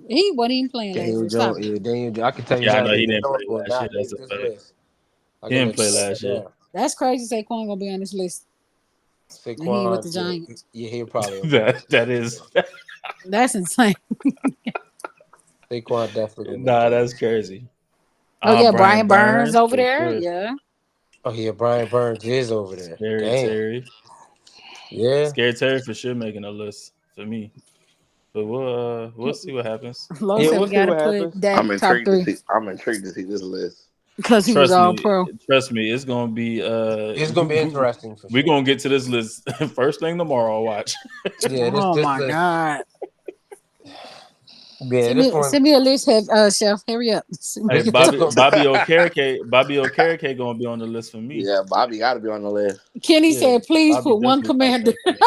Speaker 2: He wasn't even playing last
Speaker 5: Daniel
Speaker 2: year. Stop
Speaker 5: Jones,
Speaker 2: it.
Speaker 5: yeah, Daniel Jones. I can tell you
Speaker 4: Yeah, I
Speaker 5: now,
Speaker 4: know he
Speaker 5: Daniel
Speaker 4: didn't play
Speaker 5: Jones will
Speaker 4: last year.
Speaker 5: not
Speaker 4: That's
Speaker 5: make
Speaker 4: a
Speaker 5: this
Speaker 4: fact.
Speaker 5: list. I
Speaker 4: He
Speaker 5: can
Speaker 4: didn't
Speaker 5: let
Speaker 4: play
Speaker 5: you know
Speaker 4: last
Speaker 5: that
Speaker 4: year.
Speaker 5: now.
Speaker 2: That's crazy. Saquon gonna be on this list, and he with
Speaker 5: Saquon,
Speaker 2: the
Speaker 5: yeah,
Speaker 2: Giants.
Speaker 5: he'll probably make
Speaker 4: that
Speaker 5: this
Speaker 4: that
Speaker 5: list for
Speaker 4: is.
Speaker 5: sure.
Speaker 2: That's insane.
Speaker 5: Saquon definitely gonna make
Speaker 4: Nah,
Speaker 5: the
Speaker 4: that's
Speaker 5: list.
Speaker 4: crazy.
Speaker 2: Oh yeah,
Speaker 4: Brian
Speaker 2: Brian Burns
Speaker 4: Burns
Speaker 2: over
Speaker 4: for
Speaker 2: there.
Speaker 4: sure.
Speaker 2: Yeah.
Speaker 5: Oh yeah, Brian Burns is over there.
Speaker 4: Scary
Speaker 5: Damn.
Speaker 4: Terry.
Speaker 5: Yeah.
Speaker 4: Scary Terry for sure making a list for me. But we'll see what happens.
Speaker 2: Low
Speaker 5: Yeah,
Speaker 2: said
Speaker 5: we'll
Speaker 2: we
Speaker 5: see
Speaker 2: gotta
Speaker 5: what
Speaker 2: put
Speaker 5: happens.
Speaker 2: Dak top 3
Speaker 8: I'm intrigued to see this list.
Speaker 2: because he was
Speaker 4: Trust
Speaker 2: all
Speaker 4: me,
Speaker 2: pro.
Speaker 4: trust me, it's gonna be
Speaker 5: It's gonna be interesting for
Speaker 4: we're
Speaker 5: sure.
Speaker 4: gonna get to this list first thing tomorrow. Watch.
Speaker 5: Yeah, this
Speaker 2: Oh
Speaker 5: this
Speaker 2: my
Speaker 5: list.
Speaker 2: god.
Speaker 5: Yeah, this one.
Speaker 2: Send me a list, Chef. Hurry up.
Speaker 4: Hey,
Speaker 5: This this gonna.
Speaker 4: Bobby Okereke gonna be on the list for me.
Speaker 8: Yeah, Bobby got to be on the list.
Speaker 2: Kenny
Speaker 4: Yeah,
Speaker 2: said, please
Speaker 4: Bobby
Speaker 2: put one
Speaker 4: definitely top
Speaker 2: commander.
Speaker 4: that list.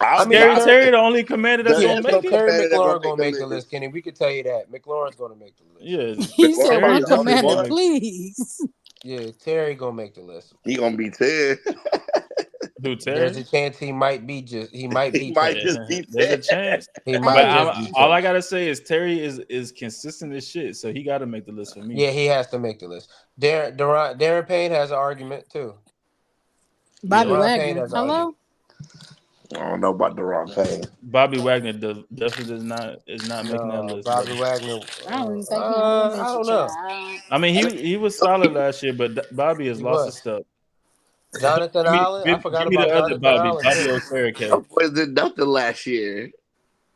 Speaker 5: I mean,
Speaker 4: Scary
Speaker 8: Bobby,
Speaker 4: Terry, the only commander that's
Speaker 8: there
Speaker 5: yeah,
Speaker 4: gonna
Speaker 8: is
Speaker 4: make
Speaker 8: no
Speaker 4: it.
Speaker 5: Terry
Speaker 8: commander that
Speaker 5: McLaurin
Speaker 8: gonna make
Speaker 5: gonna
Speaker 8: the
Speaker 5: make the
Speaker 8: list.
Speaker 5: list, Kenny. We can tell you that McLaurin's gonna make the list.
Speaker 4: Yeah,
Speaker 2: He said,
Speaker 8: McLaurin might
Speaker 2: one
Speaker 8: be
Speaker 4: Terry
Speaker 8: the only
Speaker 4: definitely
Speaker 2: commander,
Speaker 4: gonna
Speaker 8: one.
Speaker 4: make it.
Speaker 2: please.
Speaker 5: Yeah, Terry gonna make the list.
Speaker 8: He gonna be 10.
Speaker 4: Who
Speaker 5: There's
Speaker 4: Terry?
Speaker 5: a chance he might be
Speaker 8: He
Speaker 5: 10.
Speaker 8: might just
Speaker 4: Yeah,
Speaker 8: be
Speaker 4: there's
Speaker 8: 10.
Speaker 4: a chance.
Speaker 5: He
Speaker 4: But
Speaker 5: might
Speaker 2: Hey,
Speaker 5: just be
Speaker 4: all
Speaker 5: 10.
Speaker 4: I gotta say is Terry is consistent as shit, so he got to make the list for me.
Speaker 5: Yeah, he has to make the list. Darren Payne has an argument too.
Speaker 2: Bobby
Speaker 5: Deron Payne
Speaker 2: Wagner.
Speaker 5: has an argument.
Speaker 2: Hello?
Speaker 8: I don't know about the wrong thing.
Speaker 4: Bobby Wagner definitely is not making that
Speaker 5: No,
Speaker 4: list,
Speaker 5: Bobby
Speaker 4: brother.
Speaker 5: Wagner.
Speaker 2: I don't even think he on
Speaker 5: I
Speaker 2: that
Speaker 5: don't
Speaker 2: mention,
Speaker 5: know.
Speaker 2: child.
Speaker 4: I mean, he was solid last year, but Bobby has
Speaker 5: He
Speaker 4: lost his
Speaker 5: was.
Speaker 4: step.
Speaker 5: Jonathan Allen. I forgot
Speaker 4: Give me the
Speaker 5: about
Speaker 4: other
Speaker 5: Jonathan Allen
Speaker 4: Bobby
Speaker 5: too.
Speaker 4: Okereke.
Speaker 8: Them boys did nothing last year.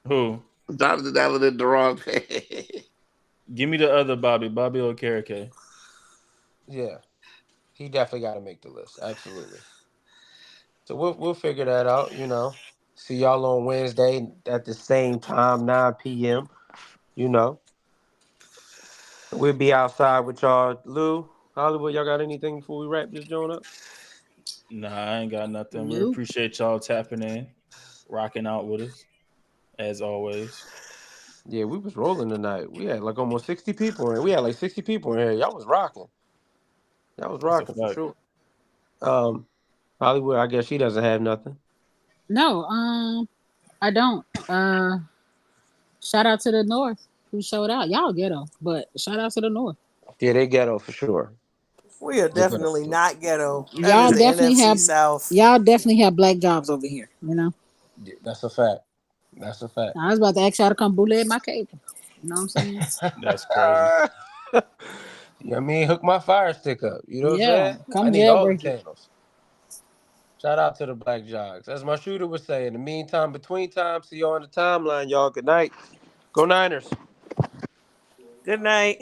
Speaker 4: Who?
Speaker 8: Jonathan Allen did the wrong thing.
Speaker 4: Give me the other Bobby Okereke.
Speaker 5: Yeah, he definitely got to make the list. Absolutely. So we'll figure that out. See y'all on Wednesday at the same time, 9 p.m. You know, we'll be outside with y'all. Lou, Hollywood, y'all got anything before we wrap this joint up?
Speaker 4: Nah, I ain't got nothing. We
Speaker 2: Nope.
Speaker 4: appreciate y'all tapping in, rocking out with us, as always.
Speaker 5: Yeah, we was rolling tonight. We had like almost 60 people in. We had like 60 people in here. Y'all was rocking. Y'all was
Speaker 4: That's a
Speaker 5: rocking for
Speaker 4: fact.
Speaker 5: sure. Hollywood, I guess she doesn't have nothing.
Speaker 2: No, I don't. Shout out to the North who showed out. Y'all ghetto, but shout out to the North.
Speaker 5: Yeah, they ghetto for sure.
Speaker 7: We are
Speaker 5: They ghetto
Speaker 7: definitely
Speaker 5: for sure.
Speaker 7: not ghetto. That is
Speaker 2: Y'all
Speaker 7: the
Speaker 2: definitely
Speaker 7: NFC
Speaker 2: have
Speaker 7: South.
Speaker 2: black jobs over here,
Speaker 5: Yeah, that's a fact. That's a fact.
Speaker 2: I was about to ask y'all to come bootleg my cable. You know what I'm saying?
Speaker 4: That's crazy.
Speaker 5: I mean, hook my fire stick up. You know what I'm
Speaker 2: Yeah,
Speaker 5: saying? I
Speaker 2: come
Speaker 5: need all the
Speaker 2: jailbreak it.
Speaker 5: channels. Shout out to the Black Jogs. As my shooter would say, in the meantime, between time, see y'all on the timeline, y'all. Good night. Go Niners.
Speaker 7: Good night.